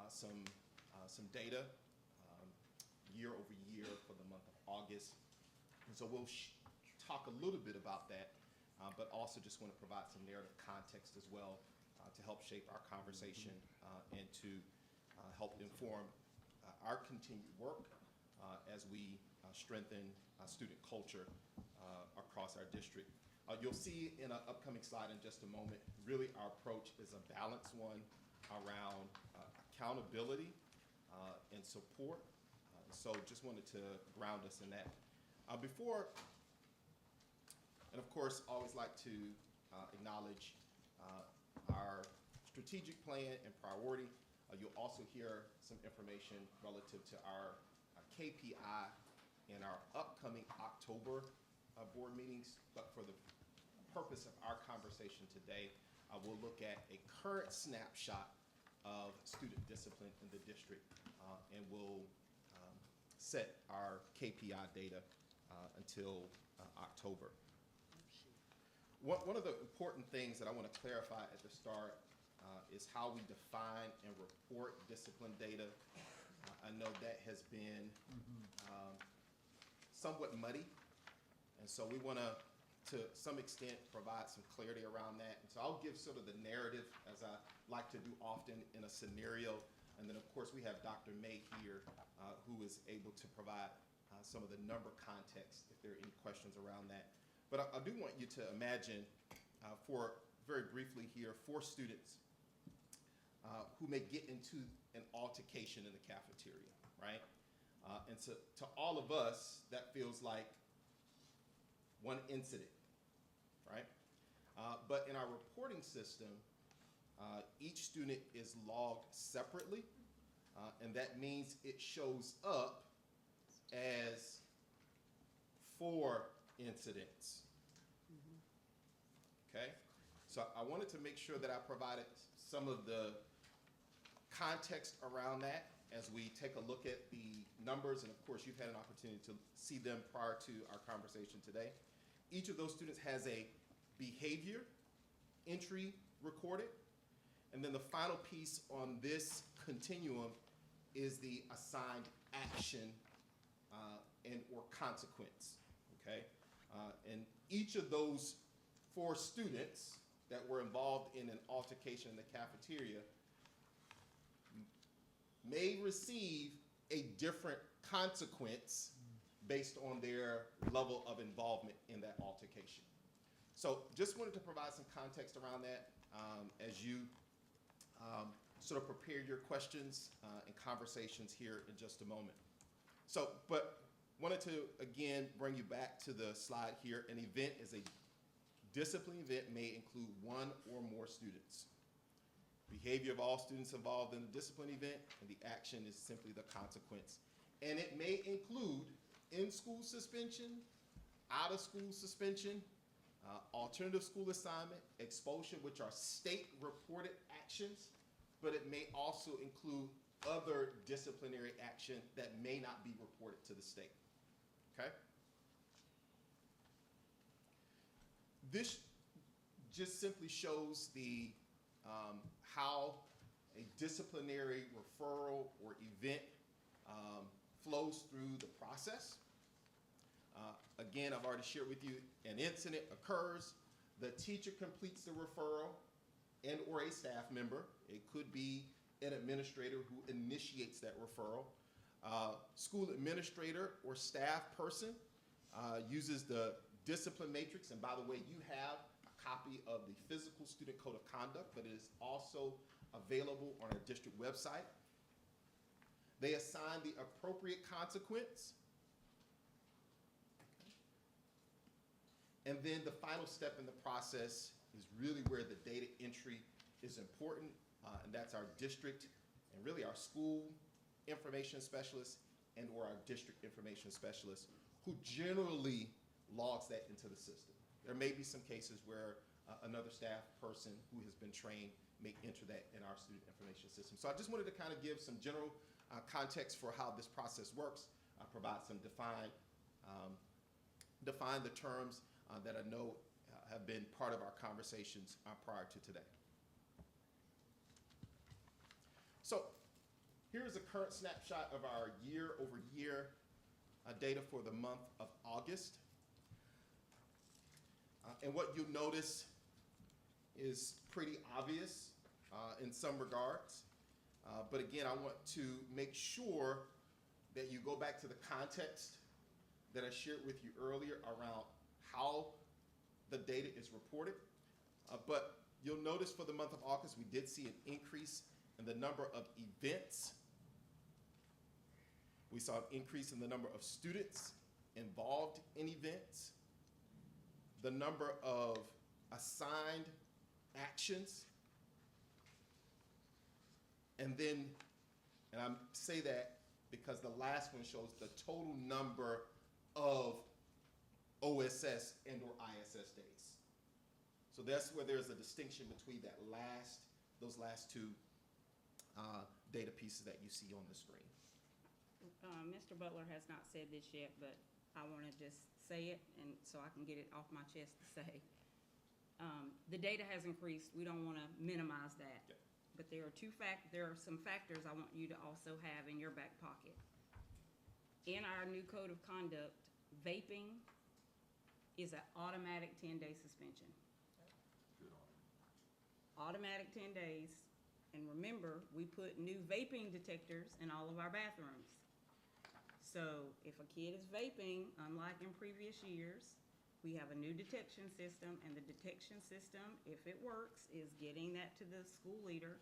some data year over year for the month of August. And so we'll talk a little bit about that, but also just want to provide some narrative context as well to help shape our conversation and to help inform our continued work as we strengthen student culture across our district. You'll see in an upcoming slide in just a moment, really our approach is a balanced one around accountability and support. So just wanted to ground us in that. And of course, always like to acknowledge our strategic plan and priority. You'll also hear some information relative to our KPI in our upcoming October board meetings. But for the purpose of our conversation today, we'll look at a current snapshot of student discipline in the district, and we'll set our KPI data until October. One of the important things that I want to clarify at the start is how we define and report discipline data. I know that has been somewhat muddy And so we want to some extent, provide some clarity around that. And so I'll give sort of the narrative, as I like to do often, in a scenario. And then, of course, we have Dr. May here, who is able to provide some of the number context, if there are any questions around that. But I do want you to imagine, for very briefly here, 4 students who may get into an altercation in the cafeteria, right? And so to all of us, that feels like one incident, right? But in our reporting system, each student is logged separately, and that means it shows up as 4 incidents. Okay? So I wanted to make sure that I provided some of the context around that as we take a look at the numbers, and of course you've had an opportunity to see them prior to our conversation today. Each of those students has a behavior entry recorded, and then the final piece on this continuum is the assigned action and or consequence, okay? And each of those 4 students that were involved in an altercation in the cafeteria may receive a different consequence based on their level of involvement in that altercation. So just wanted to provide some context around that as you sort of prepare your questions and conversations here in just a moment. So, but wanted to again bring you back to the slide here. An event is a discipline event may include 1 or more students. Behavior of all students involved in the discipline event, and the action is simply the consequence. And it may include in-school suspension, out-of-school suspension, alternative school assignment, expulsion, which are state-reported actions, but it may also include other disciplinary action that may not be reported to the state, okay? This just simply shows the how a disciplinary referral or event flows through the process. Again, I've already shared with you, an incident occurs, the teacher completes the referral and or a staff member. It could be an administrator who initiates that referral. School administrator or staff person uses the discipline matrix, and by the way, you have a copy of the physical student code of conduct, but it is also available on our district website. They assign the appropriate consequence. And then the final step in the process is really where the data entry is important, and that's our district and really our school information specialist and or our district information specialist who generally logs that into the system. There may be some cases where another staff person who has been trained may enter that in our student information system. So I just wanted to kind of give some general context for how this process works, provide some define the terms that I know have been part of our conversations prior to today. So here's a current snapshot of our year-over-year data for the month of August. And what you'll notice is pretty obvious in some regards. But again, I want to make sure that you go back to the context that I shared with you earlier around how the data is reported. But you'll notice for the month of August, we did see an increase in the number of events. We saw an increase in the number of students involved in events, the number of assigned actions, and then, and I say that because the last one shows the total number of OSS and or ISS days. So that's where there's a distinction between those last 2 data pieces that you see on the screen. Mr. Butler has not said this yet, but I want to just say it, and so I can get it off my chest to say. The data has increased. We don't want to minimize that. Okay. But there are some factors I want you to also have in your back pocket. In our new code of conduct, vaping is an automatic 10-day suspension. Automatic 10 days. And remember, we put new vaping detectors in all of our bathrooms. So if a kid is vaping, unlike in previous years, we have a new detection system, and the detection system, if it works, is getting that to the school leader.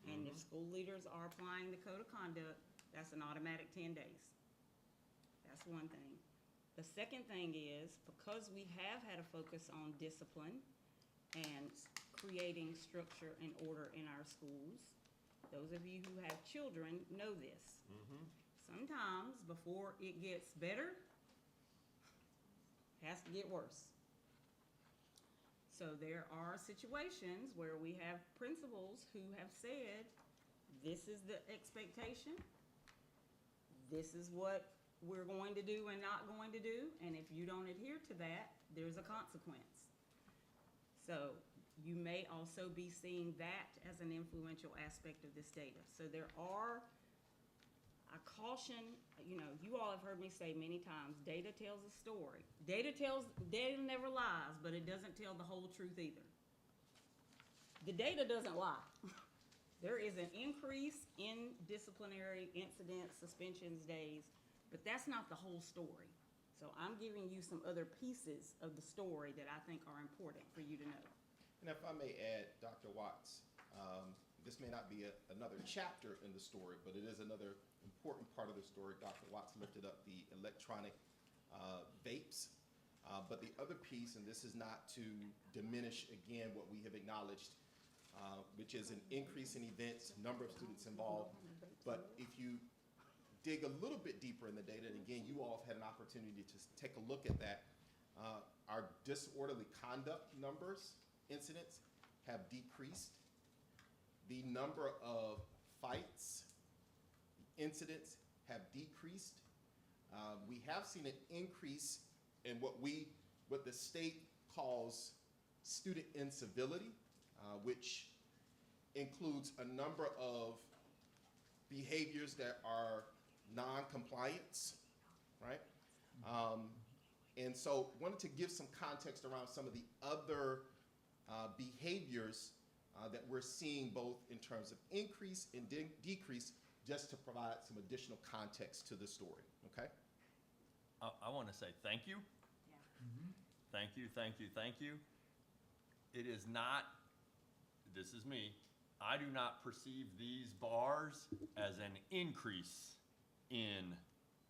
And if school leaders are applying the code of conduct, that's an automatic 10 days. That's one thing. The second thing is, because we have had a focus on discipline and creating structure and order in our schools, those of you who have children know this. Sometimes before it gets better, it has to get worse. So there are situations where we have principals who have said, this is the expectation, this is what we're going to do and not going to do, and if you don't adhere to that, there's a consequence. So you may also be seeing that as an influential aspect of this data. So there are, I caution, you know, you all have heard me say many times, data tells a story. Data never lies, but it doesn't tell the whole truth either. The data doesn't lie. There is an increase in disciplinary incidents, suspensions, days, but that's not the whole story. So I'm giving you some other pieces of the story that I think are important for you to know. And if I may add, Dr. Watts, this may not be another chapter in the story, but it is another important part of the story. Dr. Watts lifted up the electronic vapes. But the other piece, and this is not to diminish, again, what we have acknowledged, which is an increase in events, number of students involved. But if you dig a little bit deeper in the data, and again, you all have had an opportunity to take a look at that, our disorderly conduct numbers, incidents, have decreased. The number of fights, incidents have decreased. We have seen an increase in what the state calls student incivility, which includes a number of behaviors that are non-compliance, right? And so wanted to give some context around some of the other behaviors that we're seeing, both in terms of increase and decrease, just to provide some additional context to the story, okay? I want to say thank you. Thank you, thank you, thank you. It is not, this is me, I do not perceive these bars as an increase in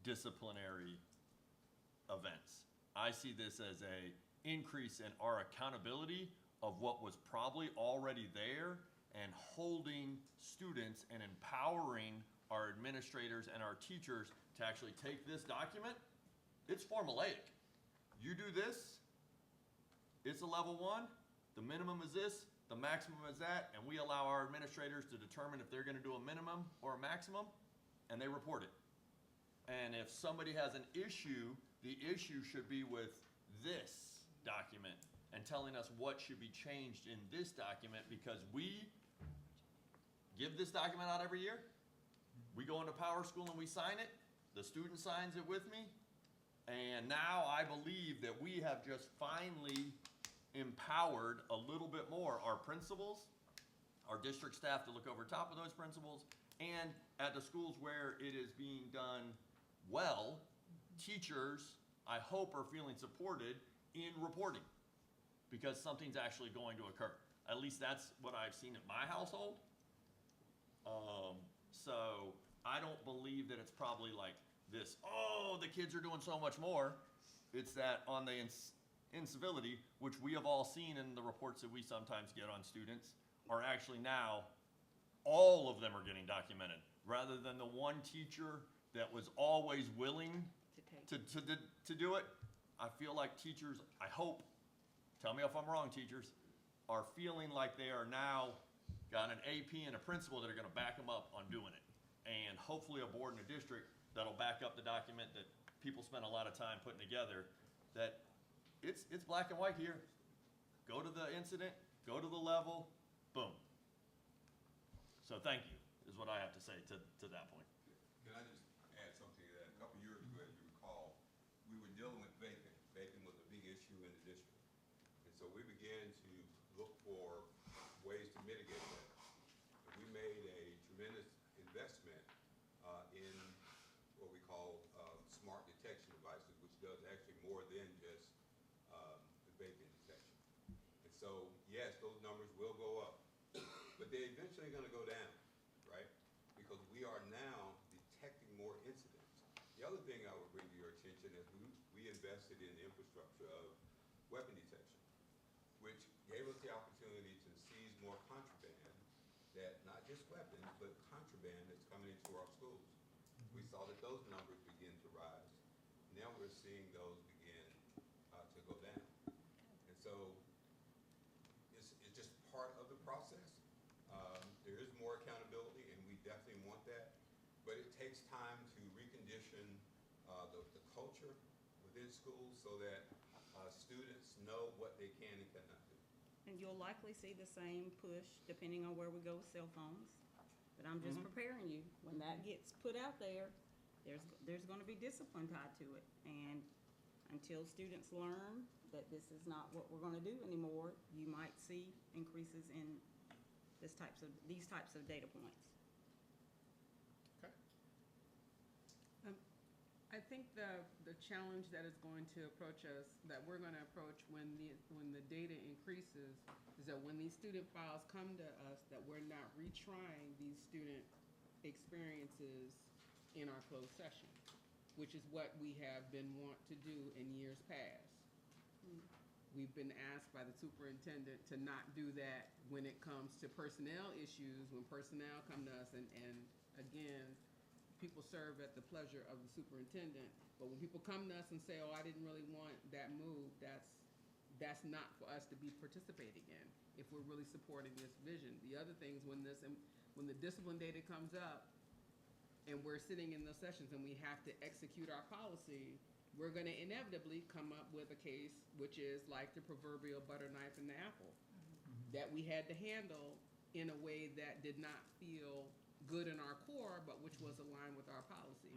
disciplinary events. I see this as an increase in our accountability of what was probably already there, and holding students and empowering our administrators and our teachers to actually take this document. It's formulaic. You do this, it's a level 1, the minimum is this, the maximum is that, and we allow our administrators to determine if they're gonna do a minimum or a maximum, and they report it. And if somebody has an issue, the issue should be with this document and telling us what should be changed in this document, because we give this document out every year. We go into Power School and we sign it. The student signs it with me. And now I believe that we have just finally empowered a little bit more our principals, our district staff to look over top of those principals, and at the schools where it is being done well, teachers, I hope, are feeling supported in reporting, because something's actually going to occur. At least that's what I've seen at my household. So I don't believe that it's probably like this, oh, the kids are doing so much more. It's that on the incivility, which we have all seen in the reports that we sometimes get on students, are actually now, all of them are getting documented, rather than the one teacher that was always willing to do it. I feel like teachers, I hope, tell me if I'm wrong, teachers, are feeling like they are now got an AP and a principal that are gonna back them up on doing it. And hopefully a board and a district that'll back up the document that people spend a lot of time putting together, that it's black and white here. Go to the incident, go to the level, boom. So thank you, is what I have to say to that point. Can I just add something to that? A couple years ago, as you recall, we were dealing with vaping. Vaping was a big issue in so we began to look for ways to mitigate that. And we made a tremendous investment in what we call smart detection devices, which does actually more than just the vaping detection. And so, yes, those numbers will go up, but they're eventually going to go down, right? Because we are now detecting more incidents. The other thing I would bring to your attention is we invested in the infrastructure of weapon detection, which gave us the opportunity to seize more contraband, that not just weapons, but contraband that's coming into our schools. We saw that those numbers begin to rise. Now we're seeing those begin to go down. And so it's just part of the process. There is more accountability, and we definitely want that. But it takes time to recondition the culture within schools so that students know what they can and cannot do. And you'll likely see the same push depending on where we go with cell phones. But I'm just preparing you. When that gets put out there, there's going to be discipline tied to it. And until students learn that this is not what we're going to do anymore, you might see increases in these types of data points. Okay. I think the challenge that is going to approach us, that we're going to approach when the data increases, is that when these student files come to us, that we're not retrying these student experiences in our closed session, which is what we have been wont to do in years past. We've been asked by the superintendent to not do that when it comes to personnel issues, when personnel come to us, and again, people serve at the pleasure of the superintendent. But when people come to us and say, oh, I didn't really want that move, that's not for us to be participating in if we're really supporting this vision. The other things, when the discipline data comes up and we're sitting in those sessions and we have to execute our policy, we're going to inevitably come up with a case which is like the proverbial butter knife in the apple, that we had to handle in a way that did not feel good in our core, but which was aligned with our policy.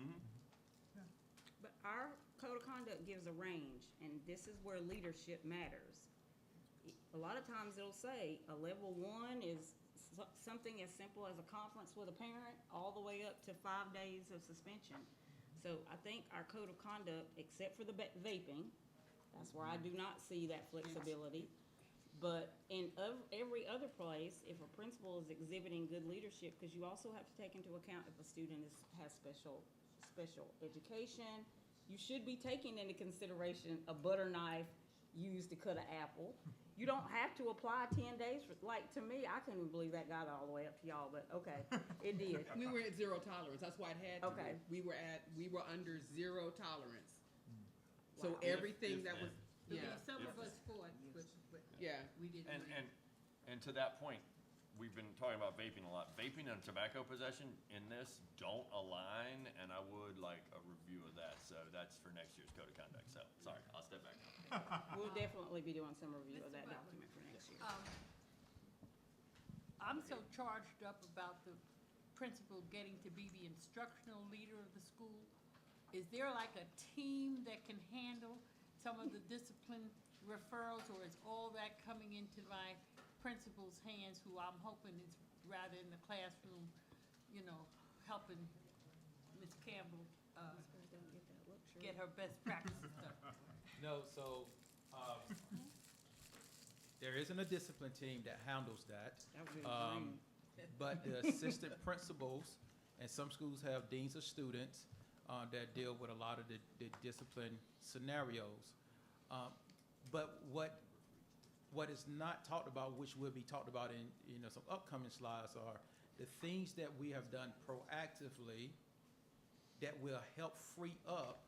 But our code of conduct gives a range, and this is where leadership matters. A lot of times it'll say a level 1 is something as simple as a conference with a parent, all the way up to 5 days of suspension. So I think our code of conduct, except for the vaping, that's where I do not see that flexibility. But in every other place, if a principal is exhibiting good leadership, because you also have to take into account if a student has special education, you should be taking into consideration a butter knife used to cut an apple. You don't have to apply 10 days. Like, to me, I couldn't even believe that got all the way up to y'all, but okay, it did. We were at zero tolerance. That's why it had to. Okay. We were under zero tolerance. So Wow. everything that was, Yeah, some of us fought, but yeah. we didn't win. And to that point, we've been talking about vaping a lot. Vaping and tobacco possession in this don't align, and I would like a review of that. So that's for next year's code of conduct. So, sorry, I'll step back now. We'll definitely be doing some review of that document for next year. I'm so charged up about the principal getting to be the instructional leader of the school. Is there like a team that can handle some of the discipline referrals, or is all that coming into my principal's hands, who I'm hoping is rather in the classroom, helping Ms. Campbell get her best practices done? No, so, there isn't a discipline team that handles that. But the assistant principals, and some schools have deans of students that deal with a lot of the discipline scenarios. But what is not talked about, which will be talked about in some upcoming slides, are the things that we have done proactively that will help free up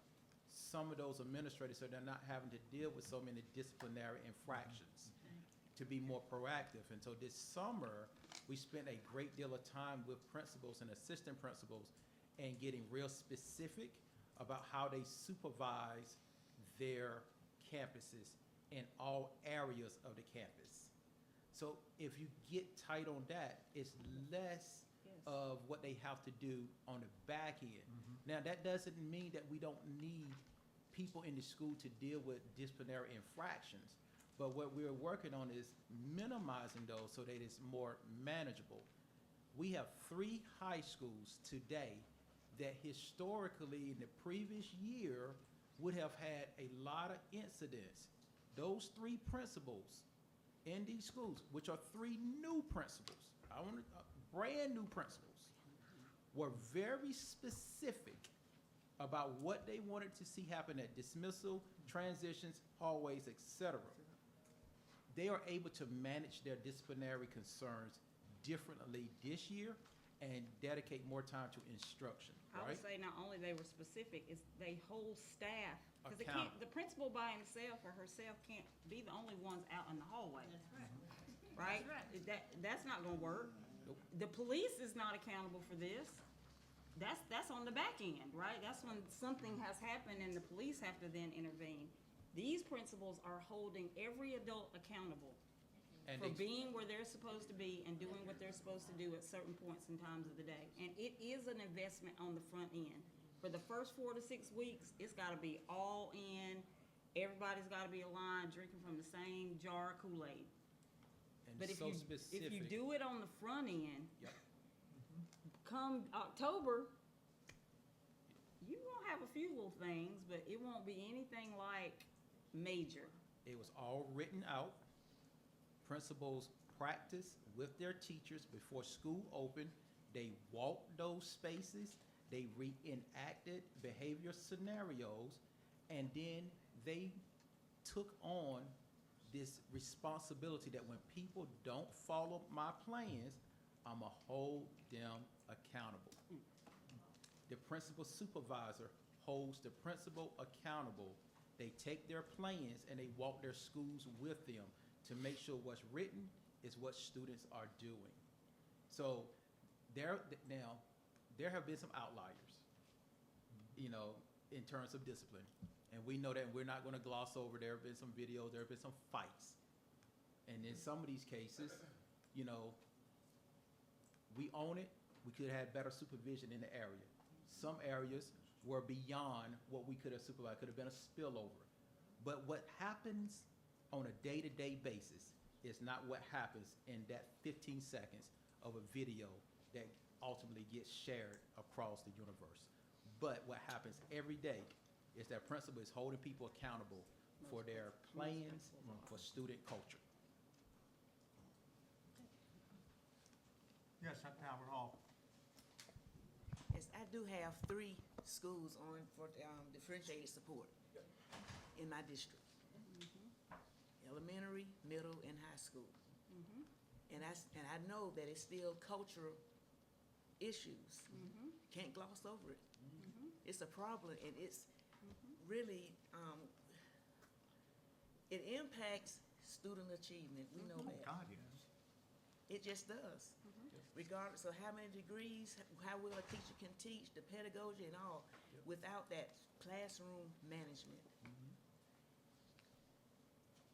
some of those administrators so they're not having to deal with so many disciplinary infractions, to be more proactive. And so this summer, we spent a great deal of time with principals and assistant principals and getting real specific about how they supervise their campuses in all areas of the campus. So if you get tight on that, it's less of what they have to do on the back end. Now, that doesn't mean that we don't need people in the school to deal with disciplinary infractions, But what we're working on is minimizing those so that it's more manageable. We have 3 high schools today that historically in the previous year would have had a lot of incidents. Those 3 principals in these schools, which are 3 new principals, brand new principals, were very specific about what they wanted to see happen at dismissal, transitions, hallways, etc. They are able to manage their disciplinary concerns differently this year and dedicate more time to instruction, I right? would say not only they were specific, it's they whole staff. Because Accountable. the principal by himself or herself can't be the only ones out in the hallway. Right? That's not gonna work. Nope. The police is not accountable for this. That's on the back end, right? That's when something has happened and the police have to then intervene. These principals are holding every adult accountable And for they- being where they're supposed to be and doing what they're supposed to do at certain points and times of the day. And it is an investment on the front end. For the first 4 to 6 weeks, it's gotta be all in. Everybody's gotta be aligned, drinking from the same jar of Kool-Aid. And But if so you specific. do it on the front end, Yep. come October, you gonna have a few little things, but it won't be anything like major. It was all written out. Principals practiced with their teachers before school opened. They walked those spaces. They reenacted behavior scenarios. And then they took on this responsibility that when people don't follow my plans, I'ma hold them accountable. The principal supervisor holds the principal accountable. They take their plans and they walk their schools with them to make sure what's written is what students are doing. So there have been some outliers, in terms of discipline. And we know that we're not gonna gloss over, there have been some videos, there have been some fights. And in some of these cases, we own it, we could have had better supervision in the area. Some areas were beyond what we could have supervised, could have been a spillover. But what happens on a day-to-day basis is not what happens in that 15 seconds of a video that ultimately gets shared across the universe. But what happens every day is that principal is holding people accountable for their plans for student culture. Yes, Dr. Howard Hall. Yes, I do have 3 schools on for differentiated support in my district. Elementary, middle, and high school. And I know that it's still cultural issues. Can't gloss over it. It's a problem, and it's really, it impacts student achievement. We know that. God, yes. It just does. Regardless of how many degrees, how well a teacher can teach, the pedagogy and all, without that classroom management.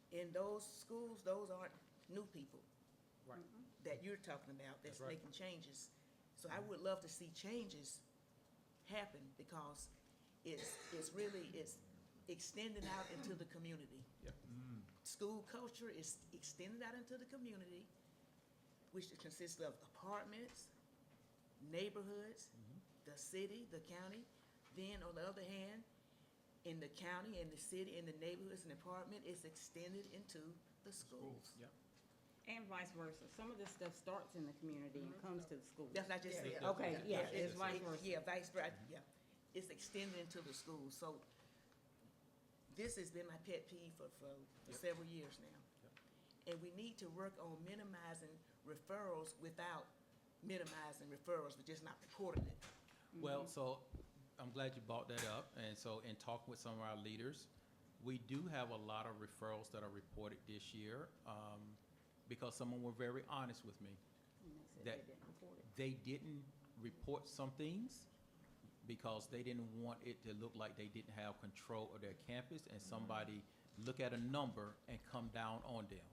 In those schools, those aren't new people Right. that you're talking about that's That's right. making changes. So I would love to see changes happen because it's really extending out into the community. Yep. School culture is extended out into the community, which consists of apartments, neighborhoods, the city, the county. Then on the other hand, in the county, in the city, in the neighborhoods and apartment, it's extended into the schools. Yep. And vice versa. Some of this stuff starts in the community and comes to the school. That's what I just said. Okay, yeah, it's vice versa. Yeah, vice versa, yeah. It's extended into the schools, so this has been my pet peeve for several years now. And we need to work on minimizing referrals without minimizing referrals, but just not reporting it. Well, so I'm glad you brought that up. And so in talking with some of our leaders, we do have a lot of referrals that are reported this year because someone were very honest with me And that they didn't report it. they didn't report some things because they didn't want it to look like they didn't have control of their campus and somebody look at a number and come down on them.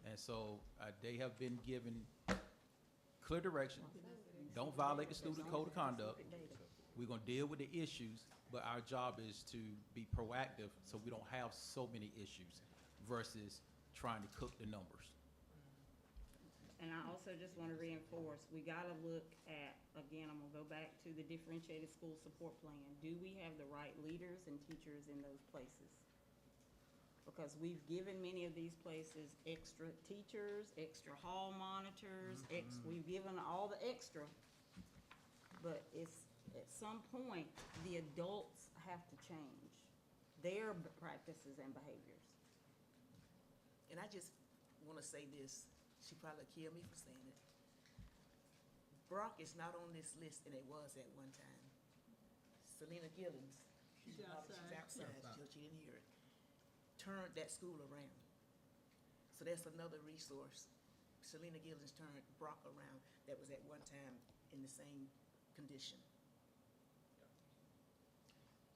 And so they have been given clear direction. Don't violate the student code of conduct. We're gonna deal with the issues, but our job is to be proactive so we don't have so many issues versus trying to cook the numbers. And I also just want to reinforce, we got to look at, again, I'm going to go back to the differentiated school support plan. Do we have the right leaders and teachers in those places? Because we've given many of these places extra teachers, extra hall monitors, we've given all the extra. But it's, at some point, the adults have to change their practices and behaviors. And I just want to say this, she probably kill me for saying it. Brock is not on this list, and it was at one time. Selena Gillens, she's outside, she didn't hear it, turned that school around. So that's another resource. Selena Gillens turned Brock around that was at one time in the same condition.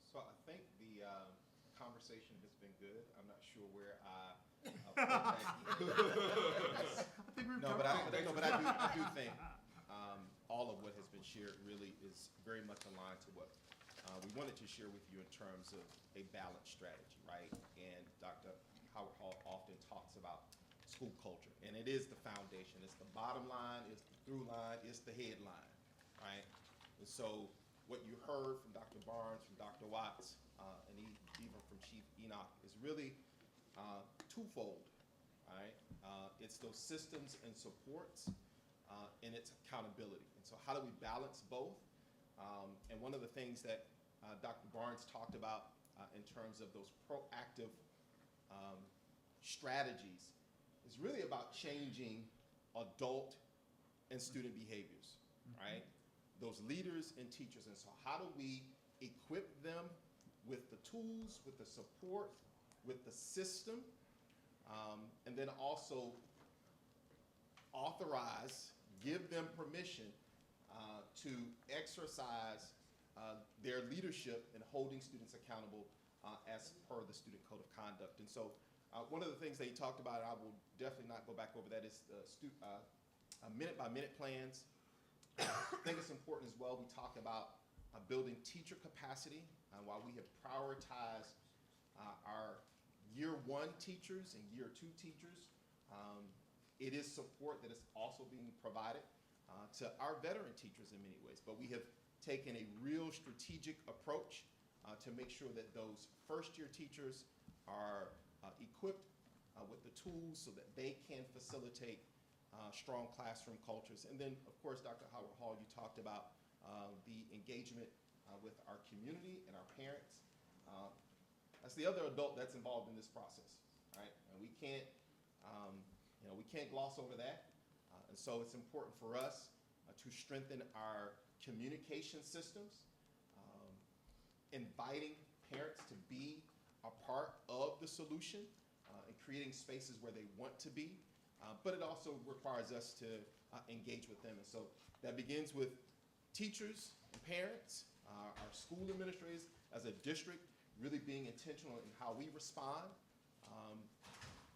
So I think the conversation has been good. I'm not sure where I No, but I do think all of what has been shared really is very much aligned to what we wanted to share with you in terms of a balanced strategy, right? And Dr. Howard Hall often talks about school culture, and it is the foundation. It's the bottom line, it's the through line, it's the headline, right? And so what you heard from Dr. Barnes, from Dr. Watts, and even from Chief Enoch is really twofold, right? It's those systems and supports, and it's accountability. And so how do we balance both? And one of the things that Dr. Barnes talked about in terms of those proactive strategies is really about changing adult and student behaviors, right? Those leaders and teachers. And so how do we equip them with the tools, with the support, with the system, and then also authorize, give them permission to exercise their leadership in holding students accountable as per the Student Code of Conduct. And so one of the things that he talked about, and I will definitely not go back over that, is the minute-by-minute plans. I think it's important as well, we talk about building teacher capacity. While we have prioritized our year one teachers and year two teachers, it is support that is also being provided to our veteran teachers in many ways. But we have taken a real strategic approach to make sure that those first-year teachers are equipped with the tools so that they can facilitate strong classroom cultures. And then, of course, Dr. Howard Hall, you talked about the engagement with our community and our parents. That's the other adult that's involved in this process, right? And we can't gloss over that. And so it's important for us to strengthen our communication systems, inviting parents to be a part of the solution and creating spaces where they want to be. But it also requires us to engage with them. And so that begins with teachers and parents, our school administrators as a district, really being intentional in how we respond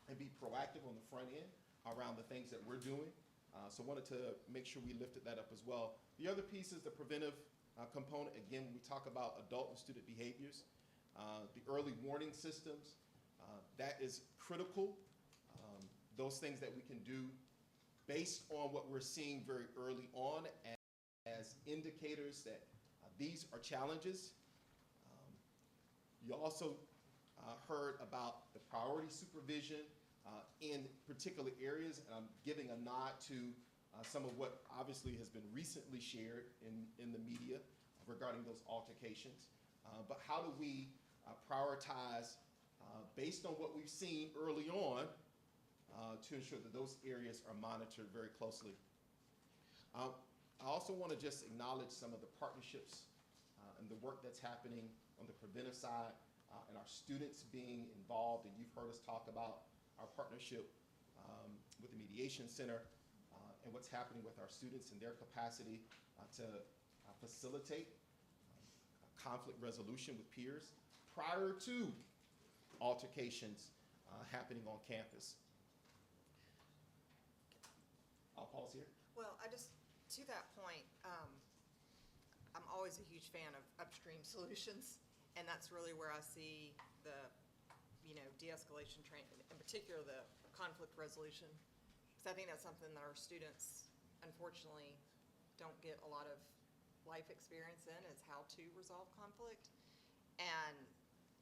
and be proactive on the front end around the things that we're doing. So wanted to make sure we lifted that up as well. The other piece is the preventive component. Again, when we talk about adult and student behaviors, the early warning systems, that is critical. Those things that we can do based on what we're seeing very early on as indicators that these are challenges. You also heard about the priority supervision in particular areas, and I'm giving a nod to some of what obviously has been recently shared in the media regarding those altercations. But how do we prioritize based on what we've seen early on to ensure that those areas are monitored very closely? I also want to just acknowledge some of the partnerships and the work that's happening on the preventive side and our students being involved. And you've heard us talk about our partnership with the Mediation Center and what's happening with our students and their capacity to facilitate conflict resolution with peers prior to altercations happening on campus. I'll pause here. Well, to that point, I'm always a huge fan of upstream solutions, and that's really where I see the, de-escalation training, in particular the conflict resolution. Because I think that's something that our students, unfortunately, don't get a lot of life experience in, is how to resolve conflict. And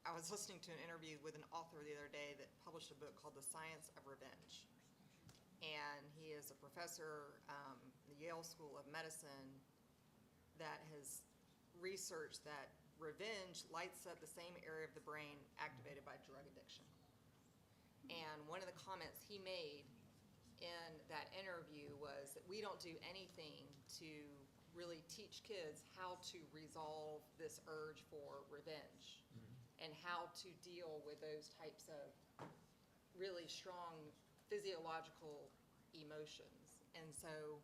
I was listening to an interview with an author the other day that published a book called The Science of Revenge. And he is a professor at the Yale School of Medicine that has researched that revenge lights up the same area of the brain activated by drug addiction. And one of the comments he made in that interview was that we don't do anything to really teach kids how to resolve this urge for revenge and how to deal with those types of really strong physiological emotions. And so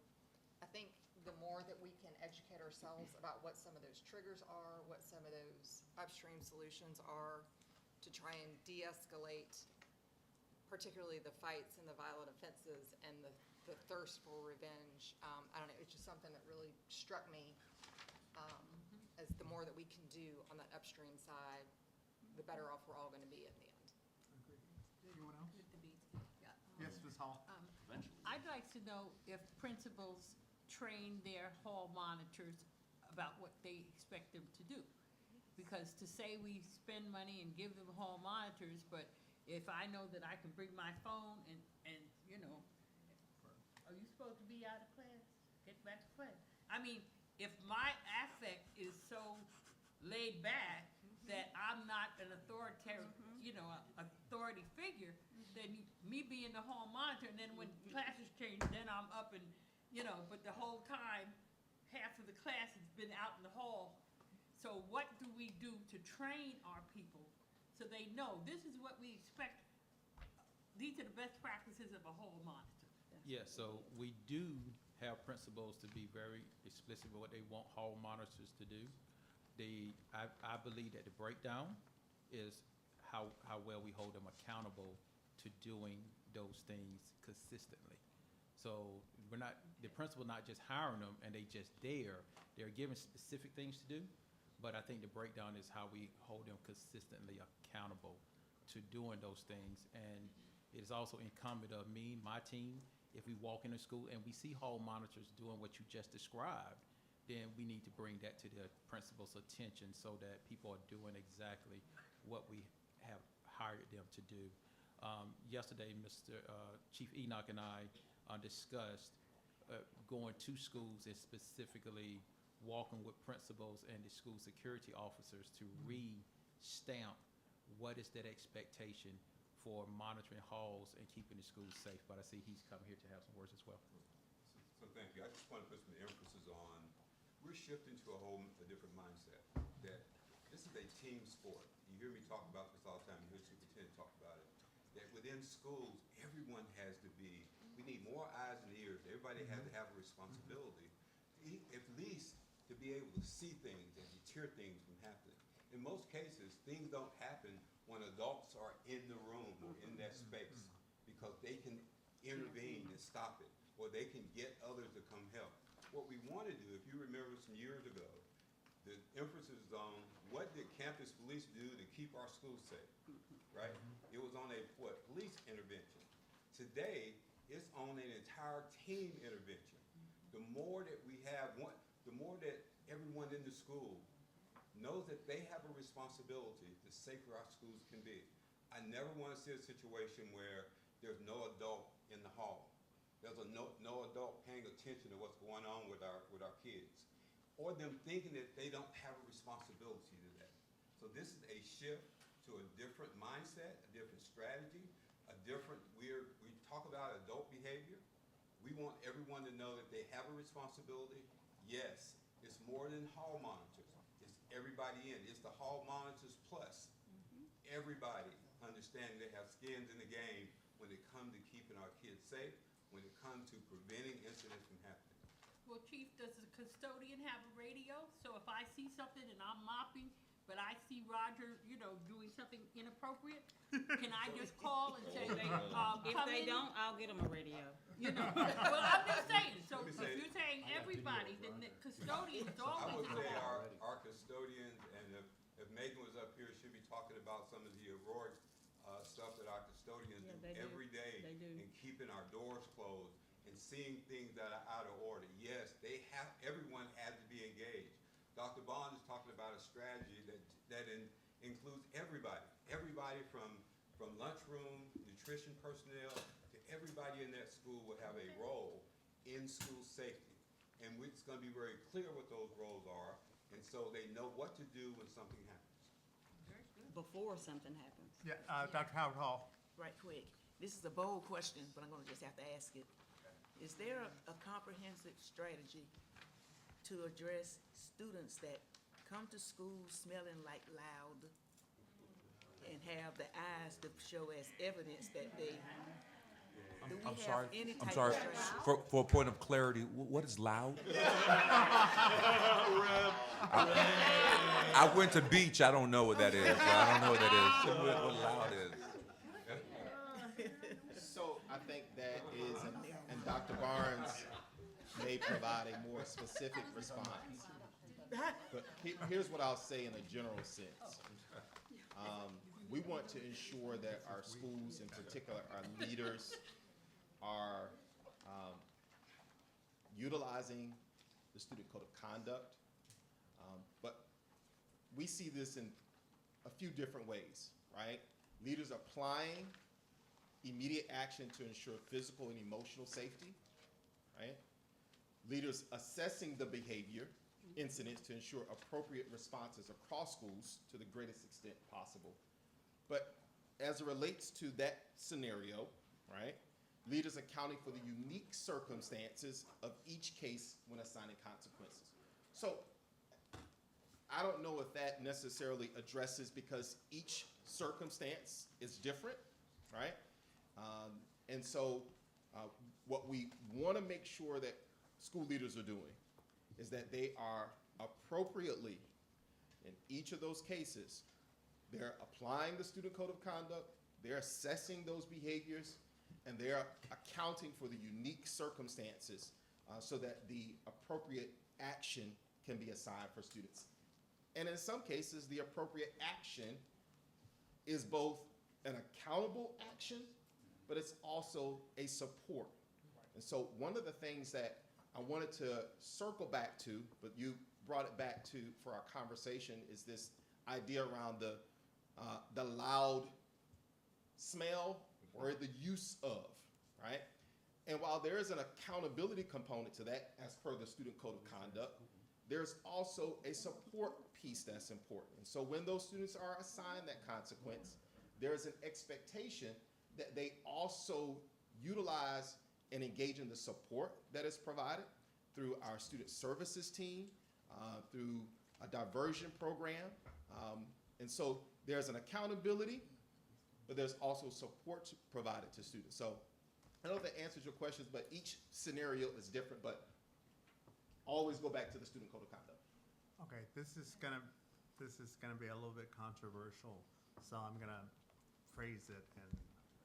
I think the more that we can educate ourselves about what some of those triggers are, what some of those upstream solutions are to try and de-escalate particularly the fights and the violent offenses and the thirst for revenge. I don't know, it's just something that really struck me as the more that we can do on that upstream side, the better off we're all gonna be in the end. Anyone else? With the beats. Yeah. Yes, Ms. Hall? Eventually. I'd like to know if principals train their hall monitors about what they expect them to do. Because to say we spend money and give them hall monitors, but if I know that I can bring my phone and you know, are you supposed to be out of class? Get back to class. I mean, if my affect is so laid back that I'm not an authoritarian, you know, authority figure, then me being the hall monitor, and then when classes change, then I'm up and, you know, but the whole time, half of the class has been out in the hall. So what do we do to train our people so they know this is what we expect? These are the best practices of a hall monitor. Yeah, so we do have principals to be very explicit with what they want hall monitors to do. I believe that the breakdown is how well we hold them accountable to doing those things consistently. So the principal not just hiring them and they just there, they're given specific things to do, but I think the breakdown is how we hold them consistently accountable to doing those things. And it is also incumbent of me, my team, if we walk into school and we see hall monitors doing what you just described, then we need to bring that to the principal's attention so that people are doing exactly what we have hired them to do. Yesterday, Mr. Chief Enoch and I discussed going to schools and specifically walking with principals and the school security officers to re-stamp what is that expectation for monitoring halls and keeping the schools safe. But I see he's come here to have some words as well. So thank you. I just want to put some emphasis on, we're shifting to a different mindset, that this is a team sport. You hear me talk about this all the time, you hear Superintendent talk about it, that within schools, everyone has to be, we need more eyes and ears. Everybody has to have a responsibility, at least to be able to see things and deter things from happening. In most cases, things don't happen when adults are in the room or in that space, because they can intervene and stop it, or they can get others to come help. What we want to do, if you remember some years ago, the emphasis is on what did campus police do to keep our schools safe, right? It was on a police intervention. Today, it's on an entire team intervention. The more that we have, the more that everyone in the school knows that they have a responsibility, the safer our schools can be. I never want to see a situation where there's no adult in the hall. There's no adult paying attention to what's going on with our kids, or them thinking that they don't have a responsibility to that. So this is a shift to a different mindset, a different strategy, we talk about adult behavior. We want everyone to know that they have a responsibility. Yes, it's more than hall monitors. It's everybody in. It's the hall monitors plus everybody understanding they have skins in the game when it comes to keeping our kids safe, when it comes to preventing incidents from happening. Well, Chief, does the custodian have a radio? So if I see something and I'm mopping, but I see Roger, you know, doing something inappropriate, can I just call and say, If come they in? don't, I'll get them a radio. You know, well, I'm just saying, so Let me if say- you're saying everybody, then the custodians I always would say involved. our custodians, and if Megan was up here, she'd be talking about some of the heroic stuff that our custodians Yeah, do they do. every day They do. in keeping our doors closed and seeing things that are out of order. Yes, everyone has to be engaged. Dr. Bond is talking about a strategy that includes everybody from lunchroom, nutrition personnel, to everybody in that school will have a role in school safety. And it's gonna be very clear what those roles are, and so they know what to do when something happens. Before something happens. Yeah, Dr. Howard Hall. Right quick. This is a bold question, but I'm gonna just have to ask it. Is there a comprehensive strategy to address students that come to school smelling like loud and have the eyes to show as evidence that they, do we I'm have sorry, any I'm type sorry. of strategy? For a point of clarity, what is loud? I went to beach, I don't know what that is. I don't know what that is. What loud is. So I think that is, and Dr. Barnes may provide a more specific response. But here's what I'll say in a general sense. We want to ensure that our schools, in particular our leaders, are utilizing the student code of conduct. But we see this in a few different ways, right? Leaders applying immediate action to ensure physical and emotional safety, right? Leaders assessing the behavior incidents to ensure appropriate responses across schools to the greatest extent possible. But as it relates to that scenario, right, leaders accounting for the unique circumstances of each case when assigning consequences. So I don't know if that necessarily addresses, because each circumstance is different, right? And so what we want to make sure that school leaders are doing is that they are appropriately, in each of those cases, they're applying the student code of conduct, they're assessing those behaviors, and they're accounting for the unique circumstances so that the appropriate action can be assigned for students. And in some cases, the appropriate action is both an accountable action, but it's also a support. And so one of the things that I wanted to circle back to, but you brought it back to for our conversation, is this idea around the loud smell or the use of, right? And while there is an accountability component to that, as per the student code of conduct, there's also a support piece that's important. And so when those students are assigned that consequence, there's an expectation that they also utilize and engage in the support that is provided through our student services team, through a diversion program. And so there's an accountability, but there's also support provided to students. So I don't know if that answers your questions, but each scenario is different, but always go back to the student code of conduct. Okay, this is gonna be a little bit controversial, so I'm gonna phrase it in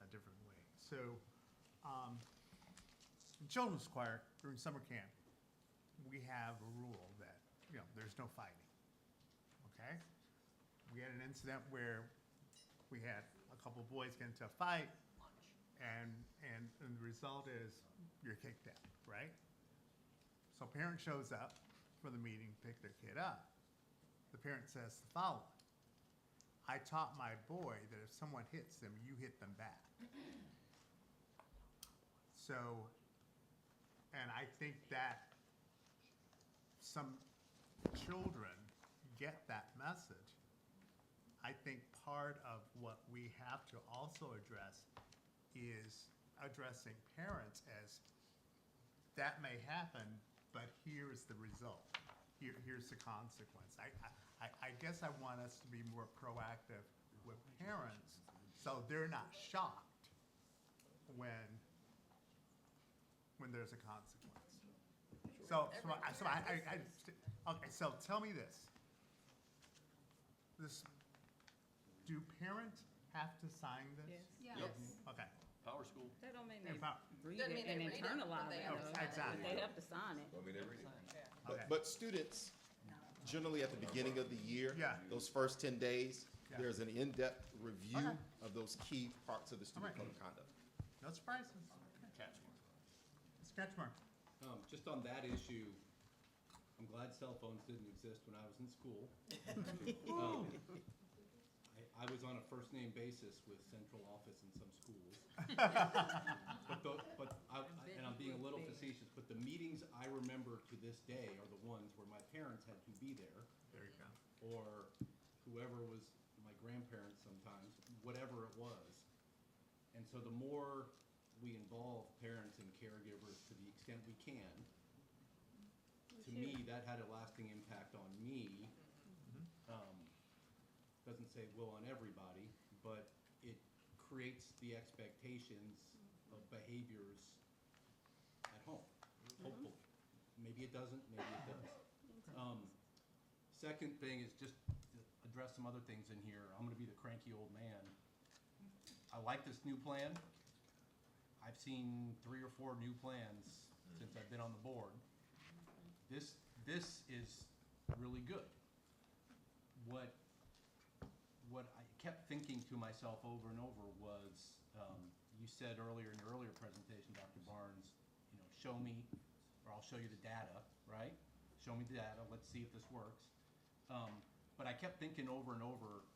a different way. So, in children's choir during summer camp, we have a rule that, there's no fighting, okay? We had an incident where we had a couple boys get into a fight, and the result is you're kicked out, right? So parent shows up for the meeting, pick their kid up. The parent says the following: I taught my boy that if someone hits them, you hit them back. So, and I think that some children get that message. I think part of what we have to also address is addressing parents as, that may happen, but here's the result. Here's the consequence. I guess I want us to be more proactive with parents so they're not shocked when there's a consequence. Okay, so tell me this. Do parents have to sign this? Yes. Yes. Okay. Power school. That don't mean Yeah, they power- read Doesn't it mean and they read it, but internalize they it. have to though. sign it. Exactly. They have to sign it. Want me to read it? Okay. But students, generally at the beginning of the year, Yeah. those first 10 days, there's an in-depth review Okay. of those key parts of the student Alright. code of conduct. No surprises. Mr. Ketchmark. Just on that issue, I'm glad cell phones didn't exist when I was in school. I was on a first-name basis with central office in some schools. And I'm being a little facetious, but the meetings I remember to this day are the ones where my parents had to be there, There you go. or whoever was my grandparents sometimes, whatever it was. And so the more we involve parents and caregivers to the extent we can, to me, that had a lasting impact on me. Doesn't say will on everybody, but it creates the expectations of behaviors at home, hopefully. Maybe it doesn't, maybe it does. Second thing is just to address some other things in here. I'm gonna be the cranky old man. I like this new plan. I've seen 3 or 4 new plans since I've been on the board. This is really good. What I kept thinking to myself over and over was, you said earlier in your earlier presentation, Dr. Barnes, show me, or I'll show you the data, right? Show me the data, let's see if this works. But I kept thinking over and over,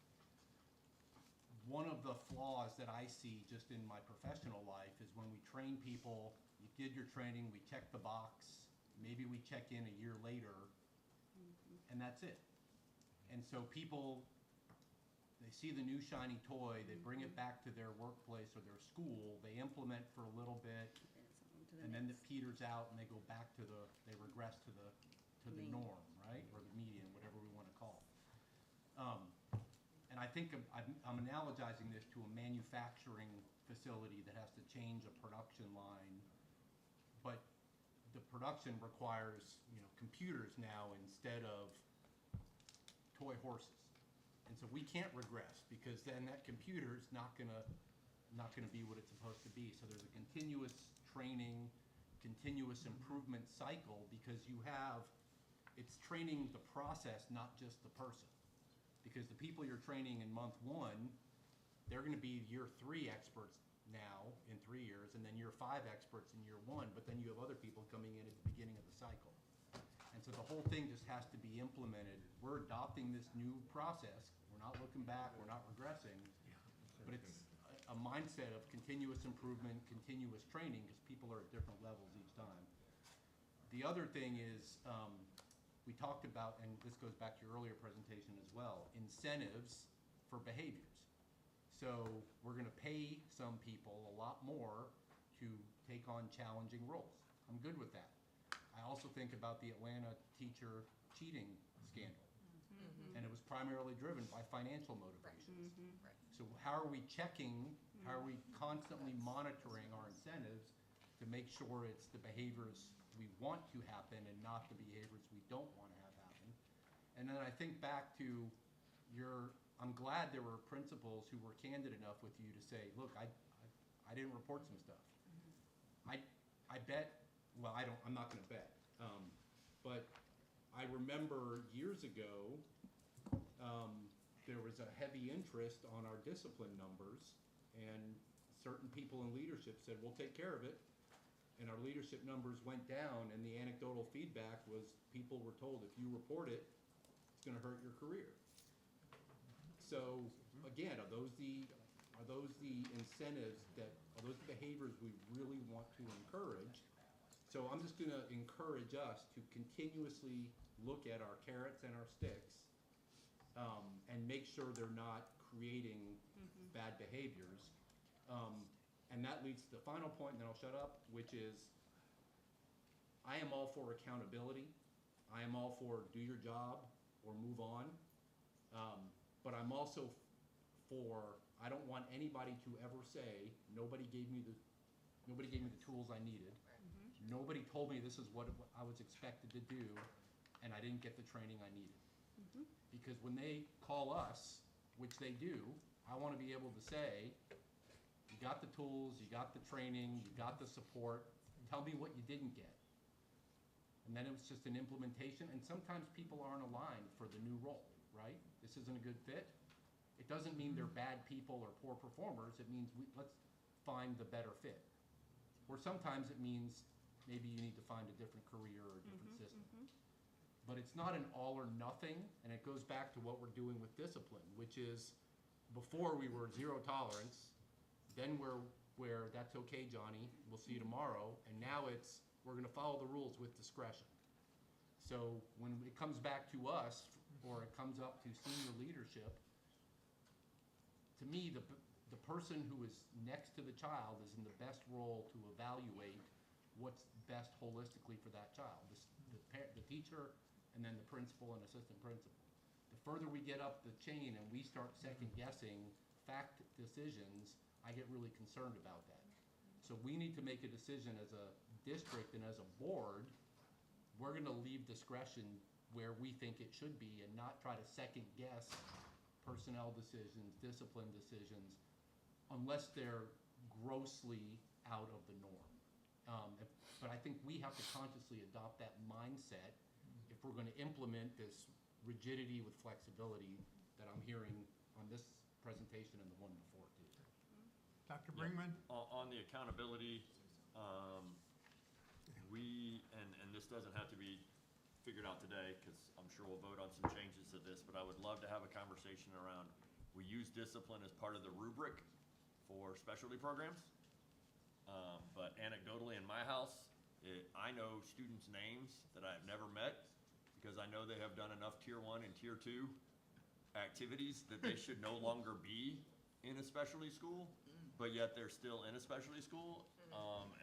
one of the flaws that I see just in my professional life is when we train people, you did your training, we check the box, maybe we check in a year later, and that's it. And so people, they see the new shiny toy, they bring it back to their workplace or their school, they implement for a little bit, and then it peters out and they go back to they regress to the norm, right? Or the median, whatever we want to call it. And I think I'm analogizing this to a manufacturing facility that has to change a production line, but the production requires, computers now instead of toy horses. And so we can't regress, because then that computer's not gonna be what it's supposed to be. So there's a continuous training, continuous improvement cycle, because it's training the process, not just the person. Because the people you're training in month 1, they're gonna be year 3 experts now in 3 years, and then year 5 experts in year 1, but then you have other people coming in at the beginning of the cycle. And so the whole thing just has to be implemented. We're adopting this new process. We're not looking back, we're not regressing, but it's a mindset of continuous improvement, continuous training, because people are at different levels each time. The other thing is, we talked about, and this goes back to your earlier presentation as well, incentives for behaviors. So we're gonna pay some people a lot more to take on challenging roles. I'm good with that. I also think about the Atlanta teacher cheating scandal. And it was primarily driven by financial motivations. Right. So how are we checking, how are we constantly monitoring our incentives to make sure it's the behaviors we want to happen and not the behaviors we don't want to have happen? And then I think back to I'm glad there were principals who were candid enough with you to say, look, I didn't report some stuff. I bet, well, I'm not gonna bet, but I remember years ago, there was a heavy interest on our discipline numbers, and certain people in leadership said, we'll take care of it. And our leadership numbers went down, and the anecdotal feedback was people were told, if you report it, it's gonna hurt your career. So again, are those the incentives are those the behaviors we really want to encourage? So I'm just gonna encourage us to continuously look at our carrots and our sticks, and make sure they're not creating bad behaviors. And that leads to the final point, and then I'll shut up, which is, I am all for accountability. I am all for do your job or move on. But I'm also I don't want anybody to ever say, nobody gave me the tools I needed. Nobody told me this is what I was expected to do, and I didn't get the training I needed. Because when they call us, which they do, I want to be able to say, you got the tools, you got the training, you got the support, tell me what you didn't get. And then it was just an implementation, and sometimes people aren't aligned for the new role, right? This isn't a good fit. It doesn't mean they're bad people or poor performers, it means let's find the better fit. Or sometimes it means maybe you need to find a different career or a different system. But it's not an all or nothing, and it goes back to what we're doing with discipline, which is before we were zero tolerance, then we're that's okay, Johnny, we'll see you tomorrow, and now it's we're gonna follow the rules with discretion. So when it comes back to us, or it comes up to senior leadership, to me, the person who is next to the child is in the best role to evaluate what's best holistically for that child. The teacher, and then the principal and assistant principal. The further we get up the chain and we start second guessing fact decisions, I get really concerned about that. So we need to make a decision as a district and as a board. We're gonna leave discretion where we think it should be and not try to second guess personnel decisions, discipline decisions, unless they're grossly out of the norm. But I think we have to consciously adopt that mindset if we're gonna implement this rigidity with flexibility that I'm hearing on this presentation and the one before too. Dr. Brinkman? On the accountability, and this doesn't have to be figured out today, because I'm sure we'll vote on some changes to this, but I would love to have a conversation around, we use discipline as part of the rubric for specialty programs. But anecdotally in my house, I know students' names that I've never met, because I know they have done enough tier 1 and tier 2 activities that they should no longer be in a specialty school, but yet they're still in a specialty school.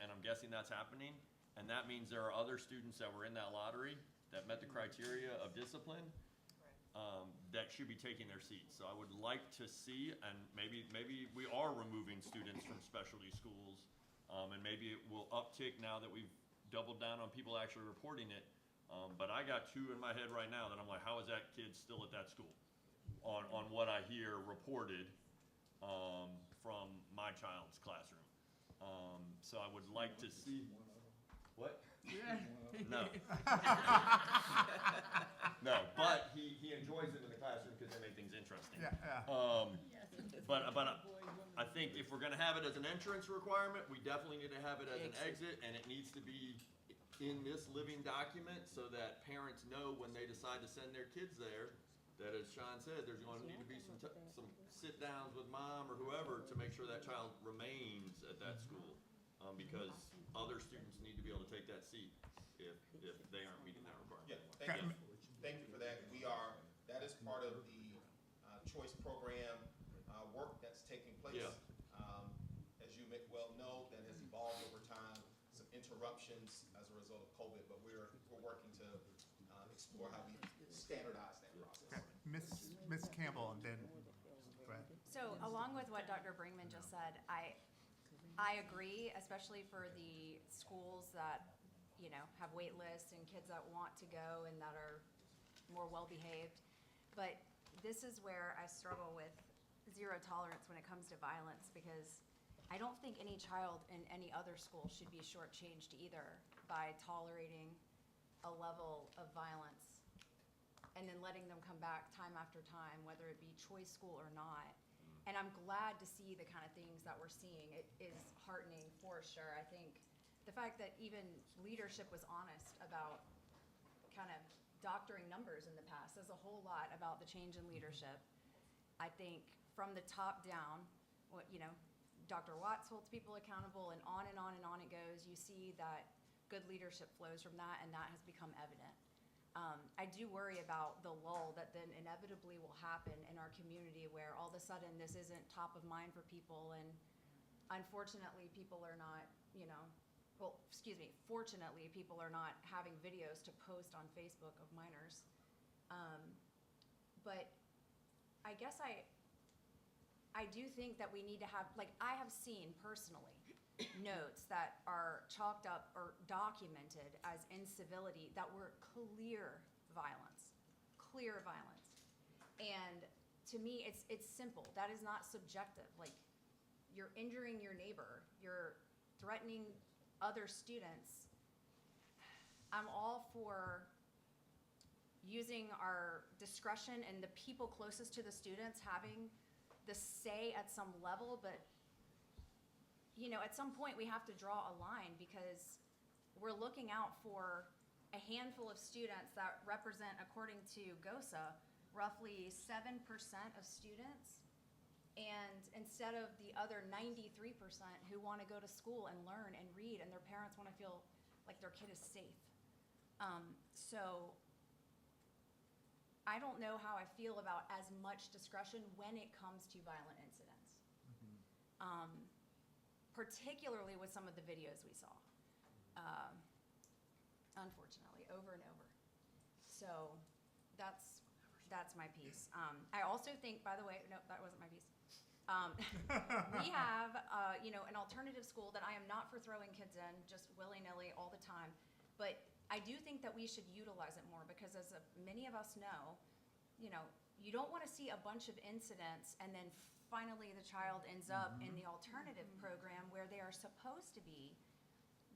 And I'm guessing that's happening. And that means there are other students that were in that lottery that met the criteria of discipline, that should be taking their seats. So I would like to see, and maybe we are removing students from specialty schools, and maybe it will uptick now that we've doubled down on people actually reporting it. But I got 2 in my head right now that I'm like, how is that kid still at that school? On what I hear reported from my child's classroom. So I would like to see. What? No. No, but he enjoys it in the classroom because they make things interesting. But I think if we're gonna have it as an entrance requirement, we definitely need to have it as an exit, and it needs to be in this living document so that parents know when they decide to send their kids there, that as Sean said, there's going to need to be some sit downs with mom or whoever to make sure that child remains at that school. Because other students need to be able to take that seat if they aren't meeting that requirement. Thank you for that. That is part of the choice program work that's taking place. Yeah. As you may well know, that has evolved over time, some interruptions as a result of COVID, but we're working to explore how we standardize that process. Ms. Campbell, and then, go ahead. So along with what Dr. Brinkman just said, I agree, especially for the schools that, have wait lists and kids that want to go and that are more well-behaved. But this is where I struggle with zero tolerance when it comes to violence, because I don't think any child in any other school should be shortchanged either by tolerating a level of violence and then letting them come back time after time, whether it be choice school or not. And I'm glad to see the kind of things that we're seeing. It is heartening for sure. I think the fact that even leadership was honest about kind of doctoring numbers in the past says a whole lot about the change in leadership. I think from the top down, Dr. Watts holds people accountable, and on and on and on it goes. You see that good leadership flows from that, and that has become evident. I do worry about the lull that then inevitably will happen in our community, where all of a sudden this isn't top of mind for people, and unfortunately people are not, fortunately people are not having videos to post on Facebook of minors. But I guess I do think that we need to have, I have seen personally notes that are chalked up or documented as incivility that were clear violence. And to me, it's simple. That is not subjective. You're injuring your neighbor, you're threatening other students. I'm all for using our discretion and the people closest to the students having the say at some level, but, you know, at some point, we have to draw a line because we're looking out for a handful of students that represent, according to GOSA, roughly 7% of students. And instead of the other 93% who want to go to school and learn and read, and their parents want to feel like their kid is safe. So I don't know how I feel about as much discretion when it comes to violent incidents. Particularly with some of the videos we saw. Unfortunately, over and over. So that's my piece. I also think, by the way, no, that wasn't my piece. We have, you know, an alternative school that I am not for throwing kids in just willy-nilly all the time, but I do think that we should utilize it more because as many of us know, you know, you don't want to see a bunch of incidents and then finally the child ends up in the alternative program where they are supposed to be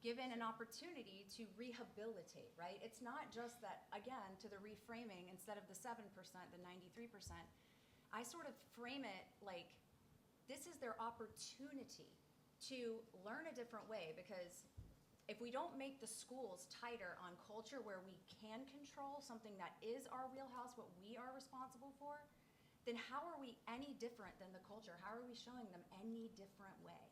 given an opportunity to rehabilitate, right? It's not just that, again, to the reframing, instead of the 7%, the 93%, I sort of frame it like this is their opportunity to learn a different way, because if we don't make the schools tighter on culture where we can control something that is our wheelhouse, what we are responsible for, then how are we any different than the culture? How are we showing them any different way?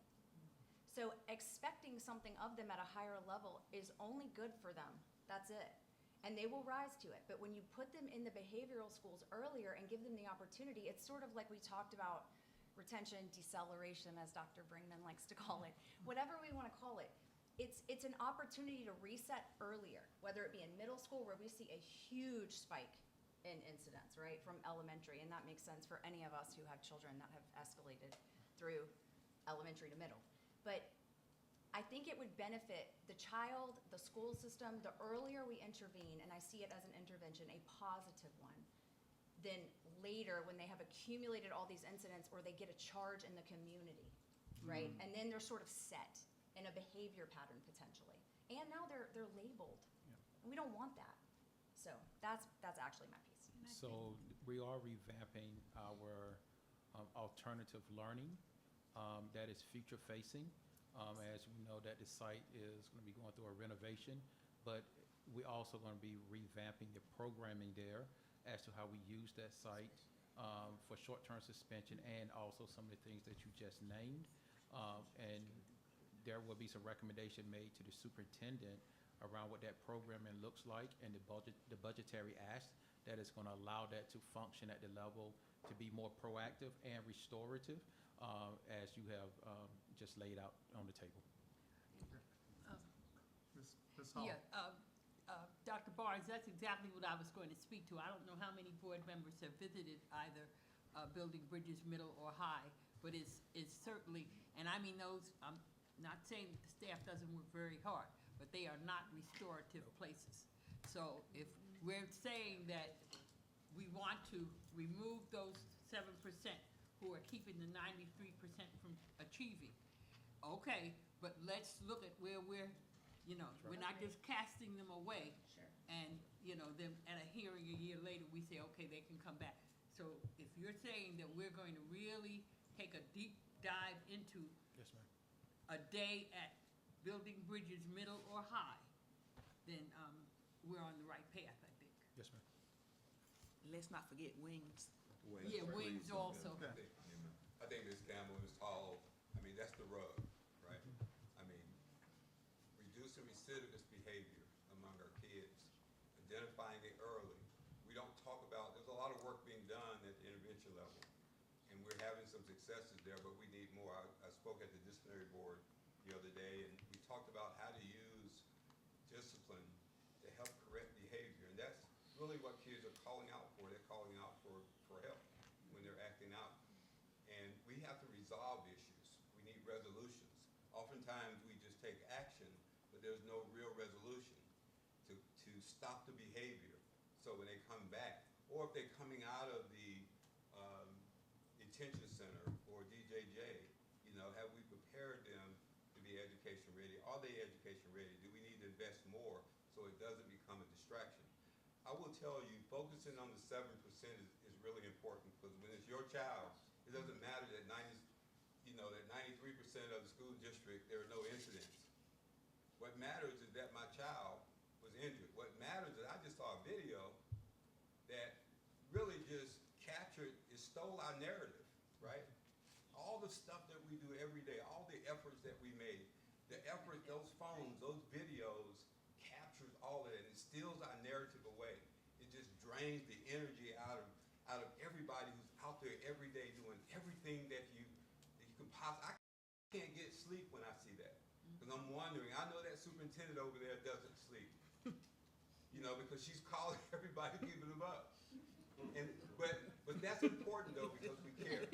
So expecting something of them at a higher level is only good for them. That's it. And they will rise to it. But when you put them in the behavioral schools earlier and give them the opportunity, it's sort of like we talked about retention, deceleration, as Dr. Bringman likes to call it, whatever we want to call it. It's an opportunity to reset earlier, whether it be in middle school where we see a huge spike in incidents, right, from elementary, and that makes sense for any of us who have children that have escalated through elementary to middle. But I think it would benefit the child, the school system, the earlier we intervene, and I see it as an intervention, a positive one, than later when they have accumulated all these incidents or they get a charge in the community, right? And then they're sort of set in a behavior pattern potentially. And now they're labeled. And we don't want that. So that's actually my piece. So we are revamping our alternative learning that is future facing. As we know that the site is going to be going through a renovation, but we're also going to be revamping the programming there as to how we use that site for short-term suspension and also some of the things that you just named. And there will be some recommendation made to the superintendent around what that programming looks like and the budgetary ask that is going to allow that to function at the level to be more proactive and restorative as you have just laid out on the table. Ms. Hall? Yeah, Dr. Barnes, that's exactly what I was going to speak to. I don't know how many board members have visited either Building Bridges Middle or High, but it's certainly, and I mean those, I'm not saying that the staff doesn't work very hard, but they are not restorative places. So if we're saying that we want to remove those 7% who are keeping the 93% from achieving, okay, but let's look at where we're, you know, we're not just casting them away. Sure. And, you know, then at a hearing a year later, we say, okay, they can come back. So if you're saying that we're going to really take a deep dive into Yes, ma'am. a day at Building Bridges Middle or High, then we're on the right path, I think. Yes, ma'am. Let's not forget wings. Yeah, wings also. I think Ms. Campbell, Ms. Hall, I mean, that's the rub, right? I mean, reducing recidivist behavior among our kids, identifying it early. We don't talk about, there's a lot of work being done at the intervention level, and we're having some successes there, but we need more. I spoke at the disciplinary board the other day, and we talked about how to use discipline to help correct behavior, and that's really what kids are calling out for. They're calling out for help when they're acting out. And we have to resolve issues. We need resolutions. Oftentimes, we just take action, but there's no real resolution to stop the behavior. So when they come back, or if they're coming out of the detention center or DJJ, you know, have we prepared them to be education ready? Are they education ready? Do we need to invest more so it doesn't become a distraction? I will tell you, focusing on the 7% is really important, because when it's your child, it doesn't matter that 93% of the school district, there are no incidents. What matters is that my child was injured. What matters is I just saw a video that really just stole our narrative, right? All the stuff that we do every day, all the efforts that we made, the effort, those phones, those videos captures all of that, and it steals our narrative away. It just drains the energy out of everybody who's out there every day doing everything that you can possibly. I can't get sleep when I see that, because I'm wondering. I know that superintendent over there doesn't sleep, because she's calling everybody, giving them up. But that's important though, because we care.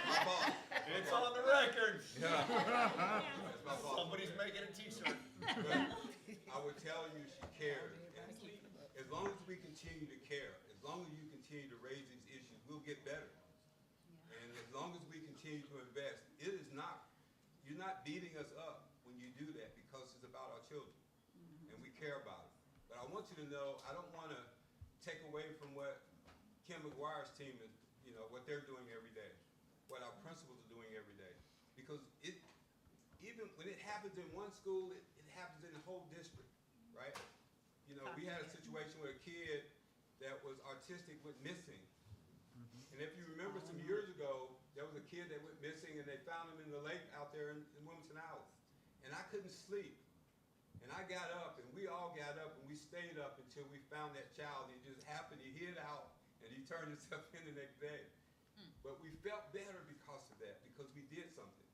My boss. It's on the record. Yeah. That's my boss. Somebody's making a t-shirt. I would tell you she cares. And as long as we continue to care, as long as you continue to raise these issues, we'll get better. And as long as we continue to invest, you're not beating us up when you do that, because it's about our children. And we care about it. But I want you to know, I don't want to take away from what Kim McGuire's team is, what they're doing every day, what our principals are doing every day. Because even when it happens in one school, it happens in the whole district, right? We had a situation where a kid that was autistic went missing. And if you remember some years ago, there was a kid that went missing, and they found him in the lake out there in Wilmington Island. And I couldn't sleep. And I got up, and we all got up, and we stayed up until we found that child. He just happened, he hid out, and he turned himself in the next day. But we felt better because of that, because we did something.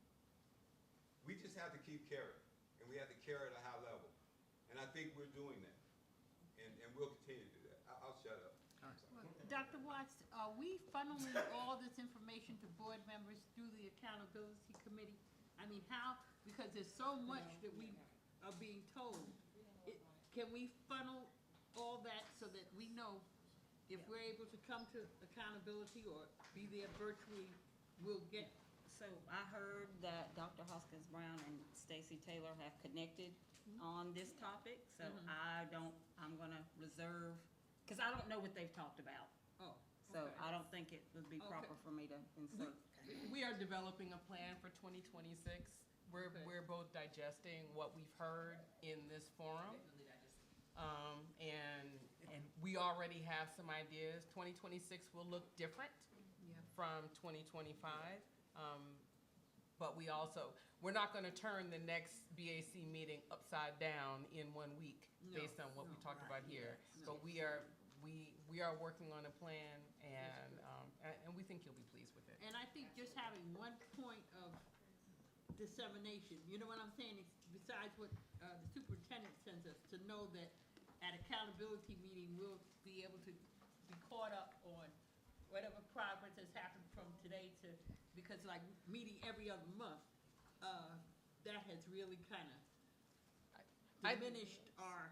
We just have to keep caring, and we have to care at a high level. And I think we're doing that, and we'll continue to do that. I'll shut up. Dr. Watts, are we funneling all this information to board members through the accountability committee? I mean, how, because there's so much that we are being told. Can we funnel all that so that we know if we're able to come to accountability or be there virtually, we'll get. So I heard that Dr. Hoskins Brown and Stacy Taylor have connected on this topic, so I'm gonna reserve, because I don't know what they've talked about. Oh, So okay. I don't think it would be proper for me to insert. We are developing a plan for 2026. We're both digesting what we've heard in this forum. And we already have some ideas. 2026 will look different from 2025. But we're not gonna turn the next BAC meeting upside down in 1 week based on what we talked about here. But we are working on a plan, and we think you'll be pleased with it. And I think just having one point of dissemination, you know what I'm saying, besides what the superintendent sends us, to know that at accountability meeting, we'll be able to be caught up on whatever progress has happened from today to, because like meeting every other month, that has really kind of diminished our.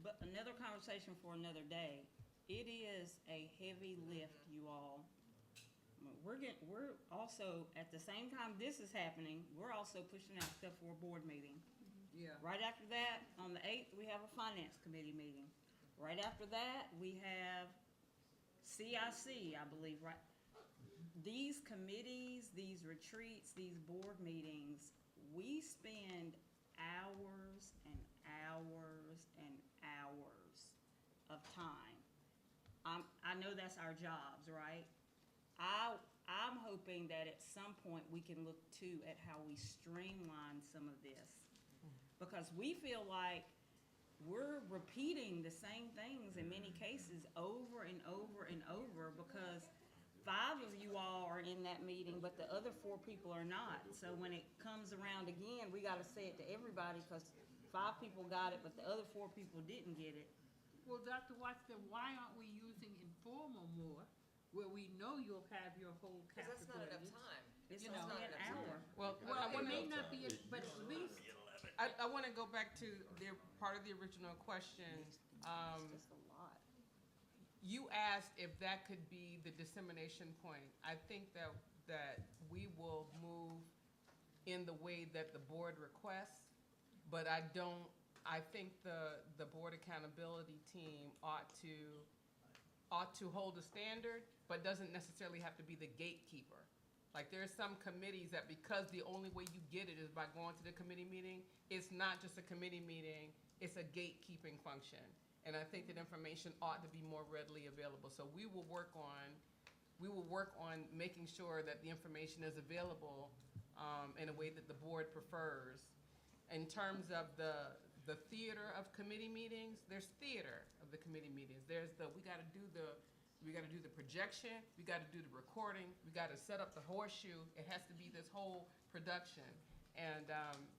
But another conversation for another day. It is a heavy lift, you all. We're also, at the same time this is happening, we're also pushing out stuff for a board meeting. Yeah. Right after that, on the 8th, we have a finance committee meeting. Right after that, we have CIC, I believe, right? These committees, these retreats, these board meetings, we spend hours and hours and hours of time. I know that's our jobs, right? I'm hoping that at some point we can look too at how we streamline some of this. Because we feel like we're repeating the same things in many cases over and over and over, because 5 of you all are in that meeting, but the other 4 people are not. So when it comes around again, we gotta say it to everybody, because 5 people got it, but the other 4 people didn't get it. Well, Dr. Watts, then why aren't we using informal more, where we know you'll have your whole Because that's not enough categories? time. It's You know, only an hour. Well, Well, it may not be, but at least, I want to go back to part of the original question. It's just a lot. You asked if that could be the dissemination point. I think that we will move in the way that the board requests. But I think the board accountability team ought to hold a standard, but doesn't necessarily have to be the gatekeeper. Like, there's some committees that because the only way you get it is by going to the committee meeting, it's not just a committee meeting, it's a gatekeeping function. And I think that information ought to be more readily available. So we will work on making sure that the information is available in a way that the board prefers. In terms of the theater of committee meetings, there's theater of the committee meetings. There's we gotta do the projection, we gotta do the recording, we gotta set up the horseshoe. It has to be this whole production. And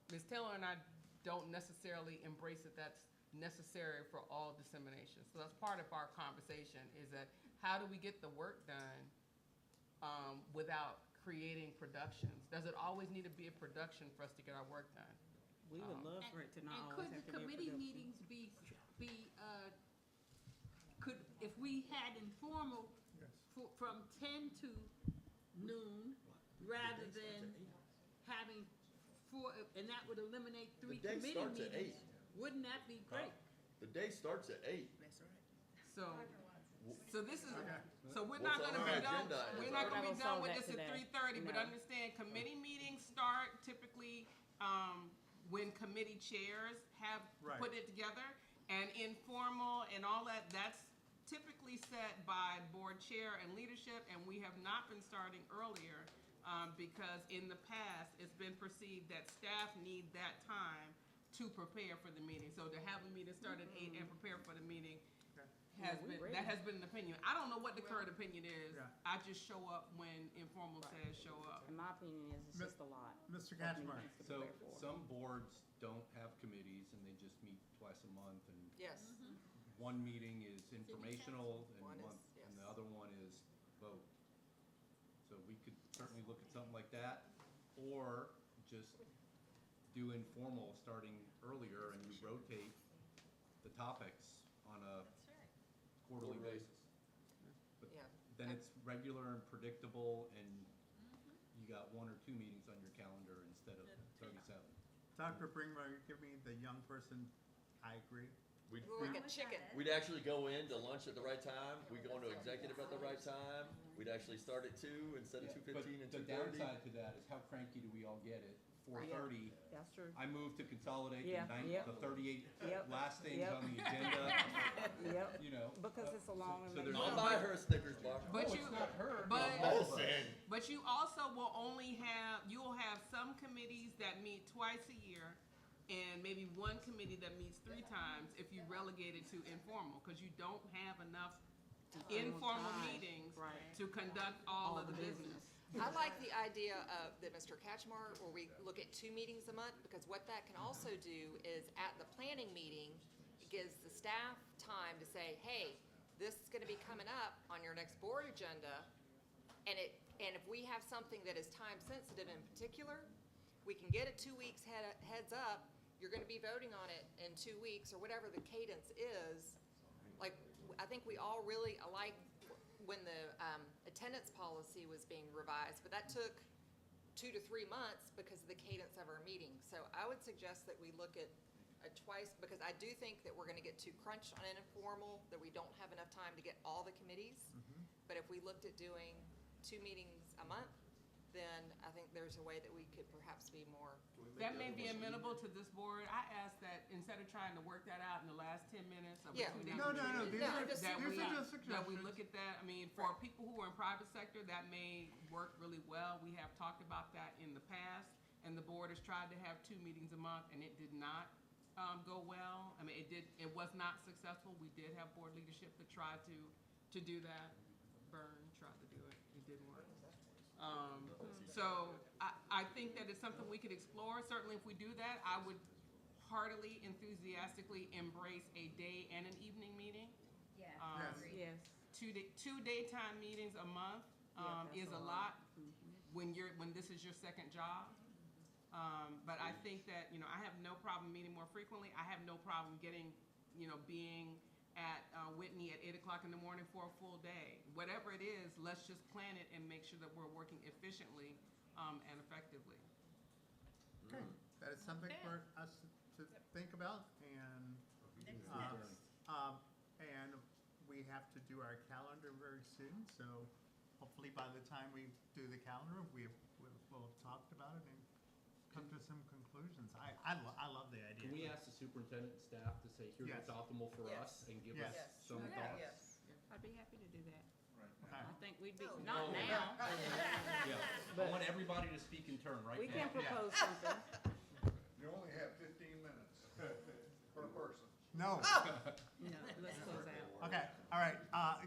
Ms. Taylor and I don't necessarily embrace that that's necessary for all dissemination. So that's part of our conversation, is that how do we get the work done without creating productions? Does it always need to be a production for us to get our work done? We would love for it to not And always could have the to be a committee production. meetings if we had informal from 10 to noon, rather than having four, and that would eliminate 3 day committee starts at meetings? 8. Wouldn't that be great? The day starts at 8. So this is, so we're What's not gonna on be our done, agenda we're is not our- gonna be We're not done gonna with solve this that at today. 3:30, but No. understand, committee meetings start typically, when committee chairs have Right. put it together. And informal and all that, that's typically set by board chair and leadership, and we have not been starting earlier, because in the past, it's been perceived that staff need that time to prepare for the meeting. So to have a meeting start at 8 and prepare for the meeting that has been an opinion. I don't know what the current opinion is. Yeah. I just show up when informal says show up. In my opinion, it's Mis- just a lot. Mr. of Kachmar. meetings to So prepare for. some boards don't have committees and they just meet twice a month, and Yes. one meeting is informational and One is- one, and yes. the other one is vote. So we could certainly look at something like that, or just do informal starting earlier and we rotate the topics on a quarterly basis. But Yeah. then it's regular and predictable, and you got 1 or 2 meetings on your calendar instead of 37. Dr. Bringmer, give me the young person, I agree. We'd, We're like a chicken. we'd actually go in to lunch at the right time. We'd go into executive at the right time. We'd actually start at 2 instead of Yeah, 2:15 and but 2:30. the downside to that is how cranky do we all get at 4:30? That's true. I moved to consolidate Yeah, yep. the 38 Yep. last things Yep. on the agenda, Yep. you know. Because it's a long so and there's- I'll buy her a Snickers bar. But No, you, it's not her. but- it's all of us. Listen. But you also will only have, you will have some committees that meet twice a year, and maybe one committee that meets 3 times if you relegate it to informal, because you don't have enough informal time. meetings Right. to conduct all of the business. I like the idea of, that Mr. Kachmar, where we look at 2 meetings a month, because what that can also do is at the planning meeting, it gives the staff time to say, hey, this is gonna be coming up on your next board agenda. And if we have something that is time sensitive in particular, we can get it 2 weeks heads up. You're gonna be voting on it in 2 weeks, or whatever the cadence is. Like, I think we all really like when the attendance policy was being revised, but that took 2 to 3 months because of the cadence of our meetings. So I would suggest that we look at twice, because I do think that we're gonna get too crunched on an informal, that we don't have enough time to get all the committees. But if we looked at doing 2 meetings a month, then I think there's a way that we could perhaps be more. That may be amenable to this board. I ask that instead of trying to work that out in the last 10 minutes of a Yeah. 2-day No, meeting, these No, are, just- these are just that we suggestions. look at that. I mean, for people who are in private sector, that may work really well. We have talked about that in the past, and the board has tried to have 2 meetings a month, and it did not go well. I mean, it was not successful. We did have board leadership that tried to do that. Byrne tried to do it. It didn't work. So I think that it's something we could explore. Certainly, if we do that, I would heartily, enthusiastically embrace a day and an evening meeting. Yeah. Yes. Yes. 2 daytime meetings a month is a lot when this is your second job. But I think that, I have no problem meeting more frequently. I have no problem getting, being at Whitney at 8 o'clock in the morning for a full day. Whatever it is, let's just plan it and make sure that we're working efficiently and effectively. Okay, that is something for us to think about, and, and we have to do our calendar very soon, so hopefully by the time we do the calendar, we'll have talked about it and come to some conclusions. I love the idea. Can we ask the superintendent and staff to say, here's what's Yes. optimal for Yes. us, and give Yes. us some thoughts? I'd be happy to do that. Okay. I think we'd be, Oh, not no. now. Yeah, I want everybody to speak in turn right now. We can propose something. You only have 15 minutes per person. No. No, let's close out. Okay, all right,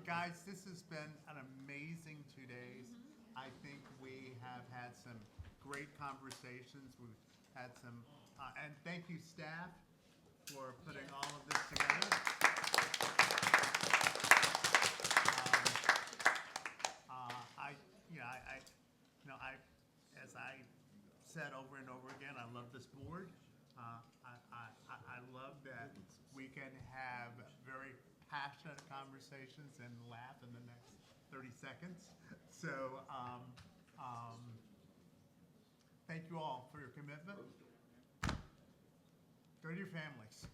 guys, this has been an amazing 2 days. I think we have had some great conversations. We've had some, and thank you, staff, for putting all of this together. As I said over and over again, I love this board. I love that we can have very passionate conversations and laugh in the next 30 seconds. So, thank you all for your commitment. Go to your families.